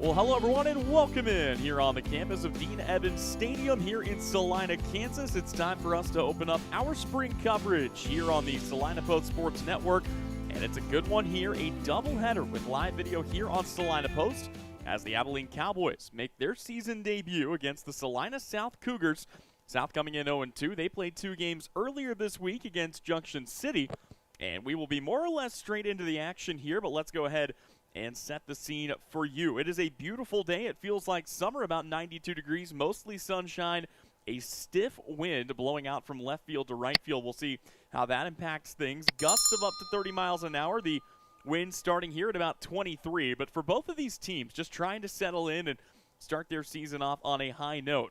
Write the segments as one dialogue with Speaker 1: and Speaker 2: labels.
Speaker 1: Well, hello everyone and welcome in here on the campus of Dean Evans Stadium here in Salina, Kansas. It's time for us to open up our spring coverage here on the Salina Post Sports Network. And it's a good one here, a doubleheader with live video here on Salina Post as the Abilene Cowboys make their season debut against the Salina South Cougars. South coming in 0-2. They played 2 games earlier this week against Junction City. And we will be more or less straight into the action here, but let's go ahead and set the scene for you. It is a beautiful day. It feels like summer, about 92 degrees, mostly sunshine, a stiff wind blowing out from left field to right field. We'll see how that impacts things. Gusts of up to 30 miles an hour. The wind starting here at about 23. But for both of these teams, just trying to settle in and start their season off on a high note.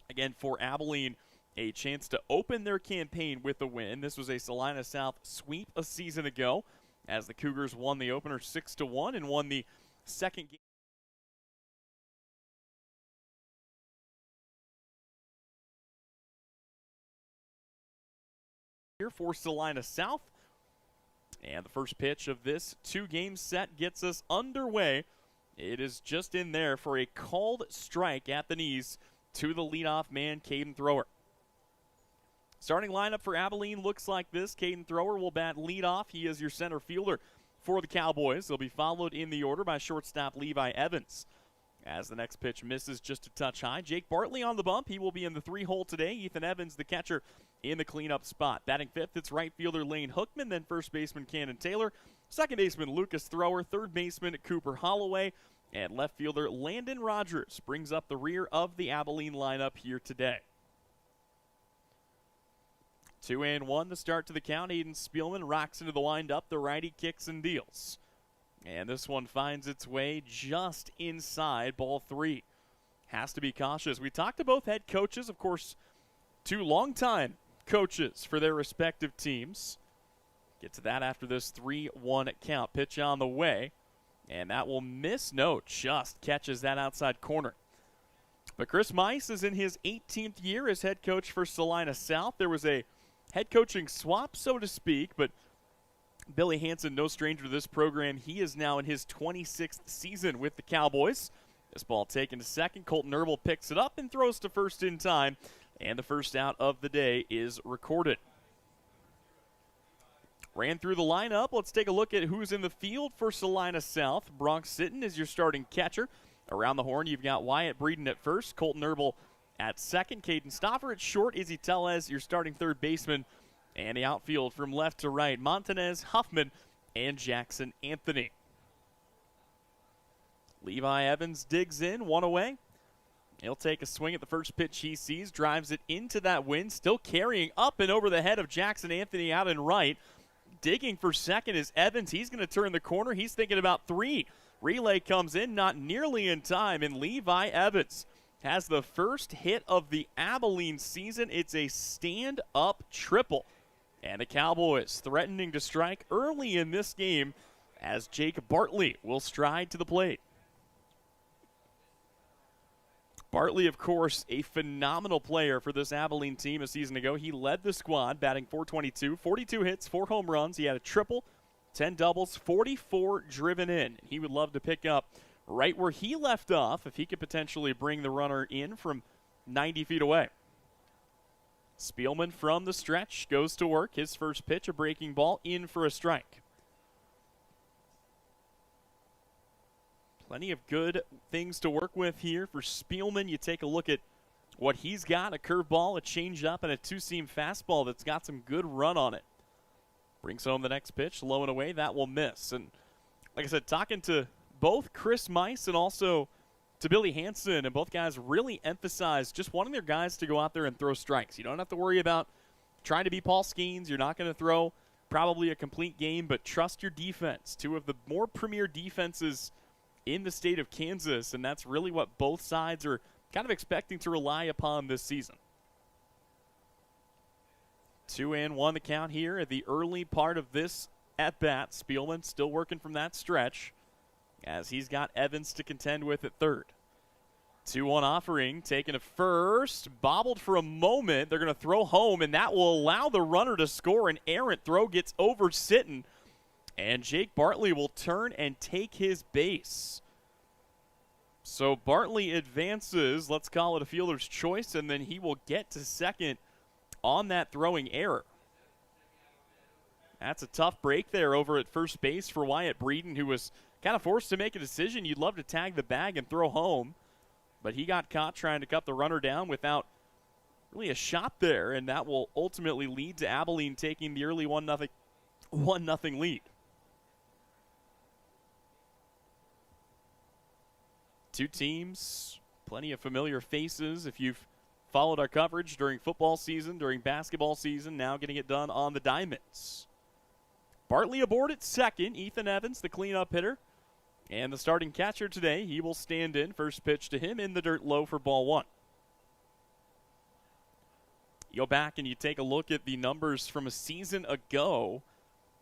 Speaker 1: Again, for Abilene, a chance to open their campaign with a win. This was a Salina South sweep a season ago, as the Cougars won the opener 6-1 and won the second game. Here for Salina South. And the first pitch of this 2-game set gets us underway. It is just in there for a called strike at the knees to the leadoff man, Caden Thrower. Starting lineup for Abilene looks like this. Caden Thrower will bat leadoff. He is your center fielder for the Cowboys. He'll be followed in the order by shortstop Levi Evans. As the next pitch misses just a touch high, Jake Bartley on the bump. He will be in the 3-hole today. Ethan Evans, the catcher, in the cleanup spot. Batting fifth, it's right fielder Lane Hookman, then first baseman Cannon Taylor, second baseman Lucas Thrower, third baseman Cooper Holloway, and left fielder Landon Rogers brings up the rear of the Abilene lineup here today. 2-1 the start to the count. Aiden Spielman rocks into the windup. The righty kicks and deals. And this one finds its way just inside ball 3. Has to be cautious. We talked to both head coaches, of course, 2 longtime coaches for their respective teams. Get to that after this 3-1 count. Pitch on the way. And that will miss. No, just catches that outside corner. But Chris Mice is in his 18th year as head coach for Salina South. There was a head coaching swap, so to speak, but Billy Hansen, no stranger to this program. He is now in his 26th season with the Cowboys. This ball taken to second. Colton Erbel picks it up and throws to first in time, and the first out of the day is recorded. Ran through the lineup. Let's take a look at who's in the field for Salina South. Bronx Sitton is your starting catcher. Around the horn, you've got Wyatt Breeden at first, Colton Erbel at second, Caden Stoffer at short, Izzy Tellez, your starting third baseman, and the outfield from left to right, Montanez, Huffman, and Jackson Anthony. Levi Evans digs in, 1 away. He'll take a swing at the first pitch he sees, drives it into that wind, still carrying up and over the head of Jackson Anthony out and right. Digging for second is Evans. He's going to turn the corner. He's thinking about 3. Relay comes in, not nearly in time, and Levi Evans has the first hit of the Abilene season. It's a stand-up triple. And the Cowboys threatening to strike early in this game as Jake Bartley will stride to the plate. Bartley, of course, a phenomenal player for this Abilene team a season ago. He led the squad, batting .422, 42 hits, 4 home runs. He had a triple, 10 doubles, 44 driven in. He would love to pick up right where he left off if he could potentially bring the runner in from 90 feet away. Spielman from the stretch goes to work. His first pitch, a breaking ball, in for a strike. Plenty of good things to work with here for Spielman. You take a look at what he's got, a curveball, a changeup, and a 2-seam fastball that's got some good run on it. Brings home the next pitch, low and away. That will miss. And like I said, talking to both Chris Mice and also to Billy Hansen, and both guys really emphasize just wanting their guys to go out there and throw strikes. You don't have to worry about trying to be Paul Skeens. You're not going to throw probably a complete game, but trust your defense. 2 of the more premier defenses in the state of Kansas, and that's really what both sides are kind of expecting to rely upon this season. 2-1 the count here at the early part of this at-bat. Spielman still working from that stretch as he's got Evans to contend with at third. 2-1 offering, taken to first, bobbled for a moment. They're going to throw home, and that will allow the runner to score. An errant throw gets over Sitton, and Jake Bartley will turn and take his base. So Bartley advances, let's call it a fielder's choice, and then he will get to second on that throwing error. That's a tough break there over at first base for Wyatt Breeden, who was kind of forced to make a decision. You'd love to tag the bag and throw home, but he got caught trying to cut the runner down without really a shot there, and that will ultimately lead to Abilene taking the early 1-0 lead. Two teams, plenty of familiar faces. If you've followed our coverage during football season, during basketball season, now getting it done on the diamonds. Bartley aboard at second. Ethan Evans, the cleanup hitter, and the starting catcher today. He will stand in. First pitch to him in the dirt low for ball one. You go back and you take a look at the numbers from a season ago,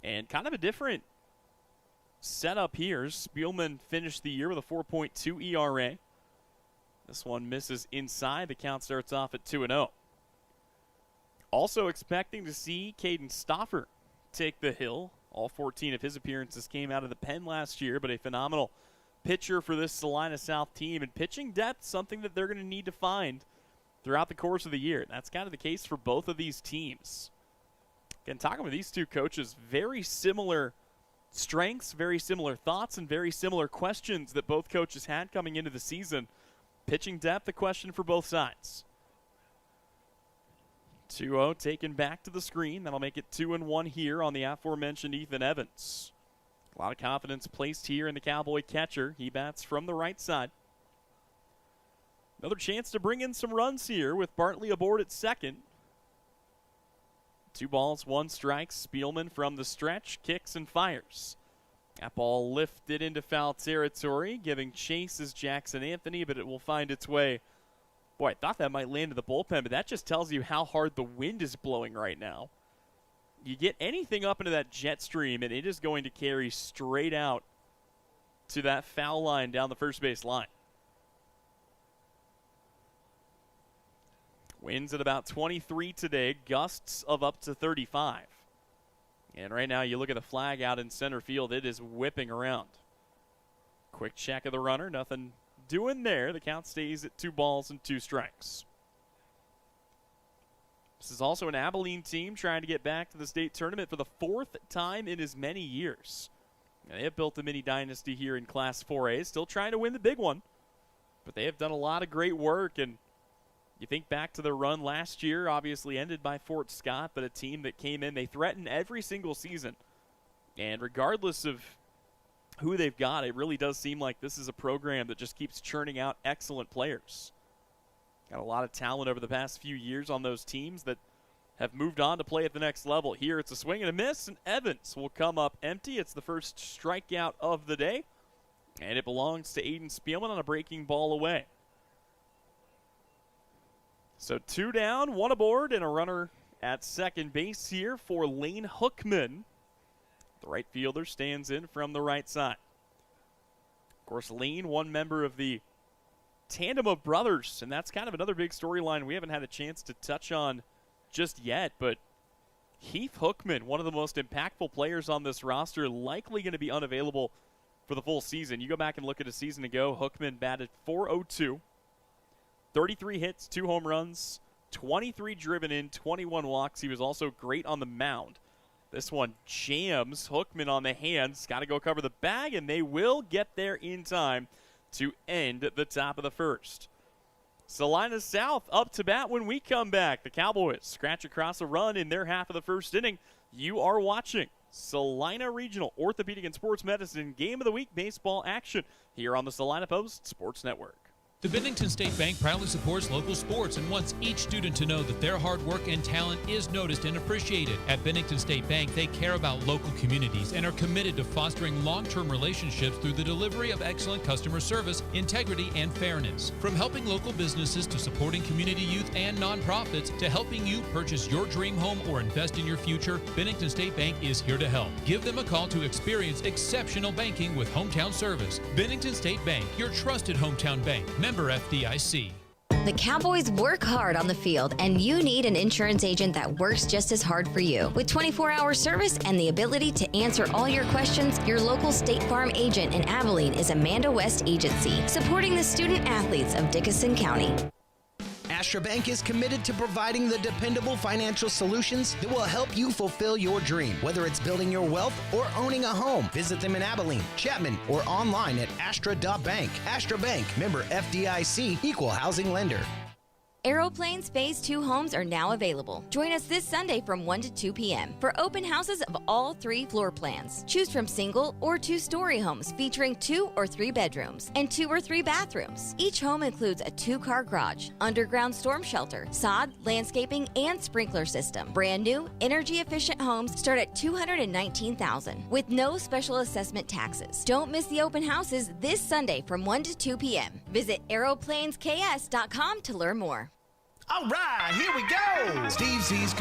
Speaker 1: and kind of a different setup here. Spielman finished the year with a 4.2 ERA. This one misses inside. The count starts off at 2-0. Also expecting to see Caden Stauffer take the hill. All 14 of his appearances came out of the pen last year, but a phenomenal pitcher for this Salina South team. And pitching depth, something that they're going to need to find throughout the course of the year. That's kind of the case for both of these teams. Again, talking with these two coaches, very similar strengths, very similar thoughts, and very similar questions that both coaches had coming into the season. Pitching depth, a question for both sides. 2-0 taken back to the screen. That'll make it 2-1 here on the aforementioned Ethan Evans. A lot of confidence placed here in the Cowboy catcher. He bats from the right side. Another chance to bring in some runs here with Bartley aboard at second. 2 balls, 1 strike. Spielman from the stretch kicks and fires. That ball lifted into foul territory. Giving chase is Jackson Anthony, but it will find its way. Boy, I thought that might land in the bullpen, but that just tells you how hard the wind is blowing right now. You get anything up into that jet stream, and it is going to carry straight out to that foul line down the first base line. Winds at about 23 today, gusts of up to 35. And right now you look at the flag out in center field, it is whipping around. Quick check of the runner, nothing doing there. The count stays at 2 balls and 2 strikes. This is also an Abilene team trying to get back to the state tournament for the 4th time in as many years. Now, they have built a mini dynasty here in Class 4A, still trying to win the big one. But they have done a lot of great work, and you think back to their run last year, obviously ended by Fort Scott, but a team that came in, they threatened every single season. And regardless of who they've got, it really does seem like this is a program that just keeps churning out excellent players. Got a lot of talent over the past few years on those teams that have moved on to play at the next level. Here it's a swing and a miss, and Evans will come up empty. It's the first strikeout of the day, and it belongs to Aiden Spielman on a breaking ball away. So 2 down, 1 aboard, and a runner at second base here for Lane Hookman. The right fielder stands in from the right side. Of course, Lane, one member of the tandem of brothers, and that's kind of another big storyline we haven't had a chance to touch on just yet, but Heath Hookman, one of the most impactful players on this roster, likely going to be unavailable for the full season. You go back and look at a season ago, Hookman batted .402. 33 hits, 2 home runs, 23 driven in, 21 walks. He was also great on the mound. This one jams Hookman on the hands. Got to go cover the bag, and they will get there in time to end the top of the first. Salina South up to bat when we come back. The Cowboys scratch across a run in their half of the first inning. You are watching Salina Regional Orthopedic and Sports Medicine Game of the Week baseball action here on the Salina Post Sports Network.
Speaker 2: The Bennington State Bank proudly supports local sports and wants each student to know that their hard work and talent is noticed and appreciated. At Bennington State Bank, they care about local communities and are committed to fostering long-term relationships through the delivery of excellent customer service, integrity, and fairness. From helping local businesses to supporting community youth and nonprofits to helping you purchase your dream home or invest in your future, Bennington State Bank is here to help. Give them a call to experience exceptional banking with hometown service. Bennington State Bank, your trusted hometown bank. Member FDIC.
Speaker 3: The Cowboys work hard on the field, and you need an insurance agent that works just as hard for you. With 24-hour service and the ability to answer all your questions, your local State Farm agent in Abilene is Amanda West Agency, supporting the student athletes of Dickinson County.
Speaker 4: Astra Bank is committed to providing the dependable financial solutions that will help you fulfill your dream, whether it's building your wealth or owning a home. Visit them in Abilene, Chapman, or online at astra.bank. Astra Bank, member FDIC, equal housing lender.
Speaker 3: Aeroplane's Phase 2 homes are now available. Join us this Sunday from 1 to 2 p.m. for open houses of all 3 floor plans. Choose from single or 2-story homes featuring 2 or 3 bedrooms and 2 or 3 bathrooms. Each home includes a 2-car garage, underground storm shelter, sod, landscaping, and sprinkler system. Brand new, energy-efficient homes start at $219,000 with no special assessment taxes. Don't miss the open houses this Sunday from 1 to 2 p.m. Visit aeroplanesks.com to learn more.
Speaker 5: All right, here we go. Steve Z's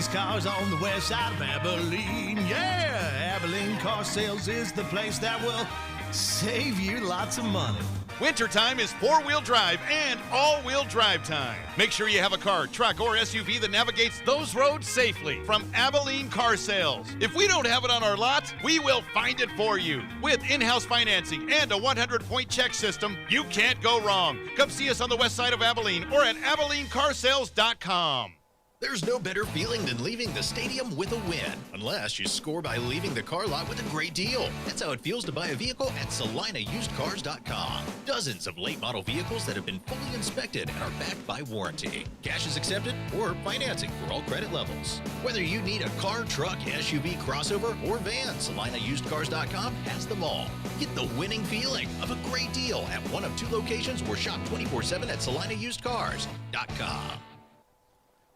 Speaker 5: Cars on the west side of Abilene. Yeah, Abilene Car Sales is the place that will save you lots of money.
Speaker 6: Wintertime is 4-wheel drive and all-wheel drive time. Make sure you have a car, truck, or SUV that navigates those roads safely from Abilene Car Sales. If we don't have it on our lot, we will find it for you. With in-house financing and a 100-point check system, you can't go wrong. Come see us on the west side of Abilene or at AbileneCarsales.com.
Speaker 7: There's no better feeling than leaving the stadium with a win, unless you score by leaving the car lot with a great deal. That's how it feels to buy a vehicle at SalinaUsedCars.com. Dozens of late model vehicles that have been fully inspected and are backed by warranty. Cash is accepted or financing for all credit levels. Whether you need a car, truck, SUV, crossover, or van, SalinaUsedCars.com has them all. Get the winning feeling of a great deal at one of 2 locations or shop 24/7 at SalinaUsedCars.com.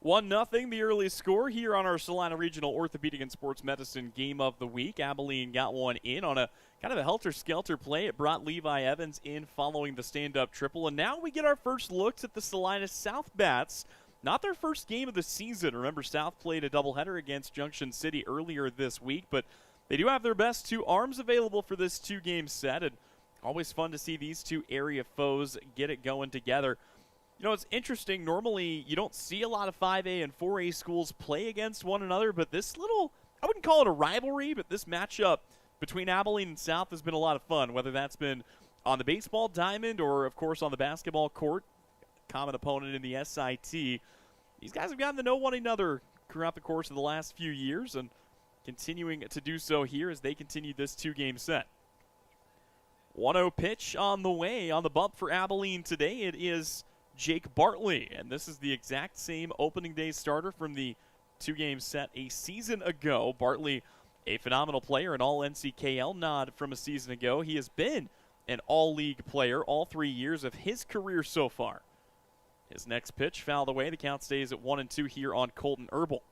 Speaker 1: 1-0, the early score here on our Salina Regional Orthopedic and Sports Medicine Game of the Week. Abilene got one in on a kind of a helter-skelter play. It brought Levi Evans in following the stand-up triple. And now we get our first looks at the Salina South Bats. Not their first game of the season. Remember, South played a doubleheader against Junction City earlier this week. But they do have their best 2 arms available for this 2-game set. And always fun to see these 2 area foes get it going together. You know, it's interesting. Normally, you don't see a lot of 5A and 4A schools play against one another, but this little, I wouldn't call it a rivalry, but this matchup between Abilene and South has been a lot of fun, whether that's been on the baseball diamond or, of course, on the basketball court. Common opponent in the SIT. These guys have gotten to know one another throughout the course of the last few years and continuing to do so here as they continue this 2-game set. 1-0 pitch on the way, on the bump for Abilene today. It is Jake Bartley, and this is the exact same opening day starter from the 2-game set a season ago. Bartley, a phenomenal player, an all-NCKL nod from a season ago. He has been an all-league player all 3 years of his career so far. His next pitch fouled away. The count stays at 1-2 here on Colton Herbal.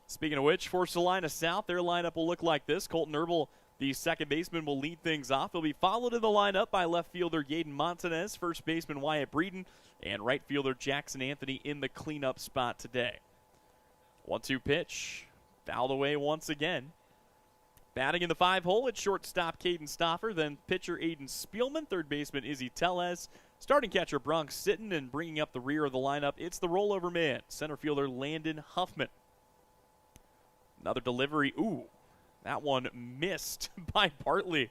Speaker 1: Speaking of which, for Salina South, their lineup will look like this. Colton Herbal, the second baseman, will lead things off. He'll be followed in the lineup by left fielder Yaden Montanez, first baseman Wyatt Breeden, and right fielder Jackson Anthony in the cleanup spot today. 1-2 pitch, fouled away once again. Batting in the 5-hole, it's shortstop Caden Stoffer, then pitcher Aiden Spielman, third baseman Izzy Tellez, starting catcher Bronx Sitton, and bringing up the rear of the lineup, it's the rollover man, center fielder Landon Huffman. Another delivery, that one missed by Bartley.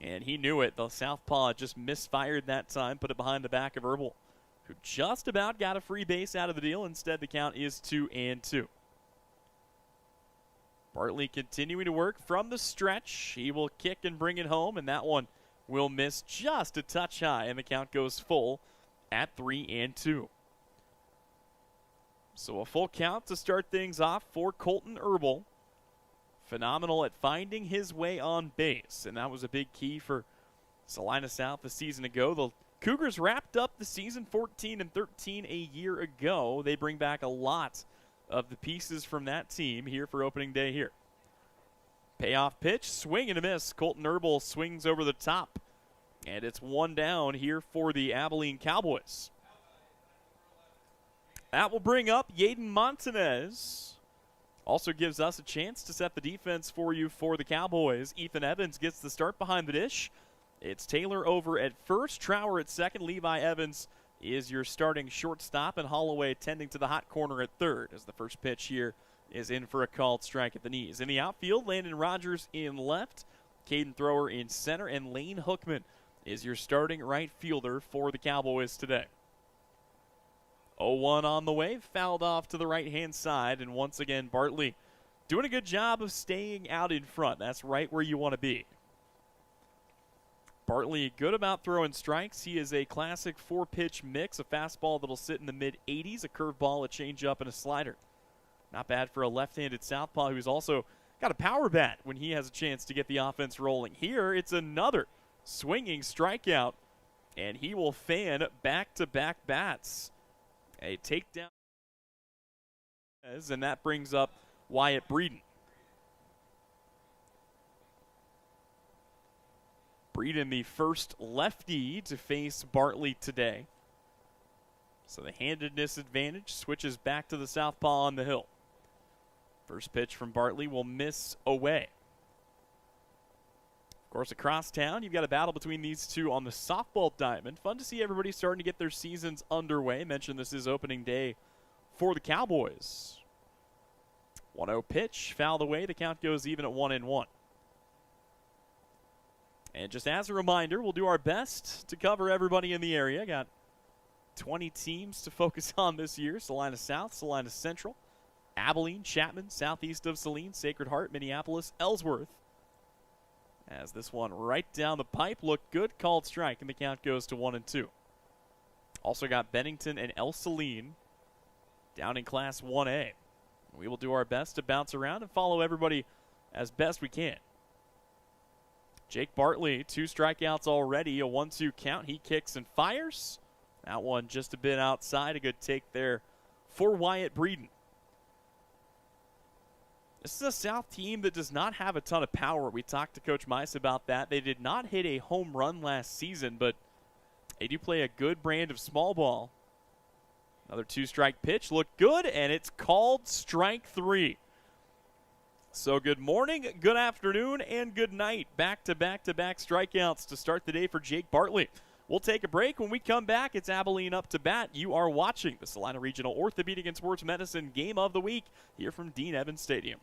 Speaker 1: And he knew it. The southpaw just misfired that time, put it behind the back of Herbal, who just about got a free base out of the deal. Instead, the count is 2-2. Bartley continuing to work from the stretch. He will kick and bring it home, and that one will miss just a touch high, and the count goes full at 3-2. So a full count to start things off for Colton Herbal. Phenomenal at finding his way on base, and that was a big key for Salina South a season ago. The Cougars wrapped up the season 14-13 a year ago. They bring back a lot of the pieces from that team here for opening day here. Payoff pitch, swing and a miss. Colton Herbal swings over the top, and it's 1 down here for the Abilene Cowboys. That will bring up Yaden Montanez. Also gives us a chance to set the defense for you for the Cowboys. Ethan Evans gets the start behind the dish. It's Taylor over at first, Trower at second, Levi Evans is your starting shortstop, and Holloway tending to the hot corner at third as the first pitch here is in for a called strike at the knees. In the outfield, Landon Rogers in left, Caden Thrower in center, and Lane Hookman is your starting right fielder for the Cowboys today. 0-1 on the way, fouled off to the right-hand side, and once again, Bartley doing a good job of staying out in front. That's right where you want to be. Bartley good about throwing strikes. He is a classic 4-pitch mix, a fastball that'll sit in the mid-80s, a curveball, a changeup, and a slider. Not bad for a left-handed southpaw who's also got a power bat when he has a chance to get the offense rolling. Here, it's another swinging strikeout, and he will fan back-to-back bats. A takedown, and that brings up Wyatt Breeden. Breeden, the first lefty to face Bartley today. So the handedness advantage switches back to the southpaw on the hill. First pitch from Bartley will miss away. Of course, across town, you've got a battle between these two on the softball diamond. Fun to see everybody starting to get their seasons underway. Mentioned this is opening day for the Cowboys. 1-0 pitch, fouled away. The count goes even at 1-1. And just as a reminder, we'll do our best to cover everybody in the area. Got 20 teams to focus on this year. Salina South, Salina Central, Abilene, Chapman, southeast of Saline, Sacred Heart, Minneapolis, Ellsworth. As this one right down the pipe looked good, called strike, and the count goes to 1-2. Also got Bennington and El Saline down in Class 1A. We will do our best to bounce around and follow everybody as best we can. Jake Bartley, 2 strikeouts already, a 1-2 count. He kicks and fires. That one just a bit outside. A good take there for Wyatt Breeden. This is a South team that does not have a ton of power. We talked to Coach Mice about that. They did not hit a home run last season, but they do play a good brand of small ball. Another 2-strike pitch looked good, and it's called strike 3. So good morning, good afternoon, and good night. Back-to-back-to-back strikeouts to start the day for Jake Bartley. We'll take a break. When we come back, it's Abilene up to bat. You are watching the Salina Regional Orthopedic and Sports Medicine Game of the Week here from Dean Evans Stadium.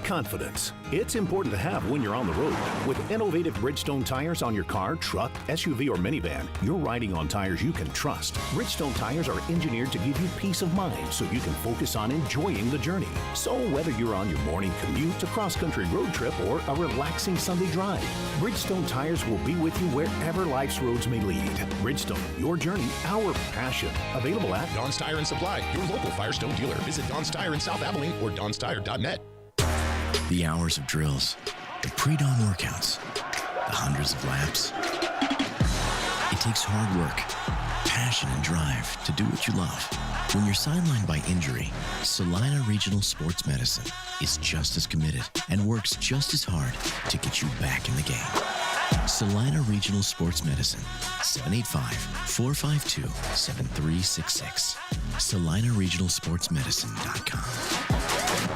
Speaker 8: Confidence. It's important to have when you're on the road. With innovative Bridgestone tires on your car, truck, SUV, or minivan, you're riding on tires you can trust. Bridgestone tires are engineered to give you peace of mind so you can focus on enjoying the journey. So whether you're on your morning commute, a cross-country road trip, or a relaxing Sunday drive, Bridgestone tires will be with you wherever life's roads may lead. Bridgestone, your journey, our passion. Available at
Speaker 9: Don's Tire and Supply, your local Firestone dealer. Visit Don's Tire in South Abilene or donstire.net.
Speaker 10: The hours of drills, the pre-dawn workouts, the hundreds of laps. It takes hard work, passion, and drive to do what you love. When you're sidelined by injury, Salina Regional Sports Medicine is just as committed and works just as hard to get you back in the game. Salina Regional Sports Medicine, 785-452-7366. SalinaRegionalSportsMedicine.com.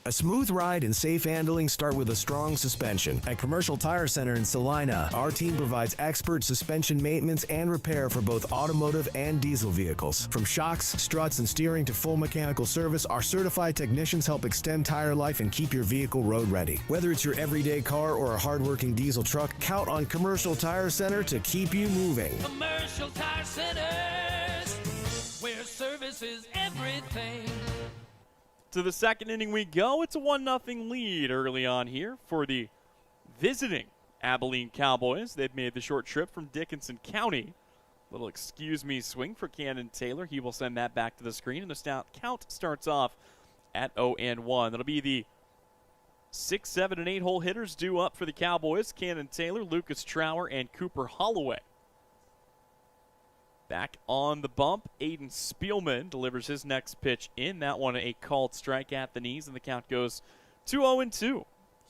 Speaker 11: A smooth ride and safe handling start with a strong suspension. At Commercial Tire Center in Salina, our team provides expert suspension maintenance and repair for both automotive and diesel vehicles. From shocks, struts, and steering to full mechanical service, our certified technicians help extend tire life and keep your vehicle road ready. Whether it's your everyday car or a hardworking diesel truck, count on Commercial Tire Center to keep you moving.
Speaker 12: Commercial Tire Centers, where service is everything.
Speaker 1: To the second inning we go. It's a 1-0 lead early on here for the visiting Abilene Cowboys. They've made the short trip from Dickinson County. Little excuse me swing for Cannon Taylor. He will send that back to the screen, and the count starts off at 0-1. That'll be the 6, 7, and 8 hole hitters due up for the Cowboys. Cannon Taylor, Lucas Trower, and Cooper Holloway. Back on the bump, Aiden Spielman delivers his next pitch in. That one a called strike at the knees, and the count goes to 0-2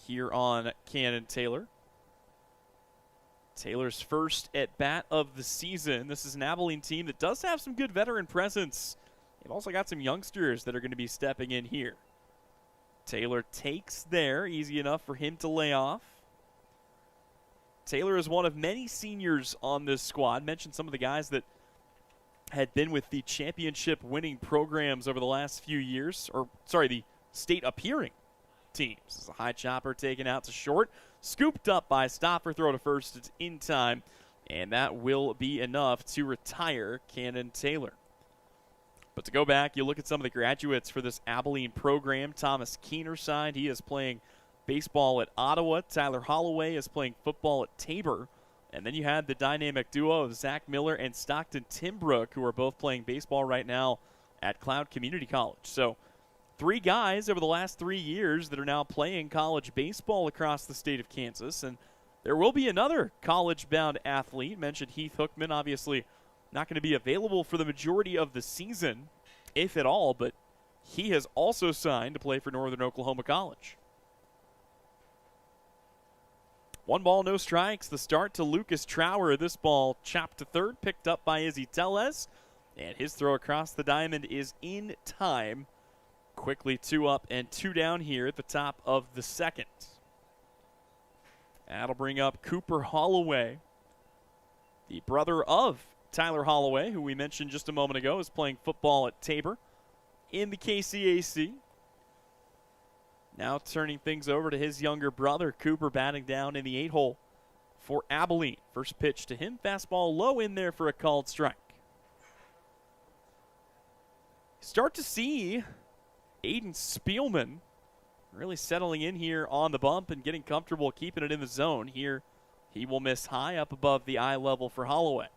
Speaker 1: here on Cannon Taylor. Taylor's first at-bat of the season. This is an Abilene team that does have some good veteran presence. They've also got some youngsters that are going to be stepping in here. Taylor takes there, easy enough for him to lay off. Taylor is one of many seniors on this squad. Mentioned some of the guys that had been with the championship-winning programs over the last few years. The state-appearing teams. This is a high chopper taken out to short. Scooped up by Stoffer, throw to first. It's in time, and that will be enough to retire Cannon Taylor. But to go back, you look at some of the graduates for this Abilene program. Thomas Keener signed. He is playing baseball at Ottawa. Tyler Holloway is playing football at Tabor. And then you had the dynamic duo of Zach Miller and Stockton Timbrook, who are both playing baseball right now at Cloud Community College. So 3 guys over the last 3 years that are now playing college baseball across the state of Kansas. And there will be another college-bound athlete. Mentioned Heath Hookman, obviously not going to be available for the majority of the season, if at all, but he has also signed to play for Northern Oklahoma College. 1 ball, no strikes. The start to Lucas Trower. This ball chopped to third, picked up by Izzy Tellez, and his throw across the diamond is in time. Quickly 2 up and 2 down here at the top of the second. That'll bring up Cooper Holloway, the brother of Tyler Holloway, who we mentioned just a moment ago, is playing football at Tabor in the KCAC. Now turning things over to his younger brother, Cooper, batting down in the 8-hole for Abilene. First pitch to him, fastball low in there for a called strike. Start to see Aiden Spielman really settling in here on the bump and getting comfortable keeping it in the zone. Here he will miss high up above the eye level for Holloway.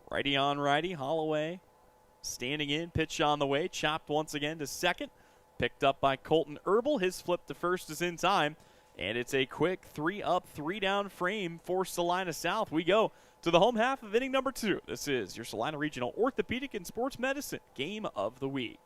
Speaker 1: Righty on righty, Holloway standing in, pitch on the way, chopped once again to second. Picked up by Colton Herbal. His flip to first is in time, and it's a quick 3 up, 3 down frame for Salina South. We go to the home half of inning number 2. This is your Salina Regional Orthopedic and Sports Medicine Game of the Week.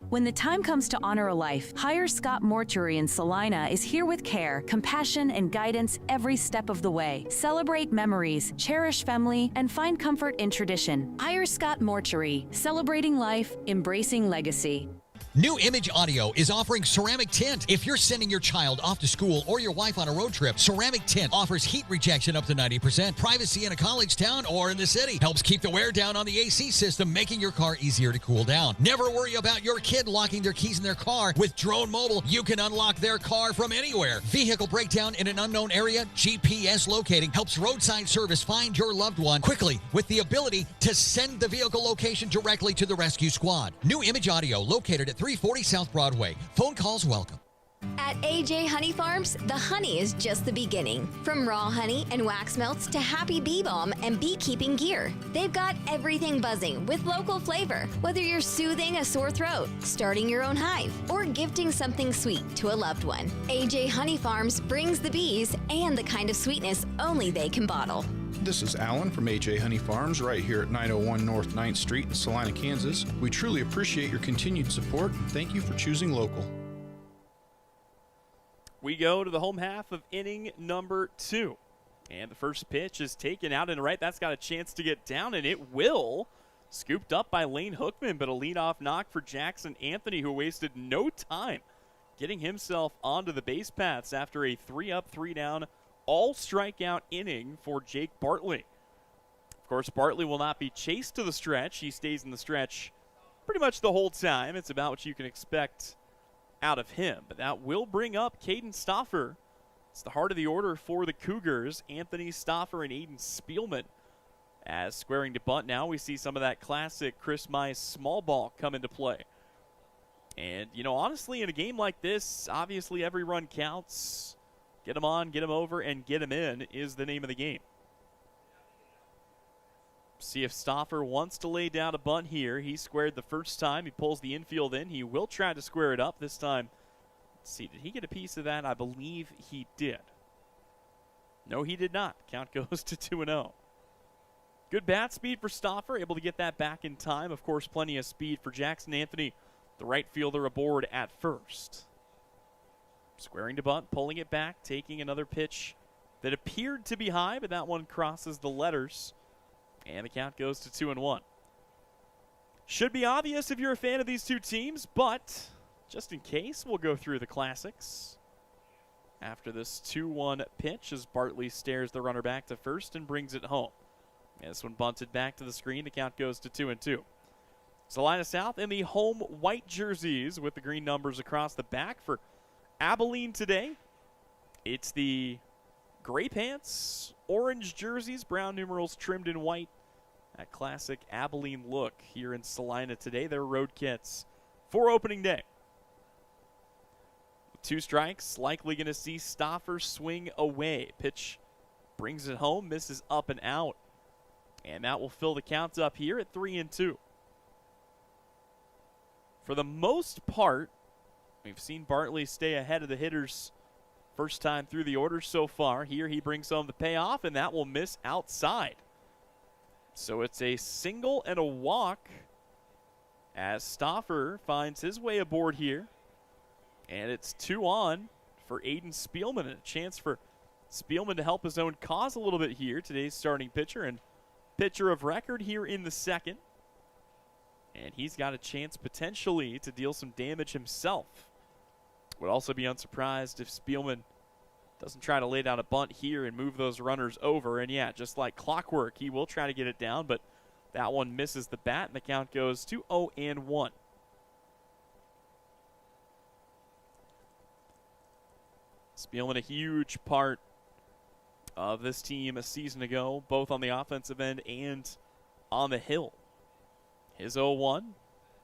Speaker 13: When the time comes to honor a life, Hire Scott Mortuary in Salina is here with care, compassion, and guidance every step of the way. Celebrate memories, cherish family, and find comfort in tradition. Hire Scott Mortuary, celebrating life, embracing legacy.
Speaker 14: New Image Audio is offering ceramic tint. If you're sending your child off to school or your wife on a road trip, ceramic tint offers heat rejection up to 90%, privacy in a college town or in the city, helps keep the wear down on the AC system, making your car easier to cool down. Never worry about your kid locking their keys in their car. With Drone Mobile, you can unlock their car from anywhere. Vehicle breakdown in an unknown area, GPS locating helps roadside service find your loved one quickly with the ability to send the vehicle location directly to the rescue squad. New Image Audio, located at 340 South Broadway. Phone calls welcome.
Speaker 3: At AJ Honey Farms, the honey is just the beginning. From raw honey and wax melts to happy bee balm and beekeeping gear, they've got everything buzzing with local flavor. Whether you're soothing a sore throat, starting your own hive, or gifting something sweet to a loved one, AJ Honey Farms brings the bees and the kind of sweetness only they can bottle.
Speaker 15: This is Alan from AJ Honey Farms right here at 901 North 9th Street in Salina, Kansas. We truly appreciate your continued support and thank you for choosing local.
Speaker 1: We go to the home half of inning number 2. And the first pitch is taken out and right. That's got a chance to get down, and it will. Scooped up by Lane Hookman, but a leadoff knock for Jackson Anthony, who wasted no time getting himself onto the base paths after a 3 up, 3 down, all strikeout inning for Jake Bartley. Of course, Bartley will not be chased to the stretch. He stays in the stretch pretty much the whole time. It's about what you can expect out of him. But that will bring up Caden Stoffer. It's the heart of the order for the Cougars. Anthony Stoffer and Aiden Spielman. As squaring to bunt now, we see some of that classic Chris Mize small ball come into play. And, you know, honestly, in a game like this, obviously every run counts. Get him on, get him over, and get him in is the name of the game. See if Stoffer wants to lay down a bunt here. He squared the first time. He pulls the infield in. He will try to square it up this time. Let's see, did he get a piece of that? I believe he did. No, he did not. Count goes to 2-0. Good bat speed for Stoffer, able to get that back in time. Of course, plenty of speed for Jackson Anthony, the right fielder aboard at first. Squaring to bunt, pulling it back, taking another pitch that appeared to be high, but that one crosses the letters. And the count goes to 2-1. Should be obvious if you're a fan of these two teams, but just in case, we'll go through the classics. After this 2-1 pitch as Bartley stares the runner back to first and brings it home. And this one bunted back to the screen. The count goes to 2-2. Salina South in the home white jerseys with the green numbers across the back. For Abilene today, it's the gray pants, orange jerseys, brown numerals trimmed in white. That classic Abilene look here in Salina today. Their road kits for opening day. 2 strikes, likely going to see Stoffer swing away. Pitch brings it home, misses up and out. And that will fill the count up here at 3-2. For the most part, we've seen Bartley stay ahead of the hitters first time through the order so far. Here he brings home the payoff, and that will miss outside. So it's a single and a walk as Stoffer finds his way aboard here. And it's 2 on for Aiden Spielman, and a chance for Spielman to help his own cause a little bit here. Today's starting pitcher and pitcher of record here in the second. And he's got a chance potentially to deal some damage himself. Would also be unsurprised if Spielman doesn't try to lay down a bunt here and move those runners over. And yeah, just like clockwork, he will try to get it down, but that one misses the bat, and the count goes to 0-1. Spielman, a huge part of this team a season ago, both on the offensive end and on the hill. His 0-1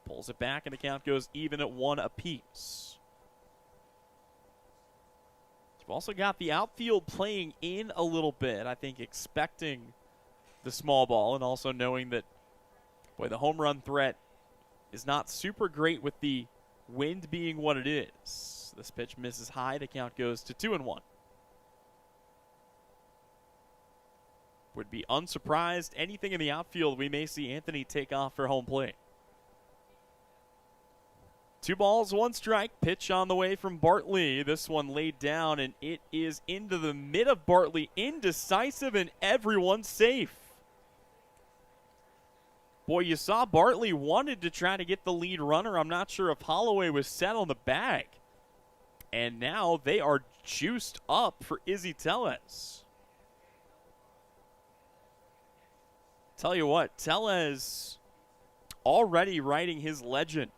Speaker 1: pulls it back, and the count goes even at 1 apiece. We've also got the outfield playing in a little bit, I think expecting the small ball and also knowing that, boy, the home run threat is not super great with the wind being what it is. This pitch misses high. The count goes to 2-1. Would be unsurprised. Anything in the outfield, we may see Anthony take off for home plate. 2 balls, 1 strike. Pitch on the way from Bartley. This one laid down, and it is into the mid of Bartley. Indecisive, and everyone's safe. Boy, you saw Bartley wanted to try to get the lead runner. I'm not sure if Holloway was set on the bag. And now they are juiced up for Izzy Tellez. Tell you what, Tellez already writing his legend.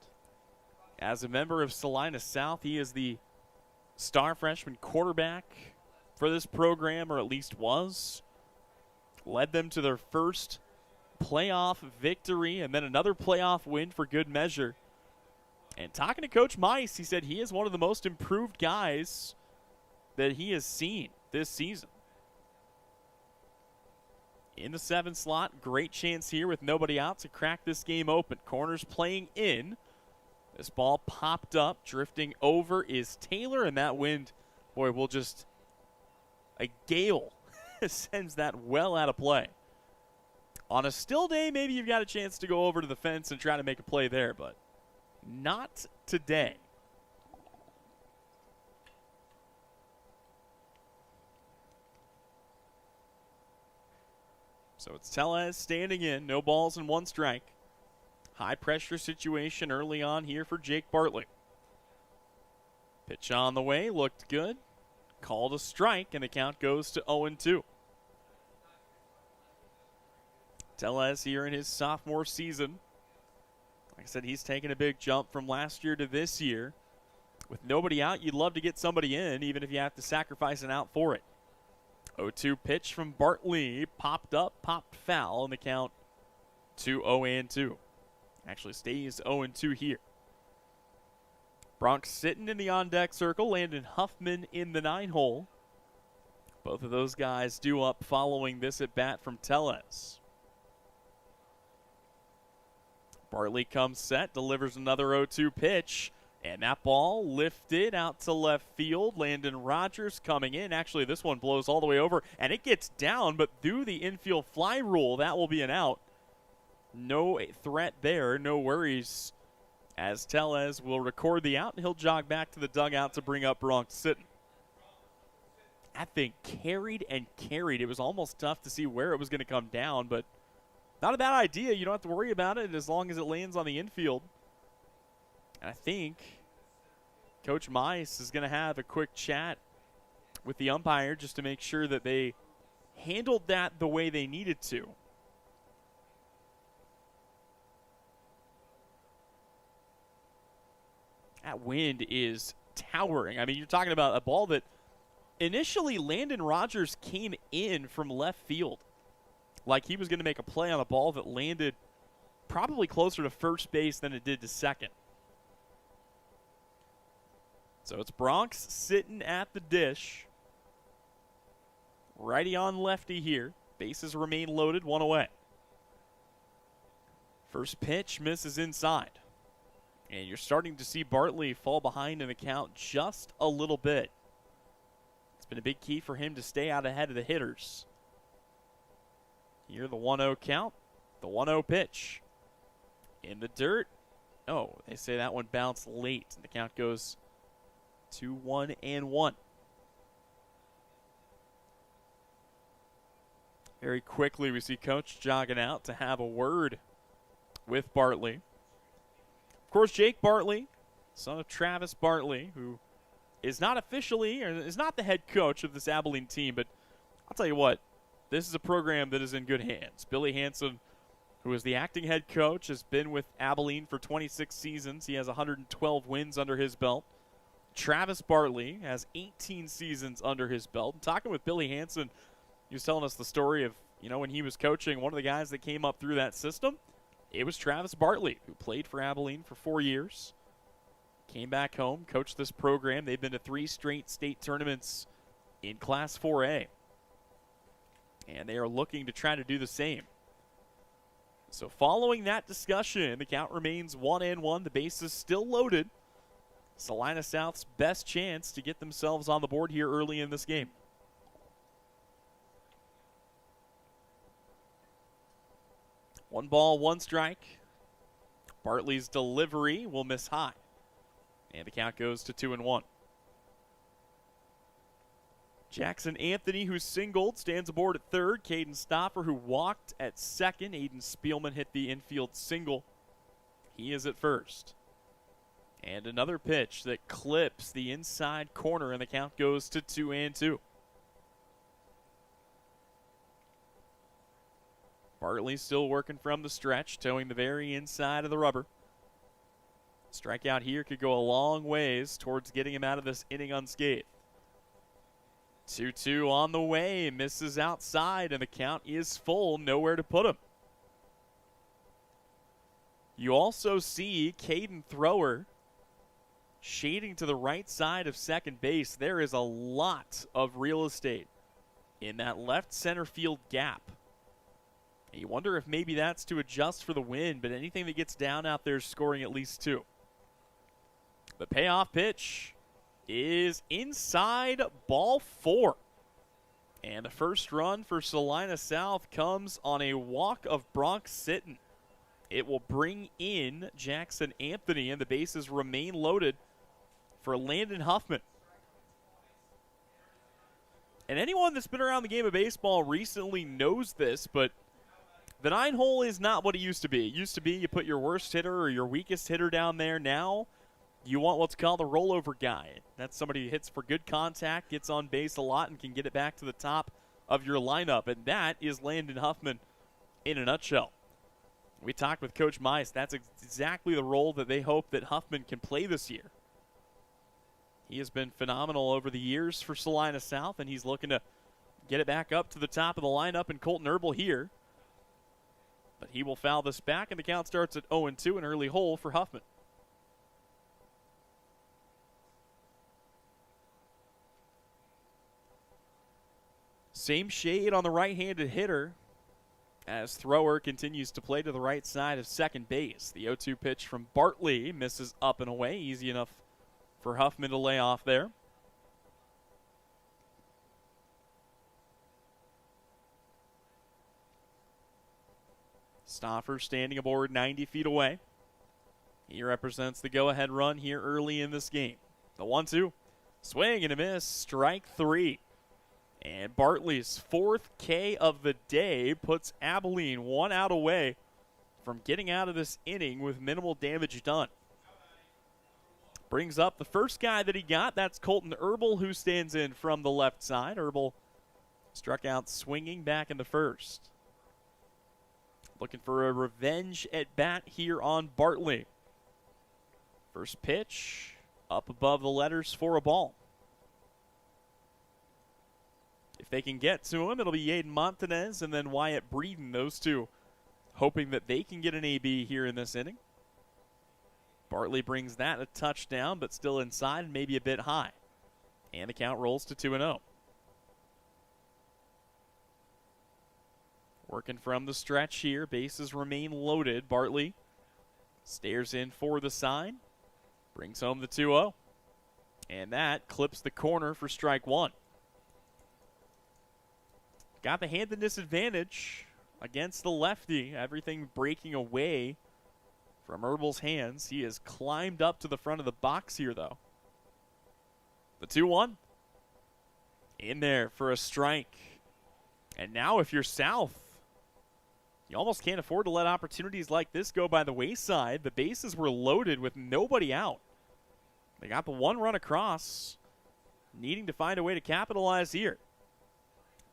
Speaker 1: As a member of Salina South, he is the star freshman quarterback for this program, or at least was. Led them to their first playoff victory and then another playoff win for good measure. And talking to Coach Mice, he said he is one of the most improved guys that he has seen this season. In the 7 slot, great chance here with nobody out to crack this game open. Corners playing in. This ball popped up, drifting over is Taylor, and that wind, boy, will just, a gale sends that well out of play. On a still day, maybe you've got a chance to go over to the fence and try to make a play there, but not today. So it's Tellez standing in, no balls and 1 strike. High pressure situation early on here for Jake Bartley. Pitch on the way, looked good. Called a strike, and the count goes to 0-2. Tellez here in his sophomore season. Like I said, he's taken a big jump from last year to this year. With nobody out, you'd love to get somebody in, even if you have to sacrifice an out for it. 0-2 pitch from Bartley. Popped up, popped foul, and the count to 0-2. Actually stays 0-2 here. Bronx sitting in the on-deck circle. Landon Huffman in the 9-hole. Both of those guys due up following this at-bat from Tellez. Bartley comes set, delivers another 0-2 pitch, and that ball lifted out to left field. Landon Rogers coming in. Actually, this one blows all the way over, and it gets down, but through the infield fly rule, that will be an out. No threat there, no worries, as Tellez will record the out, and he'll jog back to the dugout to bring up Bronx sitting. That thing carried and carried. It was almost tough to see where it was going to come down, but not a bad idea. You don't have to worry about it as long as it lands on the infield. And I think Coach Mice is going to have a quick chat with the umpire just to make sure that they handled that the way they needed to. That wind is towering. I mean, you're talking about a ball that initially Landon Rogers came in from left field like he was going to make a play on a ball that landed probably closer to first base than it did to second. So it's Bronx sitting at the dish. Righty on lefty here. Bases remain loaded, one away. First pitch misses inside. And you're starting to see Bartley fall behind in the count just a little bit. It's been a big key for him to stay out ahead of the hitters. Here the 1-0 count, the 1-0 pitch. In the dirt. Oh, they say that one bounced late. The count goes 2-1-1. Very quickly we see Coach jogging out to have a word with Bartley. Of course, Jake Bartley, son of Travis Bartley, who is not officially, or is not the head coach of this Abilene team, but I'll tell you what, this is a program that is in good hands. Billy Hanson, who is the acting head coach, has been with Abilene for 26 seasons. He has 112 wins under his belt. Travis Bartley has 18 seasons under his belt. And talking with Billy Hanson, he was telling us the story of, when he was coaching, one of the guys that came up through that system, it was Travis Bartley, who played for Abilene for 4 years. Came back home, coached this program. They've been to 3 straight state tournaments in Class 4A. And they are looking to try to do the same. So following that discussion, the count remains 1-1. The base is still loaded. Salina South's best chance to get themselves on the board here early in this game. One ball, one strike. Bartley's delivery will miss high. And the count goes to 2-1. Jackson Anthony, who singled, stands aboard at third. Caden Stoffer, who walked at second. Aiden Spielman hit the infield single. He is at first. And another pitch that clips the inside corner, and the count goes to 2-2. Bartley still working from the stretch, towing the very inside of the rubber. Strikeout here could go a long ways towards getting him out of this inning unscathed. 2-2 on the way, misses outside, and the count is full, nowhere to put him. You also see Caden Thrower shading to the right side of second base. There is a lot of real estate in that left center field gap. You wonder if maybe that's to adjust for the wind, but anything that gets down out there is scoring at least 2. The payoff pitch is inside, ball 4. And the first run for Salina South comes on a walk of Bronx Sitton. It will bring in Jackson Anthony, and the bases remain loaded for Landon Huffman. And anyone that's been around the game of baseball recently knows this, but the 9-hole is not what it used to be. It used to be you put your worst hitter or your weakest hitter down there. Now you want what's called a rollover guy. That's somebody who hits for good contact, gets on base a lot, and can get it back to the top of your lineup. And that is Landon Huffman in a nutshell. We talked with Coach Mice. That's exactly the role that they hope that Huffman can play this year. He has been phenomenal over the years for Salina South, and he's looking to get it back up to the top of the lineup, and Colton Herbal here. But he will foul this back, and the count starts at 0-2, an early hole for Huffman. Same shade on the right-handed hitter as Thrower continues to play to the right side of second base. The 0-2 pitch from Bartley misses up and away. Easy enough for Huffman to lay off there. Stoffer standing aboard 90 feet away. He represents the go-ahead run here early in this game. The 1-2. Swing and a miss. Strike 3. And Bartley's 4th K of the day puts Abilene 1 out away from getting out of this inning with minimal damage done. Brings up the first guy that he got. That's Colton Herbal, who stands in from the left side. Herbal struck out swinging back in the first. Looking for a revenge at bat here on Bartley. First pitch up above the letters for a ball. If they can get to him, it'll be Yaden Montanez and then Wyatt Breeden, those two, hoping that they can get an AB here in this inning. Bartley brings that a touchdown, but still inside and maybe a bit high. And the count rolls to 2-0. Working from the stretch here. Bases remain loaded. Bartley stares in for the sign. Brings home the 2-0. And that clips the corner for strike one. Got the handedness advantage against the lefty. Everything breaking away from Herbal's hands. He has climbed up to the front of the box here, though. The 2-1. In there for a strike. And now if you're South, you almost can't afford to let opportunities like this go by the wayside. The bases were loaded with nobody out. They got the one run across, needing to find a way to capitalize here.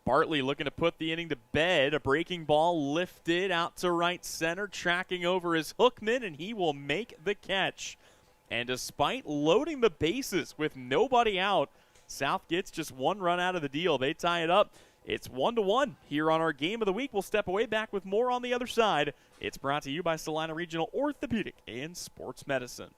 Speaker 1: Bartley looking to put the inning to bed. A breaking ball lifted out to right center, tracking over his hookman, and he will make the catch. And despite loading the bases with nobody out, South gets just one run out of the deal. They tie it up. It's 1-1 here on our Game of the Week. We'll step away, back with more on the other side. It's brought to you by Salina Regional Orthopedic and Sports Medicine.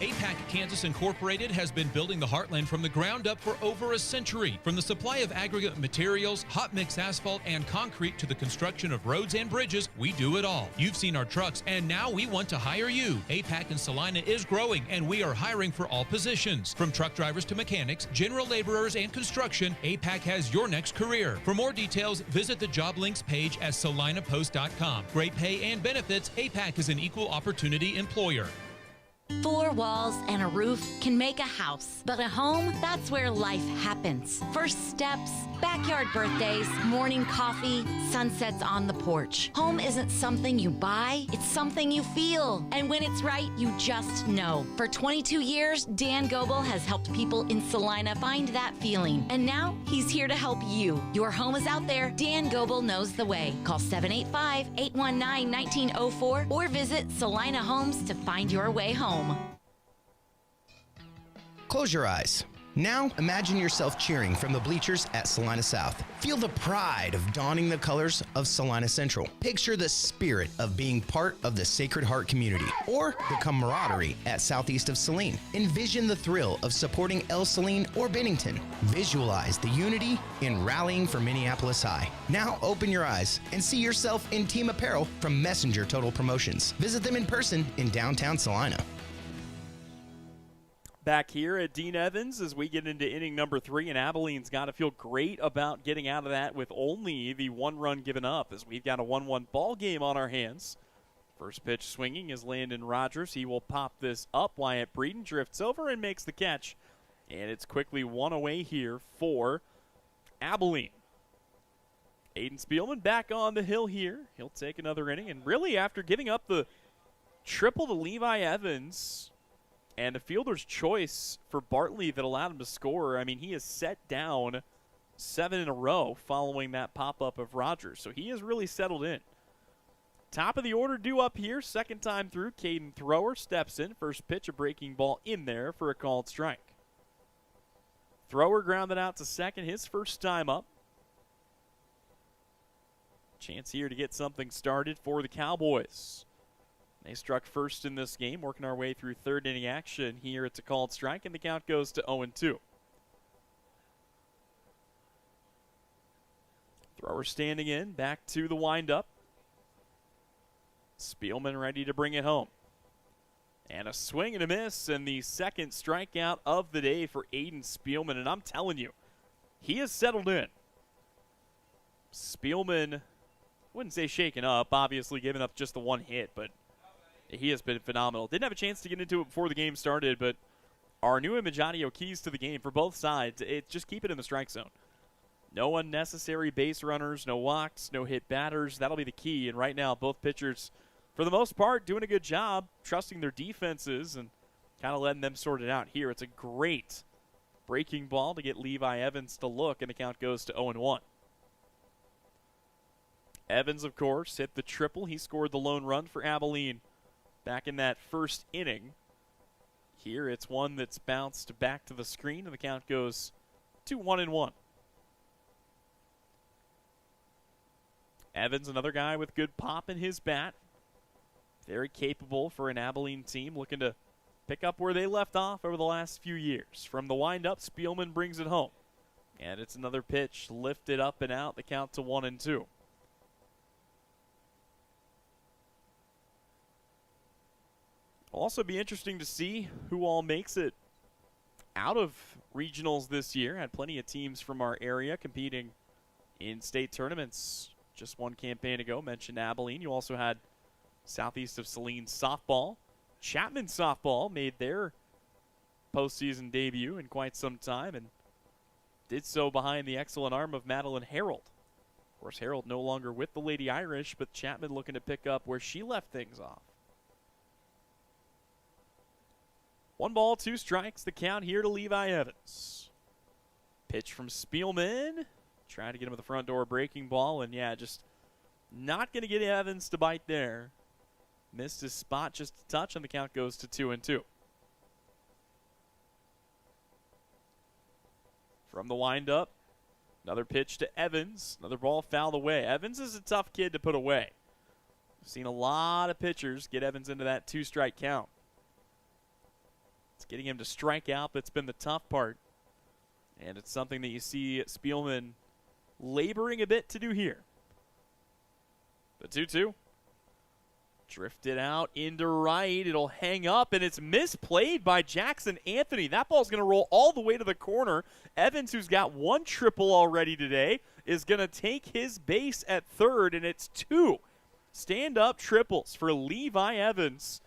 Speaker 2: APAC Kansas Incorporated has been building the Heartland from the ground up for over a century. From the supply of aggregate materials, hot mix asphalt, and concrete to the construction of roads and bridges, we do it all. You've seen our trucks, and now we want to hire you. APAC in Salina is growing, and we are hiring for all positions. From truck drivers to mechanics, general laborers, and construction, APAC has your next career. For more details, visit the job links page at salinapost.com. Great pay and benefits, APAC is an equal opportunity employer.
Speaker 16: 4 walls and a roof can make a house, but a home, that's where life happens. First steps, backyard birthdays, morning coffee, sunsets on the porch. Home isn't something you buy, it's something you feel. And when it's right, you just know. For 22 years, Dan Goebel has helped people in Salina find that feeling. And now, he's here to help you. Your home is out there. Dan Goebel knows the way. Call 785-819-1904 or visit Salina Homes to find your way home.
Speaker 4: Close your eyes. Now, imagine yourself cheering from the bleachers at Salina South. Feel the pride of donning the colors of Salina Central. Picture the spirit of being part of the Sacred Heart community, or the camaraderie at Southeast of Saline. Envision the thrill of supporting El Saline or Bennington. Visualize the unity in rallying for Minneapolis High. Now, open your eyes and see yourself in team apparel from Messenger Total Promotions. Visit them in person in downtown Salina.
Speaker 1: Back here at Dean Evans as we get into inning number 3, and Abilene's got to feel great about getting out of that with only the one run given up, as we've got a 1-1 ball game on our hands. First pitch swinging is Landon Rogers. He will pop this up. Wyatt Breeden drifts over and makes the catch, and it's quickly one away here for Abilene. Aiden Spielman back on the hill here. He'll take another inning, and really after giving up the triple to Levi Evans and the fielder's choice for Bartley that allowed him to score, I mean, he has set down 7 in a row following that pop-up of Rogers. So he has really settled in. Top of the order due up here. Second time through, Caden Thrower steps in. First pitch, a breaking ball in there for a called strike. Thrower grounded out to second, his first time up. Chance here to get something started for the Cowboys. They struck first in this game, working our way through third inning action. Here it's a called strike, and the count goes to 0-2. Thrower standing in, back to the windup. Spielman ready to bring it home. And a swing and a miss, and the second strikeout of the day for Aiden Spielman. And I'm telling you, he has settled in. Spielman, wouldn't say shaken up, obviously giving up just the one hit, but he has been phenomenal. Didn't have a chance to get into it before the game started, but our new image audio keys to the game for both sides. Just keep it in the strike zone. No unnecessary base runners, no walks, no hit batters. That'll be the key. And right now, both pitchers, for the most part, doing a good job trusting their defenses and kind of letting them sort it out. Here, it's a great breaking ball to get Levi Evans to look, and the count goes to 0-1. Evans, of course, hit the triple. He scored the lone run for Abilene back in that first inning. Here, it's one that's bounced back to the screen, and the count goes to 1-1. Evans, another guy with good pop in his bat. Very capable for an Abilene team looking to pick up where they left off over the last few years. From the windup, Spielman brings it home. And it's another pitch lifted up and out, the count to 1-2. It'll also be interesting to see who all makes it out of regionals this year. Had plenty of teams from our area competing in state tournaments just one campaign ago. Mentioned Abilene. You also had southeast of Salina softball. Chapman softball made their postseason debut in quite some time and did so behind the excellent arm of Madeline Harold. Of course, Harold no longer with the Lady Irish, but Chapman looking to pick up where she left things off. 1 ball, 2 strikes. The count here to Levi Evans. Pitch from Spielman. Trying to get him with the front door breaking ball, and yeah, just not going to get Evans to bite there. Missed his spot just a touch, and the count goes to 2-2. From the windup, another pitch to Evans. Another ball fouled away. Evans is a tough kid to put away. We've seen a lot of pitchers get Evans into that 2-strike count. It's getting him to strike out that's been the tough part. And it's something that you see Spielman laboring a bit to do here. The 2-2. Drifted out into right. It'll hang up, and it's misplayed by Jackson Anthony. That ball's going to roll all the way to the corner. Evans, who's got 1 triple already today, is going to take his base at third, and it's 2 stand-up triples for Levi Evans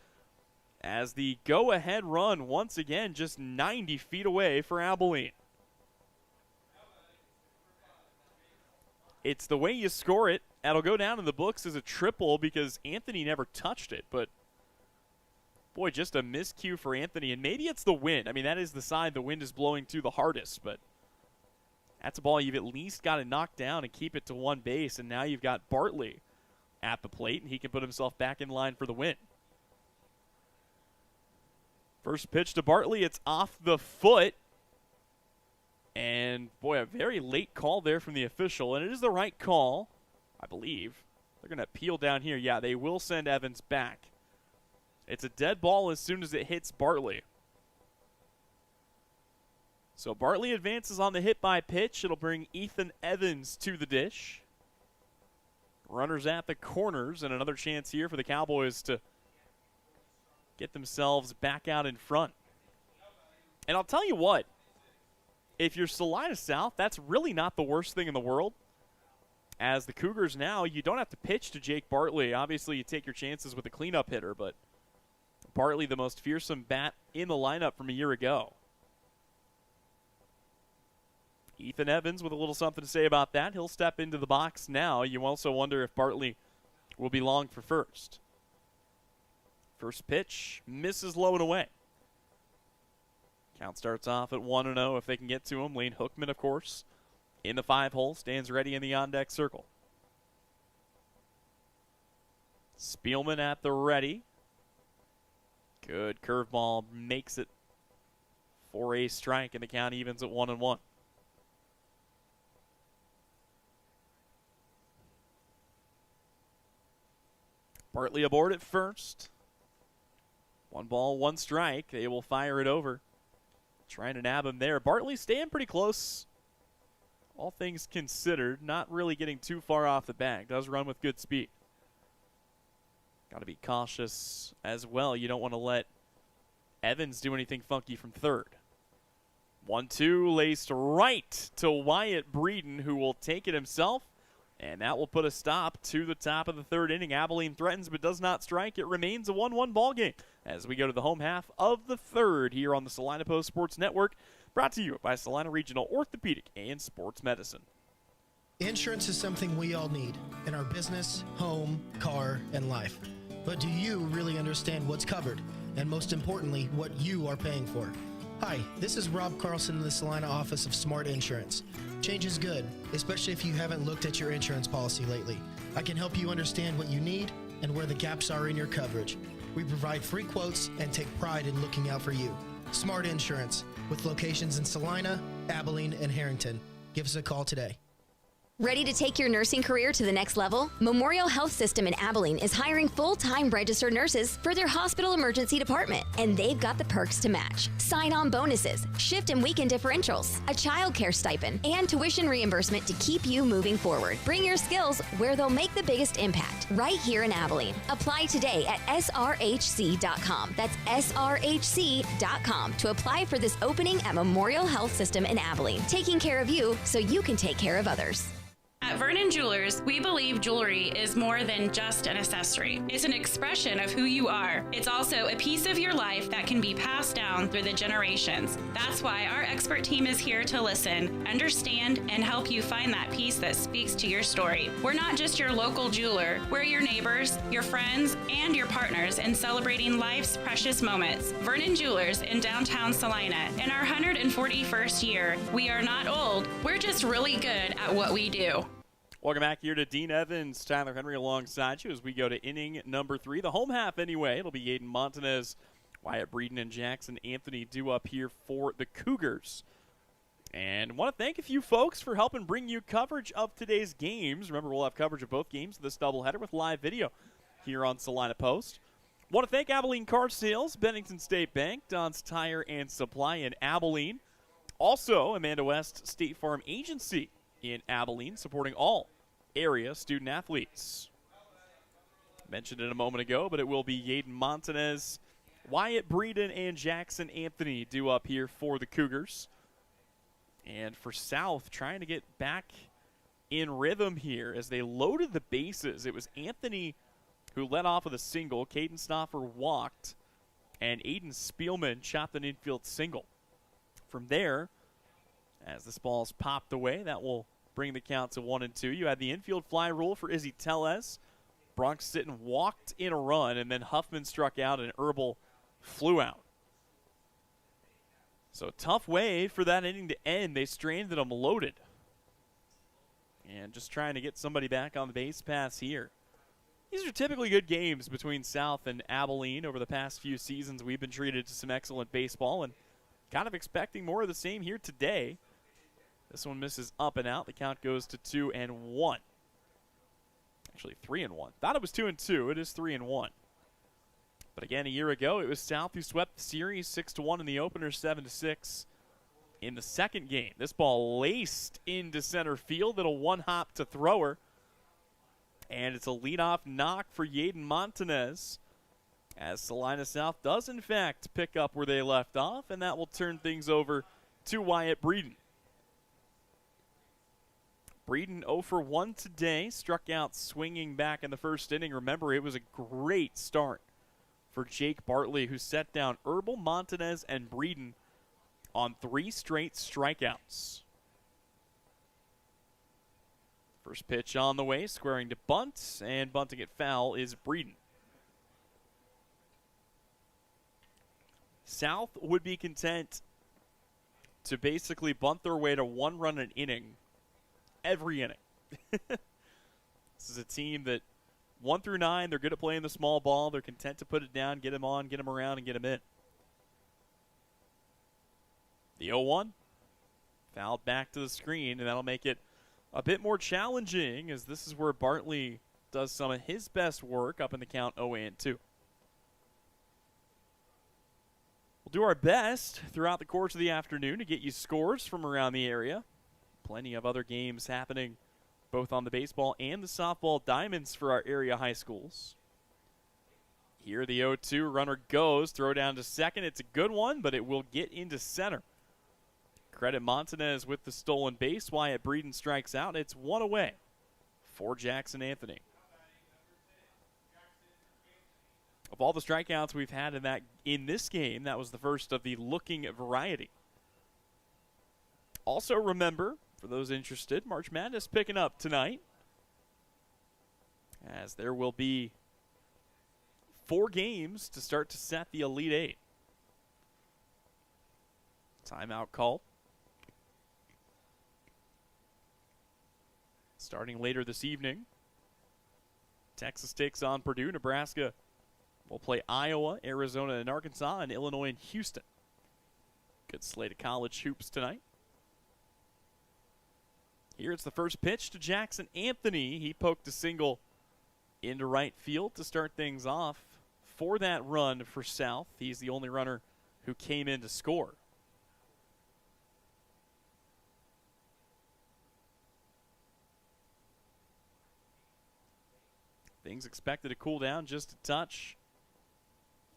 Speaker 1: as the go-ahead run once again just 90 feet away for Abilene. It's the way you score it. That'll go down in the books as a triple because Anthony never touched it. But, boy, just a miscue for Anthony. And maybe it's the wind. I mean, that is the side the wind is blowing to the hardest. But that's a ball you've at least got to knock down and keep it to one base. And now you've got Bartley at the plate, and he can put himself back in line for the win. First pitch to Bartley. It's off the foot. And, boy, a very late call there from the official. And it is the right call, I believe. They're going to appeal down here. Yeah, they will send Evans back. It's a dead ball as soon as it hits Bartley. So Bartley advances on the hit by pitch. It'll bring Ethan Evans to the dish. Runners at the corners, and another chance here for the Cowboys to get themselves back out in front. And I'll tell you what. If you're Salina South, that's really not the worst thing in the world. As the Cougars now, you don't have to pitch to Jake Bartley. Obviously, you take your chances with a cleanup hitter, but Bartley, the most fearsome bat in the lineup from a year ago. Ethan Evans with a little something to say about that. He'll step into the box now. You also wonder if Bartley will be long for first. First pitch misses low and away. Count starts off at 1-0 if they can get to him. Lane Hookman, of course, in the 5-hole, stands ready in the on-deck circle. Spielman at the ready. Good curveball makes it for a strike, and the count evens at 1-1. Bartley aboard at first. 1 ball, 1 strike. They will fire it over. Trying to nab him there. Bartley staying pretty close. All things considered, not really getting too far off the bag. Does run with good speed. Got to be cautious as well. You don't want to let Evans do anything funky from third. 1-2 laced right to Wyatt Breeden, who will take it himself And that will put a stop to the top of the third inning. Abilene threatens but does not strike. It remains a 1-1 ball game as we go to the home half of the third here on the Salina Post Sports Network, brought to you by Salina Regional Orthopedic and Sports Medicine.
Speaker 17: Insurance is something we all need in our business, home, car, and life. But do you really understand what's covered? And most importantly, what you are paying for? Hi, this is Rob Carlson in the Salina office of Smart Insurance. Change is good, especially if you haven't looked at your insurance policy lately. I can help you understand what you need and where the gaps are in your coverage. We provide free quotes and take pride in looking out for you. Smart Insurance, with locations in Salina, Abilene, and Harrington. Give us a call today.
Speaker 3: Ready to take your nursing career to the next level? Memorial Health System in Abilene is hiring full-time registered nurses for their hospital emergency department, and they've got the perks to match. Sign-on bonuses, shift and weekend differentials, a child care stipend, and tuition reimbursement to keep you moving forward. Bring your skills where they'll make the biggest impact, right here in Abilene. Apply today at srhc.com. That's srhc.com to apply for this opening at Memorial Health System in Abilene, taking care of you so you can take care of others.
Speaker 18: At Vernon Jewelers, we believe jewelry is more than just an accessory. It's an expression of who you are. It's also a piece of your life that can be passed down through the generations. That's why our expert team is here to listen, understand, and help you find that piece that speaks to your story. We're not just your local jeweler. We're your neighbors, your friends, and your partners in celebrating life's precious moments. Vernon Jewelers in downtown Salina. In our 141st year, we are not old. We're just really good at what we do.
Speaker 1: Welcome back here to Dean Evans, Tyler Henry alongside you as we go to inning number 3. The home half anyway. It'll be Yaden Montanez, Wyatt Breeden, and Jackson Anthony due up here for the Cougars. And want to thank a few folks for helping bring you coverage of today's games. Remember, we'll have coverage of both games of this doubleheader with live video here on Salina Post. Want to thank Abilene Car Sales, Bennington State Bank, Don's Tire and Supply in Abilene. Also, Amanda West State Farm Agency in Abilene, supporting all area student athletes. Mentioned it a moment ago, but it will be Yaden Montanez, Wyatt Breeden, and Jackson Anthony due up here for the Cougars. And for South, trying to get back in rhythm here as they loaded the bases. It was Anthony who led off with a single. Caden Stoffer walked, and Aiden Spielman chopped an infield single. From there, as this ball's popped away, that will bring the count to 1-2. You had the infield fly rule for Izzy Tellez. Bronx Sitton walked in a run, and then Huffman struck out and Herbal flew out. So tough way for that inning to end. They stranded them loaded. And just trying to get somebody back on the base pass here. These are typically good games between South and Abilene. Over the past few seasons, we've been treated to some excellent baseball and kind of expecting more of the same here today. This one misses up and out. The count goes to 2-1. Actually, 3-1. Thought it was 2-2. It is 3-1. But again, a year ago, it was South who swept the series 6-1 in the opener, 7-6 in the second game. This ball laced into center field. It'll one-hop to thrower. And it's a leadoff knock for Yaden Montanez, as Salina South does, in fact, pick up where they left off, and that will turn things over to Wyatt Breeden. Breeden 0 for 1 today, struck out swinging back in the first inning. Remember, it was a great start for Jake Bartley, who set down Herbal, Montanez, and Breeden on 3 straight strikeouts. First pitch on the way, squaring to bunt, and bunting it foul is Breeden. South would be content to basically bunt their way to 1 run an inning every inning. This is a team that 1 through 9, they're good at playing the small ball. They're content to put it down, get him on, get him around, and get him in. The 0-1 fouled back to the screen, and that'll make it a bit more challenging, as this is where Bartley does some of his best work up in the count 0-2. We'll do our best throughout the course of the afternoon to get you scores from around the area. Plenty of other games happening both on the baseball and the softball diamonds for our area high schools. Here the 0-2 runner goes, throw down to second. It's a good one, but it will get into center. Credit Montanez with the stolen base. Wyatt Breeden strikes out. It's 1 away for Jackson Anthony. Of all the strikeouts we've had in this game, that was the first of the looking variety. Also remember, for those interested, March Madness picking up tonight, as there will be 4 games to start to set the Elite Eight. Timeout called. Starting later this evening, Texas takes on Purdue. Nebraska will play Iowa, Arizona, and Arkansas, and Illinois and Houston. Good slate of college hoops tonight. Here it's the first pitch to Jackson Anthony. He poked a single into right field to start things off for that run for South. He's the only runner who came in to score. Things expected to cool down just a touch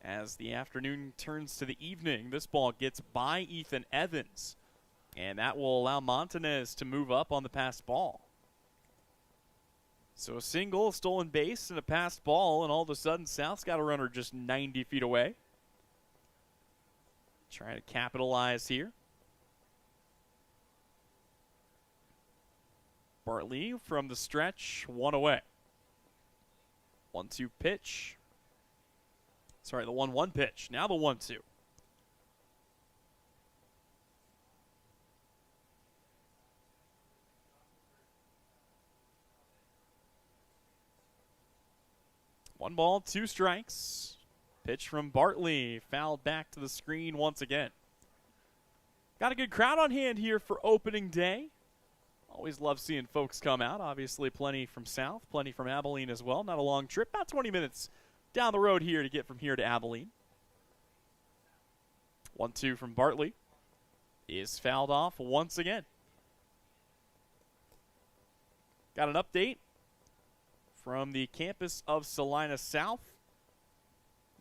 Speaker 1: as the afternoon turns to the evening. This ball gets by Ethan Evans, and that will allow Montanez to move up on the passed ball. So a single, a stolen base, and a passed ball, and all of a sudden South's got a runner just 90 feet away. Trying to capitalize here. Bartley from the stretch, 1 away. 1-2 pitch. Sorry, the 1-1 pitch. Now the 1-2. One ball, 2 strikes. Pitch from Bartley. Fouled back to the screen once again. Got a good crowd on hand here for opening day. Always love seeing folks come out. Obviously, plenty from South, plenty from Abilene as well. Not a long trip, about 20 minutes down the road here to get from here to Abilene. 1-2 from Bartley is fouled off once again. Got an update from the campus of Salina South.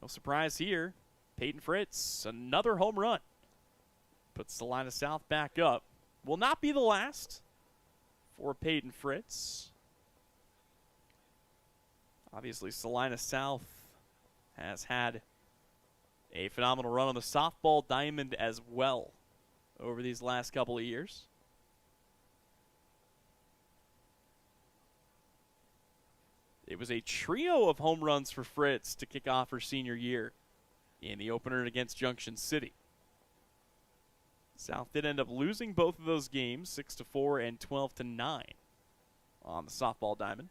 Speaker 1: No surprise here. Peyton Fritz, another home run. Puts Salina South back up. Will not be the last for Peyton Fritz. Obviously, Salina South has had a phenomenal run on the softball diamond as well over these last couple of years. It was a trio of home runs for Fritz to kick off her senior year in the opener against Junction City. South did end up losing both of those games, 6-4 and 12-9 on the softball diamond.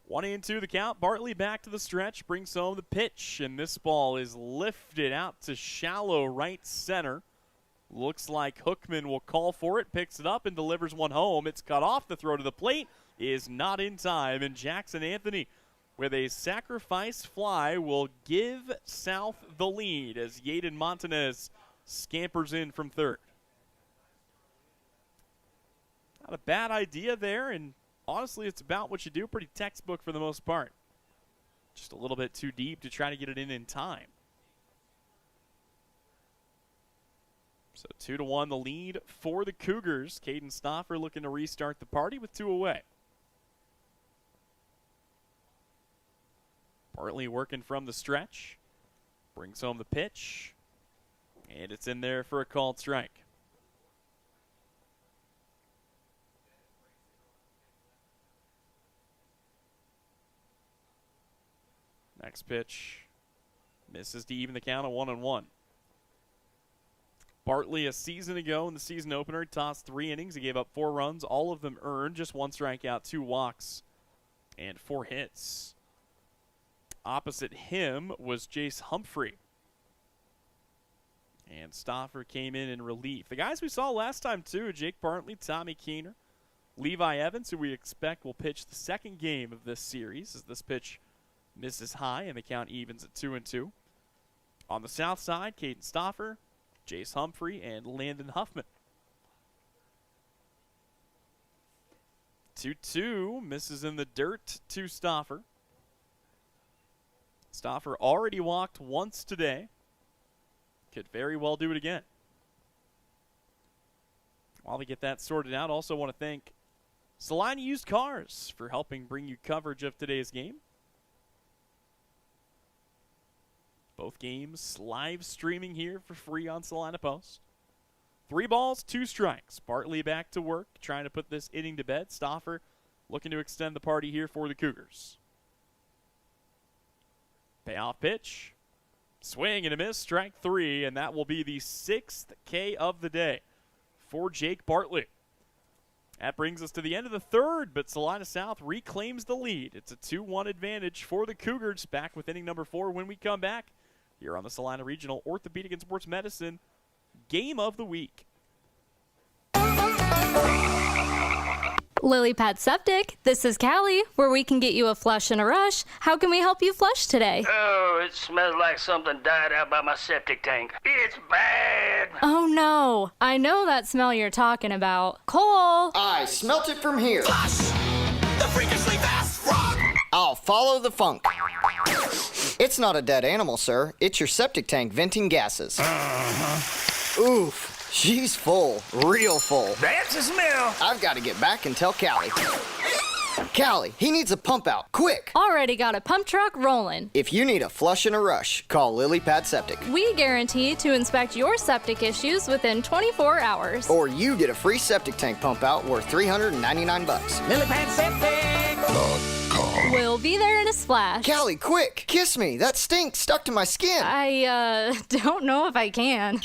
Speaker 1: 1-2 the count. Bartley back to the stretch, brings home the pitch, and this ball is lifted out to shallow right center. Looks like Hookman will call for it, picks it up, and delivers one home. It's cut off. The throw to the plate is not in time, and Jackson Anthony, with a sacrifice fly, will give South the lead as Yaden Montanez scampers in from third. Not a bad idea there, and honestly, it's about what you do. Pretty textbook for the most part. Just a little bit too deep to try to get it in time. So 2-1 the lead for the Cougars. Caden Stoffer looking to restart the party with 2 away. Bartley working from the stretch. Brings home the pitch. And it's in there for a called strike. Next pitch misses to even the count at 1-1. Bartley, a season ago in the season opener, tossed 3 innings. He gave up 4 runs, all of them earned, just 1 strikeout, 2 walks, and 4 hits. Opposite him was Jace Humphrey. And Stoffer came in relief. The guys we saw last time, too, Jake Bartley, Tommy Keener, Levi Evans, who we expect will pitch the second game of this series, as this pitch misses high and the count evens at 2-2. On the south side, Caden Stoffer, Jace Humphrey, and Landon Huffman. 2-2, misses in the dirt to Stoffer. Stoffer already walked once today. Could very well do it again. While we get that sorted out, also want to thank Salina Used Cars for helping bring you coverage of today's game. Both games live streaming here for free on Salina Post. 3 balls, 2 strikes. Bartley back to work, trying to put this inning to bed. Stauffer looking to extend the party here for the Cougars. Payoff pitch. Swing and a miss, strike 3, and that will be the 6th K of the day for Jake Bartley. That brings us to the end of the 3rd, but Salina South reclaims the lead. It's a 2-1 advantage for the Cougars. Back with inning number 4 when we come back here on the Salina Regional Orthopedic and Sports Medicine Game of the Week.
Speaker 19: Lily Pad Septic, this is Callie, where we can get you a flush in a rush. How can we help you flush today?
Speaker 20: Oh, it smells like something died out by my septic tank. It's bad.
Speaker 19: Oh no, I know that smell you're talking about. Cole!
Speaker 21: I smelt it from here.
Speaker 12: Flush! The freakishly fast frog!
Speaker 21: I'll follow the funk. It's not a dead animal, sir. It's your septic tank venting gases. Oof. She's full, real full.
Speaker 20: That's the smell.
Speaker 21: I've got to get back and tell Callie. Callie, he needs a pump out, quick.
Speaker 19: Already got a pump truck rolling.
Speaker 21: If you need a flush and a rush, call Lily Pad Septic.
Speaker 19: We guarantee to inspect your septic issues within 24 hours.
Speaker 21: Or you get a free septic tank pump out worth $399.
Speaker 12: Lily Pad Septic!
Speaker 19: We'll be there in a splash.
Speaker 21: Callie, quick, kiss me. That stink stuck to my skin.
Speaker 19: I don't know if I can.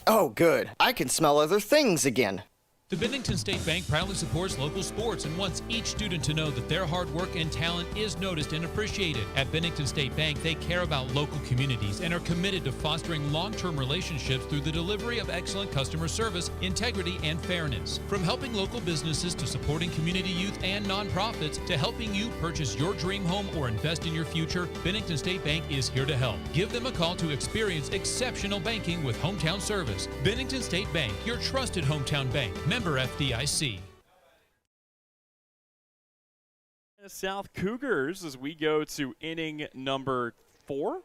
Speaker 21: Oh, good. I can smell other things again.
Speaker 2: The Bennington State Bank proudly supports local sports and wants each student to know that their hard work and talent is noticed and appreciated. At Bennington State Bank, they care about local communities and are committed to fostering long-term relationships through the delivery of excellent customer service, integrity, and fairness. From helping local businesses to supporting community youth and nonprofits to helping you purchase your dream home or invest in your future, Bennington State Bank is here to help. Give them a call to experience exceptional banking with hometown service. Bennington State Bank, your trusted hometown bank. Member FDIC.
Speaker 1: South Cougars as we go to inning number 4.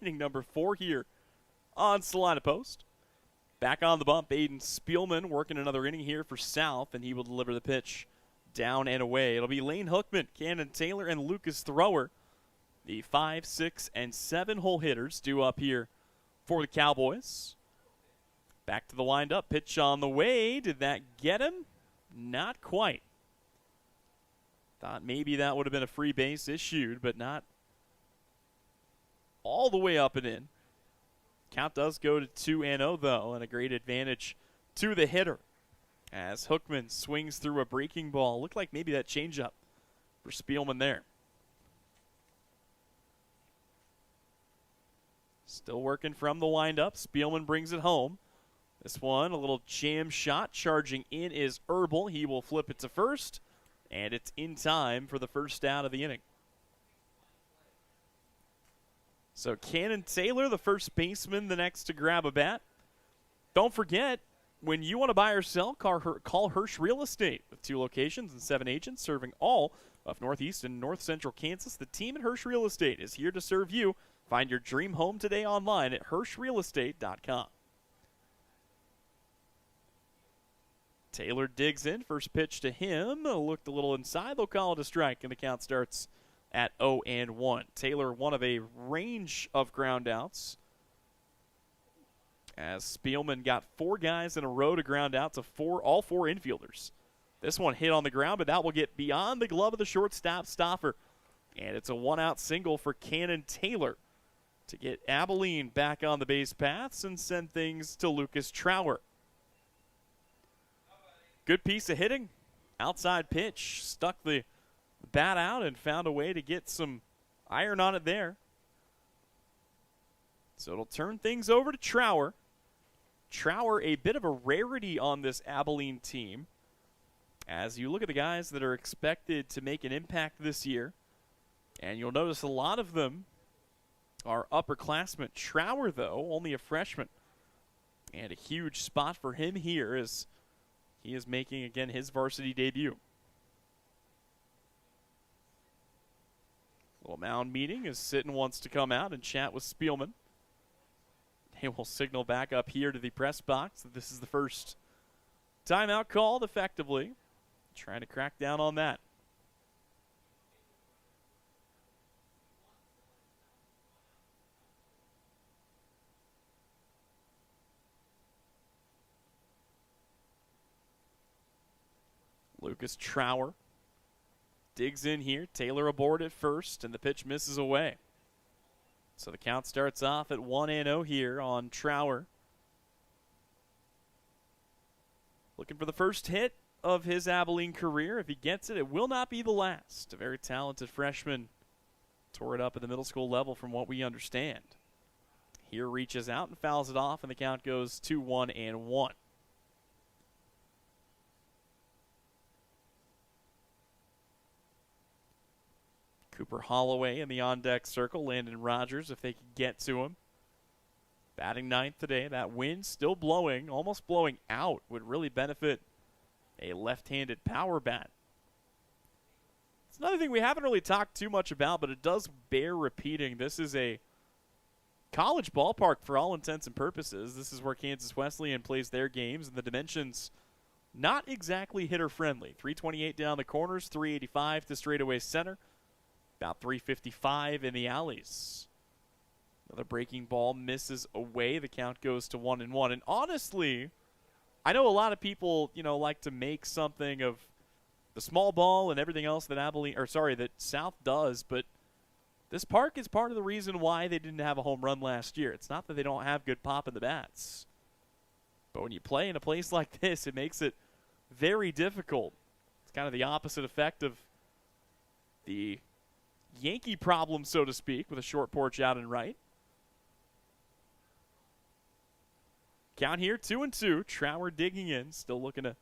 Speaker 1: Inning number 4 here on Salina Post. Back on the bump, Aiden Spielman working another inning here for South, and he will deliver the pitch down and away. It'll be Lane Hookman, Cannon Taylor, and Lucas Thrower, the 5, 6, and 7 hole hitters due up here for the Cowboys. Back to the wind-up. Pitch on the way. Did that get him? Not quite. Thought maybe that would have been a free base issued, but not all the way up and in. Count does go to 2-0, though, and a great advantage to the hitter as Hookman swings through a breaking ball. Looked like maybe that changeup for Spielman there. Still working from the wind-up. Spielman brings it home. This one, a little jam shot. Charging in is Herbal. He will flip it to first, and it's in time for the first out of the inning. So Cannon Taylor, the first baseman, the next to grab a bat. Don't forget, when you want to buy or sell, call Hirsch Real Estate with 2 locations and 7 agents serving all of Northeast and North Central Kansas. The team at Hirsch Real Estate is here to serve you. Find your dream home today online at HirschRealEstate.com. Taylor digs in. First pitch to him. Looked a little inside. They'll call it a strike, and the count starts at 0-1. Taylor, one of a range of ground outs, as Spielman got 4 guys in a row to ground out to all 4 infielders. This one hit on the ground, but that will get beyond the glove of the shortstop, Stauffer. And it's a 1-out single for Cannon Taylor to get Abilene back on the base paths and send things to Lucas Trower. Good piece of hitting. Outside pitch. Stuck the bat out and found a way to get some iron on it there. So it'll turn things over to Trower. Trower, a bit of a rarity on this Abilene team. As you look at the guys that are expected to make an impact this year, and you'll notice a lot of them are upperclassmen. Trower, though, only a freshman. And a huge spot for him here as he is making, again, his varsity debut. Little mound meeting as Sitton wants to come out and chat with Spielman. They will signal back up here to the press box that this is the first timeout called effectively. trying to crack down on that. Lucas Trower digs in here. Taylor aboard at first, and the pitch misses away. So the count starts off at 1-0 here on Trower. Looking for the first hit of his Abilene career. If he gets it, it will not be the last. A very talented freshman. Tore it up at the middle school level from what we understand. Here reaches out and fouls it off, and the count goes 2-1-1. Cooper Holloway in the on-deck circle. Landon Rogers, if they could get to him. Batting ninth today. That wind still blowing, almost blowing out, would really benefit a left-handed power bat. It's another thing we haven't really talked too much about, but it does bear repeating. This is a college ballpark for all intents and purposes. This is where Kansas Wesleyan plays their games, and the dimensions not exactly hitter-friendly. 328 down the corners, 385 to straightaway center. About 355 in the alleys. Another breaking ball misses away. The count goes to 1-1. And honestly, I know a lot of people, like to make something of the small ball and everything else that that South does, but this park is part of the reason why they didn't have a home run last year. It's not that they don't have good pop in the bats. But when you play in a place like this, it makes it very difficult. It's kind of the opposite effect of the Yankee problem, so to speak, with a short porch out and right. Count here, 2-2. Trower digging in, still looking to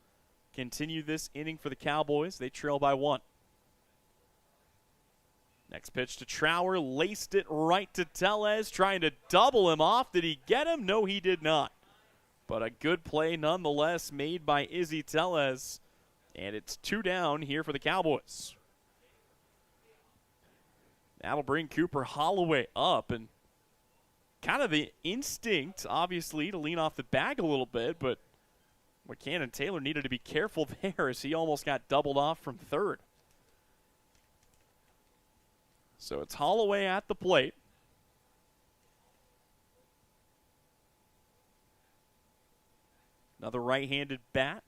Speaker 1: continue this inning for the Cowboys. They trail by 1. Next pitch to Trower, laced it right to Tellez, trying to double him off. Did he get him? No, he did not. But a good play nonetheless made by Izzy Tellez, and it's 2 down here for the Cowboys. That'll bring Cooper Holloway up, and kind of the instinct, obviously, to lean off the bag a little bit, but McCann and Taylor needed to be careful there as he almost got doubled off from third. So it's Holloway at the plate. Another right-handed bat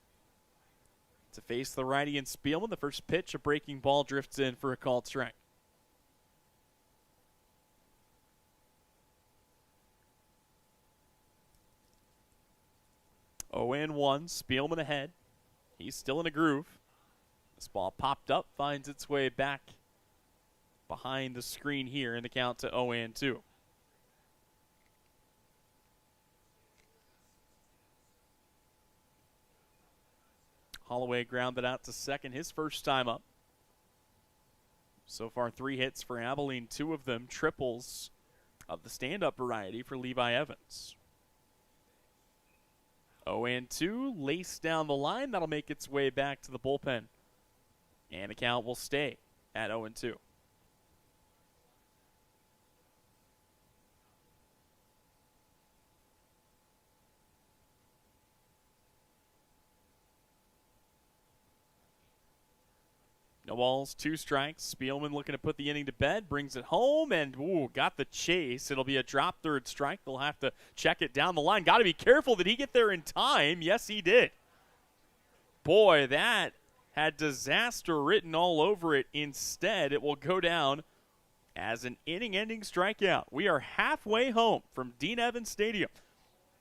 Speaker 1: to face the righty and Spielman. The first pitch, a breaking ball, drifts in for a called strike. 0-1, Spielman ahead. He's still in a groove. This ball popped up, finds its way back behind the screen here in the count to 0-2. Holloway grounded out to second his first time up. So far 3 hits for Abilene, 2 of them triples of the stand-up variety for Levi Evans. 0-2, laced down the line. That'll make its way back to the bullpen. And the count will stay at 0-2. No balls, 2 strikes. Spielman looking to put the inning to bed, brings it home, and got the chase. It'll be a drop third strike. They'll have to check it down the line. Got to be careful. Did he get there in time? Yes, he did. Boy, that had disaster written all over it. Instead, it will go down as an inning-ending strikeout. We are halfway home from Dean Evans Stadium.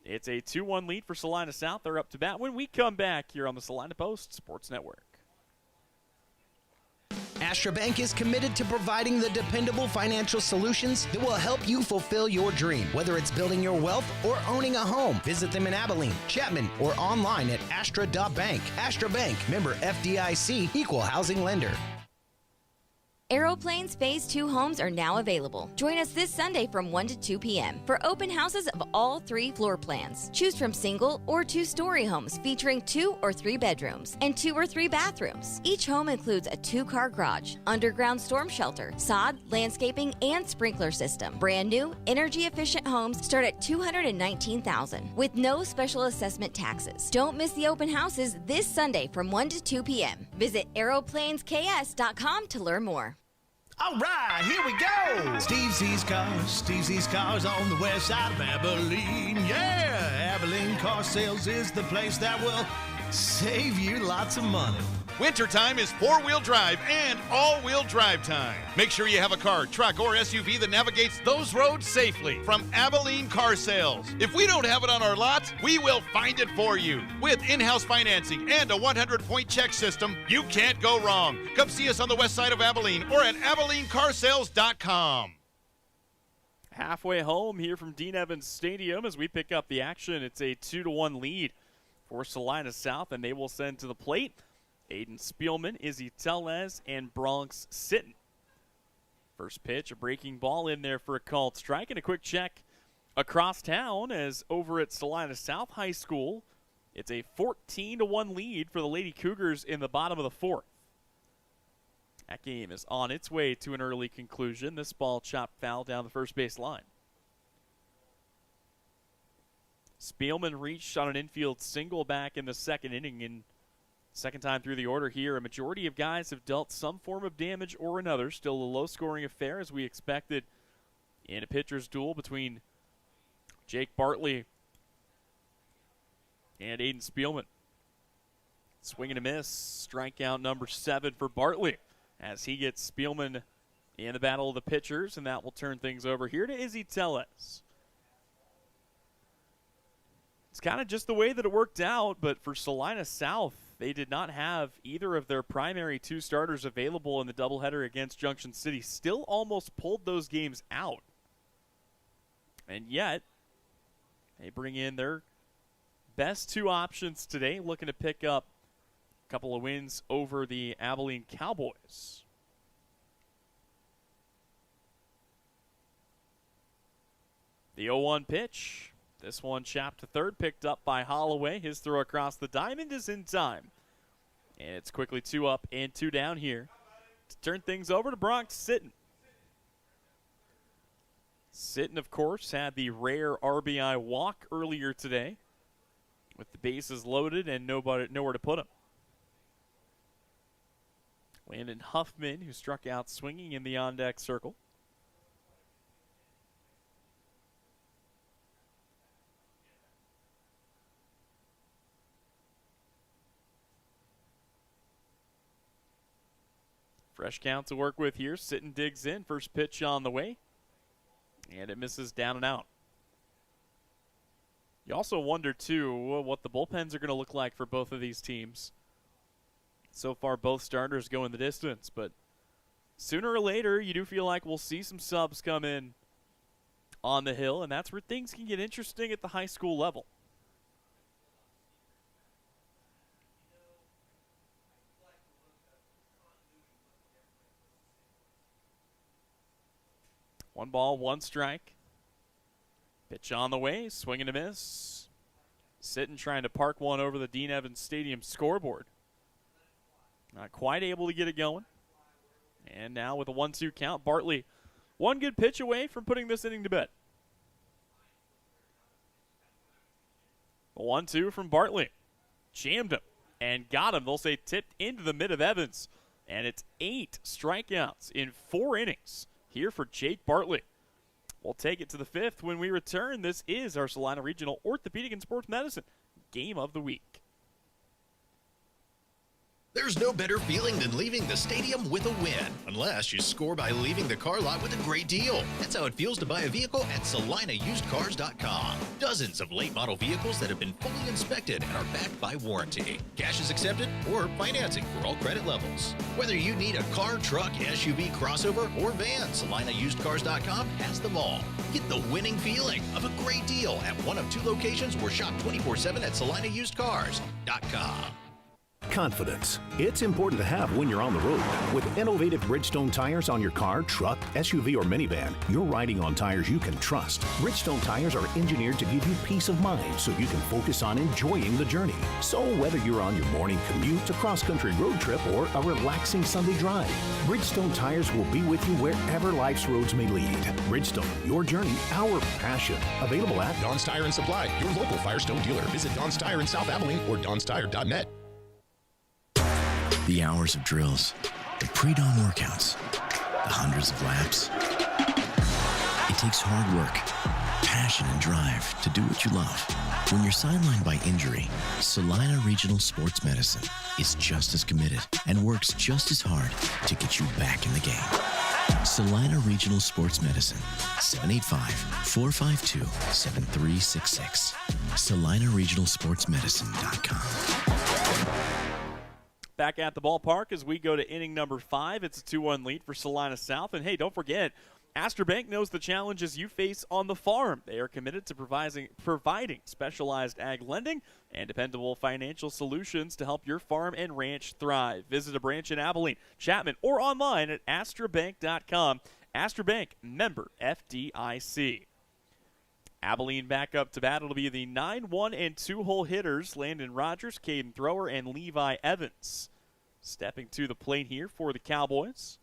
Speaker 1: It's a 2-1 lead for Salina South. They're up to bat when we come back here on the Salina Post Sports Network.
Speaker 4: Astra Bank is committed to providing the dependable financial solutions that will help you fulfill your dream, whether it's building your wealth or owning a home. Visit them in Abilene, Chapman, or online at astra.bank. Astra Bank, member FDIC, equal housing lender.
Speaker 3: Aeroplanes Phase 2 homes are now available. Join us this Sunday from 1 to 2 p.m. for open houses of all 3 floor plans. Choose from single or 2-story homes featuring 2 or 3 bedrooms and 2 or 3 bathrooms. Each home includes a 2-car garage, underground storm shelter, sod, landscaping, and sprinkler system. Brand new, energy-efficient homes start at $219,000 with no special assessment taxes. Don't miss the open houses this Sunday from 1 to 2 p.m. Visit aeroplanesks.com to learn more.
Speaker 5: All right, here we go. Steve Z's Cars on the west side of Abilene. Yeah, Abilene Car Sales is the place that will save you lots of money.
Speaker 6: Wintertime is 4-wheel drive and all-wheel drive time. Make sure you have a car, truck, or SUV that navigates those roads safely from Abilene Car Sales. If we don't have it on our lot, we will find it for you. With in-house financing and a 100-point check system, you can't go wrong. Come see us on the west side of Abilene or at AbileneCarsales.com.
Speaker 1: Halfway home here from Dean Evans Stadium as we pick up the action. It's a 2-1 lead for Salina South, and they will send to the plate Aiden Spielman, Izzy Tellez, and Bronx Sitton. First pitch, a breaking ball in there for a called strike, and a quick check across town as over at Salina South High School, it's a 14-1 lead for the Lady Cougars in the bottom of the 4th. That game is on its way to an early conclusion. This ball chopped foul down the first base line. Spielman reached on an infield single back in the second inning, and second time through the order here, a majority of guys have dealt some form of damage or another. Still a low-scoring affair as we expected in a pitcher's duel between Jake Bartley and Aiden Spielman. Swing and a miss. Strikeout number 7 for Bartley as he gets Spielman in the battle of the pitchers, and that will turn things over here to Izzy Tellez. It's kind of just the way that it worked out, but for Salina South, they did not have either of their primary 2 starters available in the doubleheader against Junction City. Still almost pulled those games out. And yet, they bring in their best 2 options today, looking to pick up a couple of wins over the Abilene Cowboys. The 0-1 pitch. This one chopped to third, picked up by Holloway. His throw across the diamond is in time. And it's quickly 2 up and 2 down here to turn things over to Bronx Sitton. Sitton, of course, had the rare RBI walk earlier today with the bases loaded and nowhere to put him. Landon Huffman, who struck out swinging in the on-deck circle. Fresh count to work with here. Sitton digs in. First pitch on the way. And it misses down and out. You also wonder, too, what the bullpens are going to look like for both of these teams. So far, both starters go in the distance. But sooner or later, you do feel like we'll see some subs come in on the hill. And that's where things can get interesting at the high school level. One ball, one strike. Pitch on the way, swing and a miss. Sitton trying to park one over the Dean Evans Stadium scoreboard. Not quite able to get it going. And now with a 1-2 count, Bartley one good pitch away from putting this inning to bed. A 1-2 from Bartley. Jammed him and got him. They'll say tipped into the mid of Evans. And it's 8 strikeouts in 4 innings here for Jake Bartley. We'll take it to the 5th when we return. This is our Salina Regional Orthopedic and Sports Medicine Game of the Week.
Speaker 7: There's no better feeling than leaving the stadium with a win, unless you score by leaving the car lot with a great deal. That's how it feels to buy a vehicle at SalinaUsedCars.com. Dozens of late model vehicles that have been fully inspected and are backed by warranty. Cash is accepted or financing for all credit levels. Whether you need a car, truck, SUV, crossover, or van, SalinaUsedCars.com has them all. Get the winning feeling of a great deal at one of 2 locations or shop 24/7 at SalinaUsedCars.com.
Speaker 9: Confidence. It's important to have when you're on the road. With innovative Bridgestone tires on your car, truck, SUV, or minivan, you're riding on tires you can trust. Bridgestone tires are engineered to give you peace of mind so you can focus on enjoying the journey. So whether you're on your morning commute, a cross-country road trip, or a relaxing Sunday drive, Bridgestone tires will be with you wherever life's roads may lead. Bridgestone, your journey, our passion. Available at Don's Tire and Supply, your local Firestone dealer. Visit Don's Tire in South Abilene or donstire.net.
Speaker 10: The hours of drills, the pre-dawn workouts, the hundreds of laps. It takes hard work, passion, and drive to do what you love. When you're sidelined by injury, Salina Regional Sports Medicine is just as committed and works just as hard to get you back in the game. Salina Regional Sports Medicine, 785-452-7366. SalinaRegionalSportsMedicine.com.
Speaker 1: Back at the ballpark as we go to inning number 5. It's a 2-1 lead for Salina South. And, hey, don't forget, Astor Bank knows the challenges you face on the farm. They are committed to providing specialized ag lending and dependable financial solutions to help your farm and ranch thrive. Visit a branch in Abilene, Chapman, or online at astorbank.com. Astor Bank, member FDIC. Abilene back up to bat. It'll be the 9-1 and 2-hole hitters, Landon Rogers, Caden Thrower, and Levi Evans. Stepping to the plate here for the Cowboys.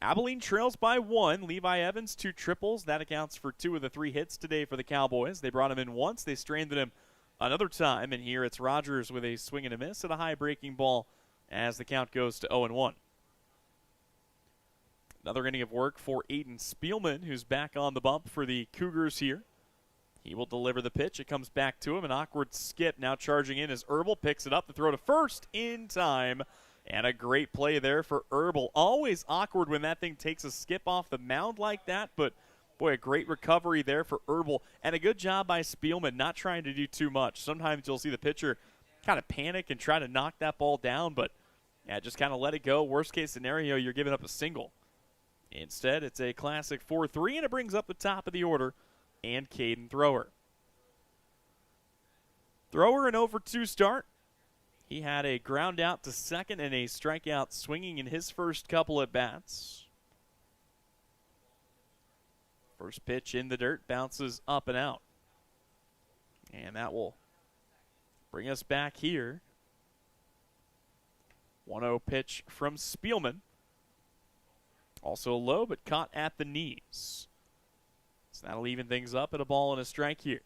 Speaker 1: Abilene trails by 1. Levi Evans, 2 triples. That accounts for 2 of the 3 hits today for the Cowboys. They brought him in once. They stranded him another time. And here it's Rogers with a swing and a miss at a high breaking ball as the count goes to 0-1. Another inning of work for Aiden Spielman, who's back on the bump for the Cougars here. He will deliver the pitch. It comes back to him. An awkward skip. Now charging in as Herbal picks it up to throw to first in time. And a great play there for Herbal. Always awkward when that thing takes a skip off the mound like that, but boy, a great recovery there for Herbal. And a good job by Spielman not trying to do too much. Sometimes you'll see the pitcher kind of panic and try to knock that ball down, but yeah, just kind of let it go. Worst case scenario, you're giving up a single. Instead, it's a classic 4-3, and it brings up the top of the order and Caden Thrower. Thrower an 0-for-2 start. He had a ground out to second and a strikeout swinging in his first couple at bats. First pitch in the dirt, bounces up and out. And that will bring us back here. 1-0 pitch from Spielman. Also low, but caught at the knees. So that'll even things up at a ball and a strike here.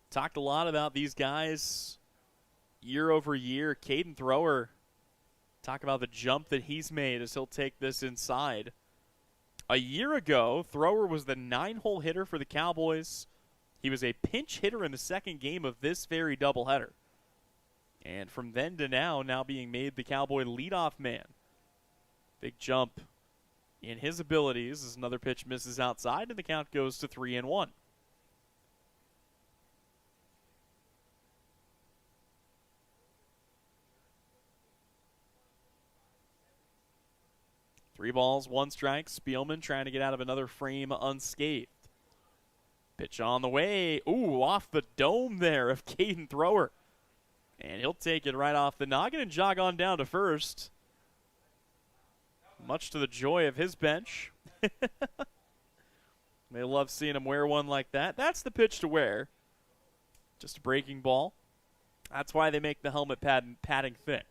Speaker 1: Talked a lot about these guys year over year. Caden Thrower, talk about the jump that he's made as he'll take this inside. A year ago, Thrower was the 9-hole hitter for the Cowboys. He was a pinch hitter in the second game of this very doubleheader. And from then to now being made the Cowboy leadoff man. Big jump in his abilities as another pitch misses outside, and the count goes to 3-1. Three balls, 1 strike. Spielman trying to get out of another frame unscathed. Pitch on the way. Ooh, off the dome there of Caden Thrower. And he'll take it right off the noggin and jog on down to first. Much to the joy of his bench. They love seeing him wear one like that. That's the pitch to wear. Just a breaking ball. That's why they make the helmet padding thick.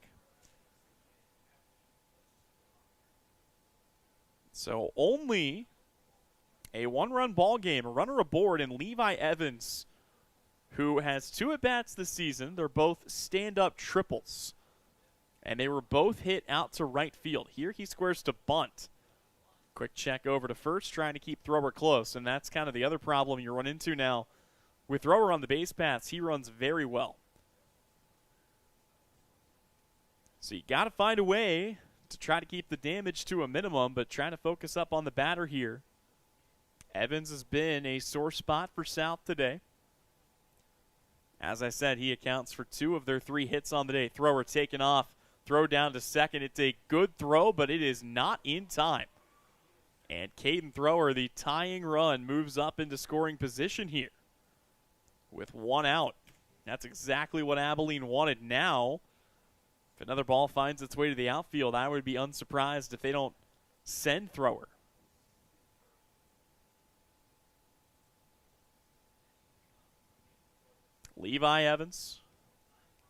Speaker 1: So only a 1-run ball game, a runner aboard, and Levi Evans, who has 2 at-bats this season. They're both stand-up triples. And they were both hit out to right field. Here he squares to bunt. Quick check over to first, trying to keep Thrower close. And that's kind of the other problem you run into now. With Thrower on the base paths, he runs very well. So you got to find a way to try to keep the damage to a minimum, but trying to focus up on the batter here. Evans has been a sore spot for South today. As I said, he accounts for 2 of their 3 hits on the day. Thrower taken off. Throw down to second. It's a good throw, but it is not in time. And Caden Thrower, the tying run, moves up into scoring position here with 1 out. That's exactly what Abilene wanted. Now, if another ball finds its way to the outfield, I would be unsurprised if they don't send thrower. Levi Evans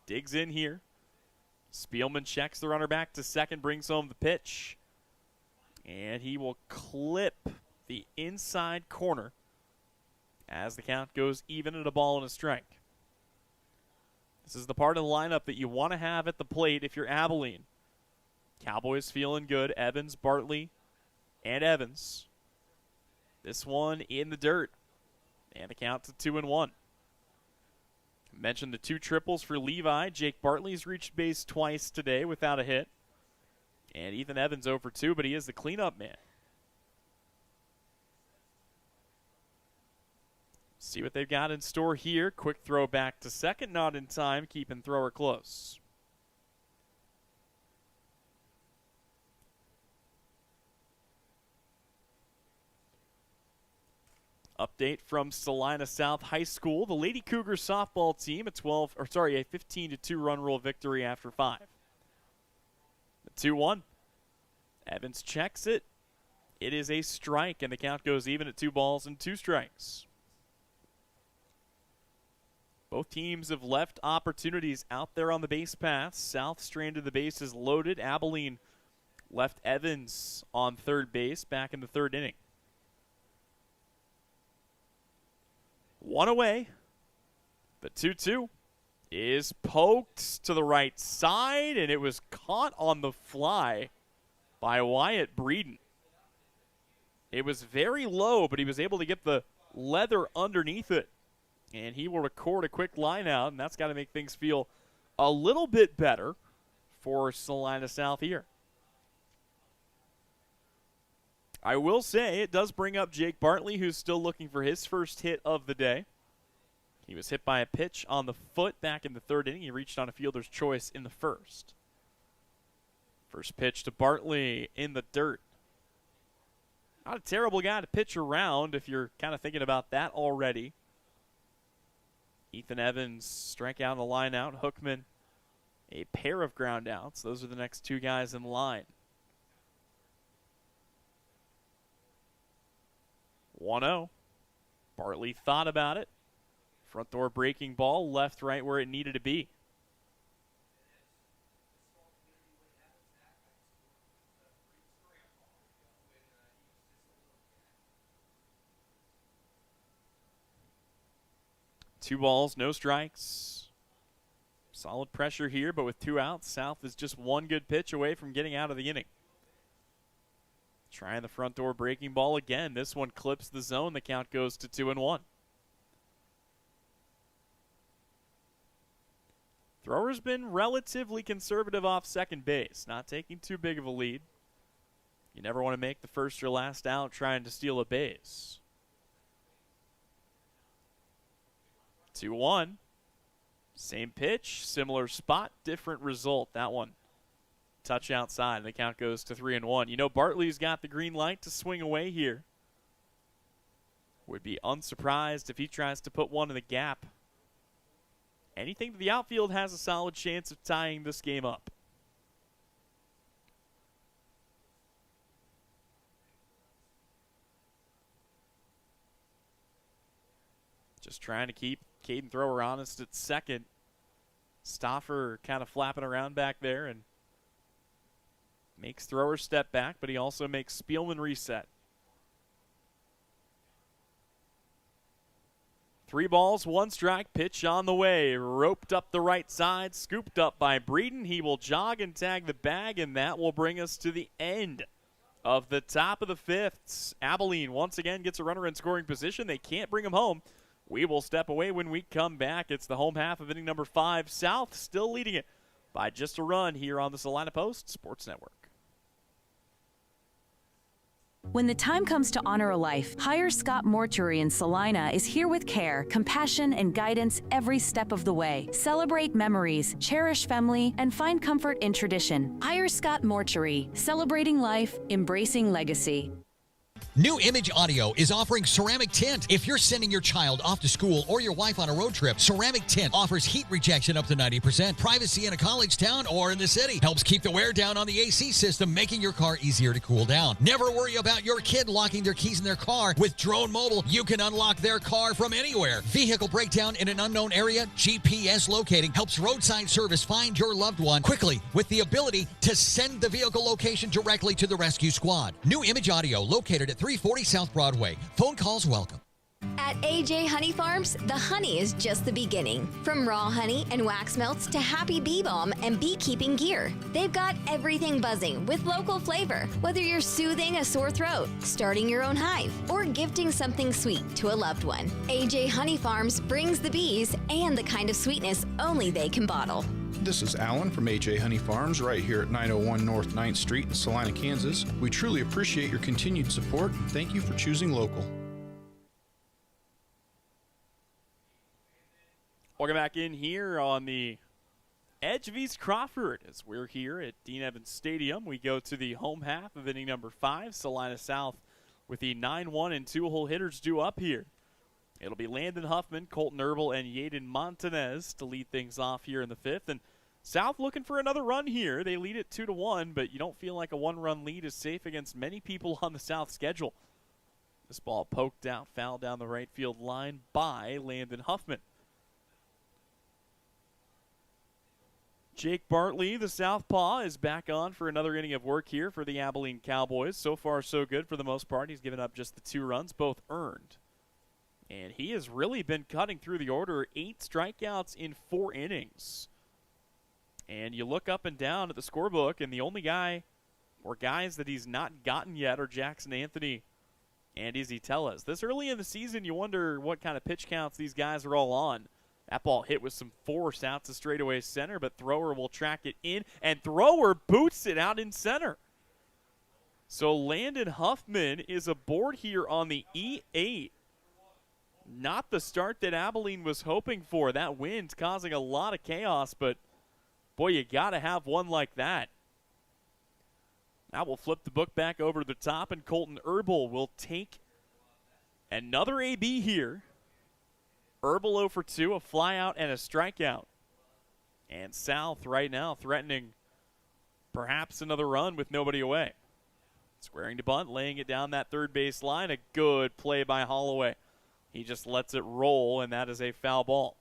Speaker 1: digs in here. Spielman checks the runner back to second, brings home the pitch. And he will clip the inside corner as the count goes even at a ball and a strike. This is the part of the lineup that you want to have at the plate if you're Abilene. Cowboys feeling good. Evans, Bartley, and Evans. This one in the dirt. And the count to 2-1. Mentioned the 2 triples for Levi. Jake Bartley's reached base twice today without a hit. And Ethan Evans 0 for 2, but he is the cleanup man. See what they've got in store here. Quick throw back to second, not in time, keeping thrower close. Update from Salina South High School. The Lady Cougars softball team a 15-2 run rule victory after 5. The 2-1. Evans checks it. It is a strike, and the count goes even at 2 balls and 2 strikes. Both teams have left opportunities out there on the base paths. South stranded the bases loaded. Abilene left Evans on third base back in the 3rd inning. 1 away. The 2-2 is poked to the right side, and it was caught on the fly by Wyatt Breeden. It was very low, but he was able to get the leather underneath it. And he will record a quick line out, and that's got to make things feel a little bit better for Salina South here. I will say it does bring up Jake Bartley, who's still looking for his first hit of the day. He was hit by a pitch on the foot back in the 3rd inning. He reached on a fielder's choice in the 1st. First pitch to Bartley in the dirt. Not a terrible guy to pitch around if you're kind of thinking about that already. Ethan Evans strike out on the line out. Hookman, a pair of ground outs. Those are the next 2 guys in line. 1-0. Bartley thought about it. Front door breaking ball, left, right where it needed to be. Two balls, no strikes. Solid pressure here, but with 2 outs, South is just 1 good pitch away from getting out of the inning. Trying the front door breaking ball again. This one clips the zone. The count goes to 2-1. Thrower's been relatively conservative off second base, not taking too big of a lead. You never want to make the first or last out trying to steal a base. 2-1. Same pitch, similar spot, different result. That one, touch outside, and the count goes to 3-1. You know, Bartley's got the green light to swing away here. Would be unsurprised if he tries to put one in the gap. Anything to the outfield has a solid chance of tying this game up. Just trying to keep Caden Thrower honest at second. Stauffer kind of flapping around back there and makes Thrower step back, but he also makes Spielman reset. 3 balls, 1 strike, pitch on the way. Roped up the right side, scooped up by Breeden. He will jog and tag the bag, and that will bring us to the end of the top of the 5th. Abilene once again gets a runner in scoring position. They can't bring him home. We will step away when we come back. It's the home half of inning number 5. South still leading it by just a run here on the Salina Post Sports Network.
Speaker 13: When the time comes to honor a life, Hire Scott Mortuary in Salina is here with care, compassion, and guidance every step of the way. Celebrate memories, cherish family, and find comfort in tradition. Hire Scott Mortuary, celebrating life, embracing legacy.
Speaker 14: New Image Audio is offering ceramic tint. If you're sending your child off to school or your wife on a road trip, ceramic tint offers heat rejection up to 90%, privacy in a college town or in the city, helps keep the wear down on the AC system, making your car easier to cool down. Never worry about your kid locking their keys in their car. With Drone Mobile, you can unlock their car from anywhere. Vehicle breakdown in an unknown area, GPS locating helps roadside service find your loved one quickly with the ability to send the vehicle location directly to the rescue squad. New Image Audio, located at 340 South Broadway. Phone calls welcome.
Speaker 3: At AJ Honey Farms, the honey is just the beginning. From raw honey and wax melts to happy bee balm and beekeeping gear, they've got everything buzzing with local flavor. Whether you're soothing a sore throat, starting your own hive, or gifting something sweet to a loved one, AJ Honey Farms brings the bees and the kind of sweetness only they can bottle.
Speaker 15: This is Alan from AJ Honey Farms right here at 901 North 9th Street in Salina, Kansas. We truly appreciate your continued support and thank you for choosing local.
Speaker 1: Welcome back in here on the edge of East Crawford as we're here at Dean Evans Stadium. We go to the home half of inning number 5, Salina South, with the 9-1 and 2-hole hitters due up here. It'll be Landon Huffman, Colton Herbal, and Yaden Montanez to lead things off here in the 5th. And South looking for another run here. They lead it 2-1, but you don't feel like a one-run lead is safe against many people on the South schedule. This ball poked out, foul down the right field line by Landon Huffman. Jake Bartley, the southpaw, is back on for another inning of work here for the Abilene Cowboys. So far, so good for the most part. He's given up just the 2 runs, both earned. And he has really been cutting through the order. 8 strikeouts in 4 innings. And you look up and down at the scorebook, and the only guy or guys that he's not gotten yet are Jackson Anthony and Izzy Tellez. This early in the season, you wonder what kind of pitch counts these guys are all on. That ball hit with some force out to straightaway center, but Thrower will track it in, and Thrower boots it out in center. So Landon Huffman is aboard here on the E8. Not the start that Abilene was hoping for. That wind's causing a lot of chaos, but boy, you got to have one like that. Now we'll flip the book back over to the top, and Colton Herbal will take another AB here. Herbal 0 for 2, a flyout and a strikeout. And South right now threatening perhaps another run with nobody away. Squaring to bunt, laying it down that third base line. A good play by Holloway. He just lets it roll, and that is a foul ball.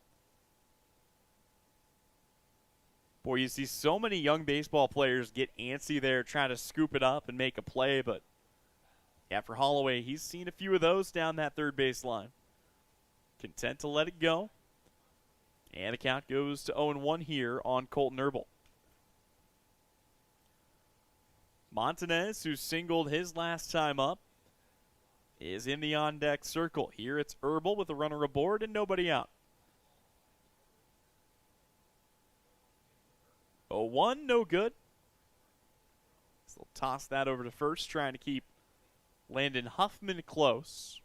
Speaker 1: Boy, you see so many young baseball players get antsy there, trying to scoop it up and make a play. But, yeah, for Holloway, he's seen a few of those down that third base line. Content to let it go. And the count goes to 0-1 here on Colton Herbal. Montanez, who singled his last time up, is in the on-deck circle. Here it's Herbal with a runner aboard and nobody out. 0-1, no good. So they'll toss that over to first, trying to keep Landon Huffman close.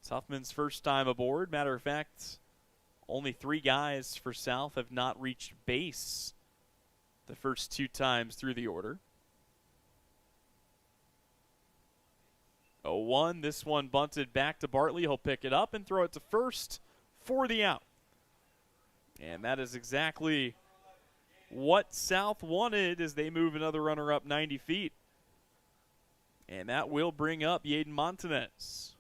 Speaker 1: It's Huffman's first time aboard. Matter of fact, only 3 guys for South have not reached base the first 2 times through the order. 0-1, this one bunted back to Bartley. He'll pick it up and throw it to first for the out. And that is exactly what South wanted as they move another runner up 90 feet. And that will bring up Yaden Montanez.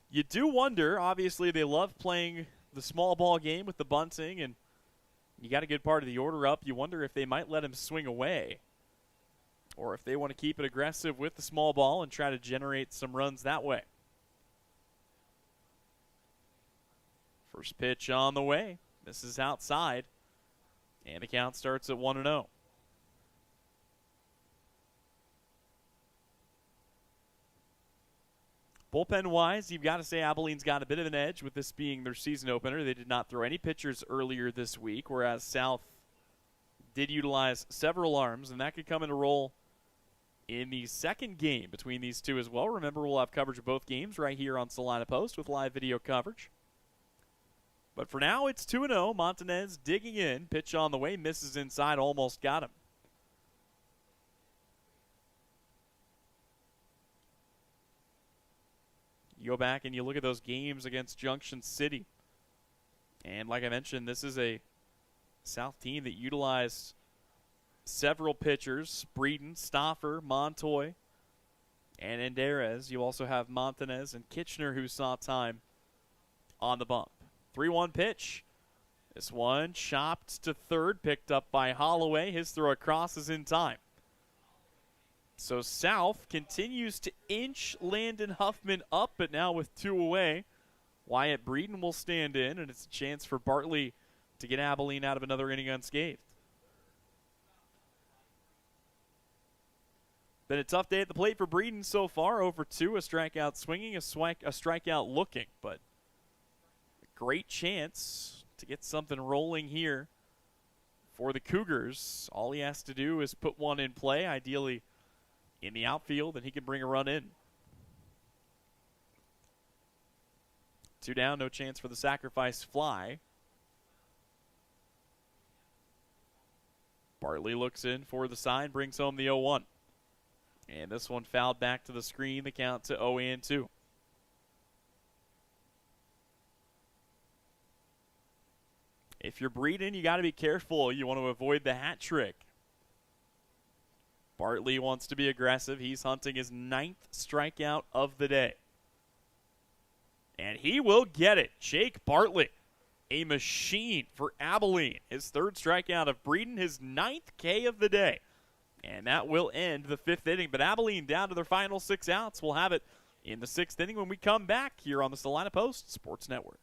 Speaker 1: You do wonder, obviously they love playing the small ball game with the bunting, and you got a good part of the order up. You wonder if they might let him swing away, or if they want to keep it aggressive with the small ball and try to generate some runs that way. First pitch on the way. This is outside, and the count starts at 1-0. Bullpen-wise, you've got to say Abilene's got a bit of an edge with this being their season opener. They did not throw any pitchers earlier this week, whereas South did utilize several arms, and that could come into role in the second game between these two as well. Remember, we'll have coverage of both games right here on Salina Post with live video coverage. But for now, it's 2-0. Montanez digging in. Pitch on the way. Misses inside. Almost got him. You go back and you look at those games against Junction City. And like I mentioned, this is a South team that utilized several pitchers, Breeden, Stoffer, Montoy, and Enderes. You also have Montanez and Kitchener who saw time on the bump. 3-1 pitch. This one chopped to third, picked up by Holloway. His throw across is in time. So South continues to inch Landon Huffman up, but now with 2 away, Wyatt Breeden will stand in, and it's a chance for Bartley to get Abilene out of another inning unscathed. Been a tough day at the plate for Breeden so far. Over 2, a strikeout swinging, a strikeout looking, but a great chance to get something rolling here for the Cougars. All he has to do is put one in play, ideally in the outfield, and he can bring a run in. 2 down, no chance for the sacrifice fly. Bartley looks in for the sign, brings home the 0-1. And this one fouled back to the screen, the count to 0-2. If you're Breeden, you got to be careful. You want to avoid the hat trick. Bartley wants to be aggressive. He's hunting his 9th strikeout of the day. And he will get it. Jake Bartley, a machine for Abilene. His 3rd strikeout of Breeden, his 9th K of the day. And that will end the 5th inning. But Abilene down to their final 6 outs. We'll have it in the 6th inning when we come back here on the Salina Post Sports Network.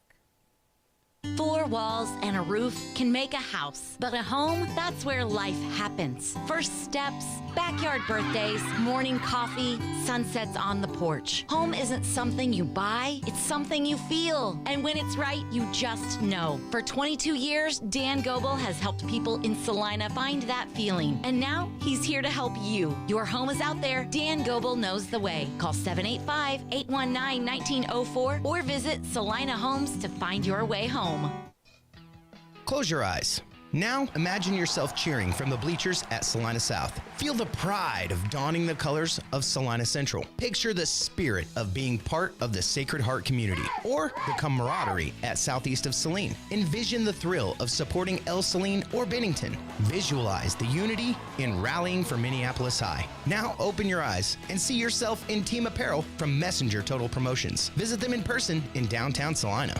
Speaker 16: 4 walls and a roof can make a house, but a home, that's where life happens. First steps, backyard birthdays, morning coffee, sunsets on the porch. Home isn't something you buy, it's something you feel. And when it's right, you just know. For 22 years, Dan Goebel has helped people in Salina find that feeling. And now, he's here to help you. Your home is out there. Dan Goebel knows the way. Call 785-819-1904 or visit Salina Homes to find your way home.
Speaker 4: Close your eyes. Now, imagine yourself cheering from the bleachers at Salina South. Feel the pride of donning the colors of Salina Central. Picture the spirit of being part of the Sacred Heart community or the camaraderie at Southeast of Saline. Envision the thrill of supporting El Saline or Bennington. Visualize the unity in rallying for Minneapolis High. Now, open your eyes and see yourself in team apparel from Messenger Total Promotions. Visit them in person in downtown Salina.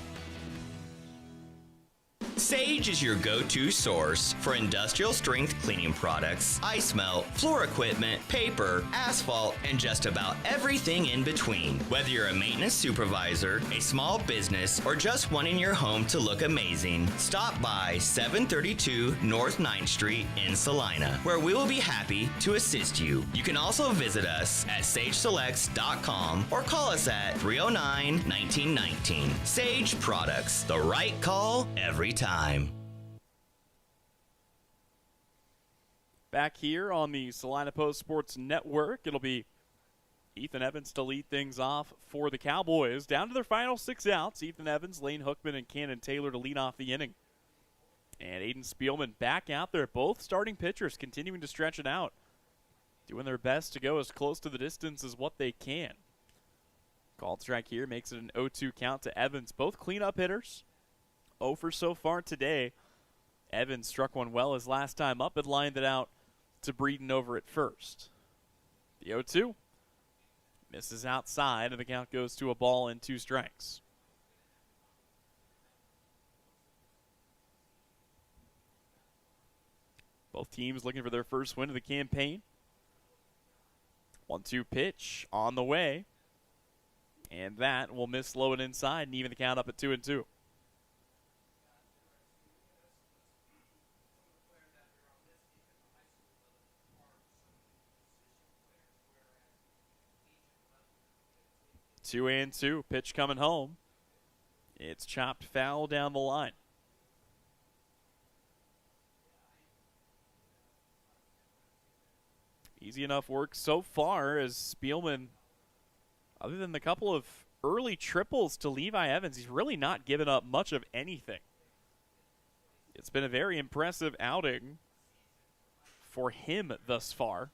Speaker 8: Sage is your go-to source for industrial strength cleaning products, ice melt, floor equipment, paper, asphalt, and just about everything in between. Whether you're a maintenance supervisor, a small business, or just wanting your home to look amazing, stop by 732 North 9th Street in Salina, where we will be happy to assist you. You can also visit us at sageselects.com or call us at 309-1919. Sage Products, the right call every time.
Speaker 1: Back here on the Salina Post Sports Network, it'll be Ethan Evans to lead things off for the Cowboys. Down to their final 6 outs. Ethan Evans, Lane Hookman, and Cannon Taylor to lead off the inning. And Aiden Spielman back out there. Both starting pitchers continuing to stretch it out. Doing their best to go as close to the distance as what they can. Called strike here makes it an 0-2 count to Evans. Both cleanup hitters. 0 for so far today. Evans struck one well his last time up and lined it out to Breeden over at first. The 0-2 misses outside, and the count goes to a ball and 2 strikes. Both teams looking for their first win of the campaign. 1-2 pitch on the way. And that will miss low and inside and even the count up at 2-2. Two and two. Pitch coming home. It's chopped foul down the line. Easy enough work so far as Spielman, other than the couple of early triples to Levi Evans, he's really not given up much of anything. It's been a very impressive outing for him thus far.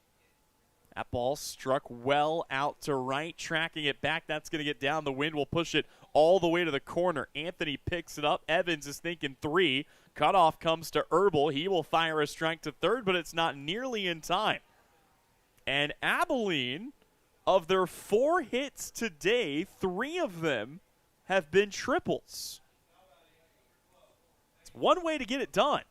Speaker 1: That ball struck well out to right, tracking it back. That's going to get down. The wind will push it all the way to the corner. Anthony picks it up. Evans is thinking 3. Cutoff comes to Herbal. He will fire a strike to third, but it's not nearly in time. And Abilene, of their 4 hits today, 3 of them have been triples. It's one way to get it done.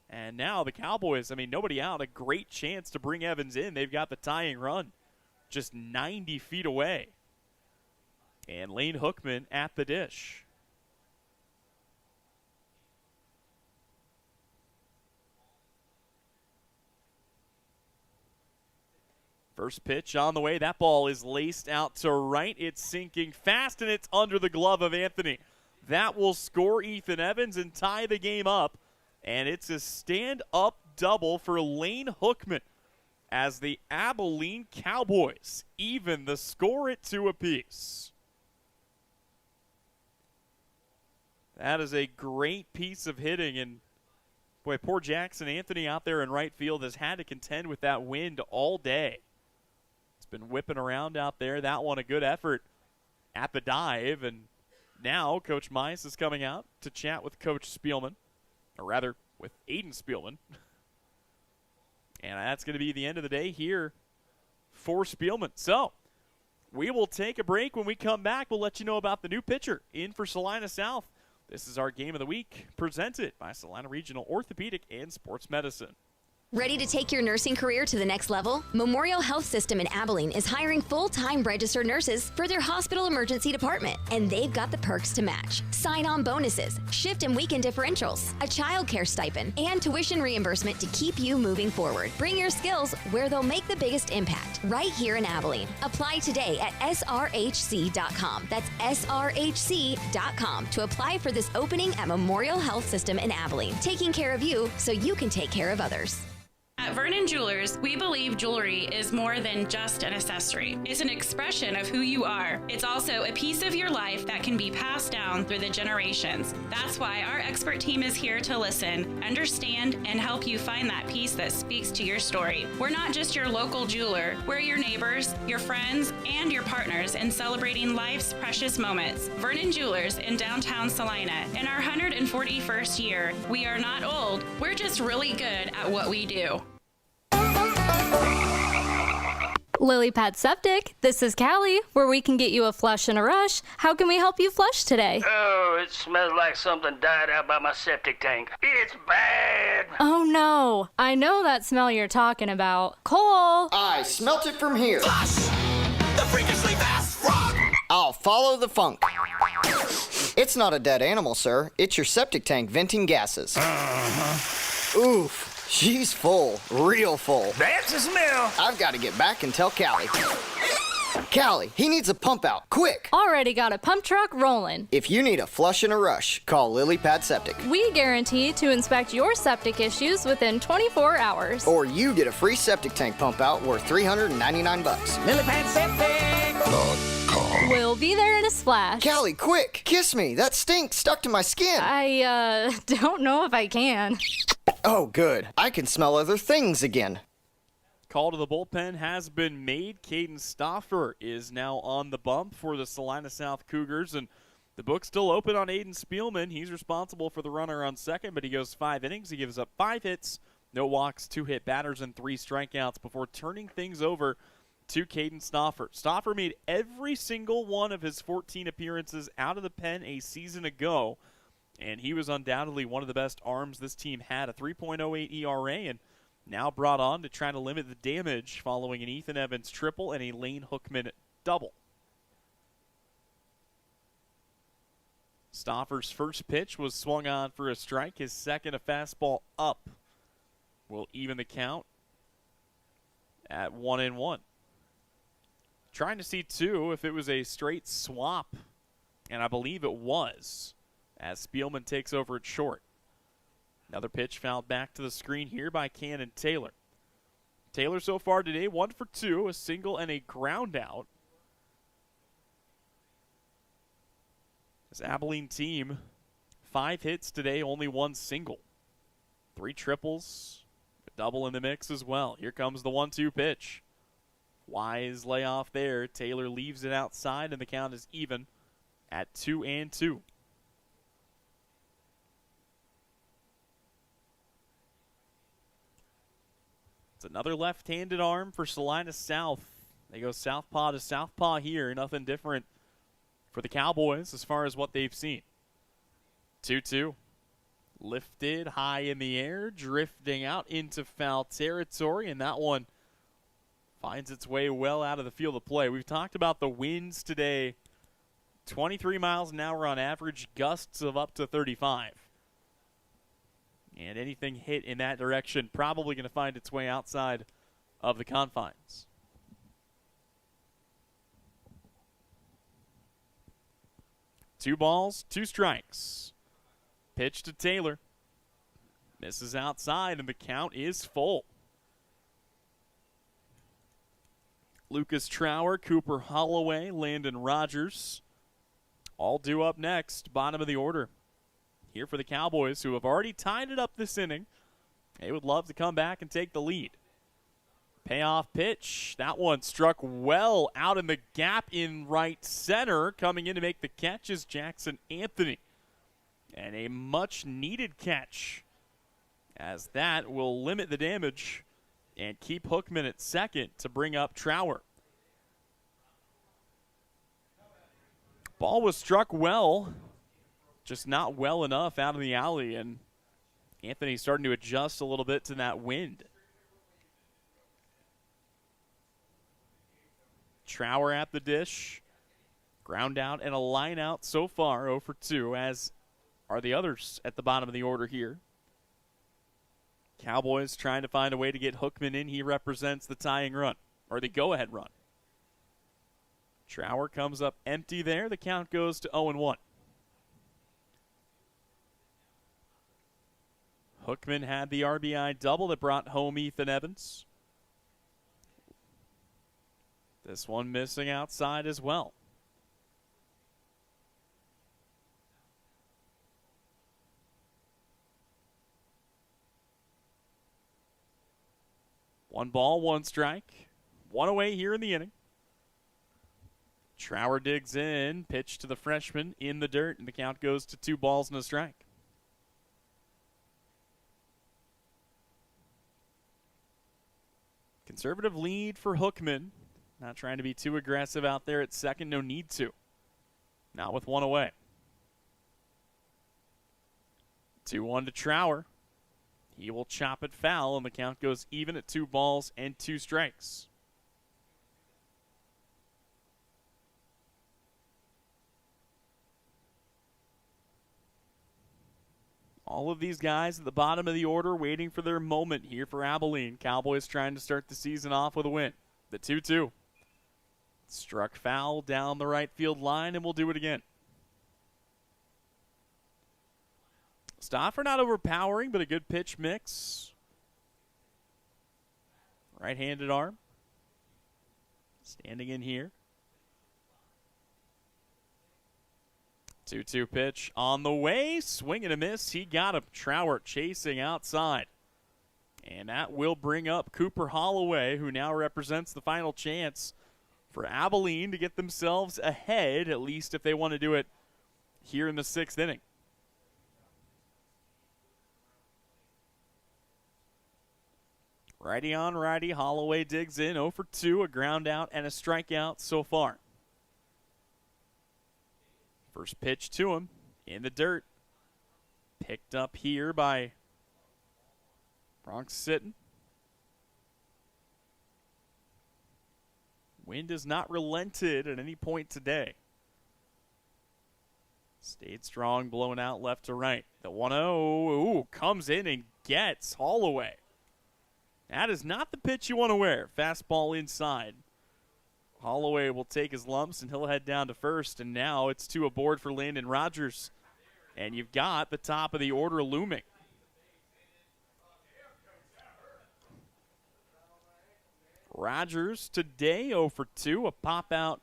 Speaker 1: And now the Cowboys, nobody out, a great chance to bring Evans in. They've got the tying run just 90 feet away. And Lane Hookman at the dish. First pitch on the way. That ball is laced out to right. It's sinking fast, and it's under the glove of Anthony. That will score Ethan Evans and tie the game up. And it's a stand-up double for Lane Hookman as the Abilene Cowboys even the score at 2 apiece. That is a great piece of hitting. And, boy, poor Jackson Anthony out there in right field has had to contend with that wind all day. It's been whipping around out there. That one a good effort at the dive. And now Coach Mize is coming out to chat with Coach Spielman. Or rather, with Aiden Spielman. And that's going to be the end of the day here for Spielman. So, we will take a break. When we come back, we'll let you know about the new pitcher in for Salina South. This is our Game of the Week, presented by Salina Regional Orthopedic and Sports Medicine.
Speaker 3: Ready to take your nursing career to the next level? Memorial Health System in Abilene is hiring full-time registered nurses for their hospital emergency department, and they've got the perks to match. Sign-on bonuses, shift and weekend differentials, a child care stipend, and tuition reimbursement to keep you moving forward. Bring your skills where they'll make the biggest impact, right here in Abilene. Apply today at srhc.com. That's srhc.com to apply for this opening at Memorial Health System in Abilene, taking care of you so you can take care of others.
Speaker 18: At Vernon Jewelers, we believe jewelry is more than just an accessory. It's an expression of who you are. It's also a piece of your life that can be passed down through the generations. That's why our expert team is here to listen, understand, and help you find that piece that speaks to your story. We're not just your local jeweler. We're your neighbors, your friends, and your partners in celebrating life's precious moments. Vernon Jewelers in downtown Salina. In our 141st year, we are not old. We're just really good at what we do.
Speaker 19: Lily Pad Septic, this is Callie, where we can get you a flush in a rush. How can we help you flush today?
Speaker 20: Oh, it smells like something died out by my septic tank. It's bad.
Speaker 19: Oh no, I know that smell you're talking about. Cole!
Speaker 21: I smelt it from here.
Speaker 12: Flush the freakishly fast frog.
Speaker 21: I'll follow the funk. It's not a dead animal, sir. It's your septic tank venting gases. Oof. She's full, real full.
Speaker 20: That's the smell.
Speaker 21: I've got to get back and tell Callie. Callie, he needs a pump out, quick.
Speaker 19: Already got a pump truck rolling.
Speaker 21: If you need a flush and a rush, call Lily Pad Septic.
Speaker 19: We guarantee to inspect your septic issues within 24 hours.
Speaker 21: Or you get a free septic tank pump out worth $399.
Speaker 12: Lily Pad Septic.
Speaker 19: We'll be there in a splash.
Speaker 21: Callie, quick, kiss me. That stink stuck to my skin.
Speaker 19: I don't know if I can.
Speaker 21: Oh, good. I can smell other things again.
Speaker 1: Call to the bullpen has been made. Caden Stauffer is now on the bump for the Salina South Cougars, and the book's still open on Aiden Spielman. He's responsible for the runner on second, but he goes 5 innings. He gives up 5 hits, no walks, 2 hit batters, and 3 strikeouts before turning things over to Caden Stauffer. Stauffer made every single one of his 14 appearances out of the pen a season ago, and he was undoubtedly one of the best arms this team had, a 3.08 ERA, and now brought on to try to limit the damage following an Ethan Evans triple and a Lane Hookman double. Stauffer's first pitch was swung on for a strike. His second, a fastball up, will even the count at 1-1. Trying to see, too, if it was a straight swap, and I believe it was, as Spielman takes over at short. Another pitch fouled back to the screen here by Cannon Taylor. Taylor so far today, 1 for 2, a single and a ground out. This Abilene team, 5 hits today, only 1 single. 3 triples, a double in the mix as well. Here comes the 1-2 pitch. Wise layoff there. Taylor leaves it outside, and the count is even at 2-2. It's another left-handed arm for Salina South. They go southpaw to southpaw here. Nothing different for the Cowboys as far as what they've seen. 2-2. Lifted high in the air, drifting out into foul territory, and that one finds its way well out of the field of play. We've talked about the winds today. 23 miles an hour on average, gusts of up to 35. And anything hit in that direction probably going to find its way outside of the confines. Two balls, two strikes. Pitch to Taylor. Misses outside, and the count is full. Lucas Trower, Cooper Holloway, Landon Rogers, all due up next, bottom of the order. Here for the Cowboys, who have already tied it up this inning. They would love to come back and take the lead. Payoff pitch. That one struck well out in the gap in right center. Coming in to make the catch is Jackson Anthony. And a much-needed catch, as that will limit the damage and keep Hookman at second to bring up Trower. Ball was struck well, just not well enough out of the alley, and Anthony's starting to adjust a little bit to that wind. Trower at the dish. Ground out and a line out so far, 0 for 2, as are the others at the bottom of the order here. Cowboys trying to find a way to get Hookman in. He represents the tying run, or the go-ahead run. Trower comes up empty there. The count goes to 0-1. Hookman had the RBI double that brought home Ethan Evans. This one missing outside as well. One ball, one strike. One away here in the inning. Trower digs in, pitch to the freshman in the dirt, and the count goes to 2 balls and a strike. Conservative lead for Hookman. Not trying to be too aggressive out there at second, no need to. Not with one away. 2-1 to Trower. He will chop it foul, and the count goes even at 2 balls and 2 strikes. All of these guys at the bottom of the order waiting for their moment here for Abilene. Cowboys trying to start the season off with a win. The 2-2. Struck foul down the right field line, and we'll do it again. Stauffer not overpowering, but a good pitch mix. Right-handed arm. Standing in here. 2-2 pitch on the way. Swing and a miss. He got him. Trower chasing outside. And that will bring up Cooper Holloway, who now represents the final chance for Abilene to get themselves ahead, at least if they want to do it here in the 6th inning. Righty on righty, Holloway digs in, 0 for 2, a ground out and a strikeout so far. First pitch to him in the dirt. Picked up here by Bronx Sitton. Wind has not relented at any point today. Stayed strong, blowing out left to right. The 1-0, comes in and gets Holloway. That is not the pitch you want to wear. Fastball inside. Holloway will take his lumps, and he'll head down to first. And now it's 2 aboard for Landon Rogers. And you've got the top of the order looming. Rogers today 0 for 2, a pop out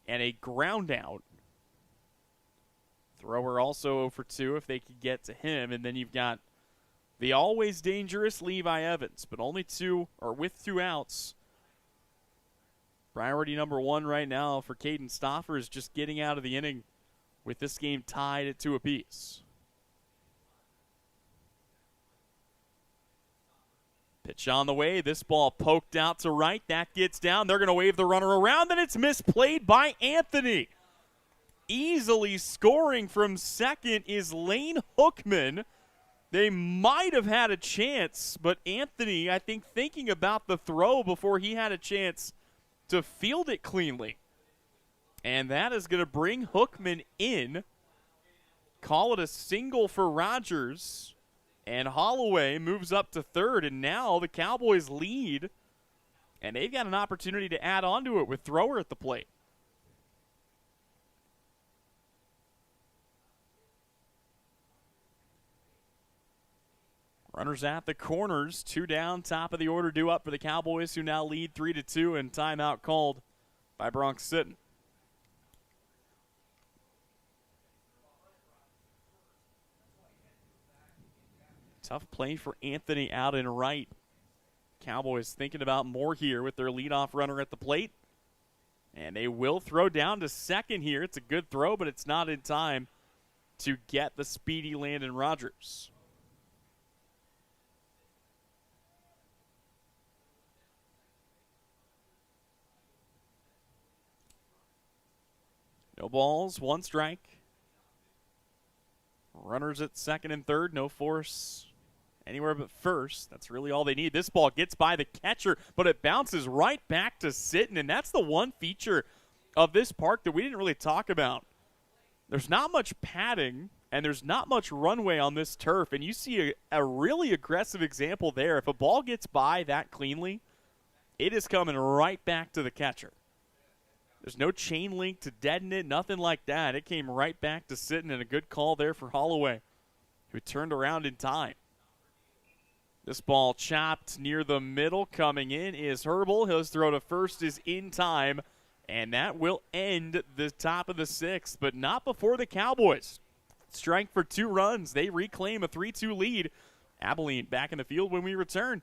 Speaker 1: and a ground out. Thrower also 0 for 2 if they could get to him. And then you've got the always dangerous Levi Evans, but only 2 or with 2 outs. Priority number one right now for Caden Stoffer is just getting out of the inning with this game tied at 2 apiece. Pitch on the way. This ball poked out to right. That gets down. They're going to wave the runner around, and it's misplayed by Anthony. Easily scoring from second is Lane Hookman. They might have had a chance, but Anthony, I think, thinking about the throw before he had a chance to field it cleanly. And that is going to bring Hookman in. Call it a single for Rogers. And Holloway moves up to third, and now the Cowboys lead. And they've got an opportunity to add on to it with Thrower at the plate. Runners at the corners, 2 down, top of the order due up for the Cowboys, who now lead 3-2, and timeout called by Bronx Sitton. Tough play for Anthony out and right. Cowboys thinking about more here with their leadoff runner at the plate. And they will throw down to second here. It's a good throw, but it's not in time to get the speedy Landon Rogers. No balls, 1 strike. Runners at second and third, no force anywhere but first. That's really all they need. This ball gets by the catcher, but it bounces right back to Sitton, and that's the one feature of this park that we didn't really talk about. There's not much padding, and there's not much runway on this turf, and you see a really aggressive example there. If a ball gets by that cleanly, it is coming right back to the catcher. There's no chain link to deaden it, nothing like that. It came right back to Sitton, and a good call there for Holloway, who turned around in time. This ball chopped near the middle. Coming in is Herbal. His throw to first is in time, and that will end the top of the 6th, but not before the Cowboys strike for 2 runs. They reclaim a 3-2 lead. Abilene back in the field when we return.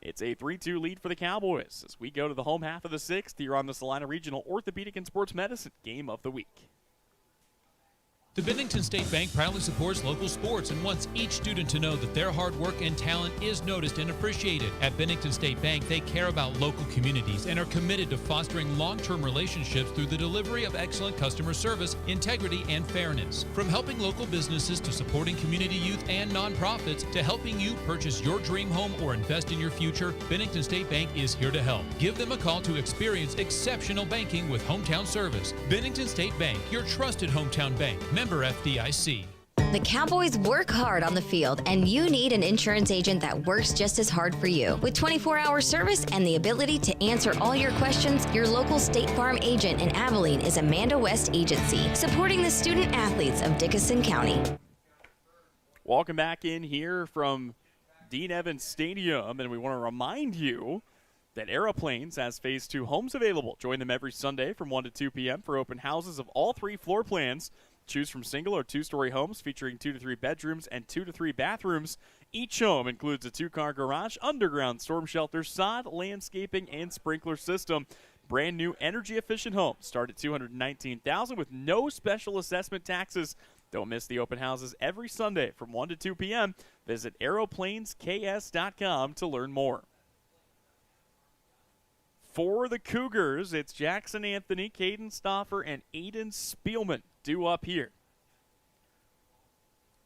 Speaker 1: It's a 3-2 lead for the Cowboys as we go to the home half of the 6th here on the Salina Regional Orthopedic and Sports Medicine Game of the Week.
Speaker 2: The Bennington State Bank proudly supports local sports and wants each student to know that their hard work and talent is noticed and appreciated. At Bennington State Bank, they care about local communities and are committed to fostering long-term relationships through the delivery of excellent customer service, integrity, and fairness. From helping local businesses to supporting community youth and nonprofits to helping you purchase your dream home or invest in your future, Bennington State Bank is here to help. Give them a call to experience exceptional banking with hometown service. Bennington State Bank, your trusted hometown bank. Member FDIC.
Speaker 3: The Cowboys work hard on the field, and you need an insurance agent that works just as hard for you. With 24-hour service and the ability to answer all your questions, your local State Farm agent in Abilene is Amanda West Agency, supporting the student athletes of Dickinson County.
Speaker 1: Welcome back in here from Dean Evans Stadium, and we want to remind you that Aeroplanes has Phase 2 homes available. Join them every Sunday from 1 to 2 p.m. for open houses of all 3 floor plans. Choose from single or 2-story homes featuring 2 to 3 bedrooms and 2 to 3 bathrooms. Each home includes a 2-car garage, underground storm shelter, sod, landscaping, and sprinkler system. Brand new energy-efficient homes start at $219,000 with no special assessment taxes. Don't miss the open houses every Sunday from 1 to 2 p.m. Visit aeroplanesks.com to learn more. For the Cougars, it's Jackson Anthony, Caden Stoffer, and Aiden Spielman due up here.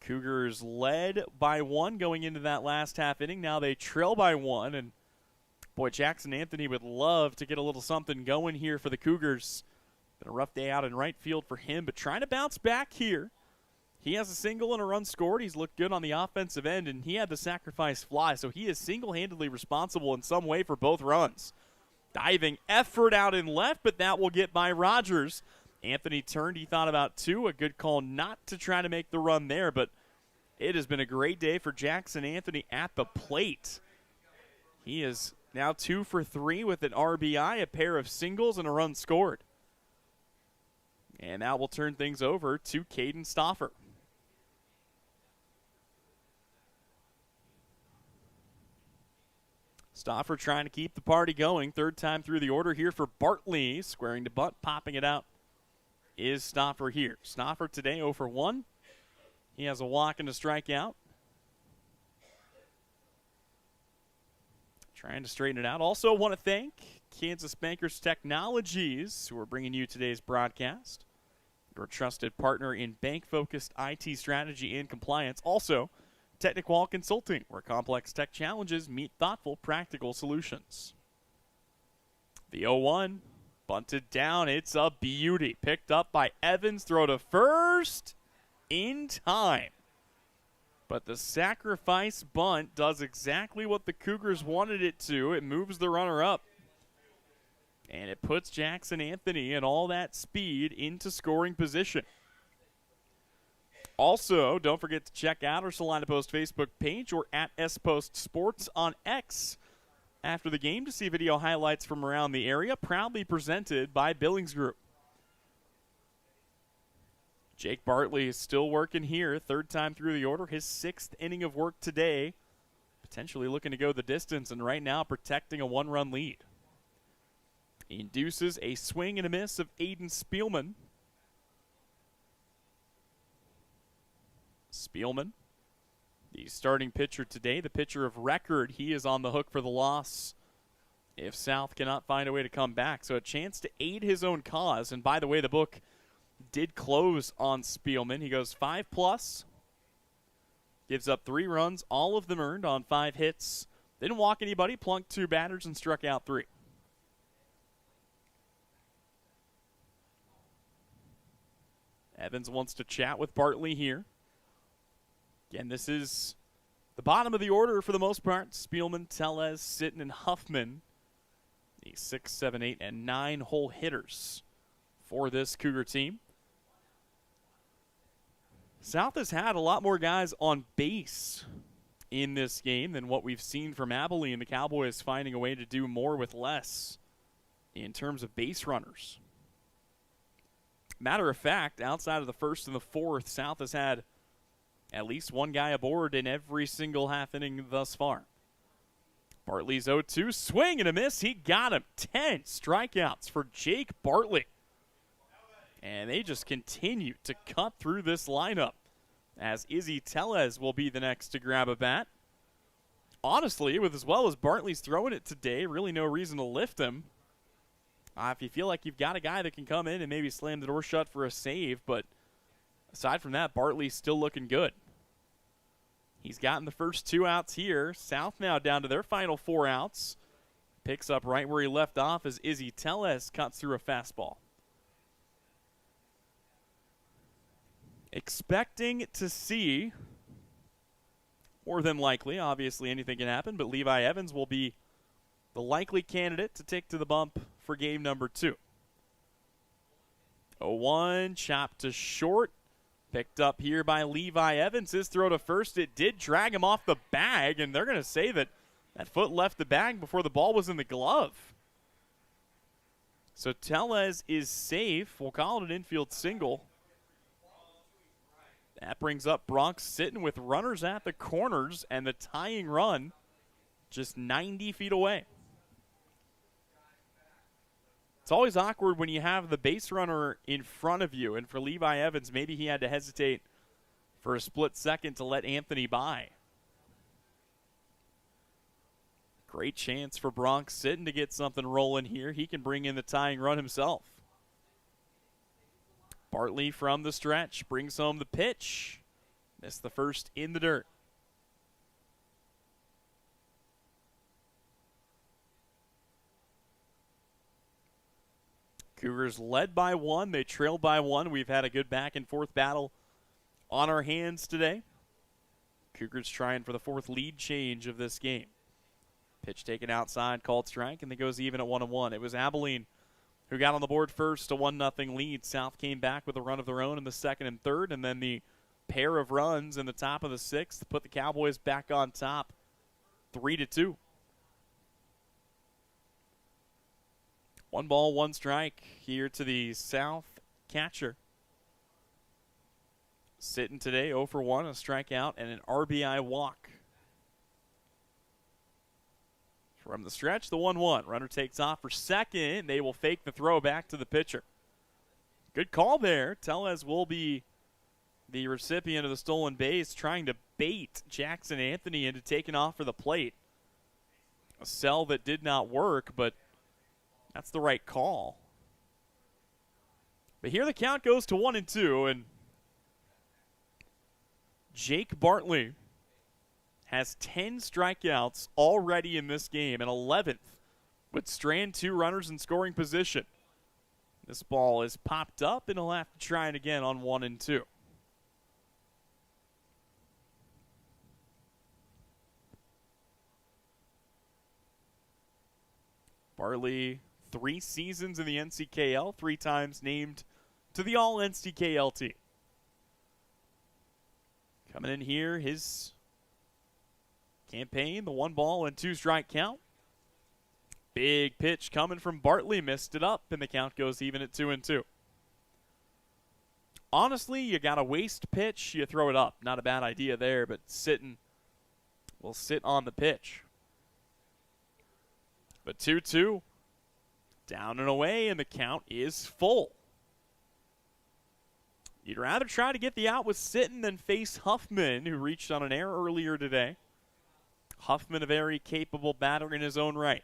Speaker 1: Cougars led by 1 going into that last half inning. Now they trail by 1, and boy, Jackson Anthony would love to get a little something going here for the Cougars. Been a rough day out in right field for him, but trying to bounce back here. He has a single and a run scored. He's looked good on the offensive end, and he had the sacrifice fly, so he is single-handedly responsible in some way for both runs. Diving effort out in left, but that will get by Rogers. Anthony turned. He thought about 2. A good call not to try to make the run there, but it has been a great day for Jackson Anthony at the plate. He is now 2 for 3 with an RBI, a pair of singles, and a run scored. And that will turn things over to Caden Stoffer. Stauffer trying to keep the party going. Third time through the order here for Bartley. Squaring to bunt, popping it out is Stauffer here. Stauffer today 0 for 1. He has a walk and a strikeout. Trying to straighten it out. Also want to thank Kansas Bankers Technologies, who are bringing you today's broadcast. Your trusted partner in bank-focused IT strategy and compliance. Also, Techniqual Consulting, where complex tech challenges meet thoughtful, practical solutions. The 0-1, bunted down. It's a beauty. Picked up by Evans. Throw to first in time. But the sacrifice bunt does exactly what the Cougars wanted it to. It moves the runner up. And it puts Jackson Anthony and all that speed into scoring position. Also, don't forget to check out our Salina Post Facebook page or at SPost Sports on X after the game to see video highlights from around the area, proudly presented by Billings Group. Jake Bartley is still working here, third time through the order, his 6th inning of work today, potentially looking to go the distance and right now protecting a 1-run lead. Induces a swing and a miss of Aiden Spielman. Spielman, the starting pitcher today, the pitcher of record. He is on the hook for the loss if South cannot find a way to come back. So a chance to aid his own cause. And by the way, the book did close on Spielman. He goes 5+, gives up 3 runs, all of them earned on 5 hits. Didn't walk anybody, plunked 2 batters, and struck out 3. Evans wants to chat with Bartley here. Again, this is the bottom of the order for the most part. Spielman, Tellez, Sitton, and Huffman. The 6, 7, 8, and 9 hole hitters for this Cougar team. South has had a lot more guys on base in this game than what we've seen from Abilene. The Cowboys finding a way to do more with less in terms of base runners. Matter of fact, outside of the first and the fourth, South has had at least one guy aboard in every single half inning thus far. Bartley's 0-2, swing and a miss. He got him. 10 strikeouts for Jake Bartley. And they just continue to cut through this lineup as Izzy Tellez will be the next to grab a bat. Honestly, with as well as Bartley's throwing it today, really no reason to lift him. If you feel like you've got a guy that can come in and maybe slam the door shut for a save, but aside from that, Bartley's still looking good. He's gotten the first 2 outs here. South now down to their final 4 outs. Picks up right where he left off as Izzy Tellez cuts through a fastball. Expecting to see, more than likely, obviously anything can happen, but Levi Evans will be the likely candidate to take to the bump for game number 2. 0-1, chopped to short. Picked up here by Levi Evans. His throw to first, it did drag him off the bag, and they're going to say that that foot left the bag before the ball was in the glove. So Tellez is safe. We'll call it an infield single. That brings up Bronx sitting with runners at the corners, and the tying run just 90 feet away. It's always awkward when you have the base runner in front of you, and for Levi Evans, maybe he had to hesitate for a split second to let Anthony by. Great chance for Bronx sitting to get something rolling here. He can bring in the tying run himself. Bartley from the stretch brings home the pitch. Missed the first in the dirt. Cougars led by 1. They trailed by 1. We've had a good back-and-forth battle on our hands today. Cougars trying for the 4th lead change of this game. Pitch taken outside, called strike, and it goes even at 1-1. It was Abilene who got on the board first, a 1-0 lead. South came back with a run of their own in the 2nd and 3rd, and then the pair of runs in the top of the 6th put the Cowboys back on top 3-2. 1 ball, 1 strike here to the South catcher. Sitting today 0 for 1, a strikeout and an RBI walk From the stretch, the 1-1. Runner takes off for second. They will fake the throw back to the pitcher. Good call there. Tellez will be the recipient of the stolen base, trying to bait Jackson Anthony into taking off for the plate. A sell that did not work, but that's the right call. But here the count goes to 1-2, and Jake Bartley has 10 strikeouts already in this game, and 11th would strand 2 runners in scoring position. This ball is popped up, and he'll have to try it again on 1-2. Bartley, 3 seasons in the NCKL, 3 times named to the All-NCKL team. Coming in here, his campaign, the 1-2 strike count. Big pitch coming from Bartley, missed it up, and the count goes even at 2-2. Honestly, you got a waste pitch, you throw it up. Not a bad idea there, but sitting will sit on the pitch. But 2-2, down and away, and the count is full. You'd rather try to get the out with Sitton than face Huffman, who reached on an error earlier today. Huffman, a very capable batter in his own right.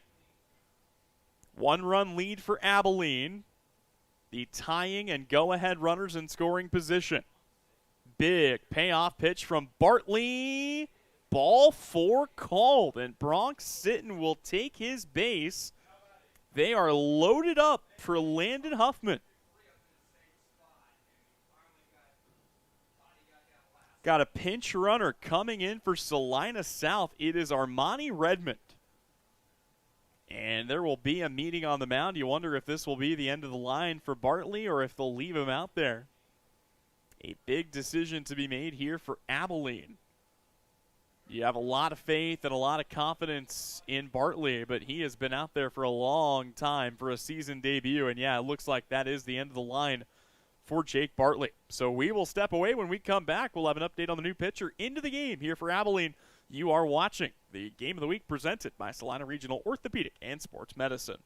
Speaker 1: 1-run lead for Abilene. The tying and go-ahead runners in scoring position. Big payoff pitch from Bartley. Ball 4 called, and Bronx Sitton will take his base. They are loaded up for Landon Huffman. Got a pinch runner coming in for Salina South. It is Armani Redmond. And there will be a meeting on the mound. You wonder if this will be the end of the line for Bartley or if they'll leave him out there. A big decision to be made here for Abilene. You have a lot of faith and a lot of confidence in Bartley, but he has been out there for a long time for a season debut. And, yeah, it looks like that is the end of the line for Jake Bartley. So we will step away. When we come back, we'll have an update on the new pitcher into the game here for Abilene. You are watching the Game of the Week presented by Salina Regional Orthopedic and Sports Medicine.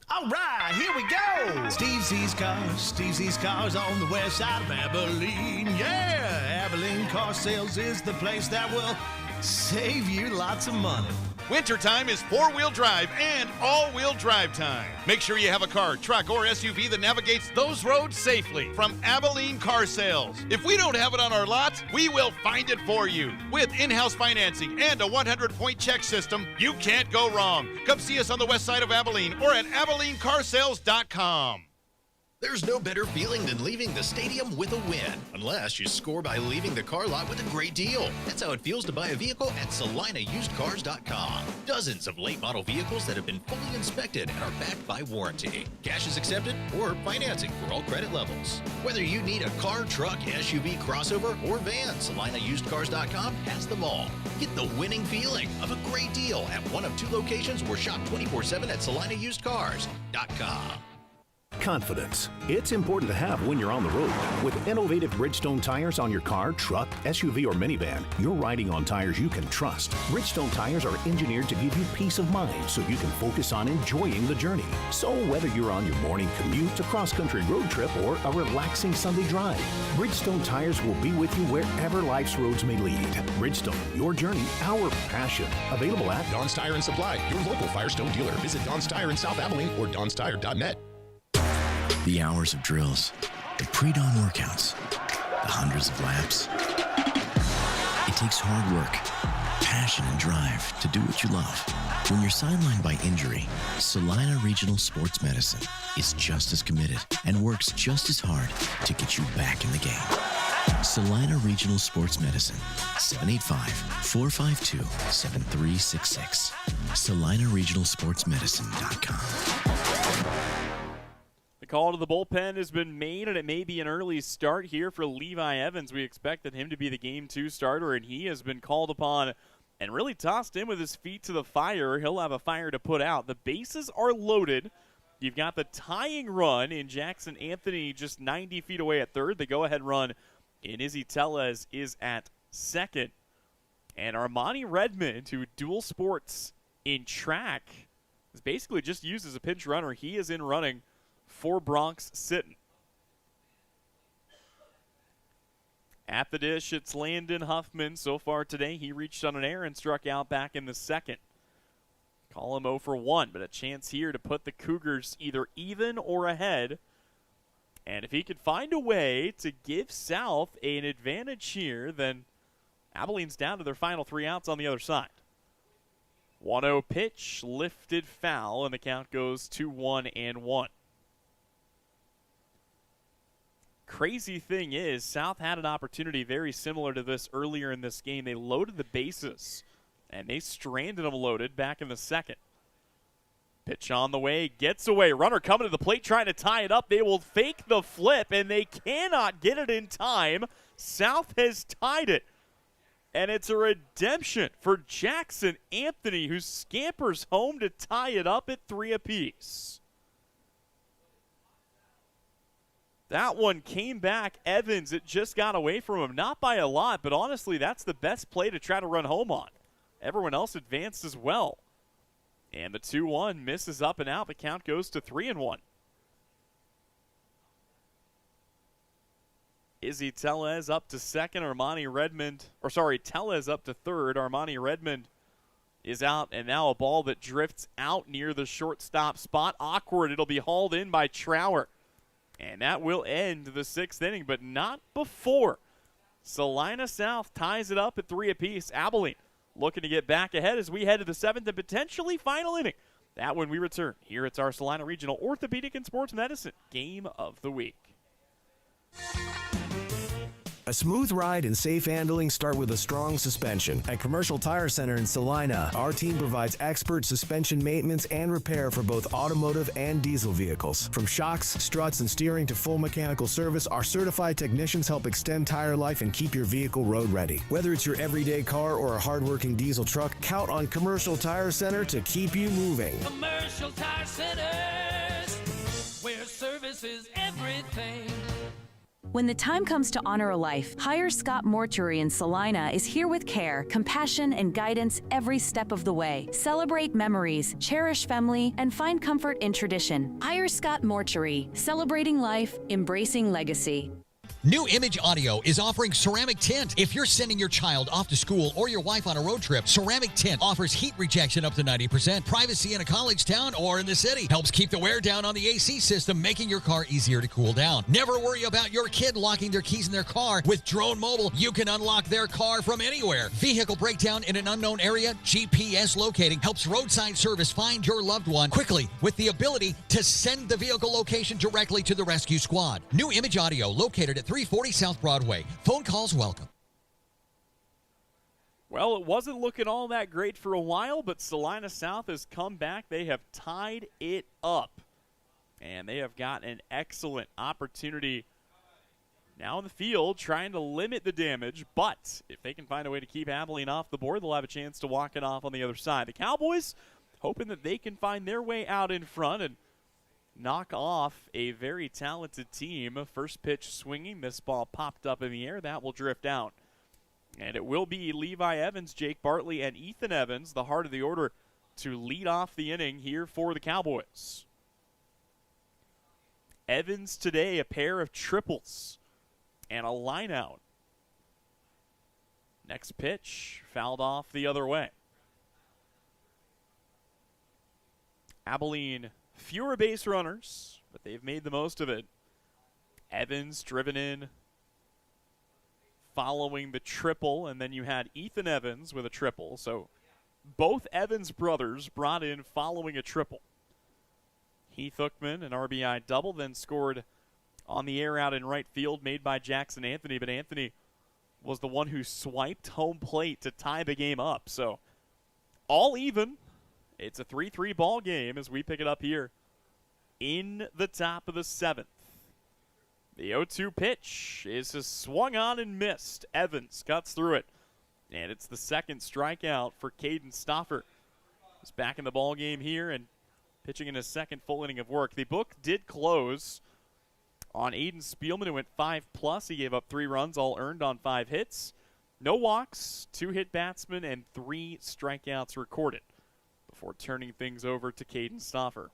Speaker 5: All right, here we go. Steve Z's Cars on the west side of Abilene. Yeah, Abilene Car Sales is the place that will save you lots of money.
Speaker 6: Wintertime is 4-wheel drive and all-wheel drive time. Make sure you have a car, truck, or SUV that navigates those roads safely from Abilene Car Sales. If we don't have it on our lot, we will find it for you. With in-house financing and a 100-point check system, you can't go wrong. Come see us on the west side of Abilene or at AbileneCarsales.com.
Speaker 7: There's no better feeling than leaving the stadium with a win, unless you score by leaving the car lot with a great deal. That's how it feels to buy a vehicle at SalinaUsedCars.com. Dozens of late model vehicles that have been fully inspected and are backed by warranty. Cash is accepted or financing for all credit levels. Whether you need a car, truck, SUV, crossover, or van, SalinaUsedCars.com has them all. Get the winning feeling of a great deal at one of 2 locations or shop 24/7 at SalinaUsedCars.com.
Speaker 9: Confidence. It's important to have when you're on the road. With innovative Bridgestone tires on your car, truck, SUV, or minivan, you're riding on tires you can trust. Bridgestone tires are engineered to give you peace of mind so you can focus on enjoying the journey. So whether you're on your morning commute, a cross-country road trip, or a relaxing Sunday drive, Bridgestone tires will be with you wherever life's roads may lead. Bridgestone, your journey, our passion. Available at
Speaker 11: Don's Tire and Supply, your local Firestone dealer. Visit Don's Tire in South Abilene or donstire.net.
Speaker 10: The hours of drills, the pre-dawn workouts, the hundreds of laps. It takes hard work, passion, and drive to do what you love. When you're sidelined by injury, Salina Regional Sports Medicine is just as committed and works just as hard to get you back in the game. Salina Regional Sports Medicine, 785-452-7366. SalinaRegionalSportsMedicine.com.
Speaker 1: The call to the bullpen has been made, and it may be an early start here for Levi Evans. We expected him to be the Game 2 starter, and he has been called upon and really tossed in with his feet to the fire. He'll have a fire to put out. The bases are loaded. You've got the tying run in Jackson Anthony just 90 feet away at third. The go-ahead run in Izzy Tellez is at second. And Armani Redmond, who dual sports in track is basically just used as a pinch runner. He is in running for Bronx Sitton. At the dish, it's Landon Huffman. So far today, he reached on an air and struck out back in the second. Call him 0 for 1, but a chance here to put the Cougars either even or ahead. And if he could find a way to give South an advantage here, then Abilene's down to their final 3 outs on the other side. 1-0 pitch, lifted foul, and the count goes 2-1-1. Crazy thing is, South had an opportunity very similar to this earlier in this game. They loaded the bases, and they stranded them loaded back in the second. Pitch on the way, gets away. Runner coming to the plate, trying to tie it up. They will fake the flip, and they cannot get it in time. South has tied it, and it's a redemption for Jackson Anthony, who scampers home to tie it up at 3 apiece. That one came back. Evans, it just got away from him. Not by a lot, but honestly, that's the best play to try to run home on. Everyone else advanced as well. And the 2-1 misses up and out. The count goes to 3-1. Izzy Tellez up to second. Tellez up to third. Armani Redmond is out, and now a ball that drifts out near the shortstop spot. Awkward. It'll be hauled in by Trower. And that will end the 6th inning, but not before. Salina South ties it up at 3 apiece. Abilene looking to get back ahead as we head to the 7th and potentially final inning. That when we return. Here it's our Salina Regional Orthopedic and Sports Medicine Game of the Week.
Speaker 17: A smooth ride and safe handling start with a strong suspension. At Commercial Tire Center in Salina, our team provides expert suspension maintenance and repair for both automotive and diesel vehicles. From shocks, struts, and steering to full mechanical service, our certified technicians help extend tire life and keep your vehicle road ready. Whether it's your everyday car or a hardworking diesel truck, count on Commercial Tire Center to keep you moving.
Speaker 12: Commercial Tire Centers, where service is everything.
Speaker 13: When the time comes to honor a life, Hire Scott Mortuary in Salina is here with care, compassion, and guidance every step of the way. Celebrate memories, cherish family, and find comfort in tradition. Hire Scott Mortuary, celebrating life, embracing legacy.
Speaker 14: New Image Audio is offering ceramic tint. If you're sending your child off to school or your wife on a road trip, ceramic tint offers heat rejection up to 90%, privacy in a college town or in the city, helps keep the wear down on the AC system, making your car easier to cool down. Never worry about your kid locking their keys in their car. With Drone Mobile, you can unlock their car from anywhere. Vehicle breakdown in an unknown area, GPS locating helps roadside service find your loved one quickly with the ability to send the vehicle location directly to the rescue squad. New Image Audio, located at 340 South Broadway. Phone calls welcome.
Speaker 1: Well, it wasn't looking all that great for a while, but Salina South has come back. They have tied it up, and they have got an excellent opportunity now in the field trying to limit the damage, but if they can find a way to keep Abilene off the board, they'll have a chance to walk it off on the other side. The Cowboys hoping that they can find their way out in front and knock off a very talented team. First pitch swinging. This ball popped up in the air. That will drift out. And it will be Levi Evans, Jake Bartley, and Ethan Evans, the heart of the order, to lead off the inning here for the Cowboys. Evans today, a pair of triples and a line out. Next pitch, fouled off the other way. Abilene, fewer base runners, but they've made the most of it. Evans driven in following the triple, and then you had Ethan Evans with a triple. So both Evans brothers brought in following a triple. Heath Hookman, an RBI double, then scored on the air out in right field made by Jackson Anthony, but Anthony was the one who swiped home plate to tie the game up. So all even. It's a 3-3 ball game as we pick it up here in the top of the 7th. The 0-2 pitch is swung on and missed. Evans cuts through it. And it's the second strikeout for Caden Stoffer. He's back in the ball game here and pitching in his second full inning of work. The book did close on Aiden Spielman, who went 5+. He gave up 3 runs, all earned on 5 hits. No walks, 2 hit batsmen, and 3 strikeouts recorded. before turning things over to Caden Stoffer.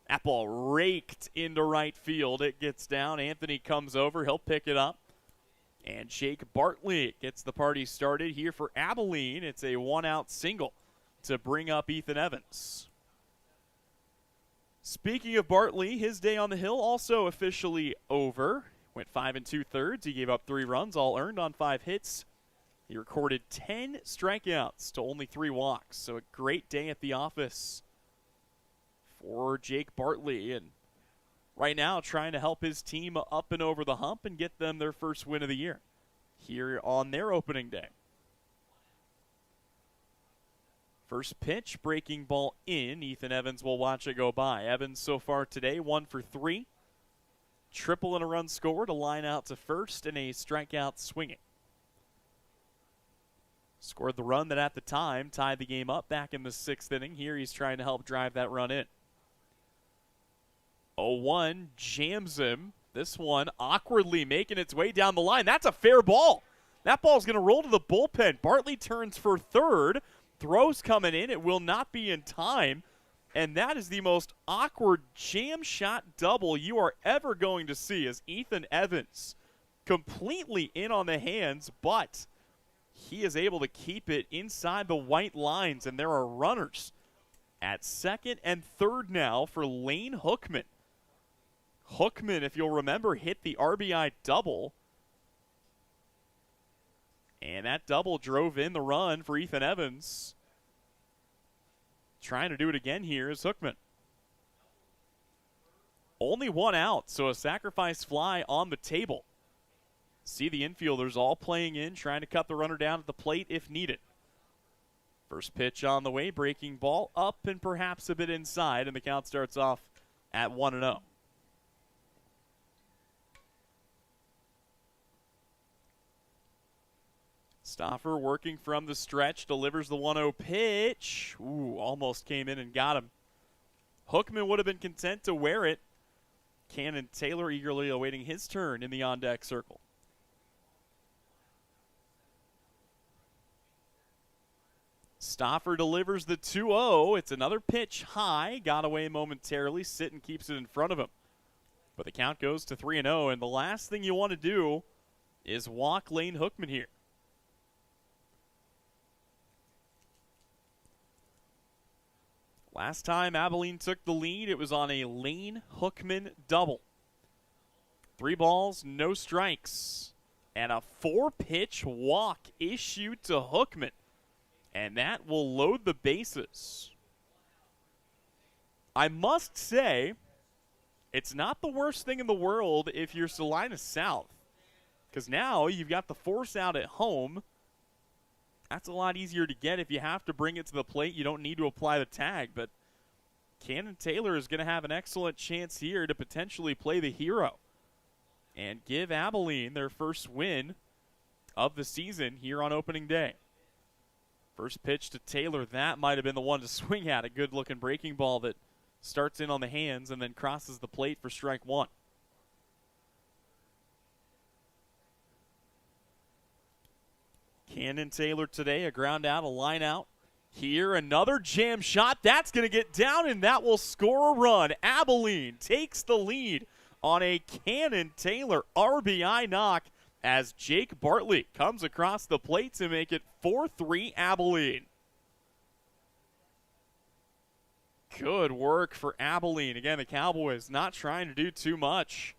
Speaker 1: That ball raked into right field. It gets down. Anthony comes over. He'll pick it up. And Jake Bartley gets the party started here for Abilene. It's a one-out single to bring up Ethan Evans. Speaking of Bartley, his day on the hill also officially over. Went 5 2/3. He gave up 3 runs, all earned on 5 hits. He recorded 10 strikeouts to only 3 walks. So a great day at the office for Jake Bartley. And right now trying to help his team up and over the hump and get them their first win of the year here on their opening day. First pitch, breaking ball in. Ethan Evans will watch it go by. Evans so far today, 1 for 3. Triple and a run scored, a line out to first, and a strikeout swinging. Scored the run that at the time tied the game up back in the 6th inning. Here he's trying to help drive that run in. 0-1 jams him. This one awkwardly making its way down the line. That's a fair ball. That ball's going to roll to the bullpen. Bartley turns for third. Throws coming in. It will not be in time. And that is the most awkward jam shot double you are ever going to see, as Ethan Evans completely in on the hands, but he is able to keep it inside the white lines, and there are runners at second and third now for Lane Hookman. Hookman, if you'll remember, hit the RBI double. And that double drove in the run for Ethan Evans. Trying to do it again here is Hookman. Only 1 out, so a sacrifice fly on the table. See the infielders all playing in, trying to cut the runner down at the plate if needed. First pitch on the way, breaking ball up and perhaps a bit inside, and the count starts off at 1-0. Stoffer working from the stretch, delivers the 1-0 pitch. Ooh, almost came in and got him. Hookman would have been content to wear it. Cannon Taylor eagerly awaiting his turn in the on-deck circle. Stoffer delivers the 2-0. It's another pitch high. Got away momentarily. Sitton keeps it in front of him. But the count goes to 3-0, and the last thing you want to do is walk Lane Hookman here. Last time Abilene took the lead, it was on a Lane Hookman double. 3 balls, no strikes, and a 4-pitch walk issued to Hookman. And that will load the bases. I must say, it's not the worst thing in the world if you're Salina South, because now you've got the force out at home. That's a lot easier to get if you have to bring it to the plate. You don't need to apply the tag, but Cannon Taylor is going to have an excellent chance here to potentially play the hero and give Abilene their first win of the season here on opening day. First pitch to Taylor, that might have been the one to swing at. A good-looking breaking ball that starts in on the hands and then crosses the plate for strike 1. Cannon Taylor today, a ground out, a line out. Here, another jam shot. That's going to get down, and that will score a run. Abilene takes the lead on a Cannon Taylor RBI knock as Jake Bartley comes across the plate to make it 4-3 Abilene. Good work for Abilene. Again, the Cowboys not trying to do too much.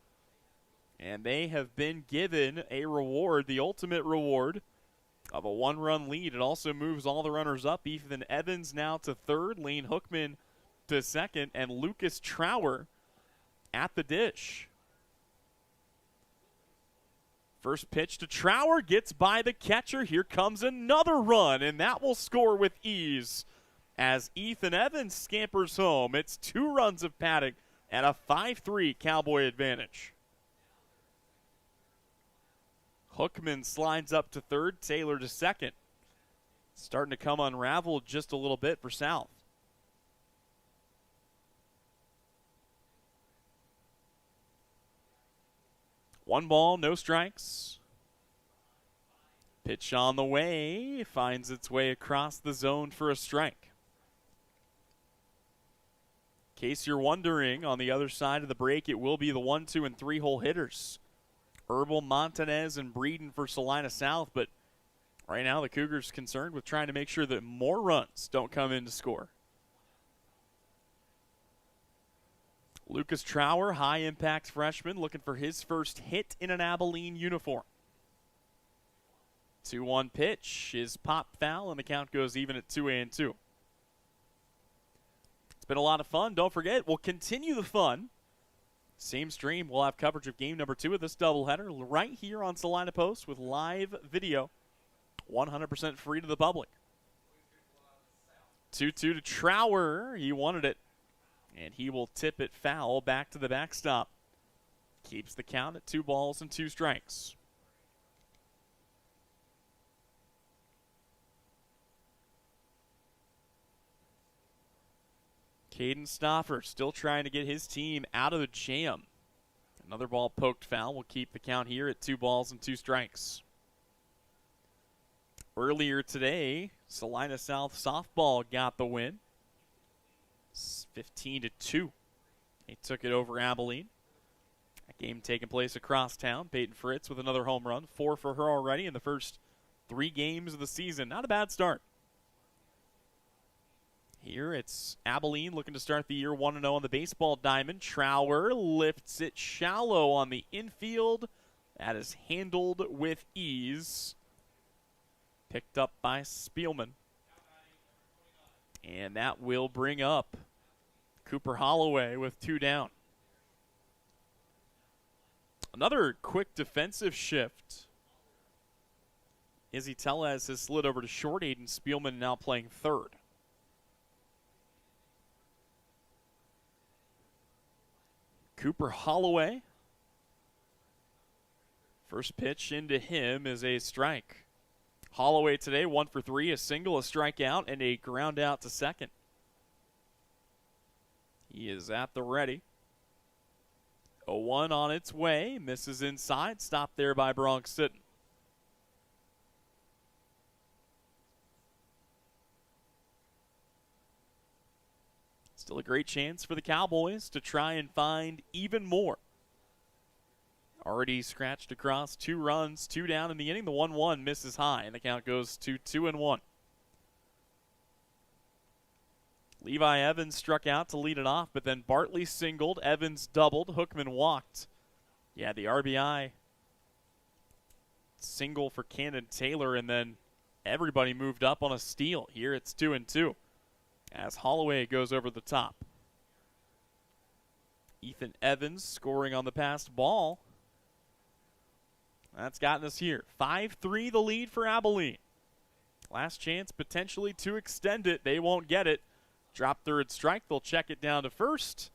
Speaker 1: And they have been given a reward, the ultimate reward, of a 1-run lead. It also moves all the runners up. Ethan Evans now to third, Lane Hookman to second, and Lucas Trower at the dish. First pitch to Trower, gets by the catcher. Here comes another run, and that will score with ease as Ethan Evans scampers home. It's 2 runs of Paddock and a 5-3 Cowboy advantage. Hookman slides up to third, Taylor to second. Starting to come unraveled just a little bit for South. One ball, no strikes. Pitch on the way, finds its way across the zone for a strike. In case you're wondering, on the other side of the break, it will be the 1, 2, and 3 hole hitters. Herbal, Montanez, and Breeden for Salina South, but right now the Cougars concerned with trying to make sure that more runs don't come in to score. Lucas Trower, high-impact freshman, looking for his first hit in an Abilene uniform. 2-1 pitch is popped foul, and the count goes even at 2-2. It's been a lot of fun. Don't forget, we'll continue the fun. Same stream, we'll have coverage of game number 2 of this doubleheader right here on Salina Post with live video, 100% free to the public. 2-2 to Trower. He wanted it, and he will tip it foul back to the backstop. Keeps the count at 2 balls and 2 strikes. Caden Stoffer still trying to get his team out of the jam. Another ball poked foul will keep the count here at 2 balls and 2 strikes. Earlier today, Salina South softball got the win. 15-2. They took it over Abilene. That game taking place across town. Peyton Fritz with another home run. 4 for her already in the first 3 games of the season. Not a bad start. Here it's Abilene looking to start the year 1-0 on the baseball diamond. Trower lifts it shallow on the infield. That is handled with ease. Picked up by Spielman. And that will bring up Cooper Holloway with 2 down. Another quick defensive shift. Izzy Tellez has slid over to short. Aiden Spielman now playing third. Cooper Holloway. First pitch into him is a strike. Holloway today, 1 for 3, a single, a strikeout, and a ground out to second. He is at the ready. 0-1 on its way, misses inside, stopped there by Bronx Sitton. Still a great chance for the Cowboys to try and find even more. Already scratched across 2 runs, 2 down in the inning. The 1-1 misses high, and the count goes to 2-1. Levi Evans struck out to lead it off, but then Bartley singled, Evans doubled, Hookman walked. Yeah, the RBI single for Cannon Taylor, and then everybody moved up on a steal. Here it's 2-2 as Holloway goes over the top. Ethan Evans scoring on the passed ball. That's gotten us here. 5-3 the lead for Abilene. Last chance potentially to extend it. They won't get it. Drop third strike. They'll check it down to first.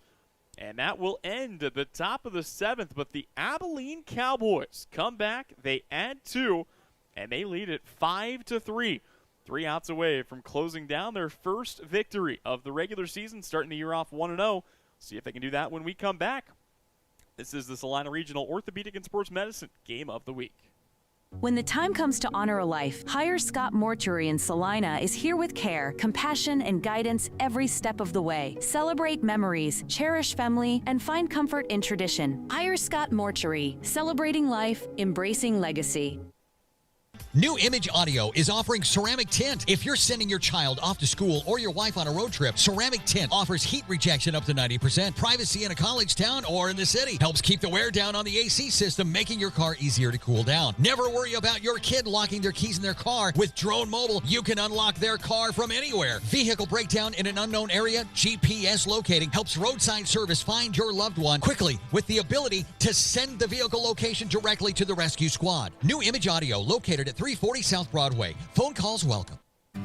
Speaker 1: And that will end at the top of the 7th. But the Abilene Cowboys come back. They add 2. And they lead it 5-3. 3 outs away from closing down their first victory of the regular season. Starting the year off 1-0. See if they can do that when we come back. This is the Salina Regional Orthopedic and Sports Medicine Game of the Week.
Speaker 13: When the time comes to honor a life, Hire Scott Mortuary in Salina is here with care, compassion, and guidance every step of the way. Celebrate memories, cherish family, and find comfort in tradition. Hire Scott Mortuary, celebrating life, embracing legacy.
Speaker 14: New Image Audio is offering ceramic tint. If you're sending your child off to school or your wife on a road trip, ceramic tint offers heat rejection up to 90%, privacy in a college town or in the city, helps keep the wear down on the AC system, making your car easier to cool down. Never worry about your kid locking their keys in their car. With Drone Mobile, you can unlock their car from anywhere. Vehicle breakdown in an unknown area, GPS locating helps roadside service find your loved one quickly with the ability to send the vehicle location directly to the rescue squad. New Image Audio, located at 340 South Broadway. Phone calls welcome.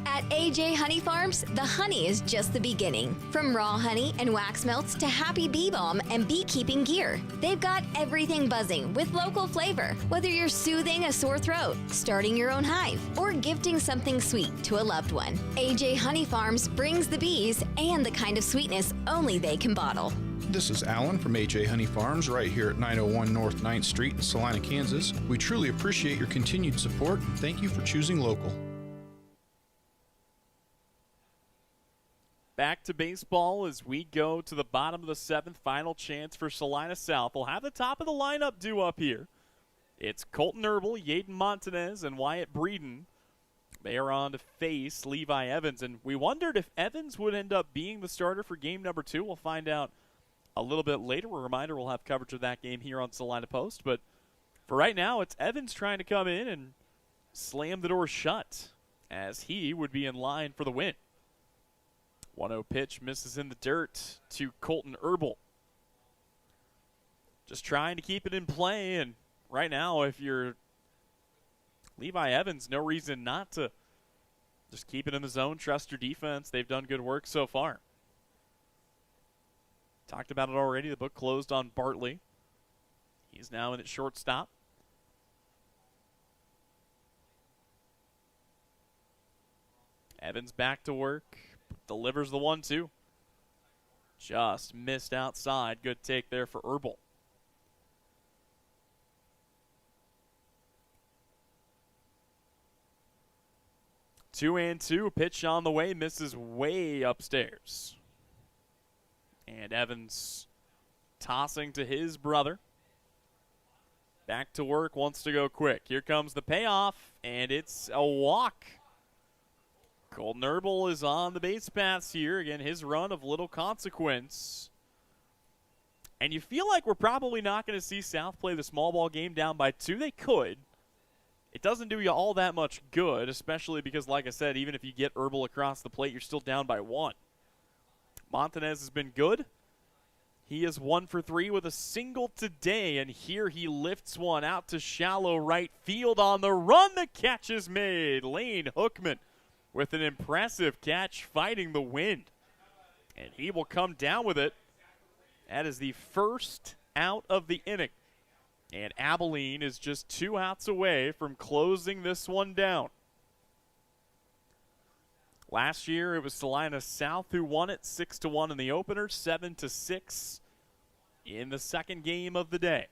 Speaker 3: At AJ Honey Farms, the honey is just the beginning. From raw honey and wax melts to happy bee balm and beekeeping gear, they've got everything buzzing with local flavor. Whether you're soothing a sore throat, starting your own hive, or gifting something sweet to a loved one, AJ Honey Farms brings the bees and the kind of sweetness only they can bottle.
Speaker 15: This is Alan from AJ Honey Farms right here at 901 North 9th Street in Salina, Kansas. We truly appreciate your continued support and thank you for choosing local.
Speaker 1: Back to baseball as we go to the bottom of the 7th. Final chance for Salina South. We'll have the top of the lineup due up here. It's Colton Herbal, Yaden Montanez, and Wyatt Breeden. They are on to face Levi Evans, and we wondered if Evans would end up being the starter for game number 2. We'll find out a little bit later. A reminder, we'll have coverage of that game here on Salina Post, but for right now, it's Evans trying to come in and slam the door shut as he would be in line for the win. 1-0 pitch misses in the dirt to Colton Herbal. Just trying to keep it in play, and right now, if you're Levi Evans, no reason not to just keep it in the zone, trust your defense. They've done good work so far. Talked about it already. The book closed on Bartley. He's now in at shortstop. Evans back to work. Delivers the 1-2. Just missed outside. Good take there for Herbal. Two and two. Pitch on the way. Misses way upstairs. And Evans tossing to his brother. Back to work. Wants to go quick. Here comes the payoff. And it's a walk. Colton Herbal is on the base paths here. Again, his run of little consequence. And you feel like we're probably not going to see South play the small ball game down by 2. They could. It doesn't do you all that much good, especially because, like I said, even if you get Herbal across the plate, you're still down by 1. Montanez has been good. He is 1 for 3 with a single today, and here he lifts one out to shallow right field on the run. The catch is made. Lane Hookman with an impressive catch, fighting the wind. And he will come down with it. That is the first out of the inning. And Abilene is just 2 outs away from closing this one down. Last year, it was Salina South who won it 6-1 in the opener, 7-6 in the second game of the day.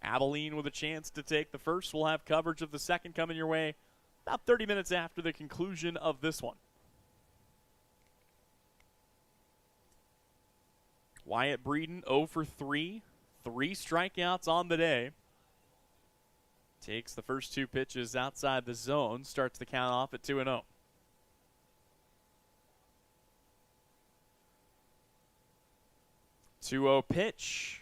Speaker 1: Abilene with a chance to take the first. We'll have coverage of the second coming your way about 30 minutes after the conclusion of this one. Wyatt Breeden 0 for 3. 3 strikeouts on the day. Takes the first 2 pitches outside the zone. Starts the count off at 2-0. Two-0 pitch.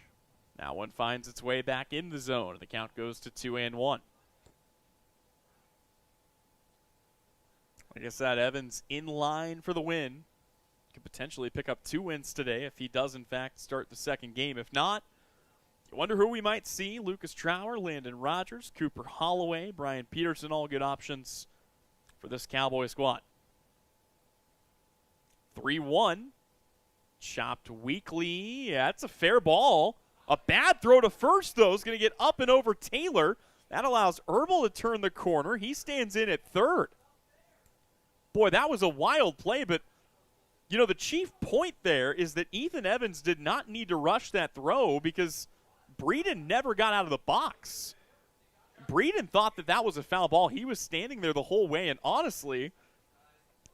Speaker 1: Now one finds its way back in the zone. The count goes to 2-1. Like I said, Evans in line for the win. Could potentially pick up 2 wins today if he does, in fact, start the second game. If not, you wonder who we might see. Lucas Trower, Landon Rogers, Cooper Holloway, Brian Peterson, all good options for this Cowboy squad. 3-1. Chopped weakly. Yeah, that's a fair ball. A bad throw to first, though, is going to get up and over Taylor. That allows Herbal to turn the corner. He stands in at third. Boy, that was a wild play, but, you know, the chief point there is that Ethan Evans did not need to rush that throw because Breeden never got out of the box. Breeden thought that that was a foul ball. He was standing there the whole way, and honestly,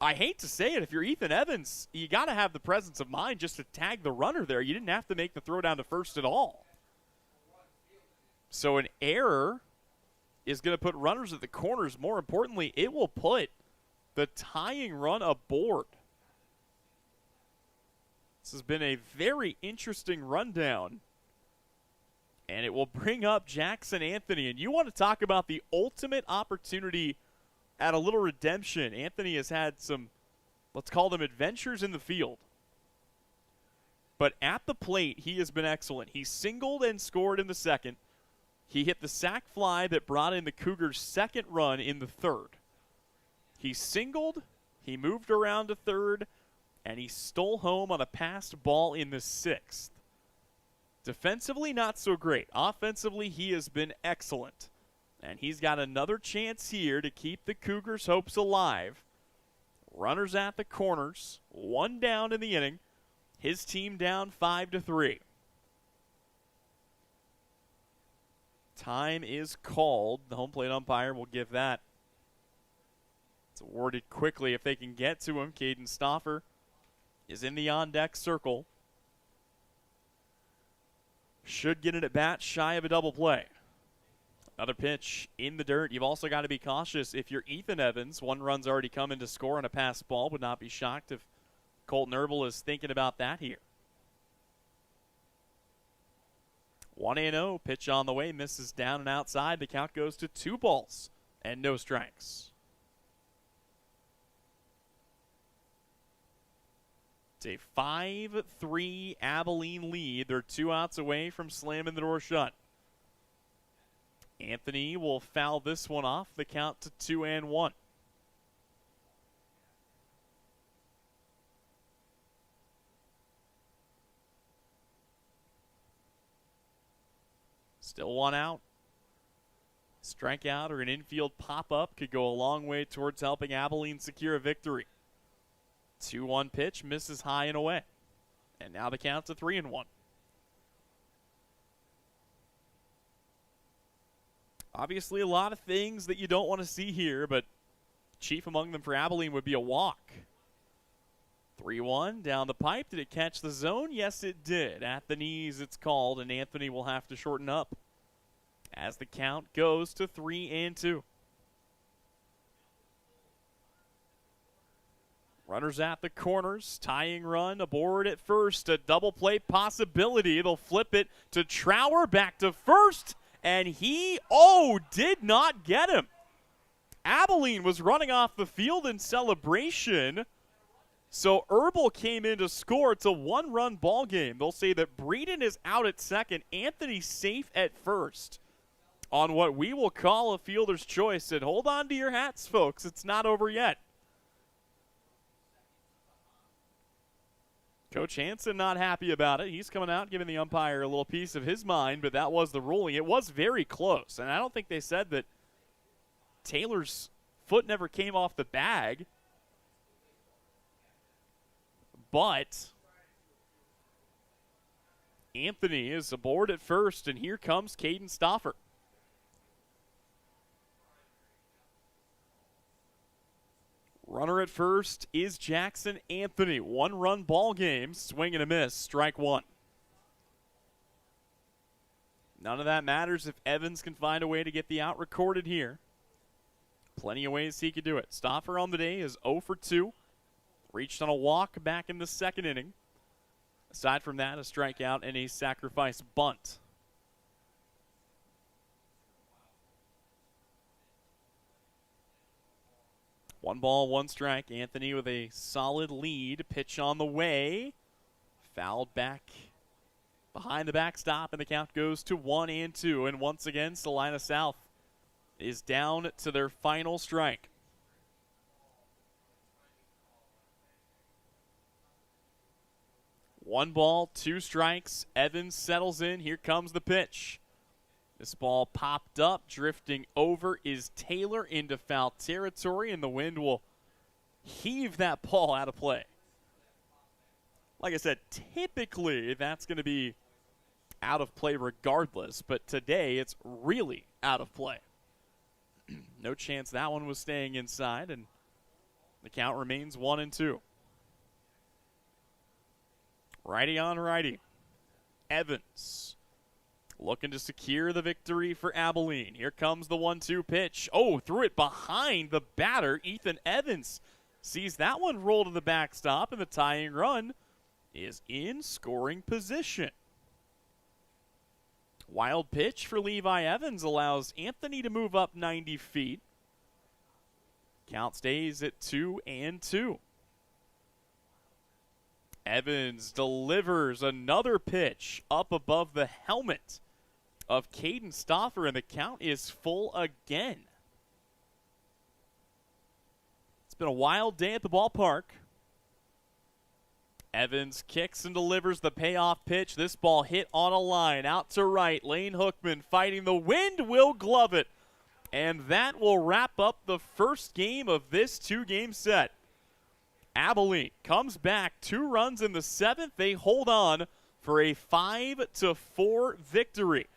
Speaker 1: I hate to say it, if you're Ethan Evans, you got to have the presence of mind just to tag the runner there. You didn't have to make the throw down to first at all. So an error is going to put runners at the corners. More importantly, it will put the tying run aboard. This has been a very interesting rundown. And it will bring up Jackson Anthony. And you want to talk about the ultimate opportunity at a little redemption. Anthony has had some, let's call them adventures in the field. But at the plate, he has been excellent. He singled and scored in the second. He hit the sac fly that brought in the Cougars' second run in the third. He singled, he moved around to third, and he stole home on a passed ball in the sixth. Defensively, not so great. Offensively, he has been excellent. And he's got another chance here to keep the Cougars' hopes alive. Runners at the corners, 1 down in the inning. His team down 5-3. Time is called. The home plate umpire will give that. It's awarded quickly if they can get to him. Caden Stauffer is in the on-deck circle. Should get it at bat shy of a double play. Another pitch in the dirt. You've also got to be cautious if you're Ethan Evans. One run's already come in to score on a pass ball. Would not be shocked if Colton Herbal is thinking about that here. 1-0. Pitch on the way. Misses down and outside. The count goes to 2 balls and no strikes. It's a 5-3 Abilene lead. They're 2 outs away from slamming the door shut. Anthony will foul this one off. The count to 2-1. Still 1 out. Strikeout or an infield pop-up could go a long way towards helping Abilene secure a victory. 2-1 pitch, misses high and away. And now the count to 3-1. Obviously a lot of things that you don't want to see here, but chief among them for Abilene would be a walk. 3-1 down the pipe. Did it catch the zone? Yes, it did. At the knees, it's called, and Anthony will have to shorten up as the count goes to 3-2. Runners at the corners. Tying run aboard at first. A double play possibility. They'll flip it to Trower. Back to first. And he, did not get him. Abilene was running off the field in celebration. So Herbal came in to score. It's a 1-run ball game. They'll say that Breeden is out at second. Anthony safe at first on what we will call a fielder's choice. And hold on to your hats, folks. It's not over yet. Coach Hansen not happy about it. He's coming out giving the umpire a little piece of his mind, but that was the ruling. It was very close, and I don't think they said that Taylor's foot never came off the bag. But Anthony is aboard at first, and here comes Caden Stauffer. Runner at first is Jackson Anthony. 1-run ball game. Swing and a miss. Strike 1. None of that matters if Evans can find a way to get the out recorded here. Plenty of ways he could do it. Stauffer on the day is 0 for 2. Reached on a walk back in the second inning. Aside from that, a strikeout and a sacrifice bunt. One ball, one strike. Anthony with a solid lead. Pitch on the way. Fouled back behind the backstop, and the count goes to 1-2. And once again, Salina South is down to their final strike. One ball, 2 strikes. Evans settles in. Here comes the pitch. This ball popped up, drifting over is Taylor into foul territory, and the wind will heave that ball out of play. Like I said, typically that's going to be out of play regardless, but today it's really out of play. No chance that one was staying inside, and the count remains 1-2. Righty on righty. Evans looking to secure the victory for Abilene. Here comes the 1-2 pitch. Threw it behind the batter. Ethan Evans sees that one roll to the backstop, and the tying run is in scoring position. Wild pitch for Levi Evans allows Anthony to move up 90 feet. Count stays at 2-2. Evans delivers another pitch up above the helmet of Caden Stauffer, and the count is full again. It's been a wild day at the ballpark. Evans kicks and delivers the payoff pitch. This ball hit on a line out to right. Lane Hookman fighting the wind, will glove it. And that will wrap up the first game of this 2-game set. Abilene comes back 2 runs in the 7th. They hold on for a 5-4 victory.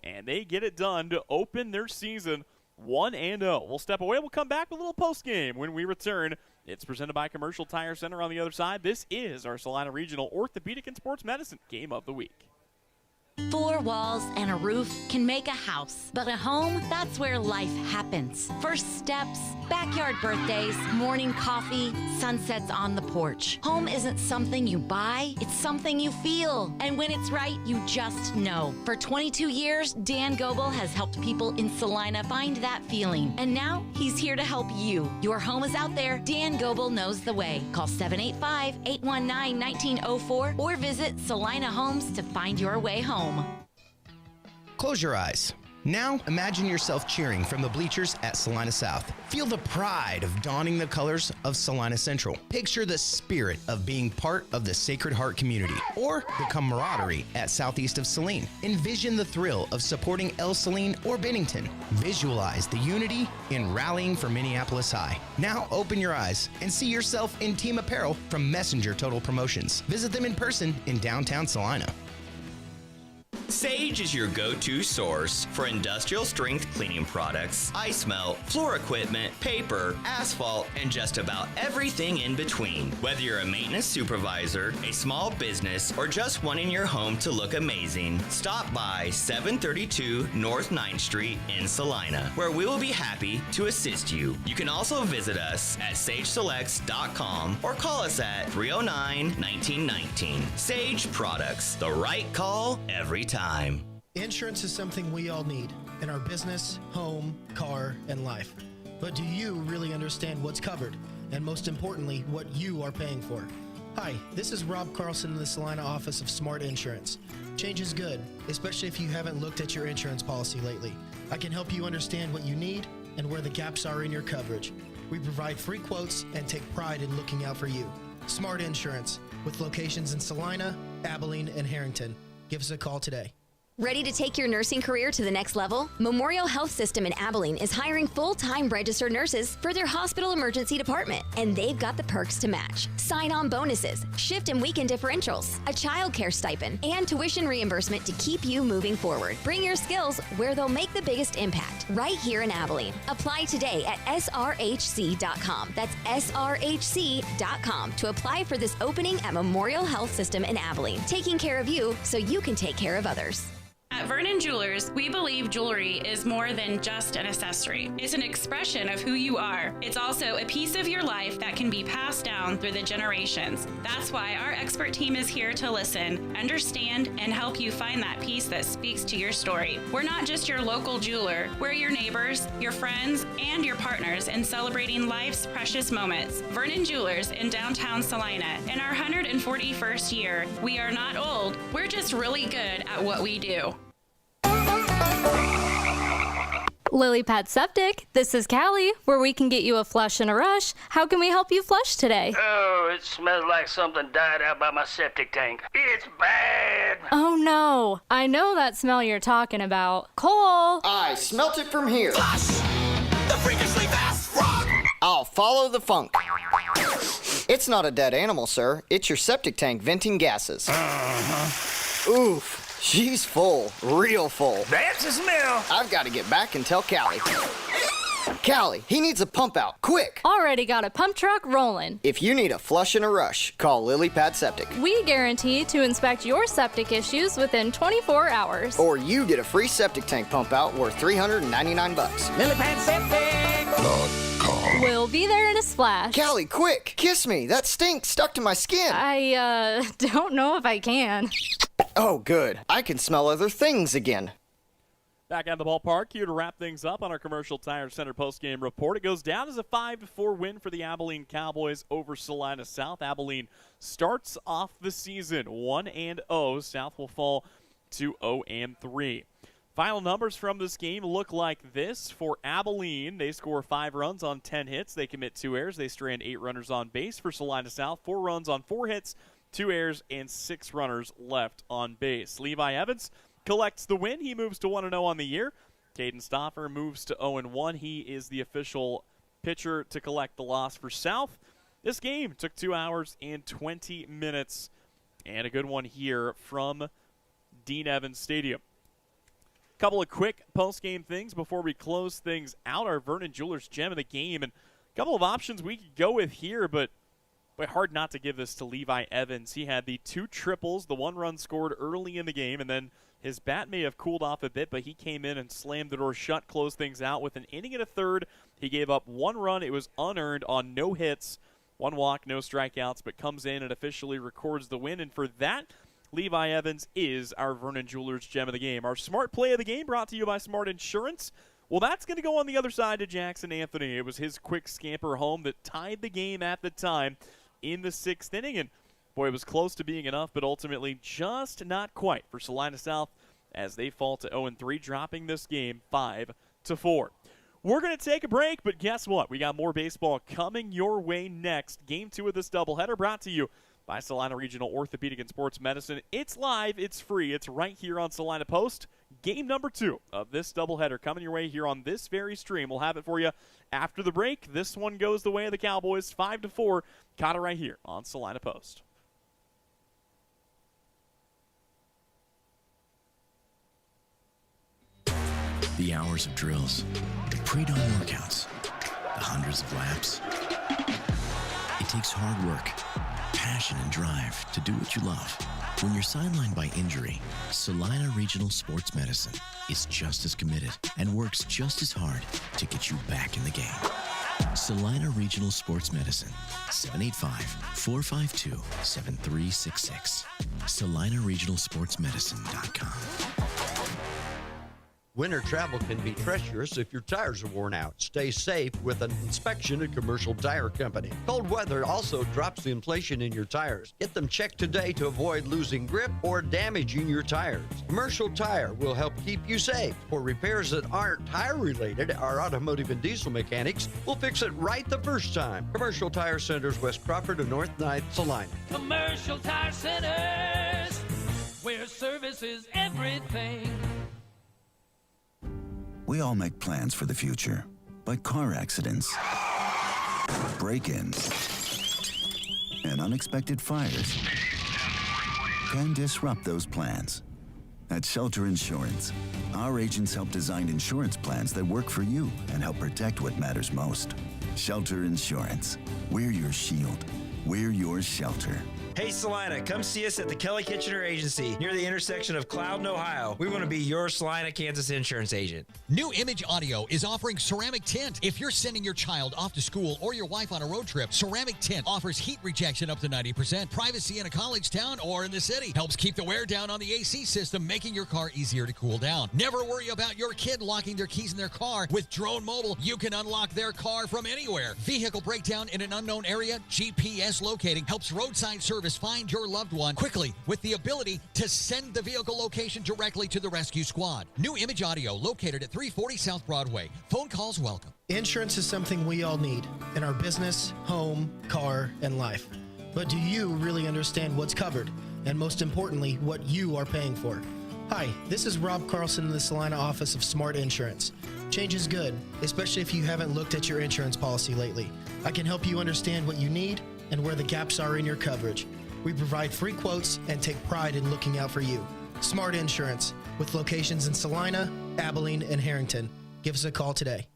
Speaker 1: And they get it done to open their season 1-0. We'll step away. We'll come back with a little post-game when we return. It's presented by Commercial Tire Center on the other side. This is our Salina Regional Orthopedic and Sports Medicine Game of the Week.
Speaker 16: 4 walls and a roof can make a house, but a home, that's where life happens. First steps, backyard birthdays, morning coffee, sunsets on the porch. Home isn't something you buy, it's something you feel. And when it's right, you just know. For 22 years, Dan Goebel has helped people in Salina find that feeling. And now, he's here to help you. Your home is out there, Dan Goebel knows the way. Call 785-819-1904 or visit Salina Homes to find your way home.
Speaker 4: Close your eyes. Now, imagine yourself cheering from the bleachers at Salina South. Feel the pride of donning the colors of Salina Central. Picture the spirit of being part of the Sacred Heart community or the camaraderie at Southeast of Saline. Envision the thrill of supporting El Saline or Bennington. Visualize the unity in rallying for Minneapolis High. Now, open your eyes and see yourself in team apparel from Messenger Total Promotions. Visit them in person in downtown Salina.
Speaker 8: Sage is your go-to source for industrial strength cleaning products, ice melt, floor equipment, paper, asphalt, and just about everything in between. Whether you're a maintenance supervisor, a small business, or just wanting your home to look amazing, stop by 732 North 9th Street in Salina, where we will be happy to assist you. You can also visit us at sageselects.com or call us at 309-1919. Sage Products, the right call every time.
Speaker 22: Insurance is something we all need in our business, home, car, and life. But do you really understand what's covered? And most importantly, what you are paying for? Hi, this is Rob Carlson in the Salina office of Smart Insurance. Change is good, especially if you haven't looked at your insurance policy lately. I can help you understand what you need and where the gaps are in your coverage. We provide free quotes and take pride in looking out for you. Smart Insurance, with locations in Salina, Abilene, and Harrington. Give us a call today.
Speaker 3: Ready to take your nursing career to the next level? Memorial Health System in Abilene is hiring full-time registered nurses for their hospital emergency department, and they've got the perks to match. Sign-on bonuses, shift and weekend differentials, a child care stipend, and tuition reimbursement to keep you moving forward. Bring your skills where they'll make the biggest impact, right here in Abilene. Apply today at srhc.com. That's srhc.com to apply for this opening at Memorial Health System in Abilene, taking care of you so you can take care of others.
Speaker 18: At Vernon Jewelers, we believe jewelry is more than just an accessory. It's an expression of who you are. It's also a piece of your life that can be passed down through the generations. That's why our expert team is here to listen, understand, and help you find that piece that speaks to your story. We're not just your local jeweler. We're your neighbors, your friends, and your partners in celebrating life's precious moments. Vernon Jewelers in downtown Salina. In our 141st year, we are not old. We're just really good at what we do.
Speaker 19: Lily Pad Septic, this is Callie, where we can get you a flush in a rush. How can we help you flush today?
Speaker 20: Oh, it smells like something died out by my septic tank. It's bad.
Speaker 19: Oh no, I know that smell you're talking about. Cole!
Speaker 21: I smelt it from here.
Speaker 12: Flush the freakishly fast frog.
Speaker 21: I'll follow the funk. It's not a dead animal, sir. It's your septic tank venting gases. Oof. She's full, real full.
Speaker 20: That's the smell.
Speaker 21: I've got to get back and tell Callie. Callie, he needs a pump out, quick.
Speaker 19: Already got a pump truck rolling.
Speaker 21: If you need a flush in a rush, call Lily Pad Septic.
Speaker 19: We guarantee to inspect your septic issues within 24 hours.
Speaker 21: Or you get a free septic tank pump out worth $399.
Speaker 12: Lily Pad Septic.
Speaker 19: We'll be there in a splash.
Speaker 21: Callie, quick, kiss me. That stink stuck to my skin.
Speaker 19: I don't know if I can.
Speaker 21: Oh, good. I can smell other things again.
Speaker 1: Back at the ballpark, here to wrap things up on our Commercial Tire Center postgame report. It goes down as a 5-4 win for the Abilene Cowboys over Salina South. Abilene starts off the season 1-0. South will fall to 0-3. Final numbers from this game look like this. For Abilene, they score 5 runs on 10 hits. They commit 2 errors. They strand 8 runners on base. For Salina South, 4 runs on 4 hits, 2 errors, and 6 runners left on base. Levi Evans collects the win. He moves to 1-0 on the year. Caden Stoffer moves to 0-1. He is the official pitcher to collect the loss for South. This game took 2 hours and 20 minutes, and a good one here from Dean Evans Stadium. Couple of quick post-game things before we close things out. Our Vernon Jewelers gem of the game, and a couple of options we could go with here, but hard not to give this to Levi Evans. He had the 2 triples, the 1 run scored early in the game, and then his bat may have cooled off a bit, but he came in and slammed the door shut, closed things out with an inning and a third. He gave up 1 run. It was unearned on no hits, 1 walk, no strikeouts, but comes in and officially records the win. And for that, Levi Evans is our Vernon Jewelers gem of the game. Our smart play of the game brought to you by Smart Insurance. Well, that's going to go on the other side to Jackson Anthony. It was his quick scamper home that tied the game at the time in the 6th inning. And, boy, it was close to being enough, but ultimately just not quite for Salina South as they fall to 0-3, dropping this game 5-4. We're going to take a break, but guess what? We got more baseball coming your way next. Game 2 of this doubleheader brought to you by Salina Regional Orthopedic and Sports Medicine. It's live, it's free, it's right here on Salina Post. Game number 2 of this doubleheader coming your way here on this very stream. We'll have it for you after the break. This one goes the way of the Cowboys, 5-4. Caught it right here on Salina Post.
Speaker 10: The hours of drills, the pre-dawn workouts, the hundreds of laps. It takes hard work, passion, and drive to do what you love. When you're sidelined by injury, Salina Regional Sports Medicine is just as committed and works just as hard to get you back in the game. Salina Regional Sports Medicine, 785-452-7366. SalinaRegionalSportsMedicine.com.
Speaker 2: Winter travel can be treacherous if your tires are worn out. Stay safe with an inspection at Commercial Tire Company. Cold weather also drops the inflation in your tires. Get them checked today to avoid losing grip or damaging your tires. Commercial Tire will help keep you safe. For repairs that aren't tire related, our automotive and diesel mechanics will fix it right the first time. Commercial Tire Centers, West Crawford and North 9th, Salina.
Speaker 12: Commercial Tire Centers, where service is everything.
Speaker 5: We all make plans for the future, but car accidents, break-ins, and unexpected fires can disrupt those plans. At Shelter Insurance, our agents help design insurance plans that work for you and help protect what matters most. Shelter Insurance. We're your shield. We're your shelter.
Speaker 23: Hey Salina, come see us at the Kelly Kitchener Agency near the intersection of Cloud and Ohio. We want to be your Salina, Kansas insurance agent.
Speaker 14: New Image Audio is offering ceramic tint. If you're sending your child off to school or your wife on a road trip, ceramic tint offers heat rejection up to 90%, privacy in a college town or in the city, helps keep the wear down on the AC system, making your car easier to cool down. Never worry about your kid locking their keys in their car. With Drone Mobile, you can unlock their car from anywhere. Vehicle breakdown in an unknown area, GPS locating helps roadside service find your loved one quickly with the ability to send the vehicle location directly to the rescue squad. New Image Audio located at 340 South Broadway. Phone calls welcome.
Speaker 22: Insurance is something we all need in our business, home, car, and life. But do you really understand what's covered? And most importantly, what you are paying for? Hi, this is Rob Carlson in the Salina office of Smart Insurance. Change is good, especially if you haven't looked at your insurance policy lately. I can help you understand what you need and where the gaps are in your coverage. We provide free quotes and take pride in looking out for you. Smart Insurance, with locations in Salina, Abilene, and Harrington. Give us a call today.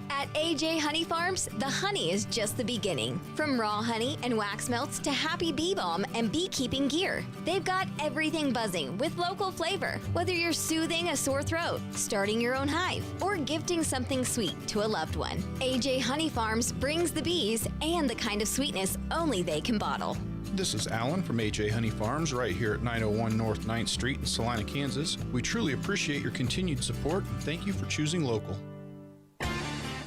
Speaker 3: At AJ Honey Farms, the honey is just the beginning. From raw honey and wax melts to happy bee balm and beekeeping gear, they've got everything buzzing with local flavor. Whether you're soothing a sore throat, starting your own hive, or gifting something sweet to a loved one, AJ Honey Farms brings the bees and the kind of sweetness only they can bottle.
Speaker 15: This is Alan from AJ Honey Farms right here at 901 North 9th Street in Salina, Kansas. We truly appreciate your continued support and thank you for choosing local.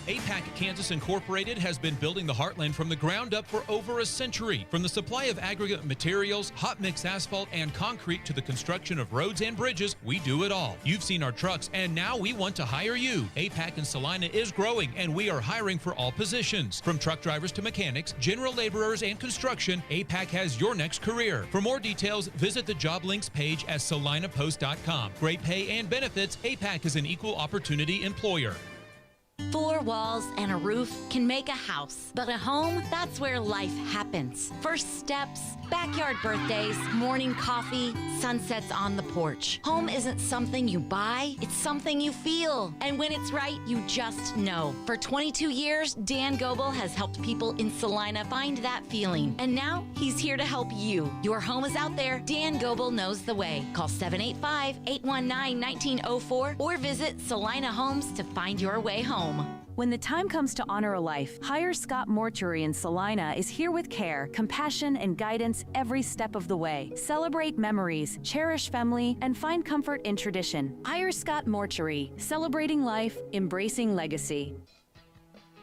Speaker 24: APAC Kansas Incorporated has been building the Heartland from the ground up for over a century. From the supply of aggregate materials, hot mix asphalt, and concrete to the construction of roads and bridges, we do it all. You've seen our trucks, and now we want to hire you. APAC in Salina is growing, and we are hiring for all positions. From truck drivers to mechanics, general laborers, and construction, APAC has your next career. For more details, visit the job links page at salinapost.com. Great pay and benefits, APAC is an equal opportunity employer.
Speaker 16: 4 walls and a roof can make a house, but a home, that's where life happens. First steps, backyard birthdays, morning coffee, sunsets on the porch. Home isn't something you buy, it's something you feel. And when it's right, you just know. For 22 years, Dan Goebel has helped people in Salina find that feeling. And now he's here to help you. Your home is out there. Dan Goebel knows the way. Call 785-819-1904 or visit Salina Homes to find your way home.
Speaker 13: When the time comes to honor a life, Hire Scott Mortuary in Salina is here with care, compassion, and guidance every step of the way. Celebrate memories, cherish family, and find comfort in tradition. Hire Scott Mortuary, celebrating life, embracing legacy.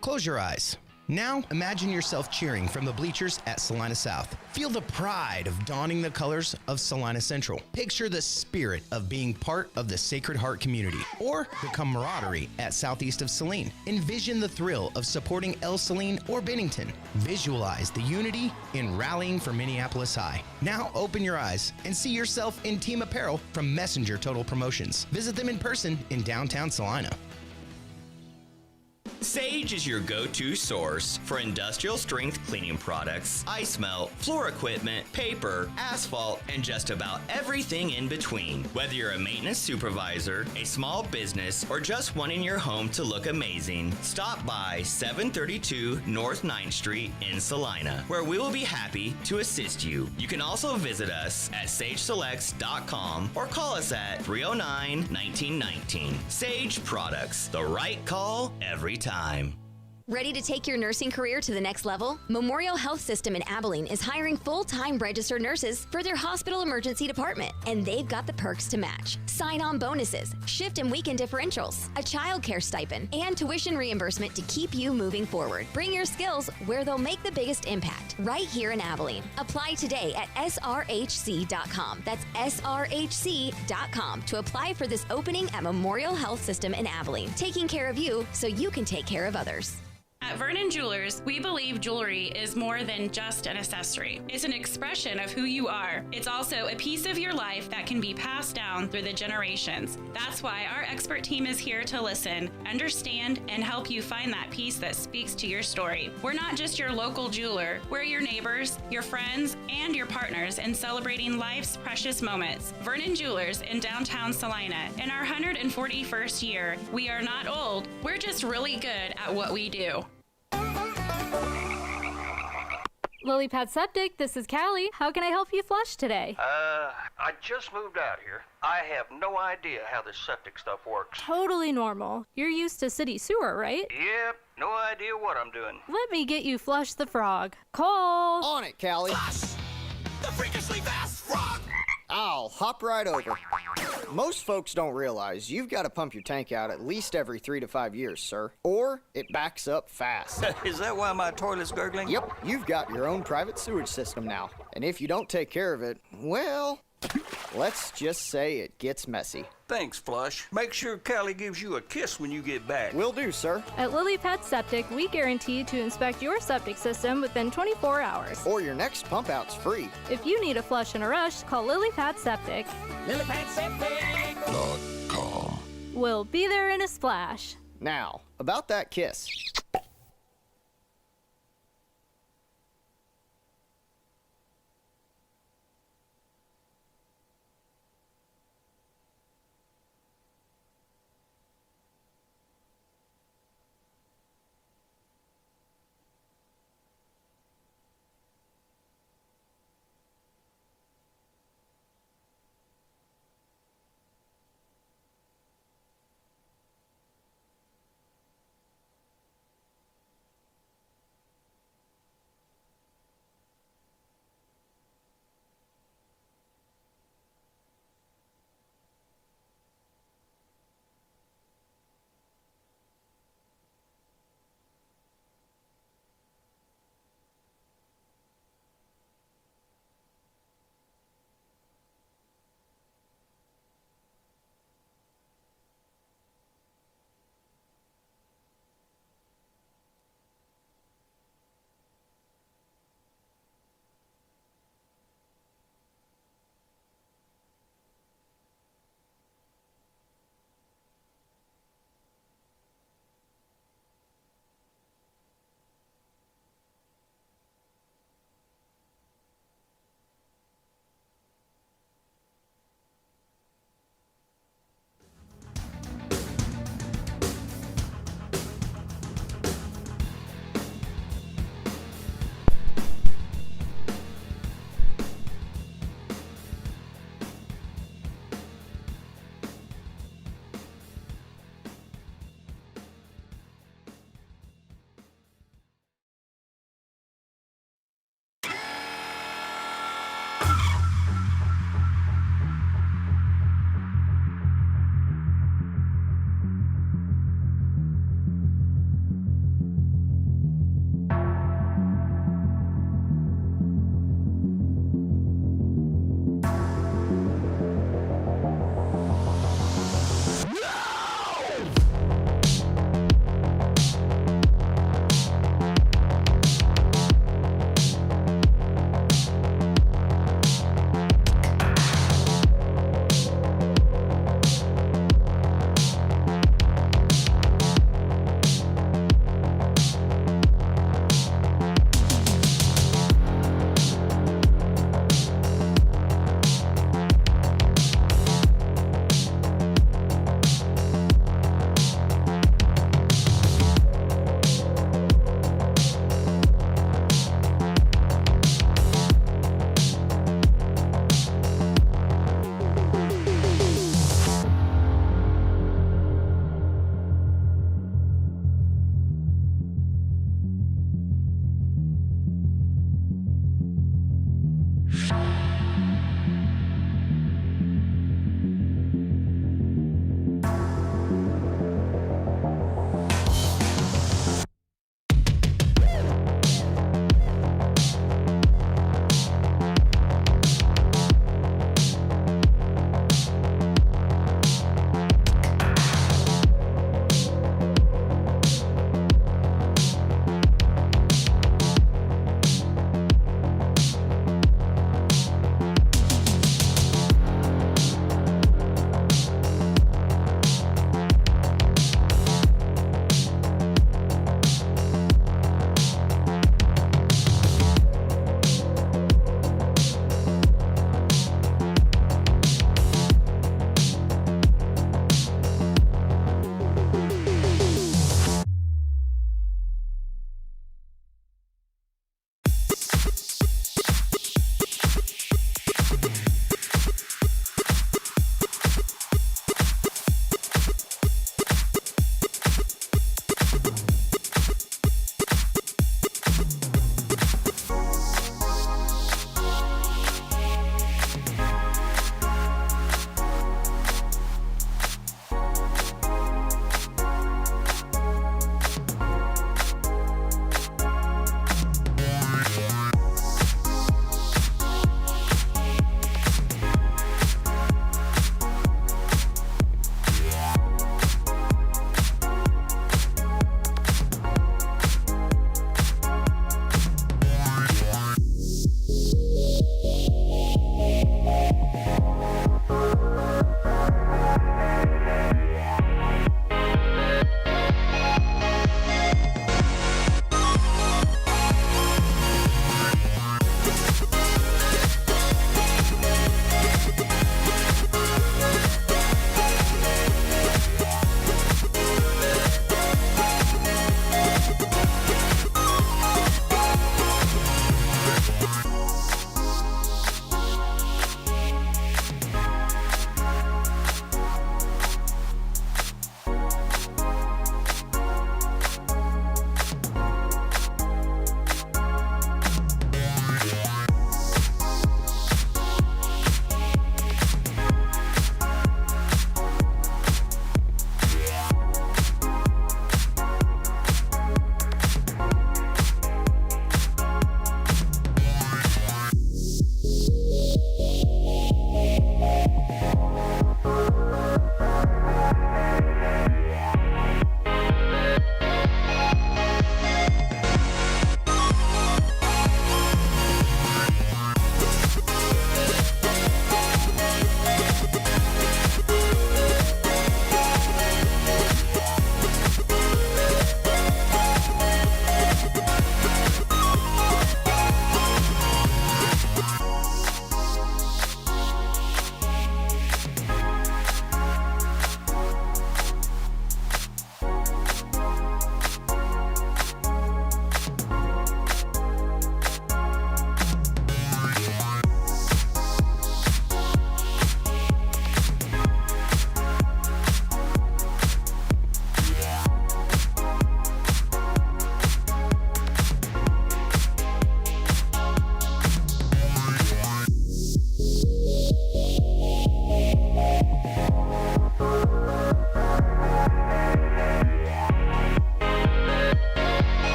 Speaker 4: Close your eyes. Now, imagine yourself cheering from the bleachers at Salina South. Feel the pride of donning the colors of Salina Central. Picture the spirit of being part of the Sacred Heart community or the camaraderie at Southeast of Saline. Envision the thrill of supporting El Saline or Bennington. Visualize the unity in rallying for Minneapolis High. Now, open your eyes and see yourself in team apparel from Messenger Total Promotions. Visit them in person in downtown Salina.
Speaker 8: Sage is your go-to source for industrial strength cleaning products, ice melt, floor equipment, paper, asphalt, and just about everything in between. Whether you're a maintenance supervisor, a small business, or just wanting your home to look amazing, stop by 732 North 9th Street in Salina, where we will be happy to assist you. You can also visit us at sageselects.com or call us at 309-1919. Sage Products, the right call every time.
Speaker 3: Ready to take your nursing career to the next level? Memorial Health System in Abilene is hiring full-time registered nurses for their hospital emergency department, and they've got the perks to match. Sign-on bonuses, shift and weekend differentials, a child care stipend, and tuition reimbursement to keep you moving forward. Bring your skills where they'll make the biggest impact, right here in Abilene. Apply today at srhc.com. That's srhc.com to apply for this opening at Memorial Health System in Abilene, taking care of you so you can take care of others.
Speaker 18: At Vernon Jewelers, we believe jewelry is more than just an accessory. It's an expression of who you are. It's also a piece of your life that can be passed down through the generations. That's why our expert team is here to listen, understand, and help you find that piece that speaks to your story. We're not just your local jeweler. We're your neighbors, your friends, and your partners in celebrating life's precious moments. Vernon Jewelers in downtown Salina. In our 141st year, we are not old. We're just really good at what we do.
Speaker 19: Lily Pad Septic, this is Callie. How can I help you flush today?
Speaker 20: I just moved out here. I have no idea how this septic stuff works.
Speaker 19: Totally normal. You're used to city sewer, right?
Speaker 20: Yep, no idea what I'm doing.
Speaker 19: Let me get you Flush the Frog. Call!
Speaker 21: On it, Callie.
Speaker 6: Flush! The freakishly fast frog!
Speaker 21: I'll hop right over. Most folks don't realize you've got to pump your tank out at least every 3 to 5 years, sir, or it backs up fast.
Speaker 20: Is that why my toilet's gurgling?
Speaker 21: Yep, you've got your own private sewage system now. And if you don't take care of it, well, let's just say it gets messy.
Speaker 20: Thanks, Flush. Make sure Callie gives you a kiss when you get back.
Speaker 21: Will do, sir.
Speaker 19: At Lily Pad Septic, we guarantee to inspect your septic system within 24 hours.
Speaker 21: Or your next pump out's free.
Speaker 19: If you need a flush in a rush, call Lily Pad Septic.
Speaker 6: LilyPadSeptic.com.
Speaker 19: We'll be there in a splash.
Speaker 21: Now, about that kiss.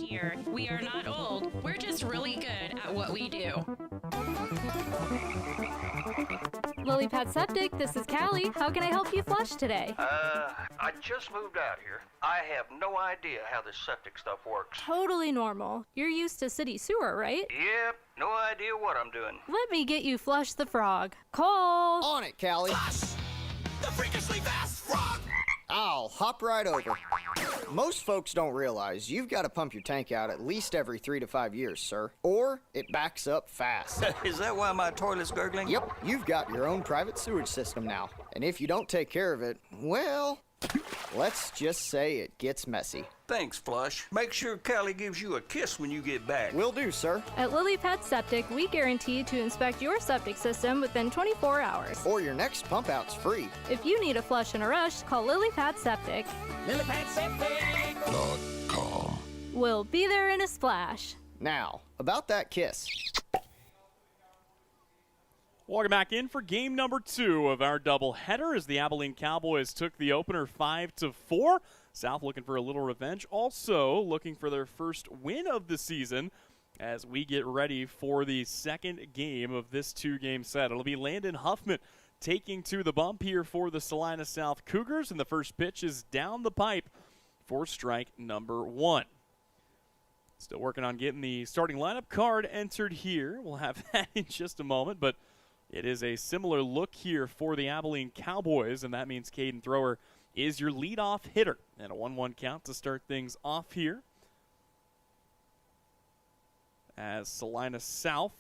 Speaker 18: here. We are not old. We're just really good at what we do.
Speaker 19: Lily Pad Septic, this is Callie. How can I help you flush today?
Speaker 20: I just moved out here. I have no idea how this septic stuff works.
Speaker 19: Totally normal. You're used to city sewer, right?
Speaker 20: Yep, no idea what I'm doing.
Speaker 19: Let me get you Flush the Frog. Call!
Speaker 21: On it, Callie.
Speaker 6: The freakishly fast frog!
Speaker 21: I'll hop right over. Most folks don't realize you've got to pump your tank out at least every 3 to 5 years, sir. Or it backs up fast.
Speaker 20: Is that why my toilet's gurgling?
Speaker 21: Yep, you've got your own private sewage system now. And if you don't take care of it, well, let's just say it gets messy.
Speaker 20: Thanks, Flush. Make sure Callie gives you a kiss when you get back.
Speaker 21: Will do, sir.
Speaker 19: At Lily Pad Septic, we guarantee to inspect your septic system within 24 hours.
Speaker 21: Or your next pump out's free.
Speaker 19: If you need a flush in a rush, call Lily Pad Septic.
Speaker 6: LilyPadSeptic.com.
Speaker 19: We'll be there in a splash.
Speaker 21: Now, about that kiss.
Speaker 1: Welcome back in for game number 2 of our doubleheader as the Abilene Cowboys took the opener 5-4. South looking for a little revenge, also looking for their first win of the season as we get ready for the second game of this 2-game set. It'll be Landon Huffman taking to the bump here for the Salina South Cougars, and the first pitch is down the pipe for strike number 1. Still working on getting the starting lineup card entered here. We'll have that in just a moment, but it is a similar look here for the Abilene Cowboys, and that means Caden Thrower is your leadoff hitter. And a 1-1 count to start things off here. As Salina South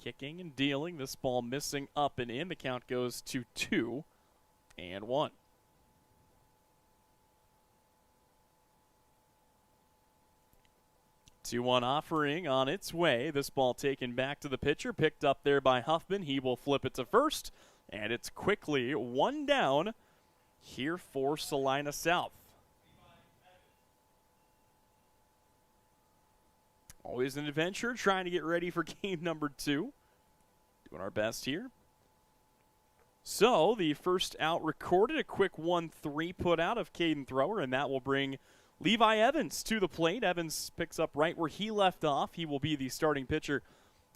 Speaker 1: kicking and dealing. This ball missing up and in. The count goes to 2-1. 2-1 offering on its way. This ball taken back to the pitcher, picked up there by Huffman. He will flip it to first, and it's quickly 1 down here for Salina South. Always an adventure, trying to get ready for game number 2. Doing our best here. So, the first out recorded, a quick 1-3 put out of Caden Thrower, and that will bring Levi Evans to the plate. Evans picks up right where he left off. He will be the starting pitcher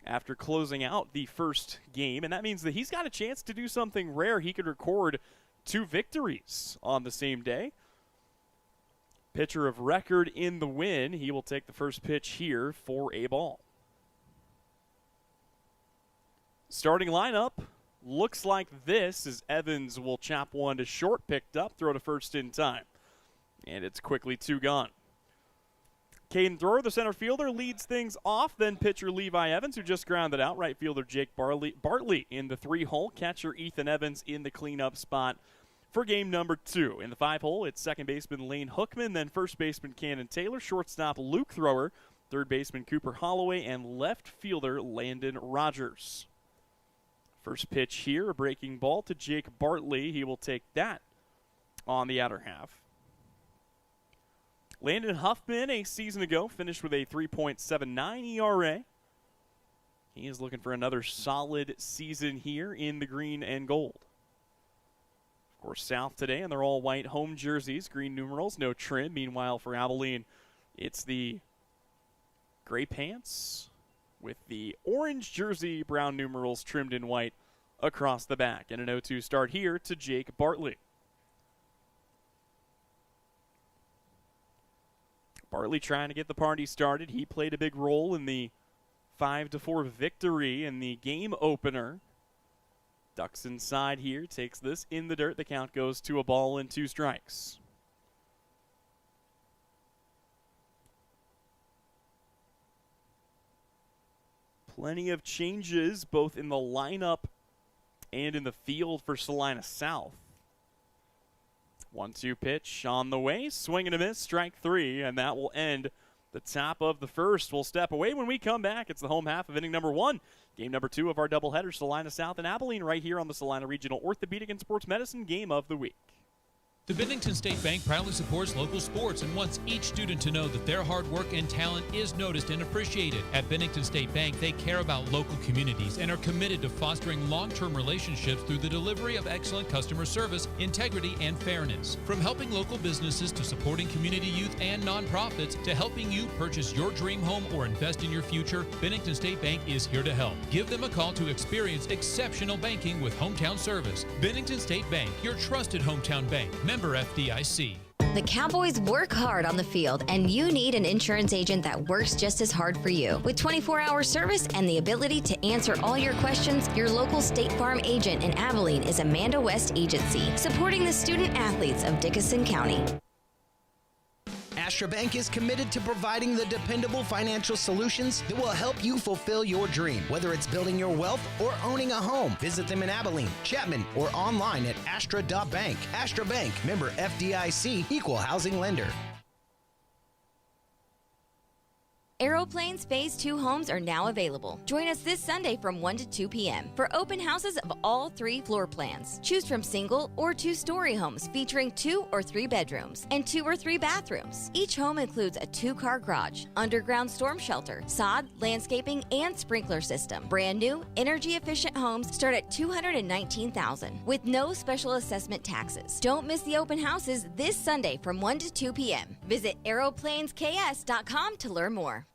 Speaker 1: after closing out the first game, and that means that he's got a chance to do something rare. He could record 2 victories on the same day. Pitcher of record in the win. He will take the first pitch here for a ball. Starting lineup looks like this as Evans will chop one to short, picked up, throw to first in time. And it's quickly 2 gone. Caden Thrower, the center fielder, leads things off. Then pitcher Levi Evans, who just grounded out. Right fielder Jake Bartley in the 3-hole. Catcher Ethan Evans in the cleanup spot for game number 2. In the 5-hole, it's second baseman Lane Hookman, then first baseman Cannon Taylor, shortstop Luke Thrower, third baseman Cooper Holloway, and left fielder Landon Rogers. First pitch here, a breaking ball to Jake Bartley. He will take that on the outer half. Landon Huffman, a season ago, finished with a 3.79 ERA. He is looking for another solid season here in the green and gold. Of course, South today, and they're all white home jerseys, green numerals, no trim. Meanwhile, for Abilene, it's the gray pants with the orange jersey, brown numerals trimmed in white across the back. And an 0-2 start here to Jake Bartley. Bartley trying to get the party started. He played a big role in the 5-4 victory in the game opener. Ducks inside here, takes this in the dirt. The count goes to a ball and 2 strikes. Plenty of changes both in the lineup and in the field for Salina South. 1-2 pitch on the way, swing and a miss, strike 3, and that will end the top of the first. We'll step away. When we come back, it's the home half of inning number 1. Game number 2 of our doubleheader, Salina South and Abilene, right here on the Salina Regional Orthopedic and Sports Medicine Game of the Week.
Speaker 24: The Bennington State Bank proudly supports local sports and wants each student to know that their hard work and talent is noticed and appreciated. At Bennington State Bank, they care about local communities and are committed to fostering long-term relationships through the delivery of excellent customer service, integrity, and fairness. From helping local businesses to supporting community youth and nonprofits to helping you purchase your dream home or invest in your future, Bennington State Bank is here to help. Give them a call to experience exceptional banking with hometown service. Bennington State Bank, your trusted hometown bank. Member FDIC.
Speaker 3: The Cowboys work hard on the field, and you need an insurance agent that works just as hard for you. With 24-hour service and the ability to answer all your questions, your local State Farm agent in Abilene is Amanda West Agency, supporting the student athletes of Dickinson County.
Speaker 4: Astra Bank is committed to providing the dependable financial solutions that will help you fulfill your dream, whether it's building your wealth or owning a home. Visit them in Abilene, Chapman, or online at astra.bank. Astra Bank, member FDIC, equal housing lender.
Speaker 3: Aeroplane's Phase 2 homes are now available. Join us this Sunday from 1 to 2 p.m. for open houses of all 3 floor plans. Choose from single or 2-story homes featuring 2 or 3 bedrooms and 2 or 3 bathrooms. Each home includes a 2-car garage, underground storm shelter, sod, landscaping, and sprinkler system. Brand new, energy-efficient homes start at $219,000 with no special assessment taxes. Don't miss the open houses this Sunday from 1 to 2 p.m. Visit aeroplanesks.com to learn more.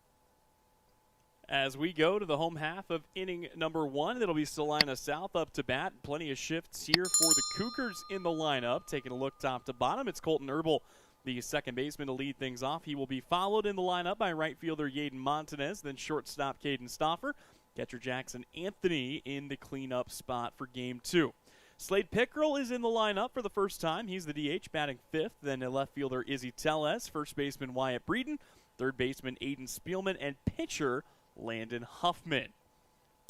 Speaker 1: As we go to the home half of inning number 1, it'll be Salina South up to bat. Plenty of shifts here for the Cougars in the lineup. Taking a look top to bottom, it's Colton Herbal, the second baseman, to lead things off. He will be followed in the lineup by right fielder Yaden Montanez, then shortstop Caden Stauffer, catcher Jackson Anthony in the cleanup spot for Game 2. Slade Pickrell is in the lineup for the first time. He's the DH, batting 5th. Then left fielder Izzy Tellez, first baseman Wyatt Breeden, third baseman Aiden Spielman, and pitcher Landon Huffman.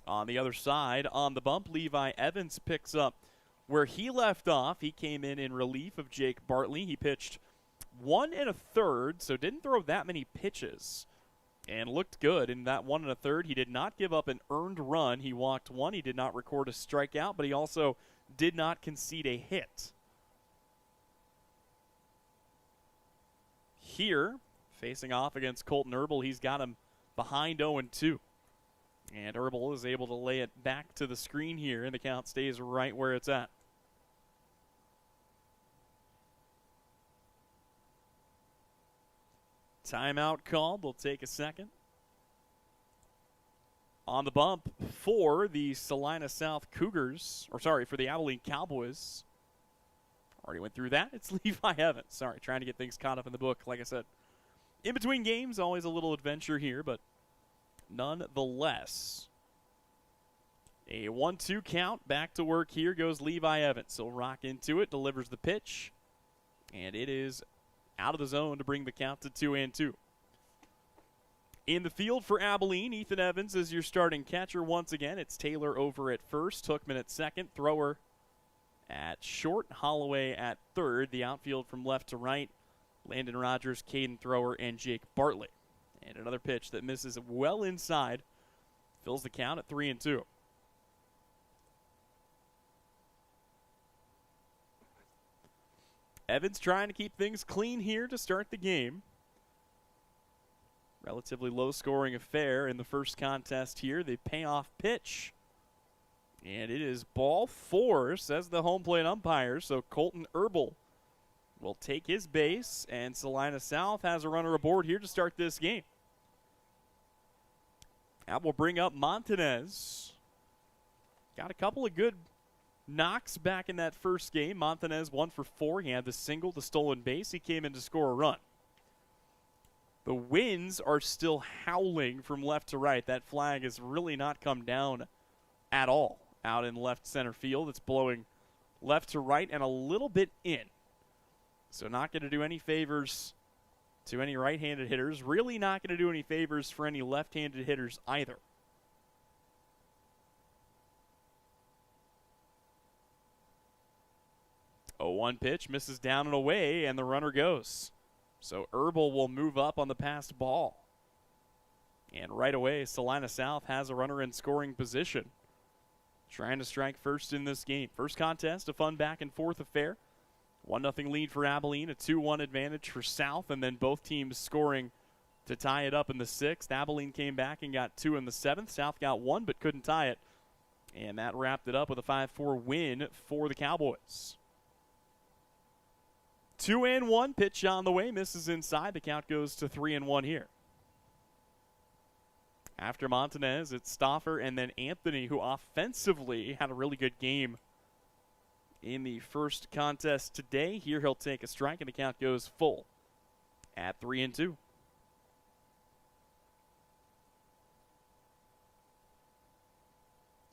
Speaker 1: On the other side, on the bump, Levi Evans picks up where he left off. He came in relief of Jake Bartley. He pitched 1 1/3, so didn't throw that many pitches, and looked good in that 1 1/3. He did not give up an earned run. He walked 1. He did not record a strikeout, but he also did not concede a hit. Here, facing off against Colton Herbal, he's got him behind 0-2. And Herbal is able to lay it back to the screen here, and the count stays right where it's at. Timeout called. They'll take a second. On the bump for the Salina South Cougars, for the Abilene Cowboys. Already went through that. It's Levi Evans. Sorry, trying to get things caught up in the book, like I said. In between games, always a little adventure here, but nonetheless. A 1-2 count. Back to work here goes Levi Evans. He'll rock into it, delivers the pitch, and it is out of the zone to bring the count to 2-2. In the field for Abilene, Ethan Evans is your starting catcher once again. It's Taylor over at first, Hookman at second, Thrower at short, Holloway at third. The outfield from left to right, Landon Rogers, Caden Thrower, and Jake Bartley. And another pitch that misses well inside fills the count at 3-2. Evans trying to keep things clean here to start the game. Relatively low-scoring affair in the first contest here. The payoff pitch. And it is ball 4, says the home plate umpire. So Colton Herbal will take his base, and Salina South has a runner aboard here to start this game. That will bring up Montanez. Got a couple of good knocks back in that first game. Montanez 1 for 4. He had the single, the stolen base. He came in to score a run. The winds are still howling from left to right. That flag has really not come down at all out in left center field. It's blowing left to right and a little bit in. So not going to do any favors to any right-handed hitters. Really not going to do any favors for any left-handed hitters either. A 1 pitch, misses down and away, and the runner goes. So Herbal will move up on the passed ball. And right away, Salina South has a runner in scoring position. Trying to strike first in this game. First contest, a fun back-and-forth affair. 1-0 lead for Abilene, a 2-1 advantage for South, and then both teams scoring to tie it up in the 6th. Abilene came back and got 2 in the 7th. South got 1 but couldn't tie it. And that wrapped it up with a 5-4 win for the Cowboys. 2-1, pitch on the way, misses inside. The count goes to 3-1 here. After Montanez, it's Stauffer and then Anthony, who offensively had a really good game in the first contest today. Here he'll take a strike, and the count goes full at 3-2.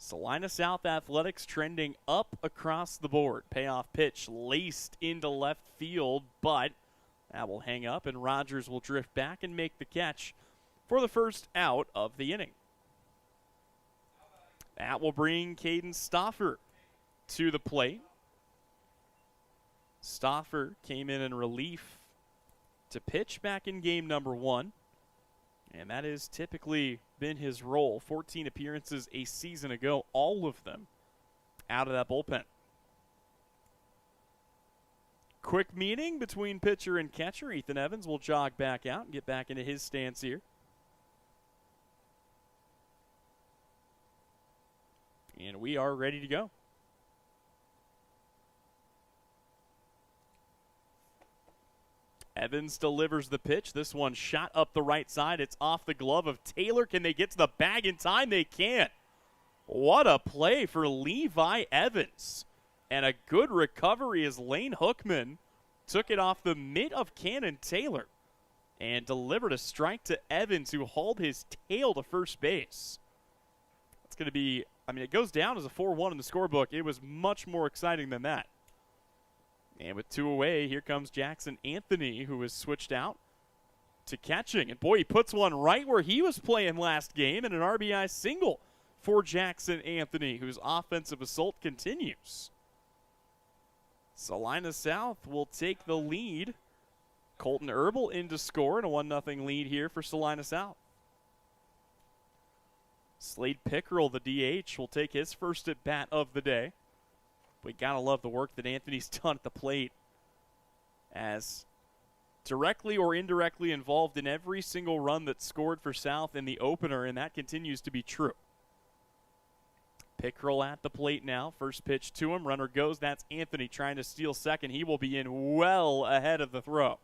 Speaker 1: Salina South Athletics trending up across the board. Payoff pitch laced into left field, but that will hang up, and Rogers will drift back and make the catch for the first out of the inning. That will bring Caden Stauffer to the plate. Stauffer came in relief to pitch back in game number 1. And that has typically been his role. 14 appearances a season ago, all of them out of that bullpen. Quick meeting between pitcher and catcher. Ethan Evans will jog back out and get back into his stance here. And we are ready to go. Evans delivers the pitch. This one shot up the right side. It's off the glove of Taylor. Can they get to the bag in time? They can't. What a play for Levi Evans. And a good recovery as Lane Hookman took it off the mitt of Cannon Taylor and delivered a strike to Evans, who hauled his tail to first base. It's going to be, it goes down as a 4-1 in the scorebook. It was much more exciting than that. And with 2 away, here comes Jackson Anthony, who is switched out to catching. And boy, he puts one right where he was playing last game, and an RBI single for Jackson Anthony, whose offensive assault continues. Salina South will take the lead. Colton Herbal in to score, and a 1-0 lead here for Salina South. Slade Pickerel, the DH, will take his first at bat of the day. We gotta love the work that Anthony's done at the plate, as directly or indirectly involved in every single run that scored for South in the opener, and that continues to be true. Pickerel at the plate now. First pitch to him. Runner goes. That's Anthony trying to steal second. He will be in well ahead of the throw.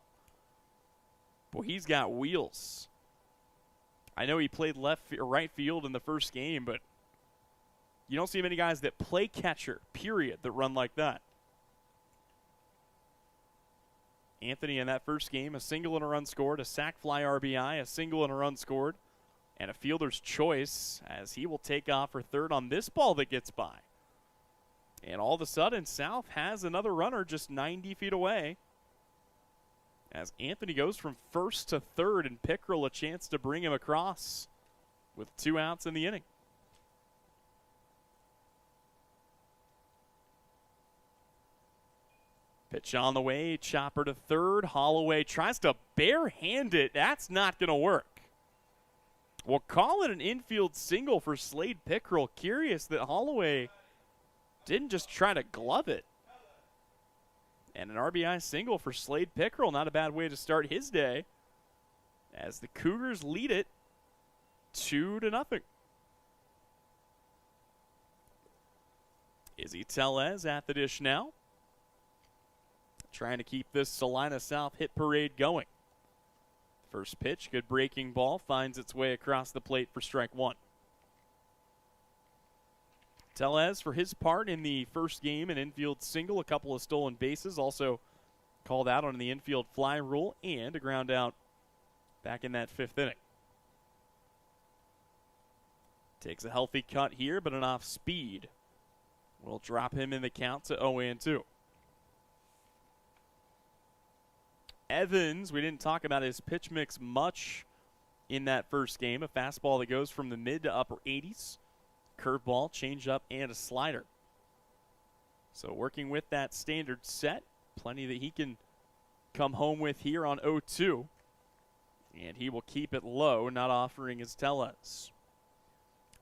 Speaker 1: Boy, he's got wheels. I know he played right field in the first game, but you don't see many guys that play catcher, period, that run like that. Anthony in that first game, a single and a run scored, a sac fly RBI, a single and a run scored, and a fielder's choice, as he will take off for third on this ball that gets by. And all of a sudden, South has another runner just 90 feet away, as Anthony goes from first to third, and Pickerel a chance to bring him across with 2 outs in the inning. Pitch on the way, chopper to third. Holloway tries to barehand it. That's not going to work. We'll call it an infield single for Slade Pickerel. Curious that Holloway didn't just try to glove it. And an RBI single for Slade Pickerel. Not a bad way to start his day, as the Cougars lead it 2-0. Izzy Tellez at the dish now, trying to keep this Salina South hit parade going. First pitch, good breaking ball, finds its way across the plate for strike 1. Tellez, for his part in the first game, an infield single, a couple of stolen bases, also called out on the infield fly rule, and a ground out back in that 5th inning. Takes a healthy cut here, but an off speed will drop him in the count to 0-2. Evans, we didn't talk about his pitch mix much in that first game. A fastball that goes from the mid to upper 80s. Curveball, changeup, and a slider. So working with that standard set. Plenty that he can come home with here on 0-2. And he will keep it low, not offering his Tellez.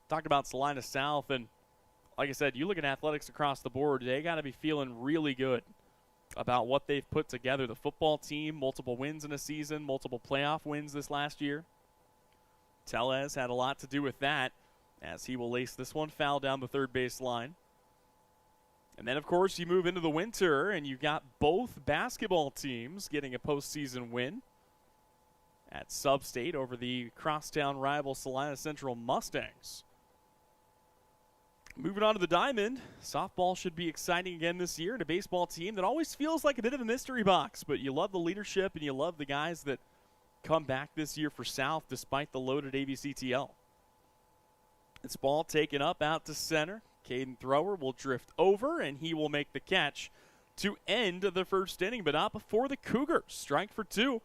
Speaker 1: Talked about Salina South, and like I said, you look at athletics across the board, they got to be feeling really good about what they've put together. The football team, multiple wins in a season, multiple playoff wins this last year. Tellez had a lot to do with that, as he will lace this one foul down the third base line. And then, of course, you move into the winter, and you've got both basketball teams getting a postseason win at Sub-State over the crosstown rival Salina Central Mustangs. Moving on to the diamond, softball should be exciting again this year, and a baseball team that always feels like a bit of a mystery box, but you love the leadership and you love the guys that come back this year for South despite the loaded ABCTL. It's ball taken up out to center. Caden Thrower will drift over, and he will make the catch to end the first inning, but not before the Cougars strike for two.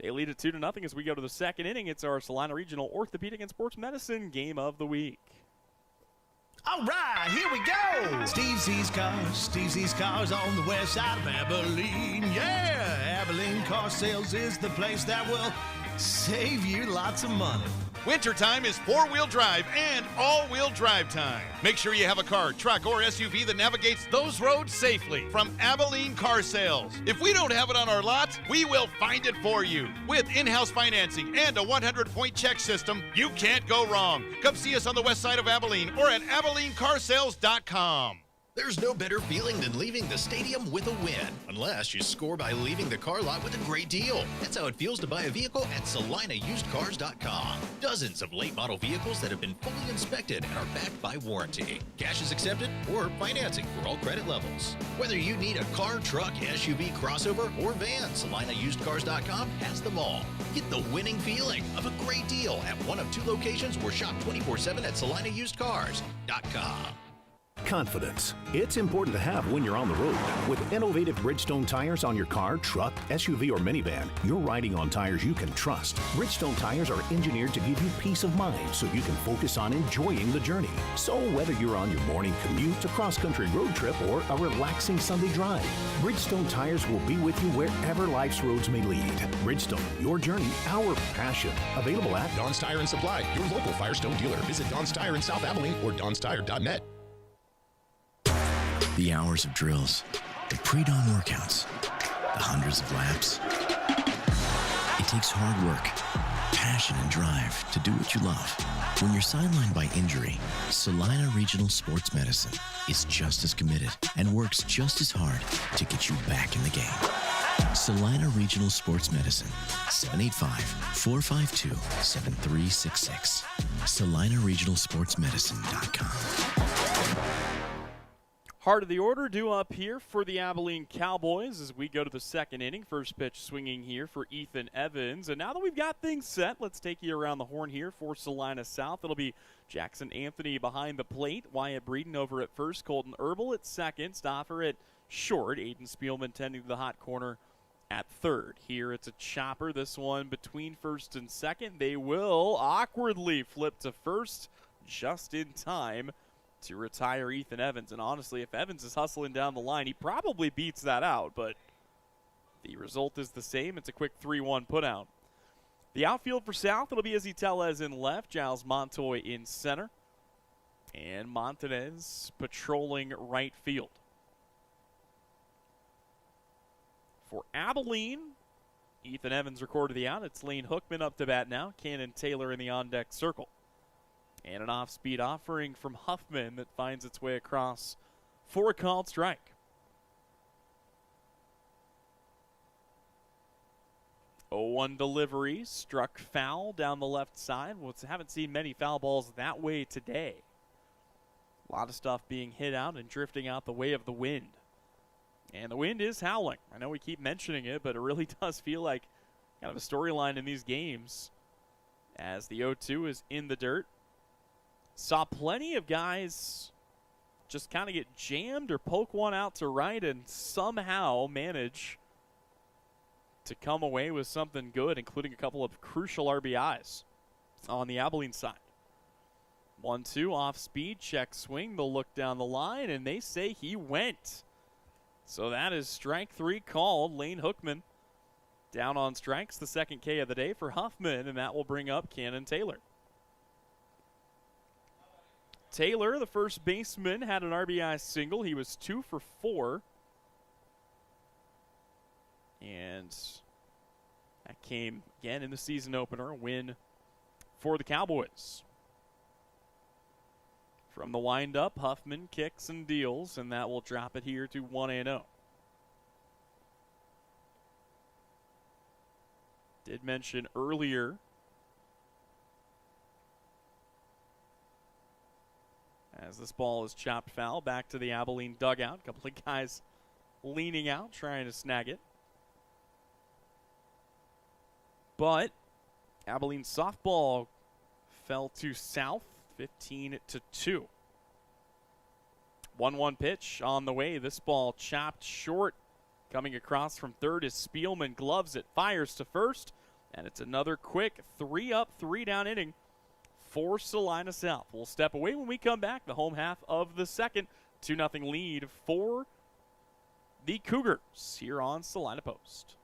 Speaker 1: They lead it 2-0 as we go to the second inning. It's our Salina Regional Orthopedic and Sports Medicine Game of the Week.
Speaker 7: All right, here we go. Steve Z's Cars on the west side of Abilene. Yeah, Abilene Car Sales is the place that will save you lots of money.
Speaker 9: Wintertime is four-wheel drive and all-wheel drive time. Make sure you have a car, truck, or SUV that navigates those roads safely from Abilene Car Sales. If we don't have it on our lot, we will find it for you. With in-house financing and a 100-point check system, you can't go wrong. Come see us on the west side of Abilene or at AbileneCarsales.com.
Speaker 11: There's no better feeling than leaving the stadium with a win, unless you score by leaving the car lot with a great deal. That's how it feels to buy a vehicle at SalinaUsedCars.com. Dozens of late model vehicles that have been fully inspected and are backed by warranty. Cash is accepted or financing for all credit levels. Whether you need a car, truck, SUV, crossover, or van, SalinaUsedCars.com has them all. Get the winning feeling of a great deal at one of two locations or shop 24/7 at SalinaUsedCars.com.
Speaker 17: Confidence. It's important to have when you're on the road. With innovative Bridgestone tires on your car, truck, SUV, or minivan, you're riding on tires you can trust. Bridgestone tires are engineered to give you peace of mind so you can focus on enjoying the journey. So whether you're on your morning commute, a cross-country road trip, or a relaxing Sunday drive, Bridgestone tires will be with you wherever life's roads may lead. Bridgestone, your journey, our passion. Available at
Speaker 25: Don's Tire and Supply, your local Firestone dealer. Visit Don's Tire in South Abilene or donstire.net.
Speaker 10: The hours of drills, the pre-dawn workouts, the hundreds of laps. It takes hard work, passion, and drive to do what you love. When you're sidelined by injury, Salina Regional Sports Medicine is just as committed and works just as hard to get you back in the game. Salina Regional Sports Medicine, 785-452-7366. SalinaRegionalSportsMedicine.com.
Speaker 1: Heart of the order due up here for the Abilene Cowboys as we go to the second inning. First pitch swinging here for Ethan Evans. And now that we've got things set, let's take you around the horn here for Salina South. It'll be Jackson Anthony behind the plate, Wyatt Breeden over at first, Colton Herbal at second, Stoffer at short, Aiden Spielman tending to the hot corner at third. Here it's a chopper, this one between first and second. They will awkwardly flip to first just in time to retire Ethan Evans. And honestly, if Evans is hustling down the line, he probably beats that out, but the result is the same. It's a quick 3-1 putout. The outfield for South, it'll be Izzy Tellez in left, Giles Montoy in center, and Montanez patrolling right field. For Abilene, Ethan Evans recorded the out. It's Lane Hookman up to bat now. Cannon Taylor in the on-deck circle. And an off-speed offering from Huffman that finds its way across for a called strike. 0-1 delivery, struck foul down the left side. Haven't seen many foul balls that way today. A lot of stuff being hit out and drifting out the way of the wind. And the wind is howling. I know we keep mentioning it, but it really does feel like kind of a storyline in these games as the 0-2 is in the dirt. Saw plenty of guys just kind of get jammed or poke one out to right and somehow manage to come away with something good, including a couple of crucial RBIs on the Abilene side. 1-2 off speed, check swing. They'll look down the line, and they say he went. So that is strike three called. Lane Hookman down on strikes, the second K of the day for Huffman, and that will bring up Cannon Taylor. Taylor, the first baseman, had an RBI single. He was 2 for 4 And that came again in the season opener, a win for the Cowboys. From the windup, Huffman kicks and deals, and that will drop it here to 1-0. Did mention earlier as this ball is chopped foul back to the Abilene dugout. A couple of guys leaning out, trying to snag it. But Abilene softball fell to South, 15-2. 1-1 pitch on the way. This ball chopped short. Coming across from third is Spielman. Gloves it, fires to first. And it's another quick 3-up, 3-down inning for Salina South. We'll step away when we come back. The home half of the second. 2-0 lead for the Cougars here on Salina Post.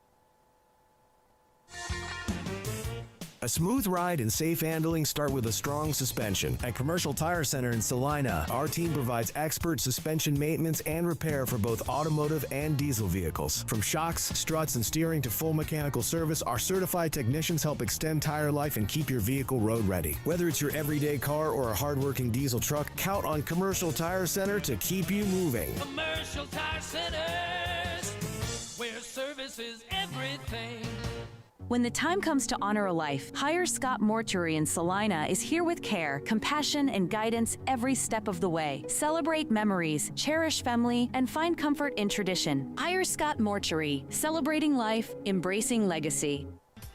Speaker 2: A smooth ride and safe handling start with a strong suspension. At Commercial Tire Center in Salina, our team provides expert suspension maintenance and repair for both automotive and diesel vehicles. From shocks, struts, and steering to full mechanical service, our certified technicians help extend tire life and keep your vehicle road ready. Whether it's your everyday car or a hard-working diesel truck, count on Commercial Tire Center to keep you moving.
Speaker 6: Commercial Tire Centers, where service is everything.
Speaker 13: When the time comes to honor a life, Hire Scott Mortuary in Salina is here with care, compassion, and guidance every step of the way. Celebrate memories, cherish family, and find comfort in tradition. Hire Scott Mortuary, celebrating life, embracing legacy.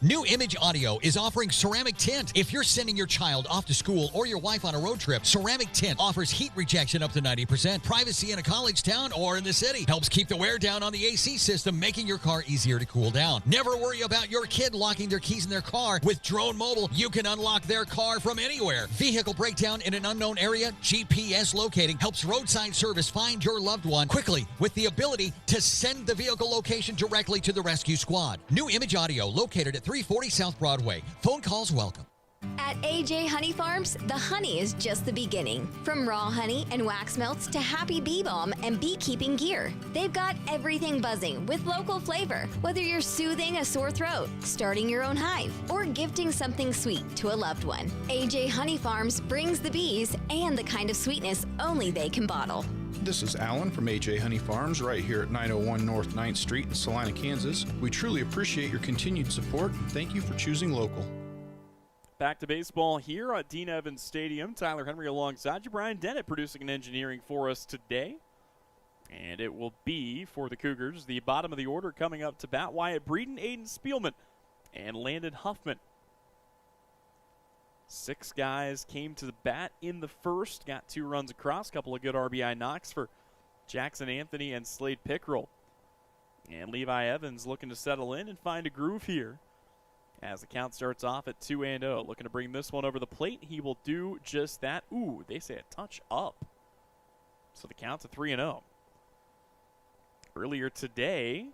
Speaker 5: New Image Audio is offering ceramic tint. If you're sending your child off to school or your wife on a road trip, ceramic tint offers heat rejection up to 90%, privacy in a college town or in the city, helps keep the wear down on the AC system, making your car easier to cool down. Never worry about your kid locking their keys in their car. With Drone Mobile, you can unlock their car from anywhere. Vehicle breakdown in an unknown area, GPS locating helps roadside service find your loved one quickly with the ability to send the vehicle location directly to the rescue squad. New Image Audio, located at 340 South Broadway. Phone calls welcome.
Speaker 3: At AJ Honey Farms, the honey is just the beginning. From raw honey and wax melts to happy bee balm and beekeeping gear, they've got everything buzzing with local flavor. Whether you're soothing a sore throat, starting your own hive, or gifting something sweet to a loved one, AJ Honey Farms brings the bees and the kind of sweetness only they can bottle.
Speaker 15: This is Alan from AJ Honey Farms right here at 901 North 9th Street in Salina, Kansas. We truly appreciate your continued support and thank you for choosing local.
Speaker 1: Back to baseball here at Dean Evans Stadium. Tyler Henry alongside you. Brian Dennett producing and engineering for us today. And it will be for the Cougars, the bottom of the order coming up to bat. Wyatt Breeden, Aiden Spielman, and Landon Huffman. 6 guys came to the bat in the first. Got 2 runs across. Couple of good RBI knocks for Jackson Anthony and Slade Pickrell. And Levi Evans looking to settle in and find a groove here. As the count starts off at 2-0. Looking to bring this one over the plate. He will do just that. Ooh, they say a touch up. So the count's at 3-0. Earlier today,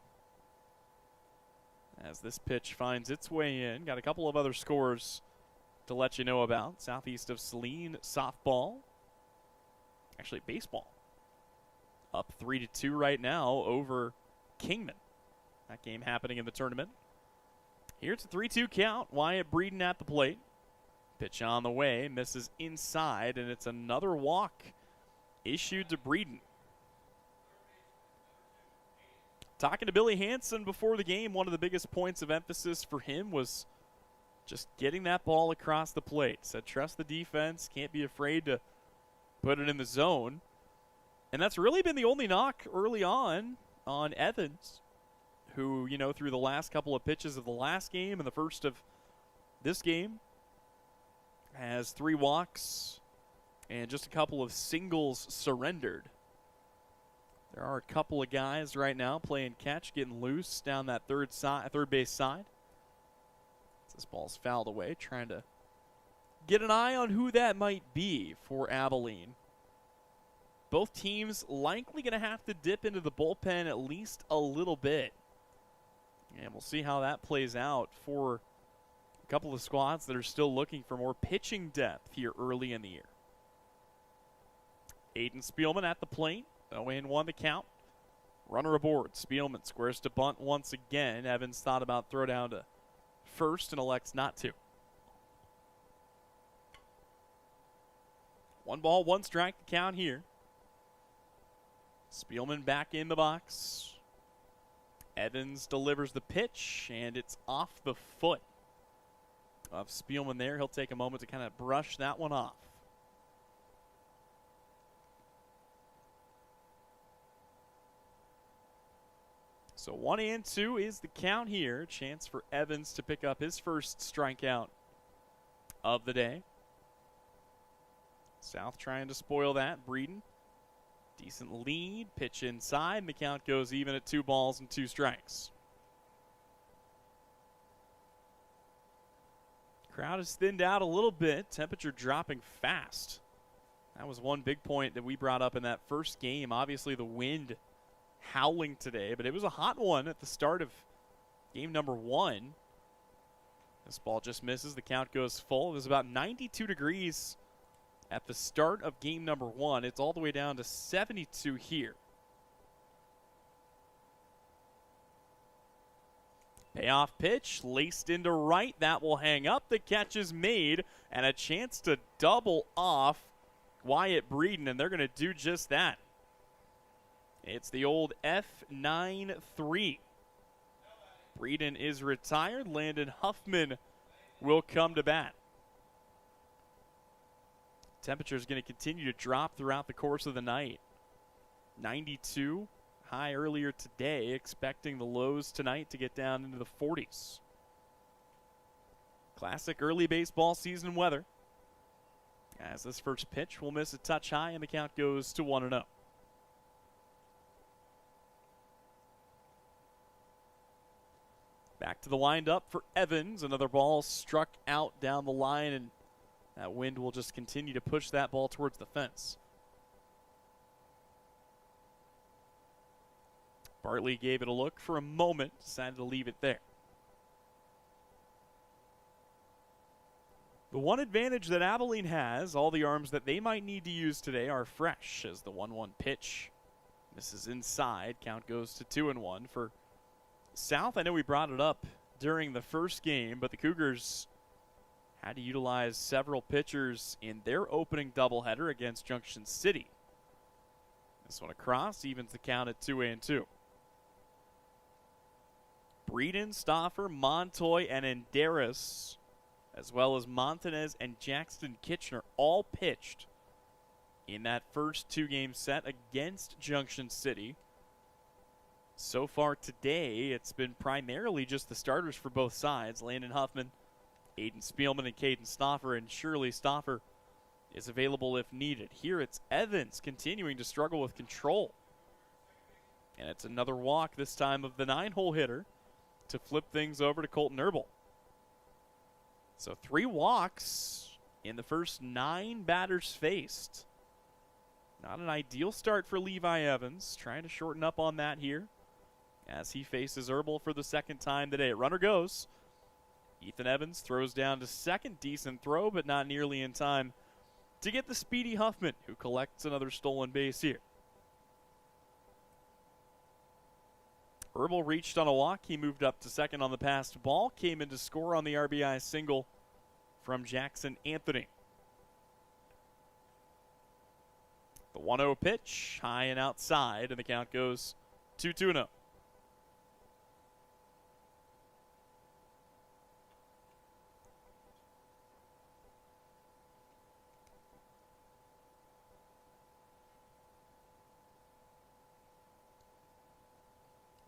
Speaker 1: as this pitch finds its way in, got a couple of other scores to let you know about. Southeast of Saline softball. Actually, baseball. Up 3-2 right now over Kingman. That game happening in the tournament. Here it's a 3-2 count. Wyatt Breeden at the plate. Pitch on the way. Misses inside, and it's another walk issued to Breeden. Talking to Billy Hansen before the game, one of the biggest points of emphasis for him was just getting that ball across the plate. Said trust the defense, can't be afraid to put it in the zone. And that's really been the only knock early on Evans, who, you know, through the last couple of pitches of the last game and the first of this game, has 3 walks and just a couple of singles surrendered. There are a couple of guys right now playing catch, getting loose down that third base side. This ball's fouled away, trying to get an eye on who that might be for Abilene. Both teams likely going to have to dip into the bullpen at least a little bit. And we'll see how that plays out for a couple of squads that are still looking for more pitching depth here early in the year. Aiden Spielman at the plate. 0-1 the count. Runner aboard. Spielman squares to bunt once again. Evans thought about throw down to first and elects not to. 1 ball, 1 strike to count here. Spielman back in the box. Evans delivers the pitch, and it's off the foot of Spielman there. He'll take a moment to kind of brush that one off. So 1-2 is the count here. Chance for Evans to pick up his first strikeout of the day. South trying to spoil that. Breeden, decent lead. Pitch inside, and the count goes even at 2 balls and 2 strikes. Crowd is thinned out a little bit. Temperature dropping fast. That was one big point that we brought up in that first game. Obviously the wind howling today, but it was a hot one at the start of game number 1. This ball just misses. The count goes full. It was about 92 degrees at the start of game number 1. It's all the way down to 72 here. Payoff pitch, laced into right. That will hang up. The catch is made, and a chance to double off Wyatt Breeden, and they're going to do just that. It's the old F9-3. Breeden is retired. Landon Huffman will come to bat. Temperature is going to continue to drop throughout the course of the night. 92 high earlier today, expecting the lows tonight to get down into the 40s. Classic early baseball season weather. As this first pitch will miss a touch high, and the count goes to 1-0. Back to the windup for Evans. Another ball struck out down the line, and that wind will just continue to push that ball towards the fence. Bartley gave it a look for a moment, decided to leave it there. The one advantage that Abilene has, all the arms that they might need to use today are fresh, as the 1-1 pitch misses inside. Count goes to 2-1 for South. I know we brought it up during the first game, but the Cougars had to utilize several pitchers in their opening doubleheader against Junction City. This one across evens the count at 2-2. Breeden, Stauffer, Montoy, and Enderis, as well as Montanez and Jackson Kitchener, all pitched in that first 2-game set against Junction City. So far today, it's been primarily just the starters for both sides. Landon Huffman, Aiden Spielman, and Caden Stauffer, and surely Stauffer is available if needed. Here it's Evans continuing to struggle with control. And it's another walk, this time of the 9-hole hitter, to flip things over to Colton Herbal. So 3 walks in the first 9 batters faced. Not an ideal start for Levi Evans. Trying to shorten up on that here as he faces Herbal for the second time today. Runner goes. Ethan Evans throws down to second. Decent throw, but not nearly in time to get the speedy Huffman, who collects another stolen base here. Herbal reached on a walk. He moved up to second on the passed ball. Came in to score on the RBI single from Jackson Anthony. The 1-0 pitch, high and outside, and the count goes 2-2-0.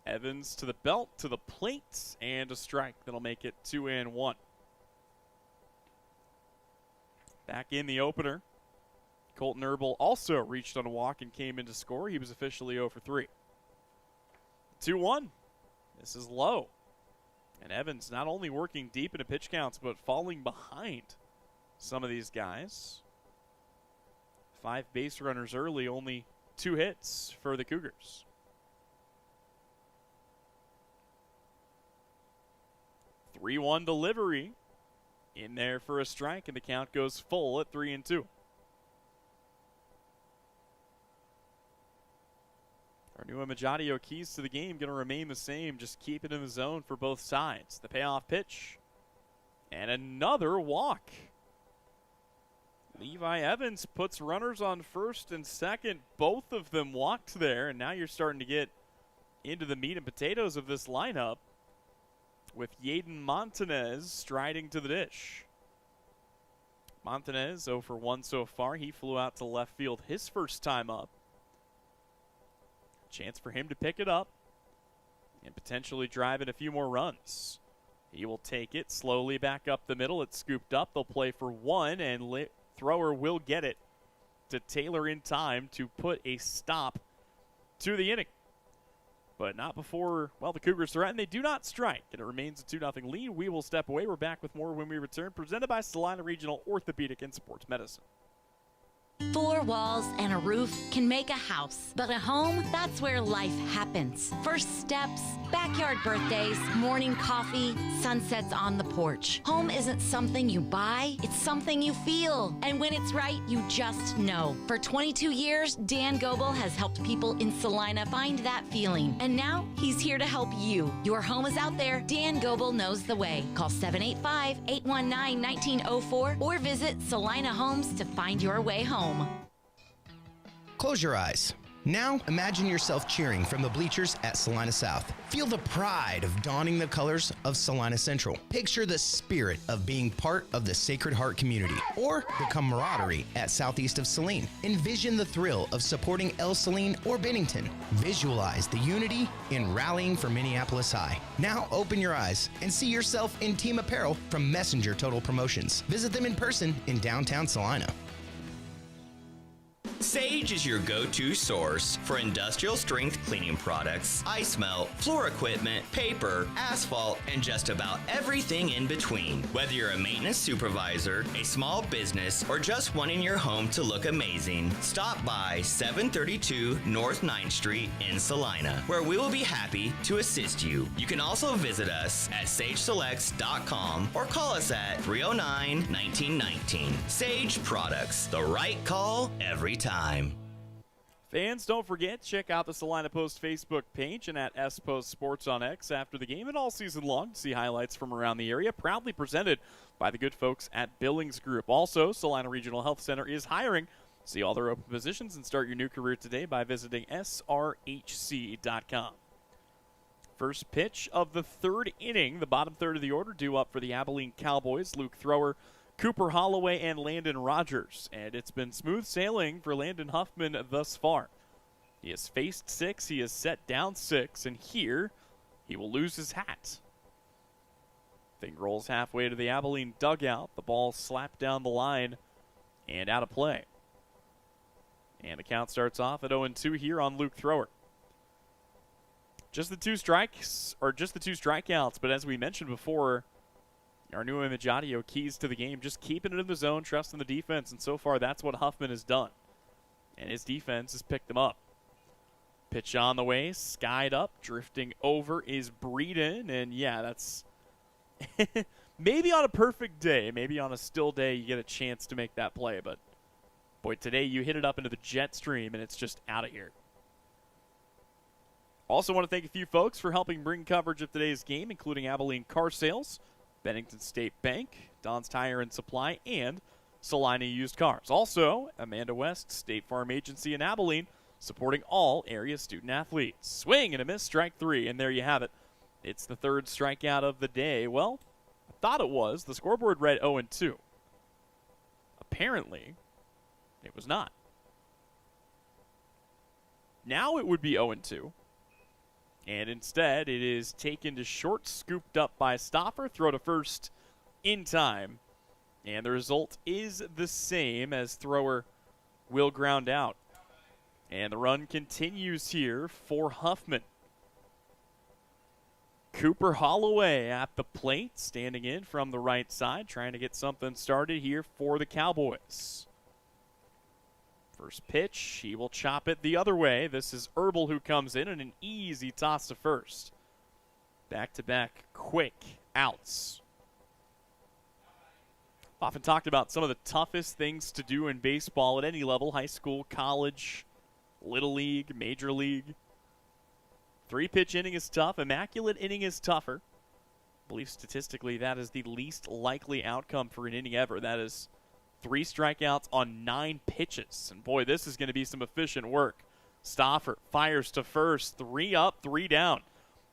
Speaker 1: Evans to the belt, to the plate, and a strike. That'll make it 2-1. Back in the opener, Colton Herbal also reached on a walk and came in to score. He was officially 0 for 3. 2-1. This is low. And Evans not only working deep into pitch counts, but falling behind some of these guys. 5 base runners early, only 2 hits for the Cougars. The 3-1 delivery in there for a strike, and the count goes full at 3-2. Arnua Majadio keys to the game going to remain the same. Just keep it in the zone for both sides. The payoff pitch. And another walk. Levi Evans puts runners on first and second. Both of them walked there, and now you're starting to get into the meat and potatoes of this lineup with Yaden Montanez striding to the dish. Montanez 0 for 1 so far. He flew out to left field his first time up. Chance for him to pick it up and potentially drive in a few more runs. He will take it slowly back up the middle. It's scooped up. They'll play for one, and thrower will get it to Taylor in time to put a stop to the inning. But not before, well, the Cougars threaten. They do not strike, and it remains a 2-0 lead. We will step away. We're back with more when we return. Presented by Salina Regional Orthopedic and Sports Medicine.
Speaker 12: 4 walls and a roof can make a house, but a home, that's where life happens. First steps, backyard birthdays, morning coffee, sunsets on the porch. Home isn't something you buy, it's something you feel. And when it's right, you just know. For 22 years, Dan Goebel has helped people in Salina find that feeling. And now, he's here to help you. Your home is out there. Dan Goebel knows the way. Call 785-819-1904 or visit Salina Homes to find your way home.
Speaker 4: Close your eyes. Now, imagine yourself cheering from the bleachers at Salina South. Feel the pride of donning the colors of Salina Central. Picture the spirit of being part of the Sacred Heart community or the camaraderie at Southeast of Saline. Envision the thrill of supporting El Saline or Bennington. Visualize the unity in rallying for Minneapolis High. Now, open your eyes and see yourself in team apparel from Messenger Total Promotions. Visit them in person in downtown Salina.
Speaker 8: Sage is your go-to source for industrial strength cleaning products, ice melt, floor equipment, paper, asphalt, and just about everything in between. Whether you're a maintenance supervisor, a small business, or just wanting your home to look amazing, stop by 732 North 9th Street in Salina, where we will be happy to assist you. You can also visit us at sageselects.com or call us at 309-1919. Sage Products, the right call every time.
Speaker 1: Fans, don't forget, check out the Salina Post Facebook page and at S-Post Sports on X after the game and all season long to see highlights from around the area. Proudly presented by the good folks at Billings Group. Also, Salina Regional Health Center is hiring. See all their open positions and start your new career today by visiting srhc.com. First pitch of the third inning, the bottom third of the order, due up for the Abilene Cowboys. Luke Thrower, Cooper Holloway, and Landon Rogers. And it's been smooth sailing for Landon Huffman thus far. He has faced 6, he has set down 6, and here he will lose his hat. Thing rolls halfway to the Abilene dugout. The ball slapped down the line and out of play. And the count starts off at 0-2 here on Luke Thrower. Just the two strikeouts, but as we mentioned before, Arnua Majadio keys to the game, just keeping it in the zone, trusting the defense, and so far that's what Huffman has done. And his defense has picked them up. Pitch on the way, skied up, drifting over is Breeden, and yeah, that's maybe on a perfect day, maybe on a still day you get a chance to make that play, but boy, today you hit it up into the jet stream and it's just out of here. Also want to thank a few folks for helping bring coverage of today's game, including Abilene Car Sales, Bennington State Bank, Don's Tire and Supply, and Salina Used Cars. Also, Amanda West, State Farm Agency in Abilene, supporting all area student athletes. Swing and a miss, strike 3, and there you have it. It's the third strikeout of the day. Well, I thought it was. The scoreboard read 0-2. Apparently, it was not. Now it would be 0-2. And instead, it is taken to short, scooped up by Stoffer, throw to first in time. And the result is the same, as Thrower will ground out. And the run continues here for Huffman. Cooper Holloway at the plate, standing in from the right side, trying to get something started here for the Cowboys. First pitch, he will chop it the other way. This is Herbal who comes in, and an easy toss to first. Back-to-back quick outs. Often talked about some of the toughest things to do in baseball at any level, high school, college, little league, major league. 3-pitch inning is tough. Immaculate inning is tougher. I believe statistically that is the least likely outcome for an inning ever. That is 3 strikeouts on 9 pitches. And boy, this is going to be some efficient work. Stauffer fires to first, 3 up, 3 down.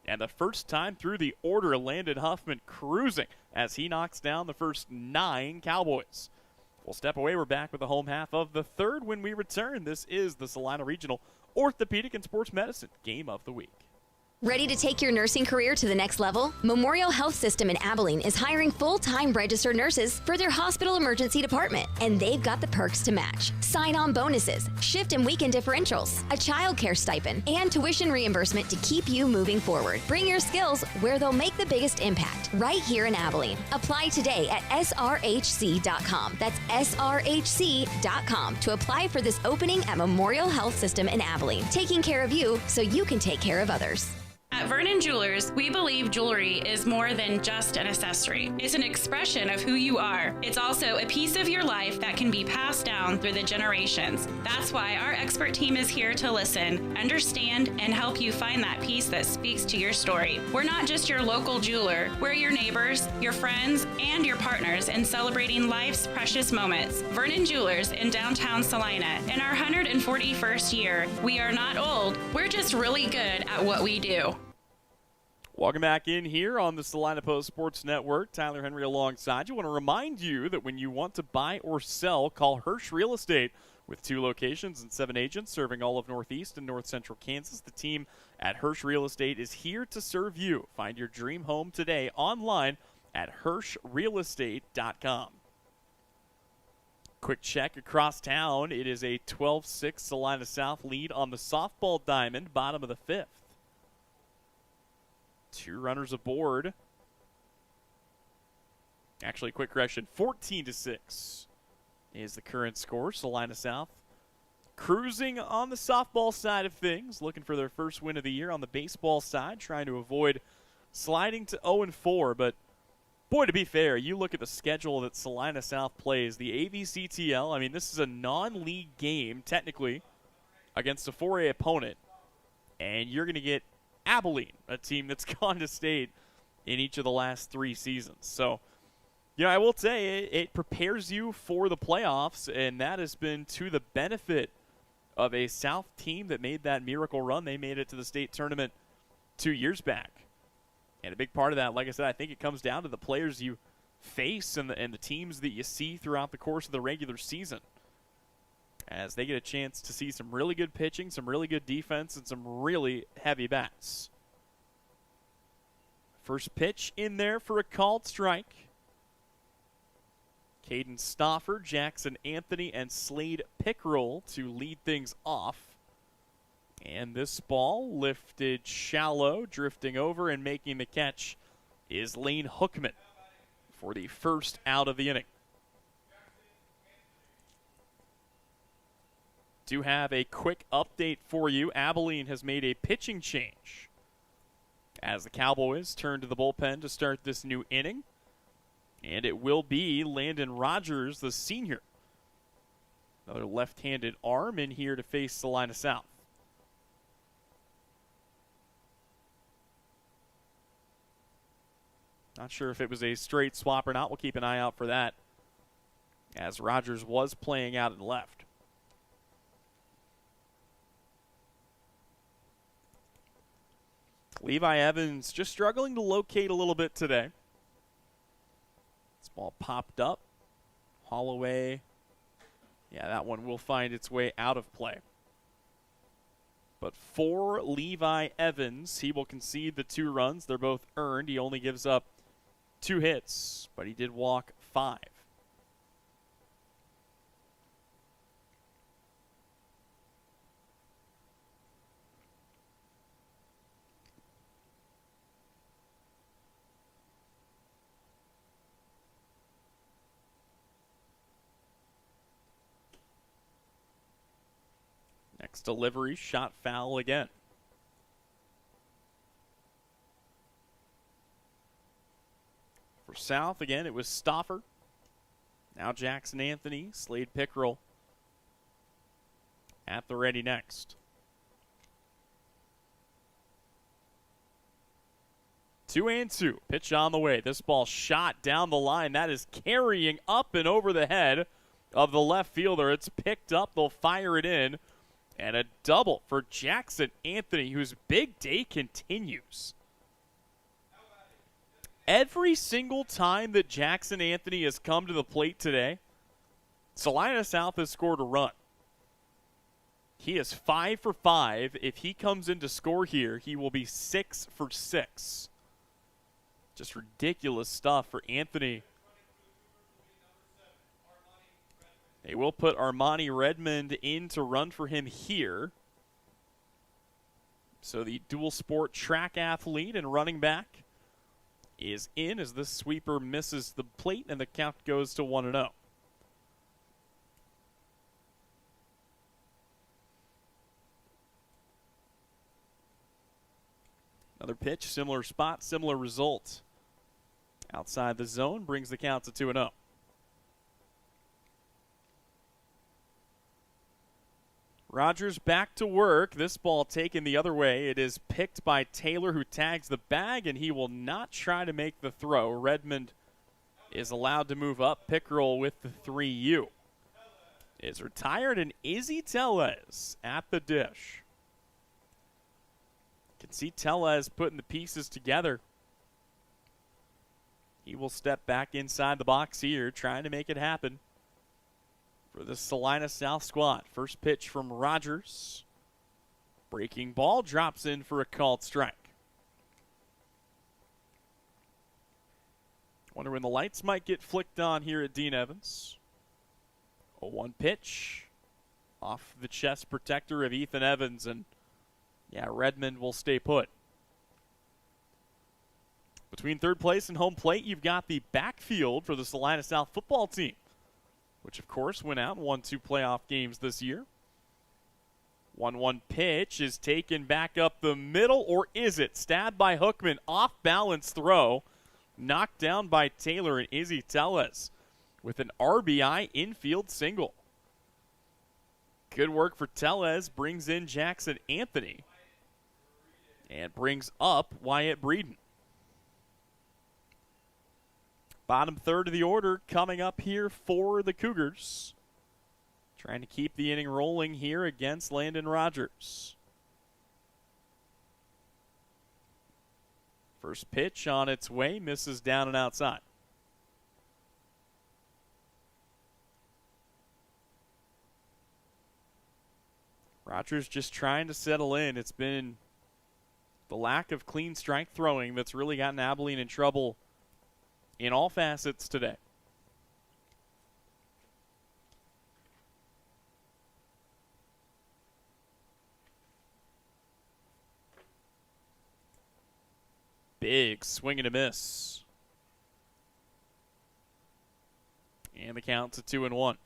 Speaker 1: And the first time through the order, Landon Huffman cruising as he knocks down the first 9 Cowboys. We'll step away. We're back with the home half of the third when we return. This is the Salina Regional Orthopedic and Sports Medicine Game of the Week.
Speaker 3: Ready to take your nursing career to the next level? Memorial Health System in Abilene is hiring full-time registered nurses for their hospital emergency department, and they've got the perks to match. Sign-on bonuses, shift and weekend differentials, a child care stipend, and tuition reimbursement to keep you moving forward. Bring your skills where they'll make the biggest impact, right here in Abilene. Apply today at srhc.com. That's srhc.com to apply for this opening at Memorial Health System in Abilene, taking care of you so you can take care of others.
Speaker 14: At Vernon Jewelers, we believe jewelry is more than just an accessory. It's an expression of who you are. It's also a piece of your life that can be passed down through the generations. That's why our expert team is here to listen, understand, and help you find that piece that speaks to your story. We're not just your local jeweler. We're your neighbors, your friends, and your partners in celebrating life's precious moments. Vernon Jewelers in downtown Salina. In our 141st year, we are not old. We're just really good at what we do.
Speaker 1: Welcome back in here on the Salina Post Sports Network. Tyler Henry alongside you. I want to remind you that when you want to buy or sell, call Hirsch Real Estate. With 2 locations and 7 agents serving all of Northeast and North Central Kansas, the team at Hirsch Real Estate is here to serve you. Find your dream home today online at HirschRealEstate.com. Quick check across town. It is a 12-6 Salina South lead on the softball diamond, bottom of the 5th. 2 runners aboard. Actually, quick correction, 14-6 is the current score. Salina South cruising on the softball side of things, looking for their first win of the year on the baseball side, trying to avoid sliding to 0-4. But, boy, to be fair, you look at the schedule that Salina South plays, the AVCTL, I mean, this is a non-league game, technically, against a 4A opponent, and you're going to get Abilene, a team that's gone to state in each of the last 3 seasons. So, you know, I will say it prepares you for the playoffs, and that has been to the benefit of a South team that made that miracle run. They made it to the state tournament 2 years back. And a big part of that, like I said, I think it comes down to the players you face and the teams that you see throughout the course of the regular season, as they get a chance to see some really good pitching, some really good defense, and some really heavy bats. First pitch in there for a called strike. Caden Stauffer, Jackson Anthony, and Slade Pickrell to lead things off. And this ball lifted shallow, drifting over and making the catch is Lane Hookman for the first out of the inning. Do have a quick update for you. Abilene has made a pitching change as the Cowboys turn to the bullpen to start this new inning. And it will be Landon Rogers, the senior. Another left-handed arm in here to face Salina South. Not sure if it was a straight swap or not. We'll keep an eye out for that, as Rogers was playing out in left. Levi Evans just struggling to locate a little bit today. This ball popped up. Holloway. Yeah, that one will find its way out of play. But for Levi Evans, he will concede the 2 runs. They're both earned. He only gives up 2 hits, but he did walk 5. Next delivery, shot foul again. For South, again, it was Stauffer. Now Jackson Anthony, Slade Pickrell at the ready next. 2-2. Pitch on the way. This ball shot down the line. That is carrying up and over the head of the left fielder. It's picked up. They'll fire it in. And a double for Jackson Anthony, whose big day continues. Every single time that Jackson Anthony has come to the plate today, Salina South has scored a run. He is 5 for 5. If he comes in to score here, he will be 6 for 6. Just ridiculous stuff for Anthony. They will put Armani Redmond in to run for him here. So the dual sport track athlete and running back is in as this sweeper misses the plate and the count goes to 1-0. Another pitch, similar spot, similar result. Outside the zone brings the count to 2-0. Rogers back to work. This ball taken the other way. It is picked by Taylor, who tags the bag, and he will not try to make the throw. Redmond is allowed to move up. Pickerel with the 3U is retired, and Izzy Tellez at the dish. You can see Tellez putting the pieces together. He will step back inside the box here, trying to make it happen for the Salina South squad. First pitch from Rogers. Breaking ball drops in for a called strike. Wonder when the lights might get flicked on here at Dean Evans. A 1 pitch off the chest protector of Ethan Evans, and yeah, Redmond will stay put. Between third place and home plate, you've got the backfield for the Salina South football team, which, of course, went out and won 2 playoff games this year. 1-1 pitch is taken back up the middle, or is it? Stabbed by Hookman, off-balance throw, knocked down by Taylor, and Izzy Tellez with an RBI infield single. Good work for Tellez, brings in Jackson Anthony, and brings up Wyatt Breeden. Bottom third of the order coming up here for the Cougars. Trying to keep the inning rolling here against Landon Rogers. First pitch on its way, misses down and outside. Rogers just trying to settle in. It's been the lack of clean strike throwing that's really gotten Abilene in trouble in all facets today. Big swing and a miss. And the count to 2-1.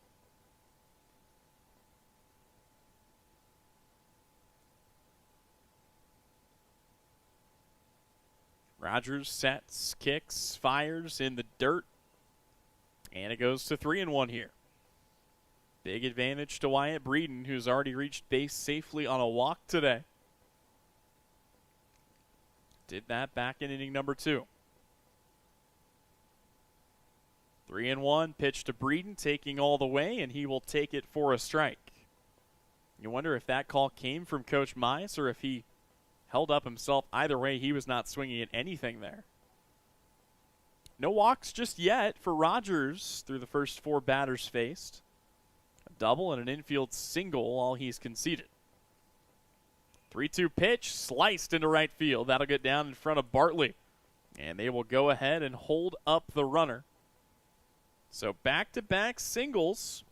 Speaker 1: Rogers sets, kicks, fires in the dirt, and it goes to 3-1 here. Big advantage to Wyatt Breeden, who's already reached base safely on a walk today. Did that back in inning number 2. 3-1, pitch to Breeden, taking all the way, and he will take it for a strike. You wonder if that call came from Coach Mize or if he held up himself. Either way, he was not swinging at anything there. No walks just yet for Rogers through the first 4 batters faced. A double and an infield single, all he's conceded. 3-2 pitch, sliced into right field. That'll get down in front of Bartley. And they will go ahead and hold up the runner. So back-to-back singles.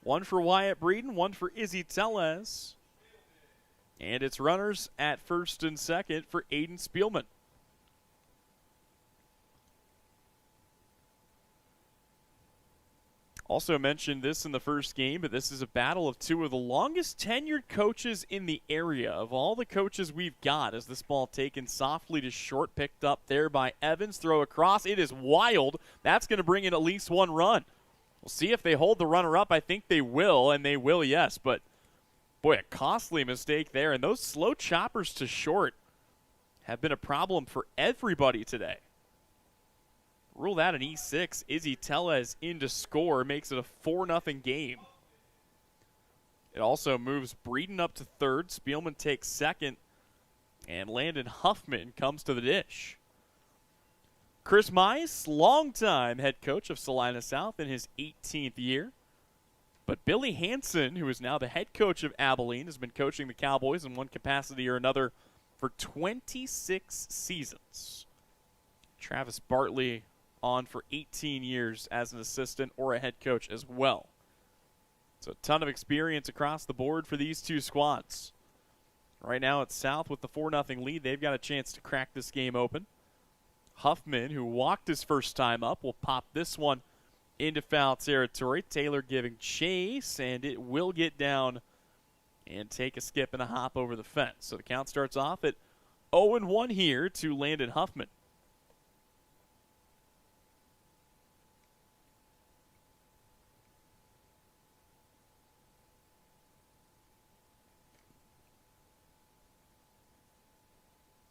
Speaker 1: 1 for Wyatt Breeden, 1 for Izzy Tellez. And it's runners at first and second for Aiden Spielman. Also mentioned this in the first game, but this is a battle of 2 of the longest tenured coaches in the area. Of all the coaches we've got, as this ball taken softly to short, picked up there by Evans, throw across. It is wild. That's going to bring in at least 1 run. We'll see if they hold the runner up. I think they will, and they will, yes, but boy, a costly mistake there. And those slow choppers to short have been a problem for everybody today. Rule that an E6. Izzy Tellez in to score, makes it a 4-0 game. It also moves Breeden up to third. Spielman takes second. And Landon Huffman comes to the dish. Chris Mice, longtime head coach of Salina South in his 18th year. But Billy Hansen, who is now the head coach of Abilene, has been coaching the Cowboys in one capacity or another for 26 seasons. Travis Bartley on for 18 years as an assistant or a head coach as well. So a ton of experience across the board for these two squads. Right now it's South with the 4-0 lead. They've got a chance to crack this game open. Huffman, who walked his first time up, will pop this one into foul territory. Taylor giving chase, and it will get down and take a skip and a hop over the fence. So the count starts off at 0-1 here to Landon Huffman.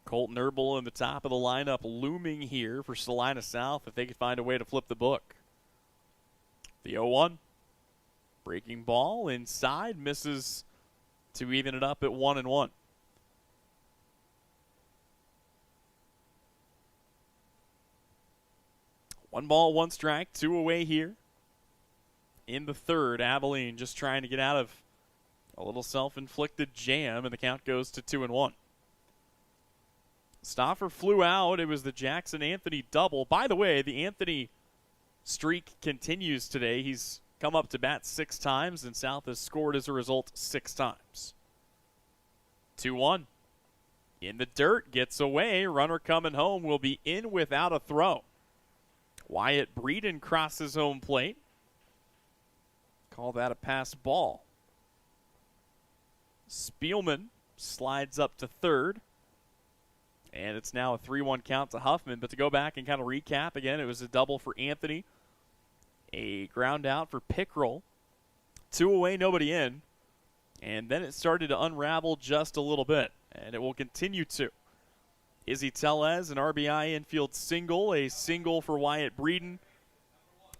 Speaker 1: Colton Herbal in the top of the lineup looming here for Salina South if they could find a way to flip the book. The 0-1. Breaking ball inside, misses to even it up at 1-1. One ball, one strike, 2 away here. In the third, Abilene just trying to get out of a little self-inflicted jam, and the count goes to 2-1. Stauffer flew out. It was the Jackson-Anthony double. By the way, the Anthony streak continues today. He's come up to bat 6 times, and South has scored as a result 6 times. 2-1. In the dirt, gets away. Runner coming home will be in without a throw. Wyatt Breeden crosses home plate. Call that a pass ball. Spielman slides up to third. And it's now a 3-1 count to Huffman. But to go back and kind of recap again, it was a double for Anthony. A ground out for Pickrell. 2 away, nobody in. And then it started to unravel just a little bit. And it will continue to. Izzy Tellez, an RBI infield single. A single for Wyatt Breeden.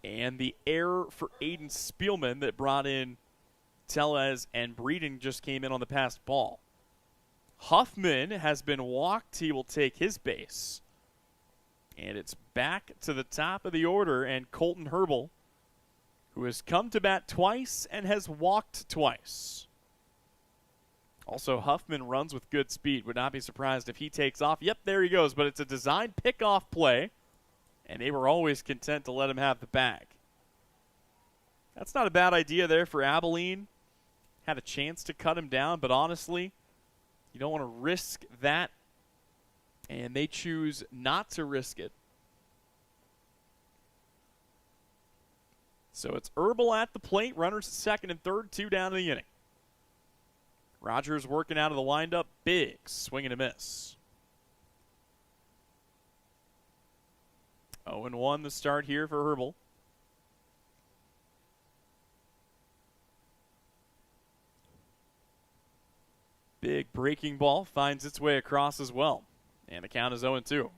Speaker 1: And the error for Aiden Spielman that brought in Tellez, and Breeden just came in on the passed ball. Huffman has been walked. He will take his base. And it's back to the top of the order, and Colton Herbal, who has come to bat twice and has walked twice. Also, Huffman runs with good speed. Would not be surprised if he takes off. Yep, there he goes, but it's a designed pickoff play, and they were always content to let him have the bag. That's not a bad idea there for Abilene. Had a chance to cut him down, but honestly, you don't want to risk that, and they choose not to risk it. So it's Herbal at the plate, runners at second and third, 2 down in the inning. Rogers working out of the windup, big swing and a miss. 0-1 the start here for Herbal. Big breaking ball finds its way across as well. And the count is 0-2.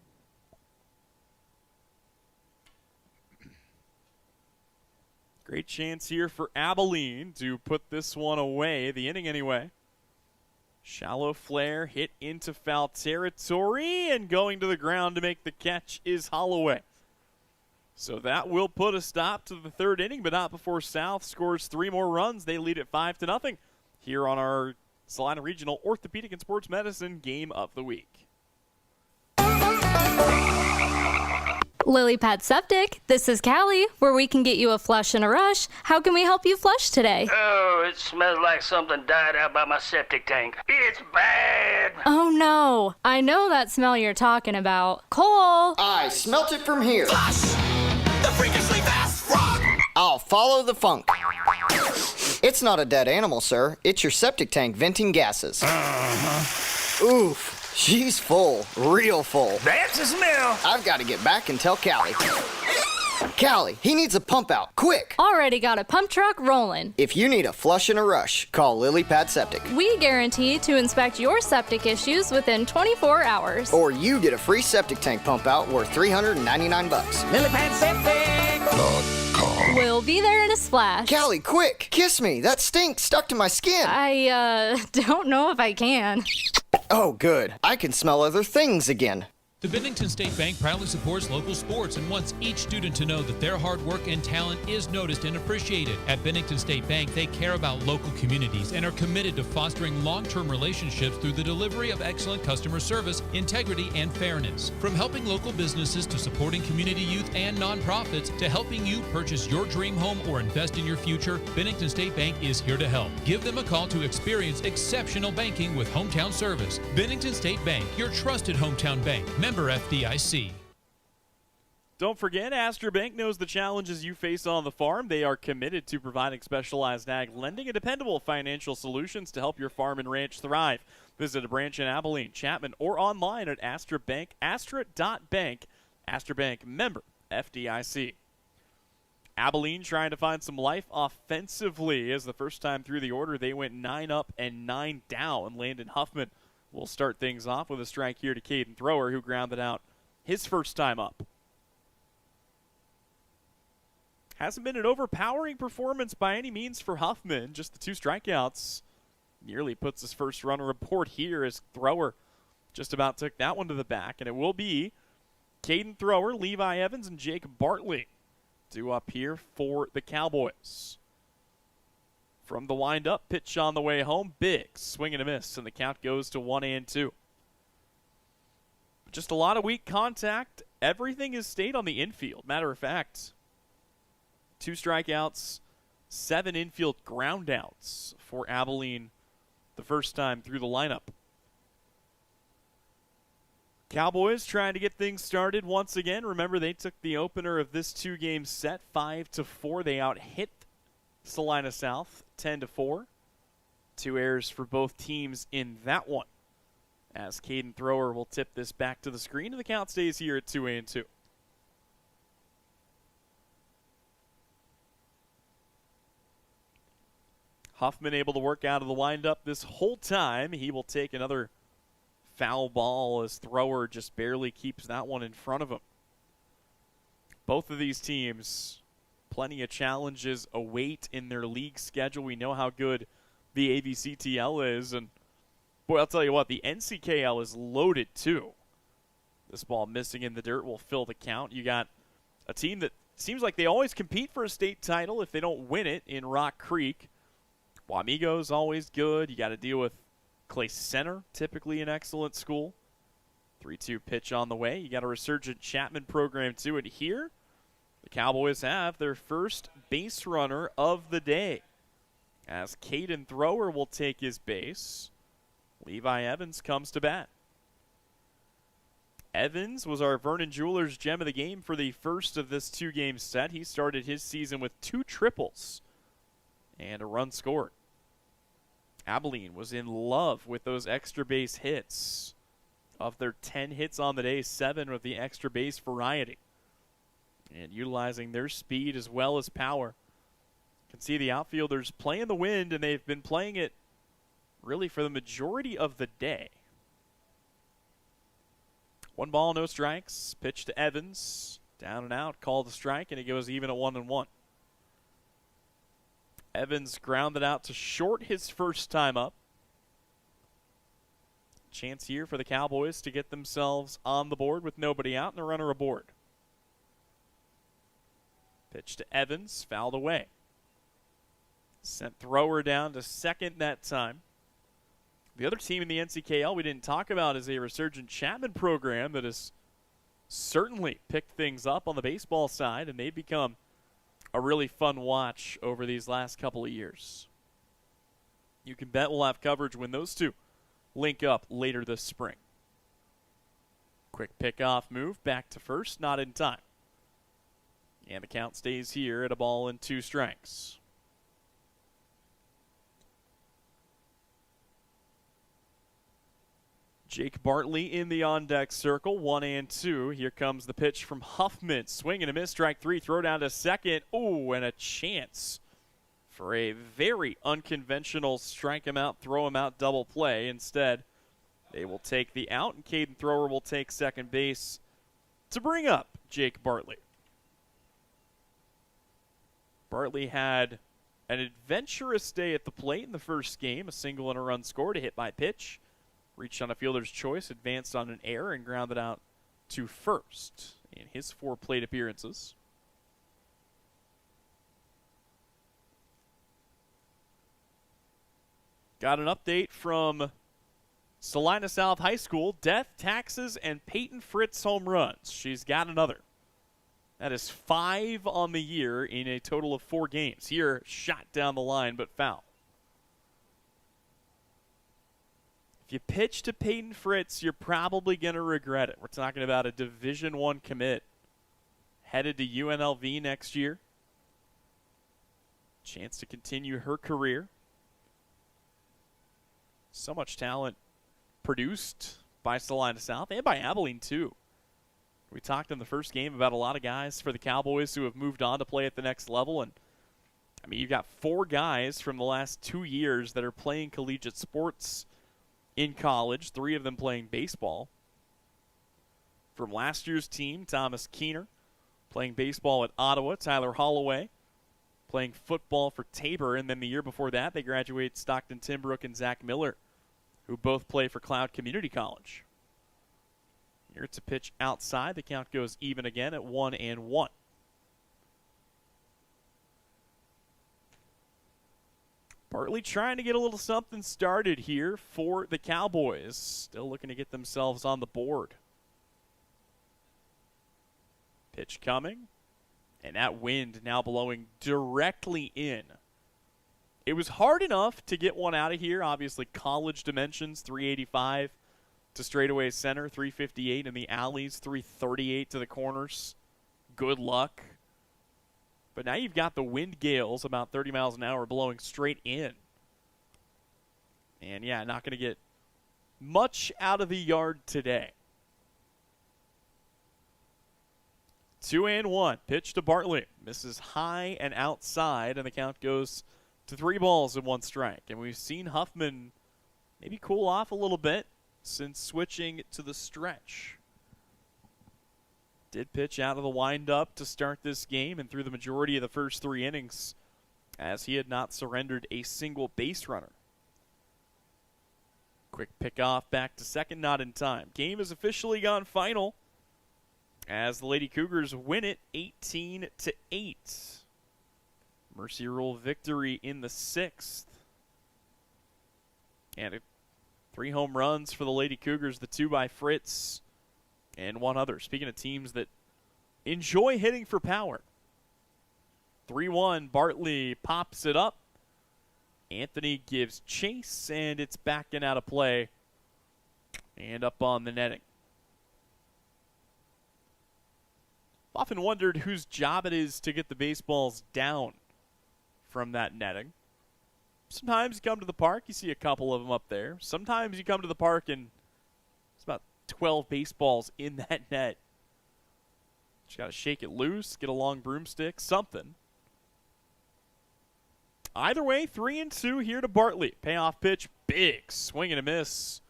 Speaker 1: Great chance here for Abilene to put this one away, the inning anyway. Shallow flare hit into foul territory, and going to the ground to make the catch is Holloway. So that will put a stop to the third inning, but not before South scores 3 more runs. They lead at 5-0 here on our Salina Regional Orthopedic and Sports Medicine Game of the Week.
Speaker 19: Lily Pad Septic, this is Callie, where we can get you a flush in a rush. How can we help you flush today?
Speaker 16: Oh, it smells like something died out by my septic tank. It's bad.
Speaker 19: Oh no, I know that smell you're talking about. Cole!
Speaker 21: I smelt it from here.
Speaker 18: Flush the freakishly fast frog.
Speaker 21: I'll follow the funk. It's not a dead animal, sir. It's your septic tank venting gases. Oof. She's full. Real full.
Speaker 16: That's the smell.
Speaker 21: I've got to get back and tell Callie. Callie, he needs a pump out, quick!
Speaker 19: Already got a pump truck rolling.
Speaker 21: If you need a flush and a rush, call Lily Pad Septic.
Speaker 19: We guarantee to inspect your septic issues within 24 hours.
Speaker 21: Or you get a free septic tank pump out worth $399.
Speaker 18: Lily Pad Septic.
Speaker 19: We'll be there in a splash.
Speaker 21: Callie, quick! Kiss me! That stink stuck to my skin!
Speaker 19: I, don't know if I can.
Speaker 21: Oh, good. I can smell other things again.
Speaker 7: The Bennington State Bank proudly supports local sports and wants each student to know that their hard work and talent is noticed and appreciated. At Bennington State Bank, they care about local communities and are committed to fostering long-term relationships through the delivery of excellent customer service, integrity, and fairness. From helping local businesses to supporting community youth and nonprofits to helping you purchase your dream home or invest in your future, Bennington State Bank is here to help. Give them a call to experience exceptional banking with hometown service. Bennington State Bank, your trusted hometown bank. Member FDIC.
Speaker 1: Don't forget, Astor Bank knows the challenges you face on the farm. They are committed to providing specialized ag lending and dependable financial solutions to help your farm and ranch thrive. Visit a branch in Abilene, Chapman, or online at Astor Bank, astra.bank. Astor Bank, member FDIC. Abilene trying to find some life offensively as the first time through the order they went 9 up and 9 down. Landon Huffman will start things off with a strike here to Caden Thrower, who grounded out his first time up. Hasn't been an overpowering performance by any means for Huffman. Just the 2 strikeouts. Nearly puts his first run report here as Thrower just about took that one to the back. And it will be Caden Thrower, Levi Evans, and Jake Bartley due up here for the Cowboys. From the wind-up, pitch on the way home, big swing and a miss, and the count goes to 1-2. Just a lot of weak contact. Everything has stayed on the infield. Matter of fact, 2 strikeouts, 7 infield groundouts for Abilene the first time through the lineup. Cowboys trying to get things started once again. Remember, they took the opener of this 2-game set 5-4. They out-hit Salina South 10-4. 2 errors for both teams in that one. As Caden Thrower will tip this back to the screen, and the count stays here at 2-2. Huffman able to work out of the windup this whole time. He will take another foul ball as Thrower just barely keeps that one in front of him. Both of these teams, plenty of challenges await in their league schedule. We know how good the AVCTL is, and boy, I'll tell you what, the NCKL is loaded too. This ball missing in the dirt will fill the count. You got a team that seems like they always compete for a state title if they don't win it in Rock Creek. Wamigo's always good. You got to deal with Clay Center, typically an excellent school. 3-2 pitch on the way. You got a resurgent Chapman program too, and here the Cowboys have their first base runner of the day, as Caden Thrower will take his base. Levi Evans comes to bat. Evans was our Vernon Jewelers gem of the game for the first of this 2-game set. He started his season with 2 triples and a run scored. Abilene was in love with those extra base hits. Of their 10 hits on the day, 7 with the extra base variety. And utilizing their speed as well as power. You can see the outfielders playing the wind, and they've been playing it really for the majority of the day. 1 ball, no strikes. Pitch to Evans. Down and out, called a strike, and it goes even at 1-1. Evans grounded out to short his first time up. Chance here for the Cowboys to get themselves on the board with nobody out and a runner aboard. Pitch to Evans, fouled away. Sent Thrower down to second that time. The other team in the NCKL we didn't talk about is a resurgent Chapman program that has certainly picked things up on the baseball side, and they've become a really fun watch over these last couple of years. You can bet we'll have coverage when those two link up later this spring. Quick pickoff move, back to first, not in time. And the count stays here at 1-2 strikes. Jake Bartley in the on-deck circle, 1-2. Here comes the pitch from Huffman. Swing and a miss, strike three, throw down to second. Oh, and a chance for a very unconventional strike him out, throw him out double play. Instead, they will take the out, and Caden Thrower will take second base to bring up Jake Bartley. Bartley had an adventurous day at the plate in the first game, a single and a run scored, a hit by pitch. Reached on a fielder's choice, advanced on an error, and grounded out to first in his 4 plate appearances. Got an update from Salina South High School. Death, taxes, and Peyton Fritz home runs. She's got another. That is 5 on the year in a total of 4 games. Here, shot down the line, but foul. If you pitch to Peyton Fritz, you're probably going to regret it. We're talking about a Division I commit headed to UNLV next year. Chance to continue her career. So much talent produced by Salina South and by Abilene, too. We talked in the first game about a lot of guys for the Cowboys who have moved on to play at the next level. And, I mean, you've got 4 guys from the last 2 years that are playing collegiate sports in college, 3 of them playing baseball. From last year's team, Thomas Keener playing baseball at Ottawa, Tyler Holloway playing football for Tabor, and then the year before that, they graduated Stockton Timbrook and Zach Miller, who both play for Cloud Community College. Here it's a pitch outside. The count goes even again at 1-1. Bartley trying to get a little something started here for the Cowboys. Still looking to get themselves on the board. Pitch coming. And that wind now blowing directly in. It was hard enough to get one out of here. Obviously, college dimensions, 385 to straightaway center, 358 in the alleys, 338 to the corners. Good luck. But now you've got the wind gales about 30 miles an hour blowing straight in. And, yeah, not going to get much out of the yard today. 2-1. Pitch to Bartley. Misses high and outside, and the count goes to 3 balls and 1 strike. And we've seen Huffman maybe cool off a little bit since switching to the stretch. Did pitch out of the windup to start this game and through the majority of the first 3 innings, as he had not surrendered a single base runner. Quick pickoff back to second, not in time. Game has officially gone final as the Lady Cougars win it 18-8. Mercy Rule victory in the 6th. And 3 home runs for the Lady Cougars, the 2 by Fritz and 1 other. Speaking of teams that enjoy hitting for power. 3-1, Bartley pops it up. Anthony gives chase, and it's back and out of play and up on the netting. Often wondered whose job it is to get the baseballs down from that netting. Sometimes you come to the park, you see a couple of them up there. Sometimes you come to the park and it's about 12 baseballs in that net. Just got to shake it loose, get a long broomstick, something. Either way, 3-2 here to Bartley. Payoff pitch, big swing and a miss.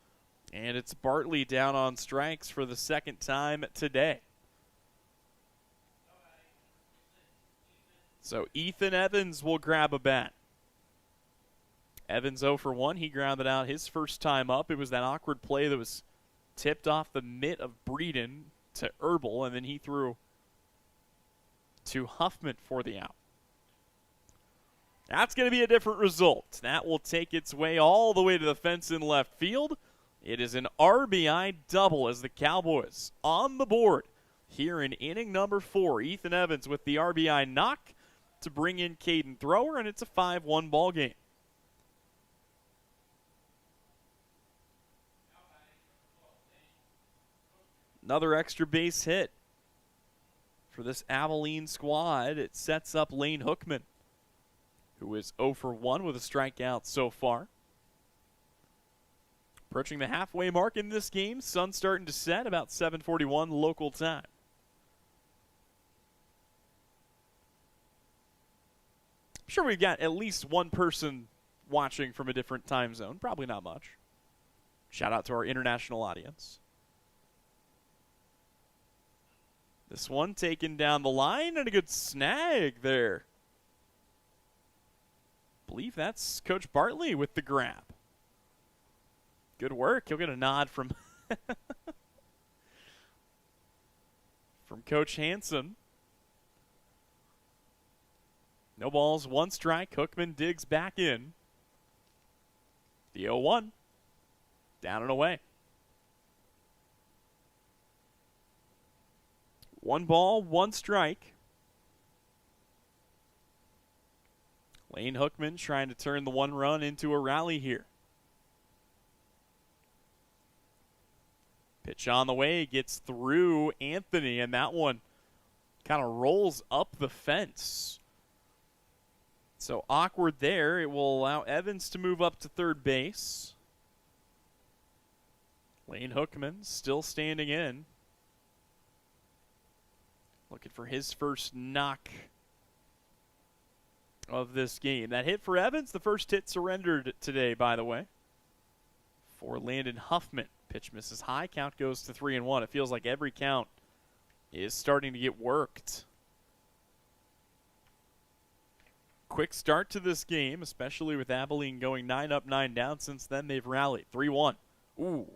Speaker 1: And it's Bartley down on strikes for the 2nd time today. So Ethan Evans will grab a bat. Evans 0 for 1. He grounded out his first time up. It was that awkward play that was tipped off the mitt of Breeden to Herbal, and then he threw to Huffman for the out. That's going to be a different result. That will take its way all the way to the fence in left field. It is an RBI double as the Cowboys on the board here in inning number 4. Ethan Evans with the RBI knock to bring in Caden Thrower, and it's a 5-1 ball game. Another extra base hit for this Abilene squad. It sets up Lane Hookman, who is 0 for 1 with a strikeout so far. Approaching the halfway mark in this game. Sun starting to set about 7:41 local time. I'm sure we've got at least one person watching from a different time zone. Probably not much. Shout out to our international audience. This one taken down the line and a good snag there. I believe that's Coach Bartley with the grab. Good work. He'll get a nod from from Coach Hanson. No balls, one strike. Hookman digs back in. The 0-1. Down and away. 1 ball, 1 strike. Lane Hookman trying to turn the 1 run into a rally here. Pitch on the way, gets through Anthony, and that one kind of rolls up the fence. So awkward there. It will allow Evans to move up to third base. Lane Hookman still standing in. Looking for his first knock of this game. That hit for Evans, the first hit surrendered today, by the way, for Landon Huffman. Pitch misses high. Count goes to 3-1. It feels like every count is starting to get worked. Quick start to this game, especially with Abilene going 9 up, 9 down. Since then, they've rallied. 3-1. Ooh.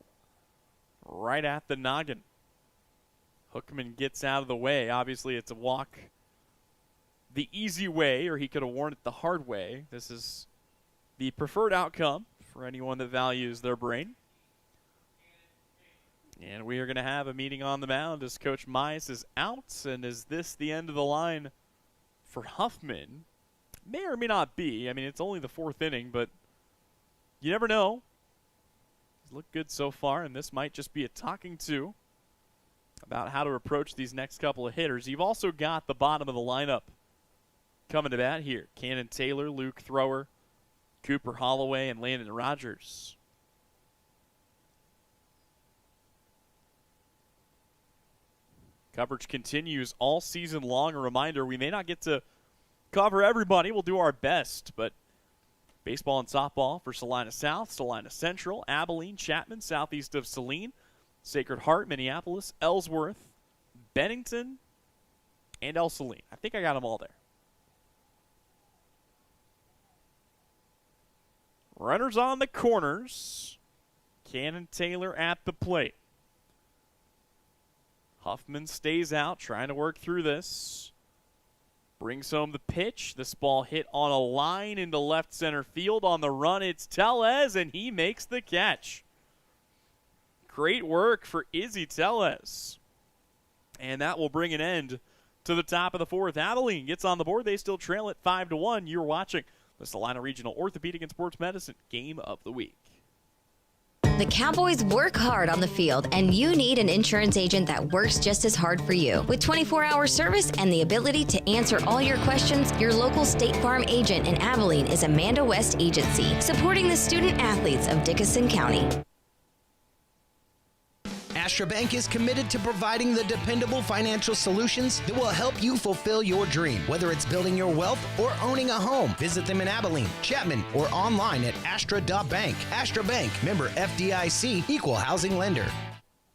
Speaker 1: Right at the noggin. Hookman gets out of the way. Obviously, it's a walk the easy way, or he could have worn it the hard way. This is the preferred outcome for anyone that values their brain. And we are going to have a meeting on the mound as Coach Mize is out. And is this the end of the line for Huffman? May or may not be. I mean, it's only the 4th inning, but you never know. He's looked good so far, and this might just be a talking to about how to approach these next couple of hitters. You've also got the bottom of the lineup coming to bat here. Cannon Taylor, Luke Thrower, Cooper Holloway, and Landon Rogers. Coverage continues all season long. A reminder, we may not get to cover everybody. We'll do our best, but baseball and softball for Salina South, Salina Central, Abilene, Chapman, southeast of Saline, Sacred Heart, Minneapolis, Ellsworth, Bennington, and El Saline. I think I got them all there. Runners on the corners. Cannon Taylor at the plate. Huffman stays out, trying to work through this. Brings home the pitch. This ball hit on a line into left center field. On the run, it's Tellez, and he makes the catch. Great work for Izzy Tellez. And that will bring an end to the top of the 4th. Abilene gets on the board. They still trail it 5-1. You're watching the Salina Regional Orthopedic and Sports Medicine Game of the Week.
Speaker 3: The Cowboys work hard on the field, and you need an insurance agent that works just as hard for you. With 24-hour service and the ability to answer all your questions, your local State Farm agent in Abilene is Amanda West Agency, supporting the student athletes of Dickinson County.
Speaker 4: Astra Bank is committed to providing the dependable financial solutions that will help you fulfill your dream, whether it's building your wealth or owning a home. Visit them in Abilene, Chapman, or online at astra.bank. Astra Bank, member FDIC, equal housing lender.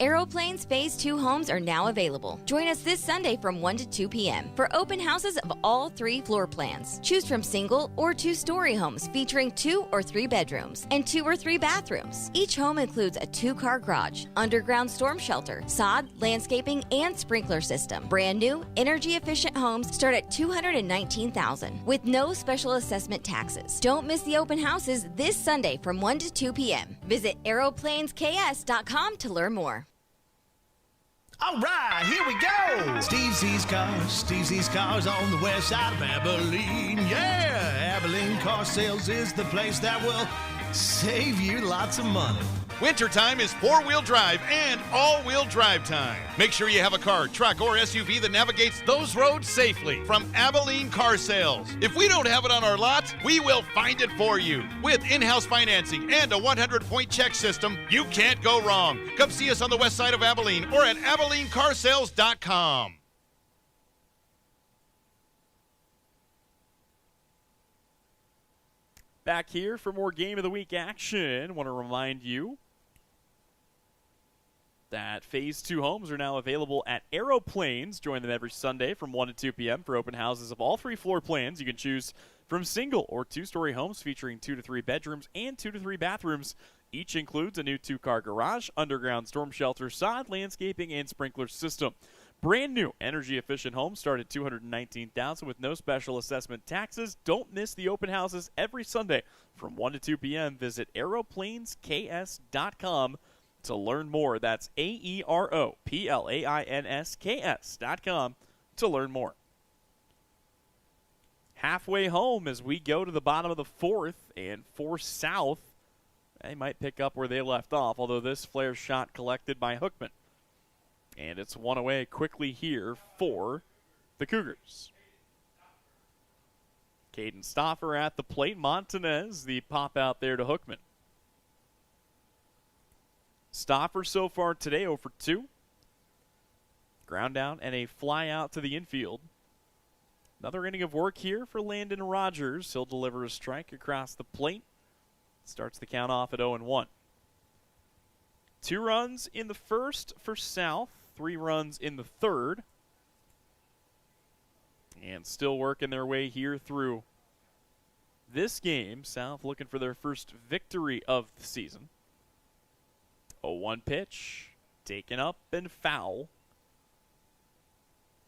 Speaker 3: Aeroplane's Phase 2 homes are now available. Join us this Sunday from 1 to 2 p.m. for open houses of all 3 floor plans. Choose from single or 2-story homes featuring 2 or 3 bedrooms and 2 or 3 bathrooms. Each home includes a 2-car garage, underground storm shelter, sod, landscaping, and sprinkler system. Brand new, energy-efficient homes start at $219,000 with no special assessment taxes. Don't miss the open houses this Sunday from 1 to 2 p.m. Visit aeroplanesks.com to learn more.
Speaker 9: All right, here we go. Steve Z's Cars on the west side of Abilene. Yeah, Abilene Car Sales is the place that will save you lots of money.
Speaker 11: Wintertime is four-wheel drive and all-wheel drive time. Make sure you have a car, truck, or SUV that navigates those roads safely from Abilene Car Sales. If we don't have it on our lot, we will find it for you. With in-house financing and a 100-point check system, you can't go wrong. Come see us on the west side of Abilene or at AbileneCarsales.com.
Speaker 1: Back here for more Game of the Week action. Want to remind you that Phase 2 homes are now available at Aeroplanes. Join them every Sunday from 1 to 2 p.m. for open houses of all 3 floor plans. You can choose from single or 2-story homes featuring 2 to 3 bedrooms and 2 to 3 bathrooms. Each includes a new 2-car garage, underground storm shelter, sod, landscaping, and sprinkler system. Brand new energy-efficient homes start at $219,000 with no special assessment taxes. Don't miss the open houses every Sunday from 1 to 2 p.m. Visit aeroplanesks.com to learn more. That's AEROPLAINSKS.com to learn more. Halfway home as we go to the bottom of the fourth, and for South, they might pick up where they left off, although this flare shot collected by Hookman. And it's one away quickly here for the Cougars. Caden Stoffer at the plate. Montanez, the pop out there to Hookman. Stoffer so far today 0 for 2. Ground out and a fly out to the infield. Another inning of work here for Landon Rogers. He'll deliver a strike across the plate. Starts the count off at 0-1. 2 runs in the first for South. 3 runs in the third. And still working their way here through this game. South looking for their first victory of the season. 0-1 pitch. Taken up and foul.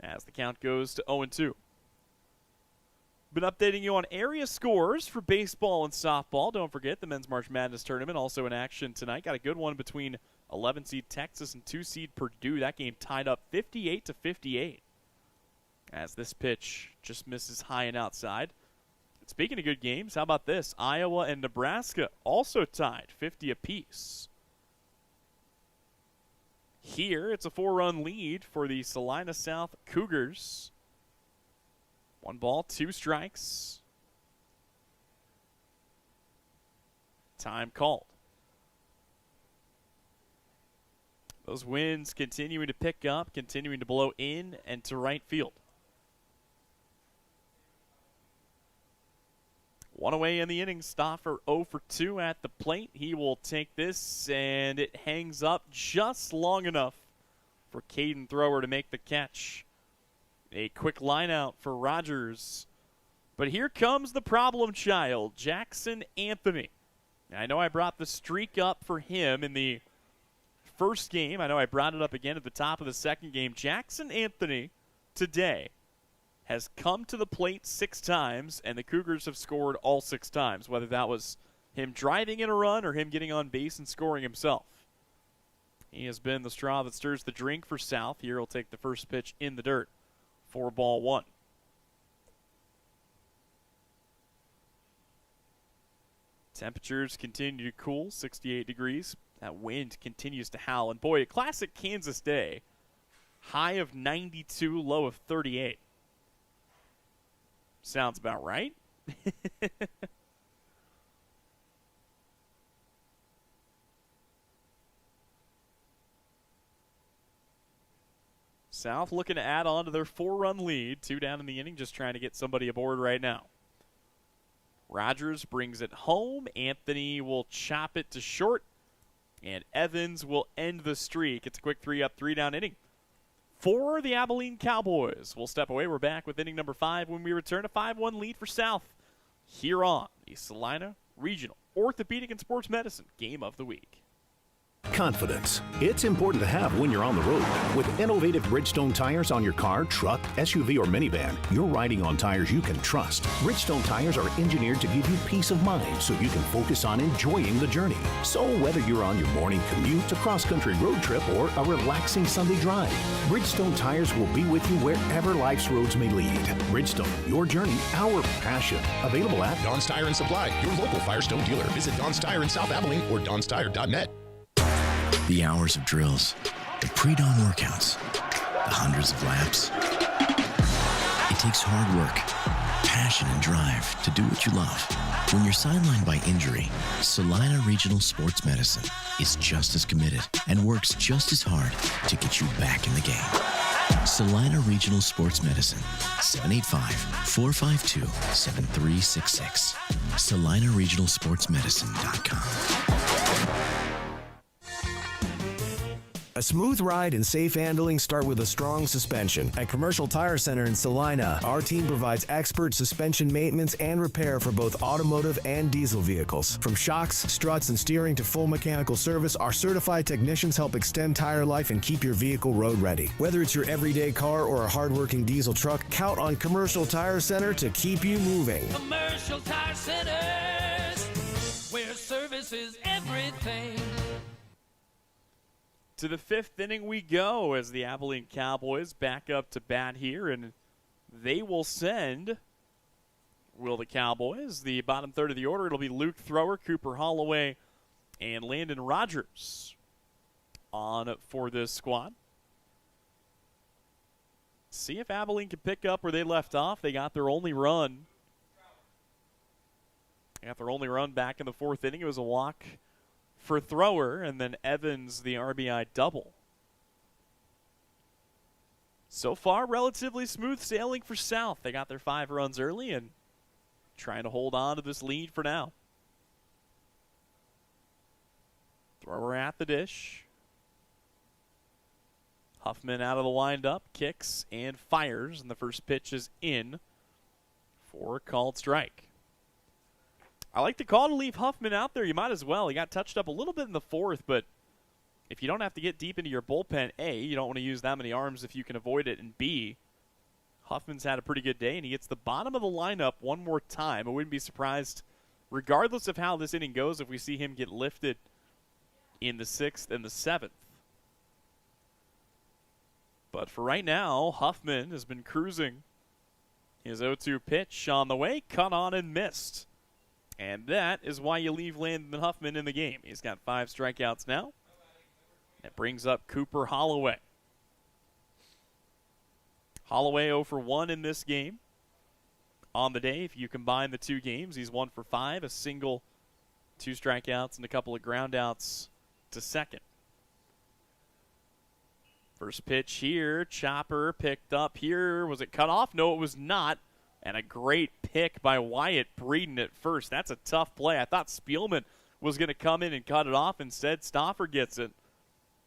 Speaker 1: As the count goes to 0-2. Been updating you on area scores for baseball and softball. Don't forget the Men's March Madness Tournament also in action tonight. Got a good one between 11-seed Texas and 2-seed Purdue. That game tied up 58-58. As this pitch just misses high and outside. And speaking of good games, how about this? Iowa and Nebraska also tied 50 apiece. Here, it's a 4-run lead for the Salina South Cougars. 1 ball, 2 strikes. Time called. Those winds continuing to pick up, continuing to blow in and to right field. 1 away in the inning. Stoffer 0 for 2 at the plate. He will take this, and it hangs up just long enough for Caden Thrower to make the catch. A quick line out for Rogers. But here comes the problem child, Jackson Anthony. Now, I know I brought the streak up for him in the first game. I know I brought it up again at the top of the second game. Jackson Anthony today has come to the plate 6 times, and the Cougars have scored all 6 times, whether that was him driving in a run or him getting on base and scoring himself. He has been the straw that stirs the drink for South. Here he'll take the first pitch in the dirt. 4-1. Temperatures continue to cool, 68 degrees. That wind continues to howl. And boy, a classic Kansas day. High of 92, low of 38. Sounds about right. South looking to add on to their 4-run lead. 2 down in the inning, just trying to get somebody aboard right now. Rogers brings it home. Anthony will chop it to short. And Evans will end the streak. It's a quick 3-up, 3-down inning for the Abilene Cowboys. We'll step away. We're back with inning number 5 when we return. A 5-1 lead for South here on the Salina Regional Orthopedic and Sports Medicine Game of the Week.
Speaker 17: Confidence. It's important to have when you're on the road. With innovative Bridgestone tires on your car, truck, SUV, or minivan, you're riding on tires you can trust. Bridgestone tires are engineered to give you peace of mind so you can focus on enjoying the journey. So whether you're on your morning commute, a cross-country road trip, or a relaxing Sunday drive, Bridgestone tires will be with you wherever life's roads may lead. Bridgestone, your journey, our passion. Available at
Speaker 25: Don's Tire and Supply, your local Firestone dealer. Visit Don's Tire in South Abilene or donstire.net.
Speaker 10: The hours of drills, the pre-dawn workouts, the hundreds of laps. It takes hard work, passion, and drive to do what you love. When you're sidelined by injury, Salina Regional Sports Medicine is just as committed and works just as hard to get you back in the game. Salina Regional Sports Medicine, 785-452-7366. SalinaRegionalSportsMedicine.com.
Speaker 2: A smooth ride and safe handling start with a strong suspension. At Commercial Tire Center in Salina, our team provides expert suspension maintenance and repair for both automotive and diesel vehicles. From shocks, struts, and steering to full mechanical service, our certified technicians help extend tire life and keep your vehicle road ready. Whether it's your everyday car or a hardworking diesel truck, count on Commercial Tire Center to keep you moving.
Speaker 6: Commercial Tire Centers, where service is everything.
Speaker 1: To the fifth inning we go as the Abilene Cowboys back up to bat here, and they will send, the Cowboys, the bottom third of the order. It'll be Luke Thrower, Cooper Holloway, and Landon Rogers on for this squad. See if Abilene can pick up where they left off. They got their only run. Back in the fourth inning. It was a walk for Thrower, and then Evans the RBI double. So far, relatively smooth sailing for South. They got their 5 runs early and trying to hold on to this lead for now. Thrower at the dish. Huffman out of the windup, kicks and fires, and the first pitch is in for a called strike. I like the call to leave Huffman out there. You might as well. He got touched up a little bit in the fourth, but if you don't have to get deep into your bullpen, A, you don't want to use that many arms if you can avoid it, and B, Huffman's had a pretty good day, and he gets the bottom of the lineup one more time. I wouldn't be surprised, regardless of how this inning goes, if we see him get lifted in the 6th and the 7th. But for right now, Huffman has been cruising. His 0-2 pitch on the way, cut on and missed. And that is why you leave Landon Huffman in the game. He's got 5 strikeouts now. That brings up Cooper Holloway. Holloway 0 for 1 in this game. On the day, if you combine the 2 games, he's 1 for 5, a single, 2 strikeouts, and a couple of groundouts to second. First pitch here, chopper picked up here. Was it cut off? No, it was not. And a great pick by Wyatt Breeden at first. That's a tough play. I thought Spielman was going to come in and cut it off. Instead, Stauffer gets it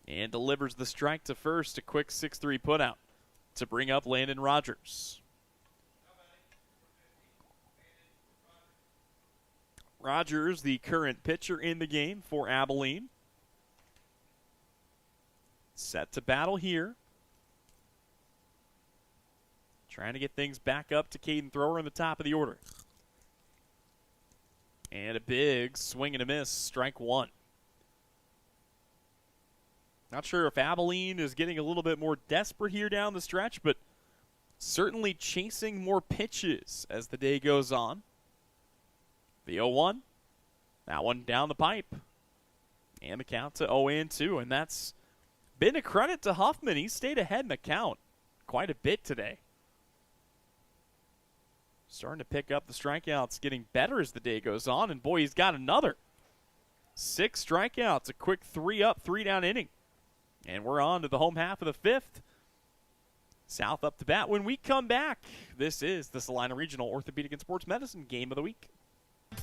Speaker 1: and delivers the strike to first. A quick 6-3 putout to bring up Landon Rogers. Rogers, the current pitcher in the game for Abilene. Set to battle here. Trying to get things back up to Caden Thrower in the top of the order. And a big swing and a miss, strike 1. Not sure if Abilene is getting a little bit more desperate here down the stretch, but certainly chasing more pitches as the day goes on. The 0-1, that one down the pipe. And the count to 0-2, and that's been a credit to Huffman. He stayed ahead in the count quite a bit today. Starting to pick up the strikeouts, getting better as the day goes on. And, boy, he's got another. 6 strikeouts, a quick 3-up, 3-down inning. And we're on to the home half of the 5th. South up to bat. When we come back, this is the Salina Regional Orthopedic and Sports Medicine Game of the Week.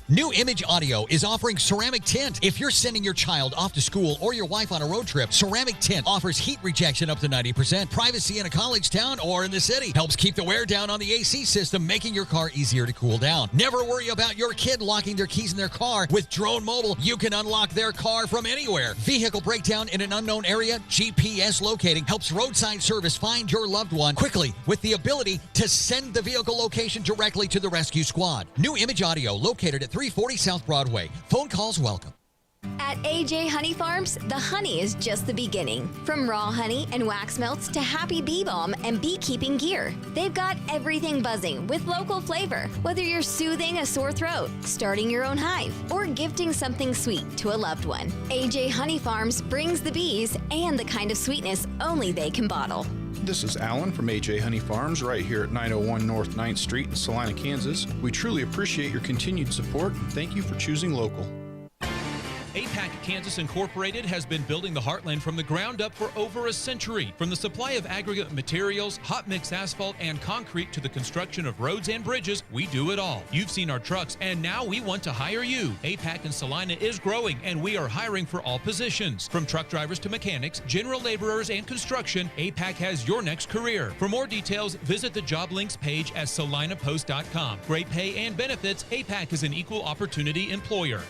Speaker 5: New Image Audio is offering ceramic tint. If you're sending your child off to school or your wife on a road trip, ceramic tint offers heat rejection up to 90%, privacy in a college town or in the city, helps keep the wear down on the AC system, making your car easier to cool down. Never worry about your kid locking their keys in their car. With Drone Mobile, you can unlock their car from anywhere. Vehicle breakdown in an unknown area, GPS locating helps roadside service find your loved one quickly with the ability to send the vehicle location directly to the rescue squad. New Image Audio, located at 340 South Broadway. Phone calls welcome.
Speaker 3: At AJ Honey Farms, the honey is just the beginning. From raw honey and wax melts to happy bee balm and beekeeping gear, they've got everything buzzing with local flavor. Whether you're soothing a sore throat, starting your own hive, or gifting something sweet to a loved one, AJ Honey Farms brings the bees and the kind of sweetness only they can bottle.
Speaker 15: This is Alan from AJ Honey Farms right here at 901 North 9th Street in Salina, Kansas. We truly appreciate your continued support and thank you for choosing local.
Speaker 7: APAC Kansas Incorporated has been building the Heartland from the ground up for over a century. From the supply of aggregate materials, hot mix asphalt, and concrete to the construction of roads and bridges, we do it all. You've seen our trucks, and now we want to hire you. APAC in Salina is growing, and we are hiring for all positions. From truck drivers to mechanics, general laborers, and construction, APAC has your next career. For more details, visit the job links page at salinapost.com. Great pay and benefits, APAC is an equal opportunity employer.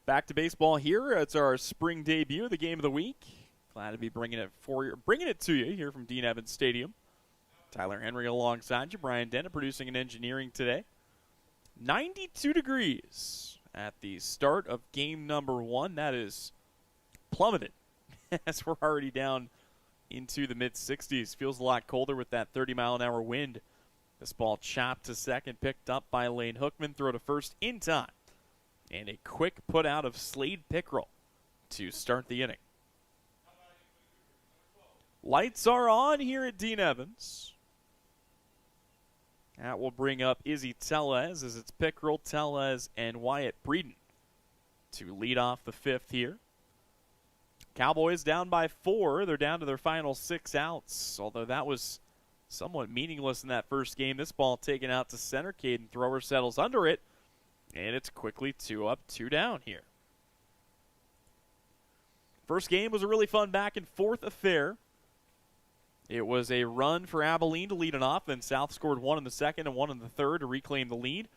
Speaker 1: Back to baseball here. It's our spring debut, the game of the week. Glad to be bringing it to you here from Dean Evans Stadium. Tyler Henry alongside you. Brian Dennett producing and engineering today. 92 degrees at the start of game number 1. That is plummeted as we're already down into the mid-60s. Feels a lot colder with that 30-mile-an-hour wind. This ball chopped to second, picked up by Lane Hookman. Throw to first in time. And a quick put out of Slade Pickrell to start the inning. Lights are on here at Dean Evans. That will bring up Izzy Tellez as it's Pickrell, Tellez, and Wyatt Breeden to lead off the 5th here. Cowboys down by 4. They're down to their final 6 outs, although that was somewhat meaningless in that first game. This ball taken out to center. Caden Thrower settles under it. And it's quickly 2 up, 2 down here. First game was a really fun back and forth affair. It was a run for Abilene to lead it off. Then South scored 1 in the second and 1 in the third to reclaim the lead.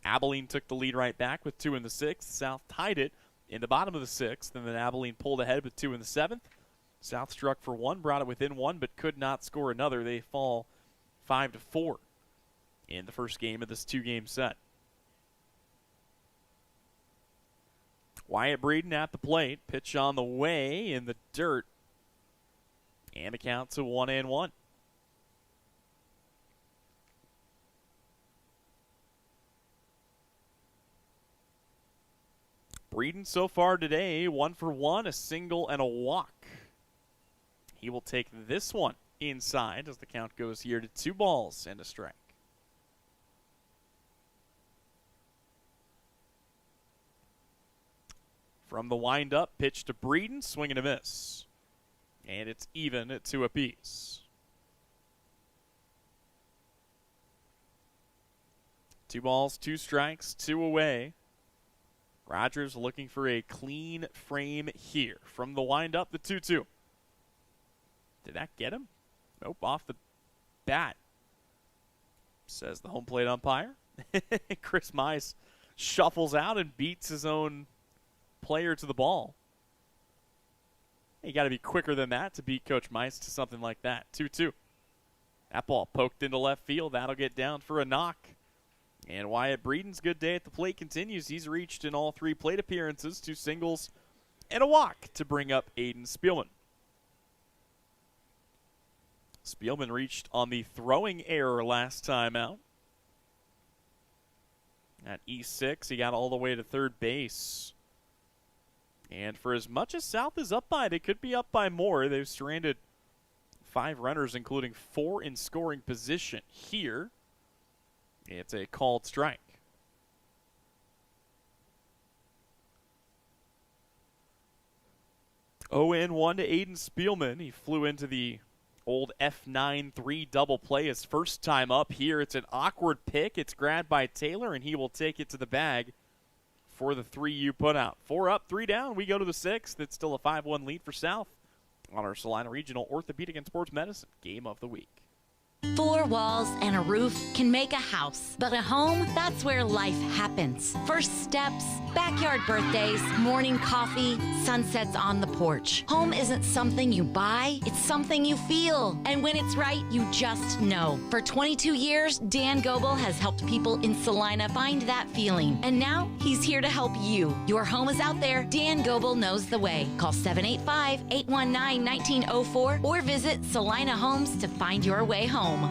Speaker 1: Abilene took the lead right back with 2 in the 6th. South tied it in the bottom of the 6th. And then Abilene pulled ahead with 2 in the 7th. South struck for 1, brought it within 1, but could not score another. They fall 5-4 in the first game of this 2-game set. Wyatt Breeden at the plate. Pitch on the way in the dirt. And the count to 1-1. Breeden so far today, 1 for 1, a single and a walk. He will take this one inside as the count goes here to 2 balls and a strike. From the windup, pitch to Breeden, swing and a miss. And it's even at 2 apiece. 2 balls, 2 strikes, 2 away. Rogers looking for a clean frame here. From the windup, the 2-2. Did that get him? Nope, off the bat, says the home plate umpire. Chris Mize shuffles out and beats his own player to the ball. You got to be quicker than that to beat Coach Mice to something like that. 2-2. That ball poked into left field. That'll get down for a knock. And Wyatt Breeden's good day at the plate continues. He's reached in all 3 plate appearances, 2 singles and a walk to bring up Aiden Spielman. Spielman reached on the throwing error last time out. At E6, he got all the way to third base. And for as much as South is up by, they could be up by more. They've stranded 5 runners, including 4 in scoring position here. It's a called strike. 0-1 to Aiden Spielman. He flew into the old F9-3 double play his first time up here. It's an awkward pick. It's grabbed by Taylor, and he will take it to the bag for the 3U putout. 4 up, 3 down. We go to the 6th. It's still a 5-1 lead for South on our Salina Regional Orthopedic and Sports Medicine Game of the Week.
Speaker 12: 4 walls and a roof can make a house, but a home, that's where life happens. First steps, backyard birthdays, morning coffee, sunsets on the porch. Home isn't something you buy, it's something you feel. And when it's right, you just know. For 22 years, Dan Goebel has helped people in Salina find that feeling. And now, he's here to help you. Your home is out there. Dan Goebel knows the way. Call 785-819-1904 or visit Salina Homes to find your way home.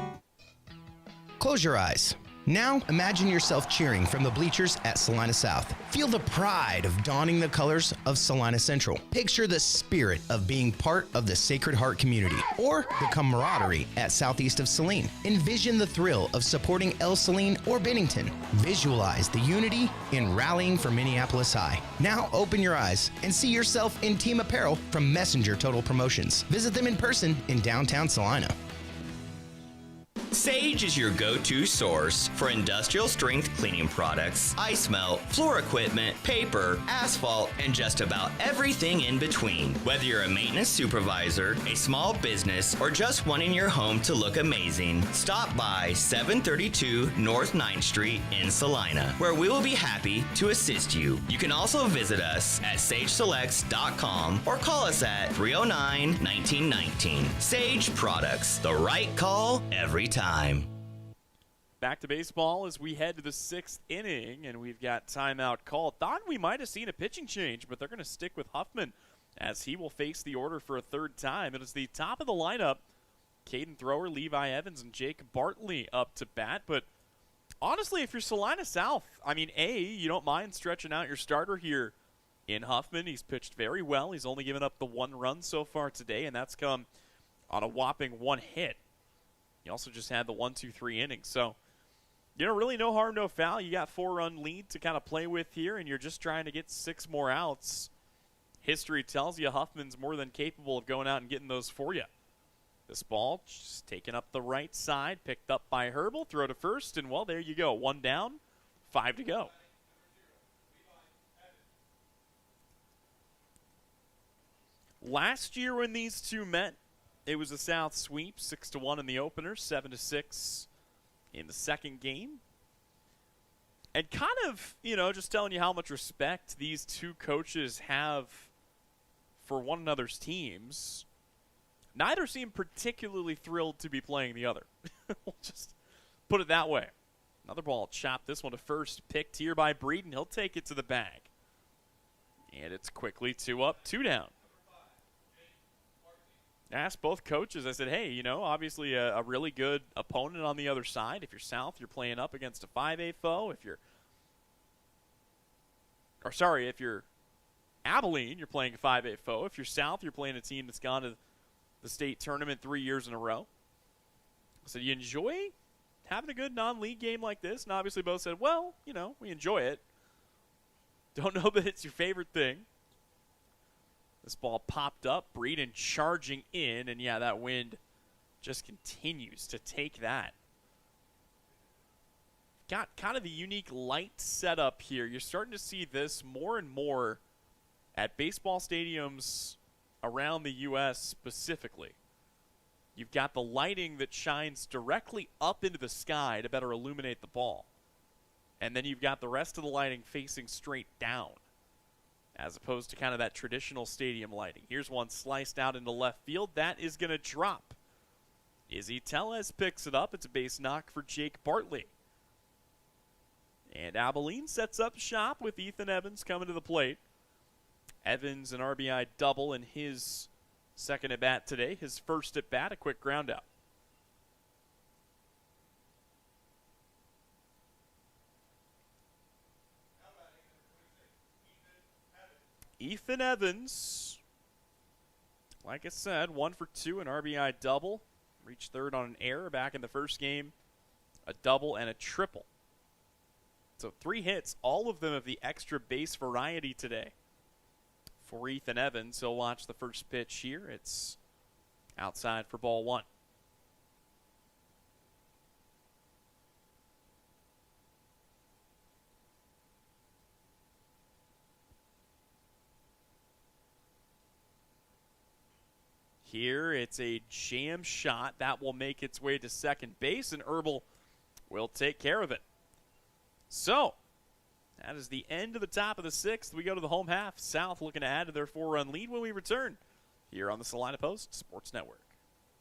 Speaker 4: Close your eyes. Now, imagine yourself cheering from the bleachers at Salina South. Feel the pride of donning the colors of Salina Central. Picture the spirit of being part of the Sacred Heart community or the camaraderie at Southeast of Saline. Envision the thrill of supporting El Saline or Bennington. Visualize the unity in rallying for Minneapolis High. Now, open your eyes and see yourself in team apparel from Messenger Total Promotions. Visit them in person in downtown Salina.
Speaker 8: Sage is your go-to source for industrial strength cleaning products, ice melt, floor equipment, paper, asphalt, and just about everything in between. Whether you're a maintenance supervisor, a small business, or just wanting your home to look amazing, stop by 732 North 9th Street in Salina, where we will be happy to assist you. You can also visit us at sageselects.com or call us at 309-1919. Sage Products, the right call every time.
Speaker 1: Back to baseball as we head to the 6th inning, and we've got timeout called. Thought we might have seen a pitching change, but they're going to stick with Huffman as he will face the order for a third time. It is the top of the lineup. Caden Thrower, Levi Evans, and Jake Bartley up to bat. But honestly, if you're Salina South, I mean, you don't mind stretching out your starter here in Huffman. He's pitched very well. He's only given up the 1 run so far today, and that's come on a whopping 1 hit. He also just had the 1-2-3 innings. So, really no harm, no foul. You got 4-run lead to kind of play with here, and you're just trying to get 6 more outs. History tells you Huffman's more than capable of going out and getting those for you. This ball just taken up the right side, picked up by Herbal, throw to first, and, well, there you go. 1 down, 5 to go. Last year when these two met, it was a South sweep, 6-1 in the opener, 7-6 in the second game. And kind of, just telling you how much respect these two coaches have for one another's teams. Neither seem particularly thrilled to be playing the other. We'll just put it that way. Another ball chopped, this one to first, picked here by Breeden. He'll take it to the bag. And it's quickly 2 up, 2 down. I asked both coaches, I said, hey, obviously a really good opponent on the other side. If you're South, you're playing up against a 5A foe. If you're Abilene, you're playing a 5A foe. If you're South, you're playing a team that's gone to the state tournament 3 years in a row. I said, you enjoy having a good non-league game like this? And obviously both said, well, we enjoy it. Don't know that it's your favorite thing. This ball popped up, Breeden charging in, and that wind just continues to take that. Got kind of the unique light setup here. You're starting to see this more and more at baseball stadiums around the U.S. specifically. You've got the lighting that shines directly up into the sky to better illuminate the ball. And then you've got the rest of the lighting facing straight down, as opposed to kind of that traditional stadium lighting. Here's one sliced out into left field. That is going to drop. Izzy Tellez picks it up. It's a base knock for Jake Bartley. And Abilene sets up shop with Ethan Evans coming to the plate. Evans an RBI double in his second at-bat today. His first at-bat, a quick ground out. Ethan Evans, like I said, 1 for 2, an RBI double. Reached third on an error back in the first game. A double and a triple. So 3 hits, all of them of the extra base variety today for Ethan Evans. He'll watch the first pitch here. It's outside for ball 1. here. It's a jam shot that will make its way to second base, and Herbal will take care of it. So, that is the end of the top of the sixth. We go to the home half. South looking to add to their 4-run lead when we return here on the Salina Post Sports Network.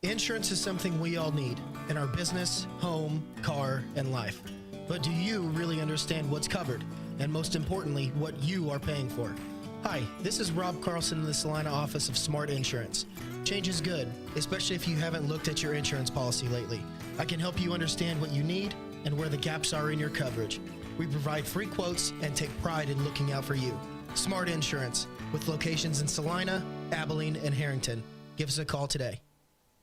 Speaker 13: Insurance is something we all need in our business, home, car, and life. But do you really understand what's covered? And most importantly, what you are paying for? Hi, this is Rob Carlson in the Salina office of Smart Insurance. Change is good, especially if you haven't looked at your insurance policy lately. I can help you understand what you need and where the gaps are in your coverage. We provide free quotes and take pride in looking out for you. Smart Insurance, with locations in Salina, Abilene, and Harrington. Give us a call today.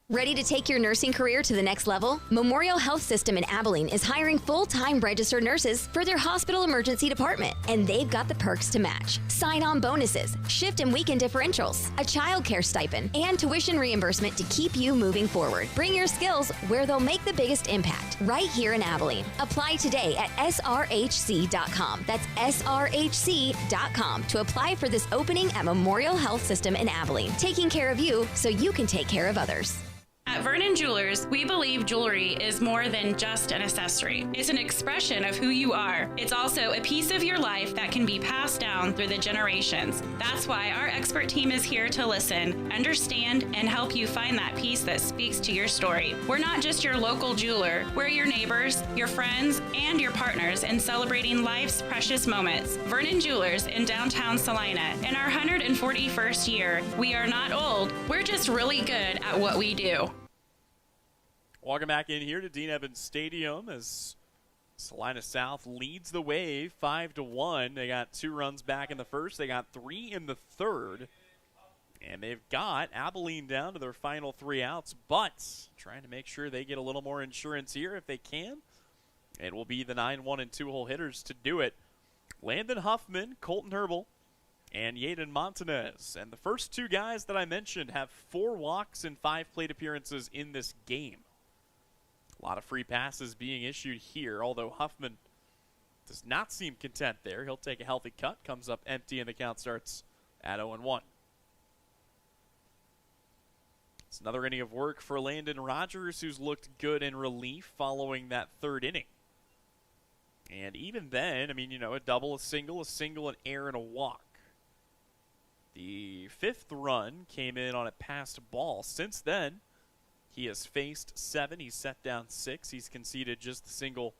Speaker 3: Ready to take your nursing career to the next level? Memorial Health System in Abilene is hiring full-time registered nurses for their hospital emergency department, and they've got the perks to match. Sign-on bonuses, shift and weekend differentials, a child care stipend, and tuition reimbursement to keep you moving forward. Bring your skills where they'll make the biggest impact, right here in Abilene. Apply today at srhc.com. That's srhc.com to apply for this opening at Memorial Health System in Abilene, taking care of you so you can take care of others.
Speaker 14: At Vernon Jewelers, we believe jewelry is more than just an accessory. It's an expression of who you are. It's also a piece of your life that can be passed down through the generations. That's why our expert team is here to listen, understand, and help you find that piece that speaks to your story. We're not just your local jeweler. We're your neighbors, your friends, and your partners in celebrating life's precious moments. Vernon Jewelers in downtown Salina. In our 141st year, we are not old. We're just really good at what we do.
Speaker 1: Welcome back in here to Dean Evans Stadium as Salina South leads the way 5-1. They got 2 runs back in the first. They got 3 in the third. And they've got Abilene down to their final 3 outs, but trying to make sure they get a little more insurance here if they can. It will be the 9-1 and 2-hole hitters to do it. Landon Huffman, Colton Herbal, and Yaden Montanez. And the first 2 guys that I mentioned have 4 walks and 5 plate appearances in this game. A lot of free passes being issued here, although Huffman does not seem content there. He'll take a healthy cut, comes up empty, and the count starts at 0-1. It's another inning of work for Landon Rogers, who's looked good in relief following that 3rd inning. And even then, I mean, a double, a single, an error, and a walk. The 5th run came in on a passed ball. Since then, he has faced 7. He's set down 6. He's conceded just the single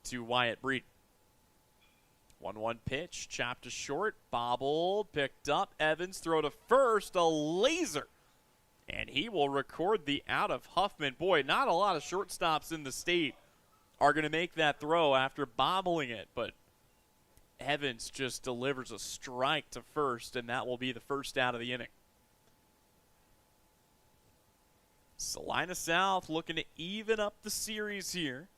Speaker 1: to Wyatt Breed. 1-1 pitch, chopped to short, bobbled, picked up. Evans throw to first, a laser. And he will record the out of Huffman. Boy, not a lot of shortstops in the state are going to make that throw after bobbling it. But Evans just delivers a strike to first, and that will be the first out of the inning. Salina South looking to even up the series here.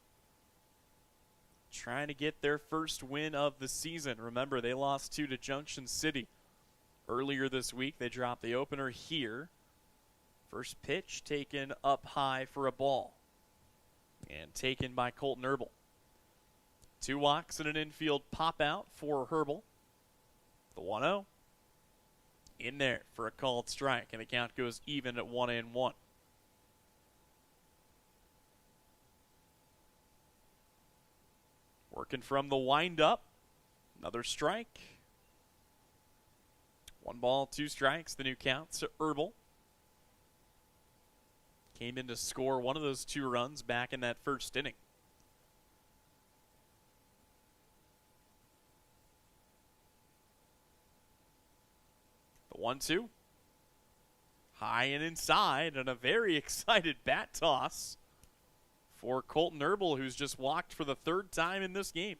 Speaker 1: Trying to get their first win of the season. Remember, they lost 2 to Junction City earlier this week. They dropped the opener here. First pitch taken up high for a ball. And taken by Colton Herbal. 2 walks and an infield pop out for Herbal. The 1-0. In there for a called strike. And the count goes even at 1-1. Working from the windup. Another strike. 1 ball, 2 strikes. The new count to Herbal. Came in to score one of those 2 runs back in that first inning. The 1-2. High and inside, and a very excited bat toss for Colton Herbal, who's just walked for the 3rd time in this game.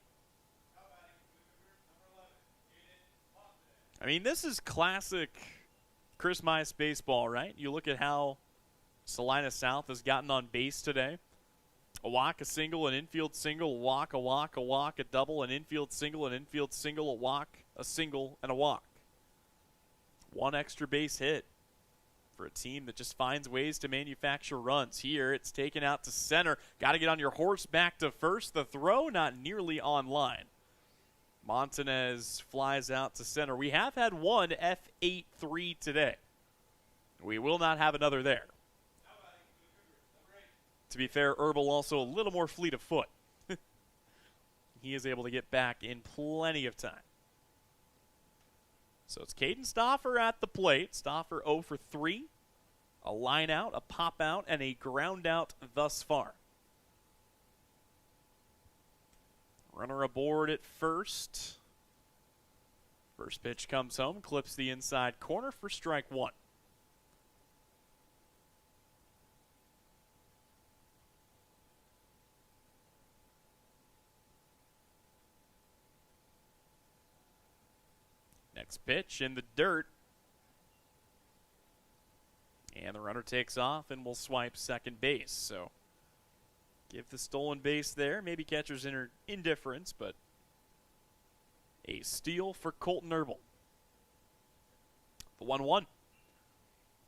Speaker 1: I mean, this is classic Chris Mice baseball, right? You look at how Salina South has gotten on base today. A walk, a single, an infield single, a walk, a double, an infield single, a walk, a single, and a walk. 1 extra base hit for a team that just finds ways to manufacture runs. Here, it's taken out to center. Got to get on your horse back to first. The throw not nearly on line. Montanez flies out to center. We have had one F8-3 today. We will not have another there. To be fair, Herbal also a little more fleet of foot. He is able to get back in plenty of time. So it's Caden Stauffer at the plate. Stauffer 0 for 3. A line out, a pop out, and a ground out thus far. Runner aboard at first. First pitch comes home, clips the inside corner for strike one. Next pitch in the dirt. And the runner takes off and will swipe second base. So give the stolen base there. Maybe catcher's indifference, but a steal for Colton Herbal. The 1-1.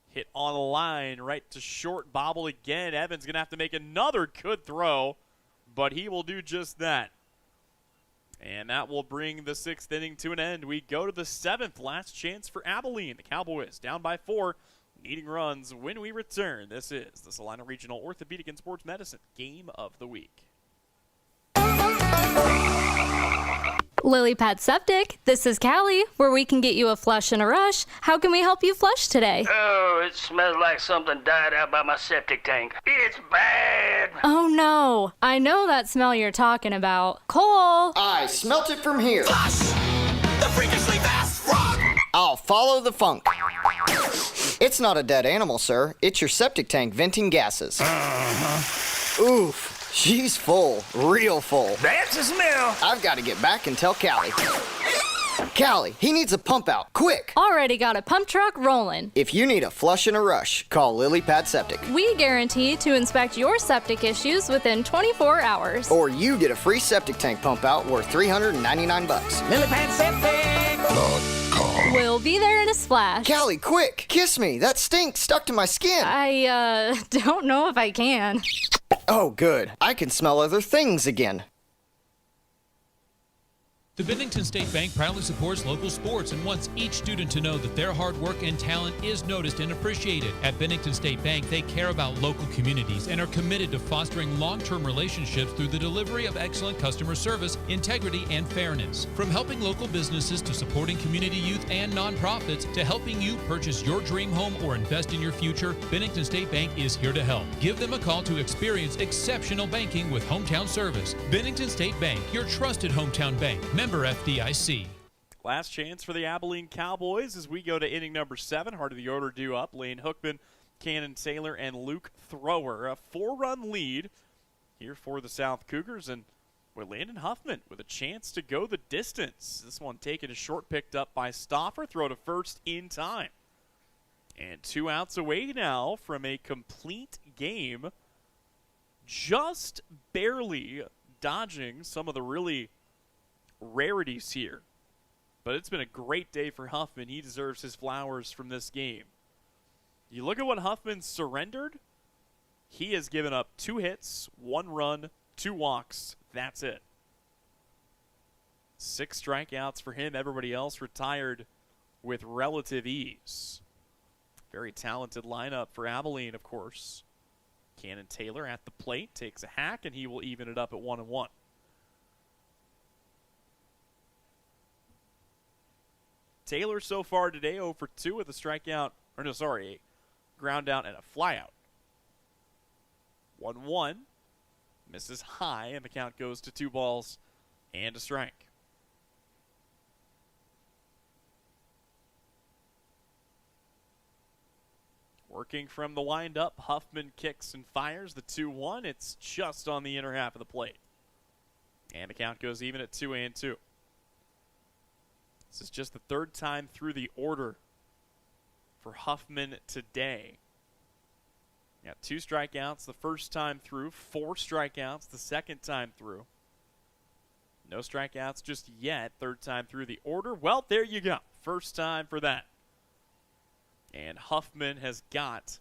Speaker 1: Hit on the line, right to short, bobble again. Evans going to have to make another good throw, but he will do just that. And that will bring the 6th inning to an end. We go to the 7th, last chance for Abilene. The Cowboys down by 4, needing runs when we return. This is the Salina Regional Orthopedic and Sports Medicine Game of the Week.
Speaker 19: Lily Pad Septic, this is Callie, where we can get you a flush in a rush. How can we help you flush today?
Speaker 16: Oh, it smells like something died out by my septic tank. It's bad.
Speaker 19: Oh no, I know that smell you're talking about. Cole!
Speaker 21: I smelt it from here.
Speaker 18: Flush the freakishly fast frog.
Speaker 21: I'll follow the funk. It's not a dead animal, sir. It's your septic tank venting gases. Oof. She's full, real full.
Speaker 16: That's the smell.
Speaker 21: I've got to get back and tell Callie. Callie, he needs a pump out, quick.
Speaker 19: Already got a pump truck rolling.
Speaker 21: If you need a flush and a rush, call Lily Pad Septic.
Speaker 19: We guarantee to inspect your septic issues within 24 hours.
Speaker 21: Or you get a free septic tank pump out worth $399.
Speaker 16: Lily Pad Septic.
Speaker 19: We'll be there in a splash.
Speaker 21: Callie, quick, kiss me. That stink stuck to my skin.
Speaker 19: I don't know if I can.
Speaker 21: Oh, good. I can smell other things again.
Speaker 7: The Bennington State Bank proudly supports local sports and wants each student to know that their hard work and talent is noticed and appreciated. At Bennington State Bank, they care about local communities and are committed to fostering long-term relationships through the delivery of excellent customer service, integrity, and fairness. From helping local businesses to supporting community youth and nonprofits to helping you purchase your dream home or invest in your future, Bennington State Bank is here to help. Give them a call to experience exceptional banking with hometown service. Bennington State Bank, your trusted hometown bank. Member FDIC.
Speaker 1: Last chance for the Abilene Cowboys as we go to inning number 7. Heart of the order due up. Lane Hookman, Cannon Taylor, and Luke Thrower. A 4-run lead here for the South Cougars. And with Landon Huffman with a chance to go the distance. This one taken a short, picked up by Stauffer. Throw to first in time. And 2 outs away now from a complete game. Just barely dodging some of the really rarities here. But it's been a great day for Huffman. He deserves his flowers from this game. You look at what Huffman surrendered. He has given up 2 hits, 1 run, 2 walks. That's it. 6 strikeouts for him. Everybody else retired with relative ease. Very talented lineup for Abilene, of course. Cannon Taylor at the plate takes a hack, and he will even it up at 1-1. Taylor so far today 0 for 2 with a strikeout, a ground out and a flyout. 1-1, misses high, and the count goes to 2 balls and a strike. Working from the windup, Huffman kicks and fires the 2-1. It's just on the inner half of the plate. And the count goes even at 2-2. This is just the 3rd time through the order for Huffman today. Got 2 strikeouts the first time through, 4 strikeouts the second time through. No strikeouts just yet, 3rd time through the order. Well, there you go. First time for that. And Huffman has got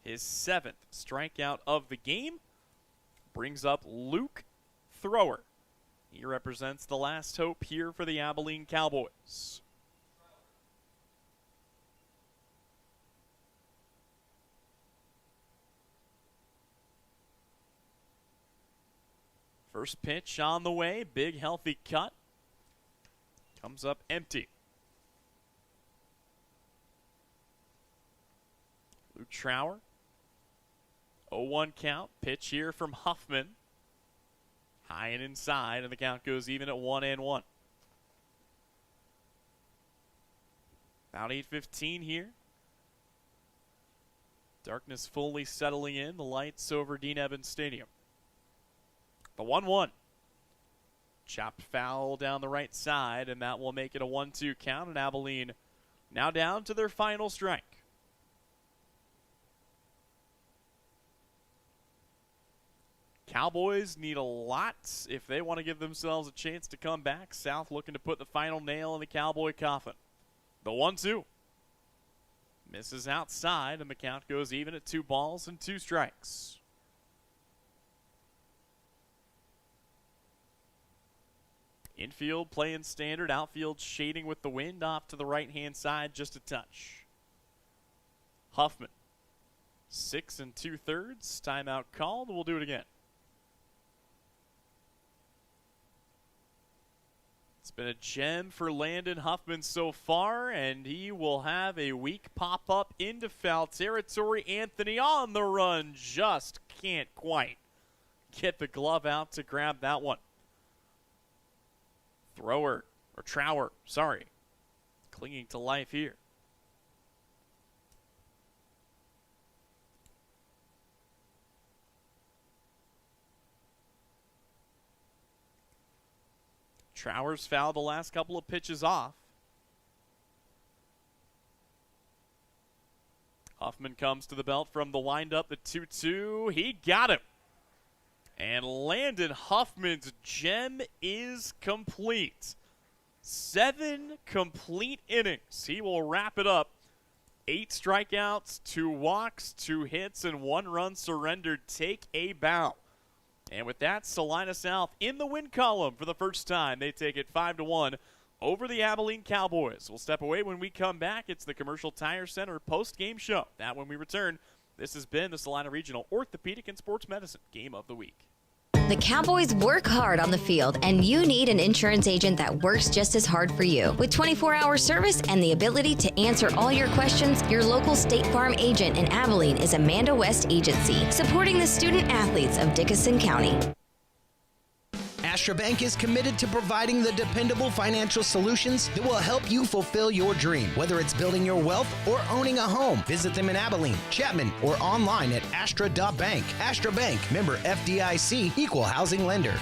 Speaker 1: his 7th strikeout of the game. Brings up Luke Thrower. He represents the last hope here for the Abilene Cowboys. First pitch on the way. Big, healthy cut. Comes up empty. Luke Trower. 0-1 count. Pitch here from Huffman. High and inside, and the count goes even at 1-1. About 8:15 here. Darkness fully settling in. The lights over Dean Evans Stadium. The 1-1. Chopped foul down the right side, and that will make it a 1-2 count. And Abilene now down to their final strike. Cowboys need a lot if they want to give themselves a chance to come back. South looking to put the final nail in the Cowboy coffin. The 1-2. Misses outside, and the count goes even at 2 balls and 2 strikes. Infield playing standard, outfield shading with the wind off to the right-hand side just a touch. Huffman, 6 2/3. Timeout called. We'll do it again. It's been a gem for Landon Huffman so far, and he will have a weak pop-up into foul territory. Anthony on the run, just can't quite get the glove out to grab that one. Trower, sorry. Clinging to life here. Trower's fouled the last couple of pitches off. Huffman comes to the belt from the windup, the 2-2. He got him. And Landon Huffman's gem is complete. 7 complete innings. He will wrap it up. 8 strikeouts, 2 walks, 2 hits, and 1 run surrendered. Take a bow. And with that, Salina South in the win column for the first time. They take it 5-1 over the Abilene Cowboys. We'll step away. When we come back, it's the Commercial Tire Center post-game show. That when we return, this has been the Salina Regional Orthopedic and Sports Medicine Game of the Week.
Speaker 3: The Cowboys work hard on the field, and you need an insurance agent that works just as hard for you. With 24-hour service and the ability to answer all your questions, your local State Farm agent in Abilene is Amanda West Agency, supporting the student athletes of Dickinson County.
Speaker 4: Astra Bank is committed to providing the dependable financial solutions that will help you fulfill your dream, whether it's building your wealth or owning a home. Visit them in Abilene, Chapman, or online at astra.bank. Astra Bank, member FDIC, equal housing lender.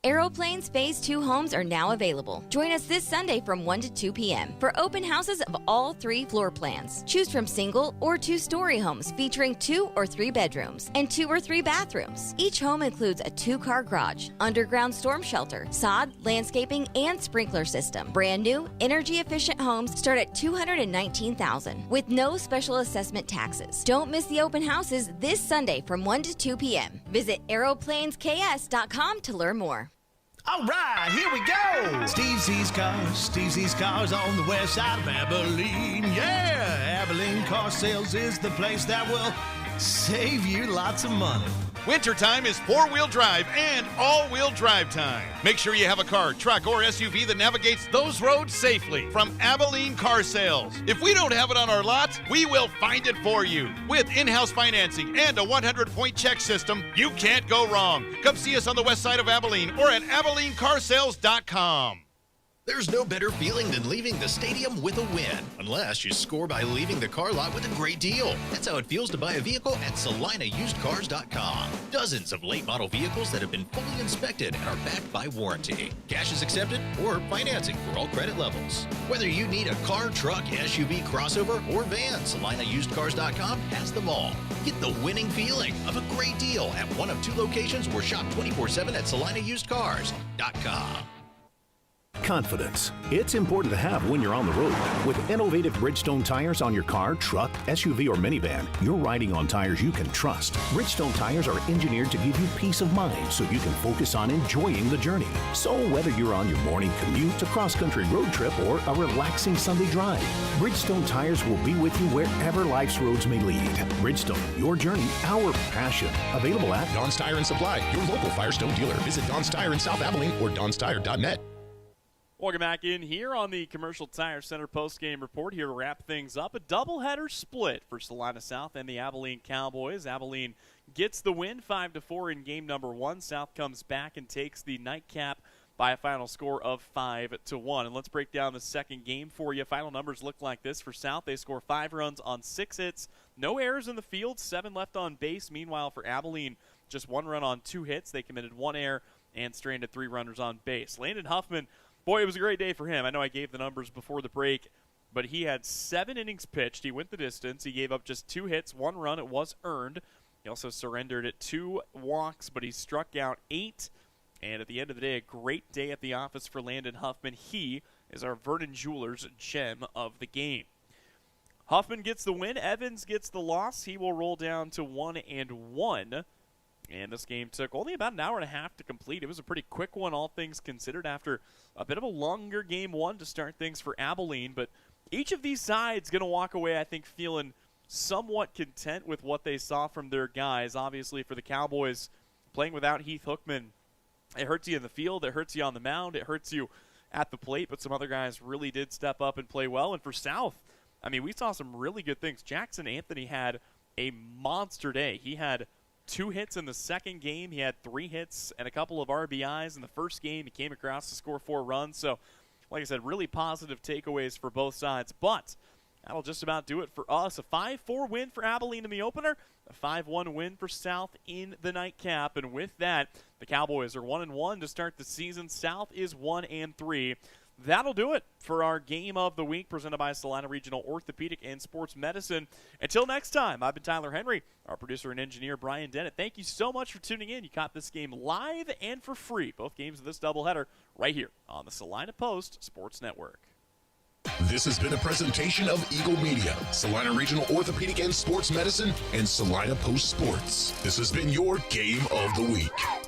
Speaker 3: Aeroplane's Phase 2 homes are now available. Join us this Sunday from 1 to 2 p.m. for open houses of all 3 floor plans. Choose from single or 2-story homes featuring 2 or 3 bedrooms and 2 or 3 bathrooms. Each home includes a 2-car garage, underground storm shelter, sod, landscaping, and sprinkler system. Brand new, energy-efficient homes start at $219,000 with no special assessment taxes. Don't miss the open houses this Sunday from 1 to 2 p.m. Visit aeroplanesks.com to learn more.
Speaker 9: All right, here we go. Steve Z's Cars on the west side of Abilene. Yeah, Abilene Car Sales is the place that will save you lots of money.
Speaker 11: Wintertime is 4-wheel drive and all-wheel drive time. Make sure you have a car, truck, or SUV that navigates those roads safely from Abilene Car Sales. If we don't have it on our lot, we will find it for you. With in-house financing and a 100-point check system, you can't go wrong. Come see us on the west side of Abilene or at AbileneCarsales.com.
Speaker 25: There's no better feeling than leaving the stadium with a win, unless you score by leaving the car lot with a great deal. That's how it feels to buy a vehicle at SalinaUsedCars.com. Dozens of late model vehicles that have been fully inspected and are backed by warranty. Cash is accepted or financing for all credit levels. Whether you need a car, truck, SUV, crossover, or van, SalinaUsedCars.com has them all. Get the winning feeling of a great deal at one of 2 locations or shop 24/7 at SalinaUsedCars.com.
Speaker 17: confidence. It's important to have when you're on the road. With innovative Bridgestone tires on your car, truck, SUV, or minivan, you're riding on tires you can trust. Bridgestone tires are engineered to give you peace of mind so you can focus on enjoying the journey. So whether you're on your morning commute, a cross-country road trip, or a relaxing Sunday drive, Bridgestone tires will be with you wherever life's roads may lead. Bridgestone, your journey, our passion. Available at
Speaker 20: Don's Tire and Supply, your local Firestone dealer. Visit Don's Tire in South Abilene or donstire.net.
Speaker 1: Welcome back in here on the Commercial Tire Center postgame report here to wrap things up. A doubleheader split for Salina South and the Abilene Cowboys. Abilene gets the win 5-4 in game number 1. South comes back and takes the nightcap by a final score of 5-1. And let's break down the second game for you. Final numbers look like this for South. They score 5 runs on 6 hits. No errors in the field, 7 left on base. Meanwhile, for Abilene, just 1 run on 2 hits. They committed 1 error and stranded 3 runners on base. Landon Huffman, boy, it was a great day for him. I know I gave the numbers before the break, but he had 7 innings pitched. He went the distance. He gave up just 2 hits, 1 run. It was earned. He also surrendered at 2 walks, but he struck out 8. And at the end of the day, a great day at the office for Landon Huffman. He is our Vernon Jewelers gem of the game. Huffman gets the win. Evans gets the loss. He will roll down to 1-1. And this game took only about an hour and a half to complete. It was a pretty quick one, all things considered, after a bit of a longer game 1 to start things for Abilene. But each of these sides going to walk away, I think, feeling somewhat content with what they saw from their guys. Obviously, for the Cowboys, playing without Heath Hookman, it hurts you in the field, it hurts you on the mound, it hurts you at the plate, but some other guys really did step up and play well. And for South, I mean, we saw some really good things. Jackson Anthony had a monster day. He had 2 hits in the second game. He had 3 hits and a couple of RBIs in the first game. He came across to score 4 runs. So, like I said, really positive takeaways for both sides. But that'll just about do it for us. A 5-4 win for Abilene in the opener, a 5-1 win for South in the nightcap. And with that, the Cowboys are 1-1 to start the season. South is 1-3. That'll do it for our game of the week presented by Salina Regional Orthopedic and Sports Medicine. Until next time, I've been Tyler Henry, our producer and engineer Brian Dennett. Thank you so much for tuning in. You caught this game live and for free, both games of this doubleheader, right here on the Salina Post Sports Network.
Speaker 20: This has been a presentation of Eagle Media, Salina Regional Orthopedic and Sports Medicine, and Salina Post Sports. This has been your Game of the Week.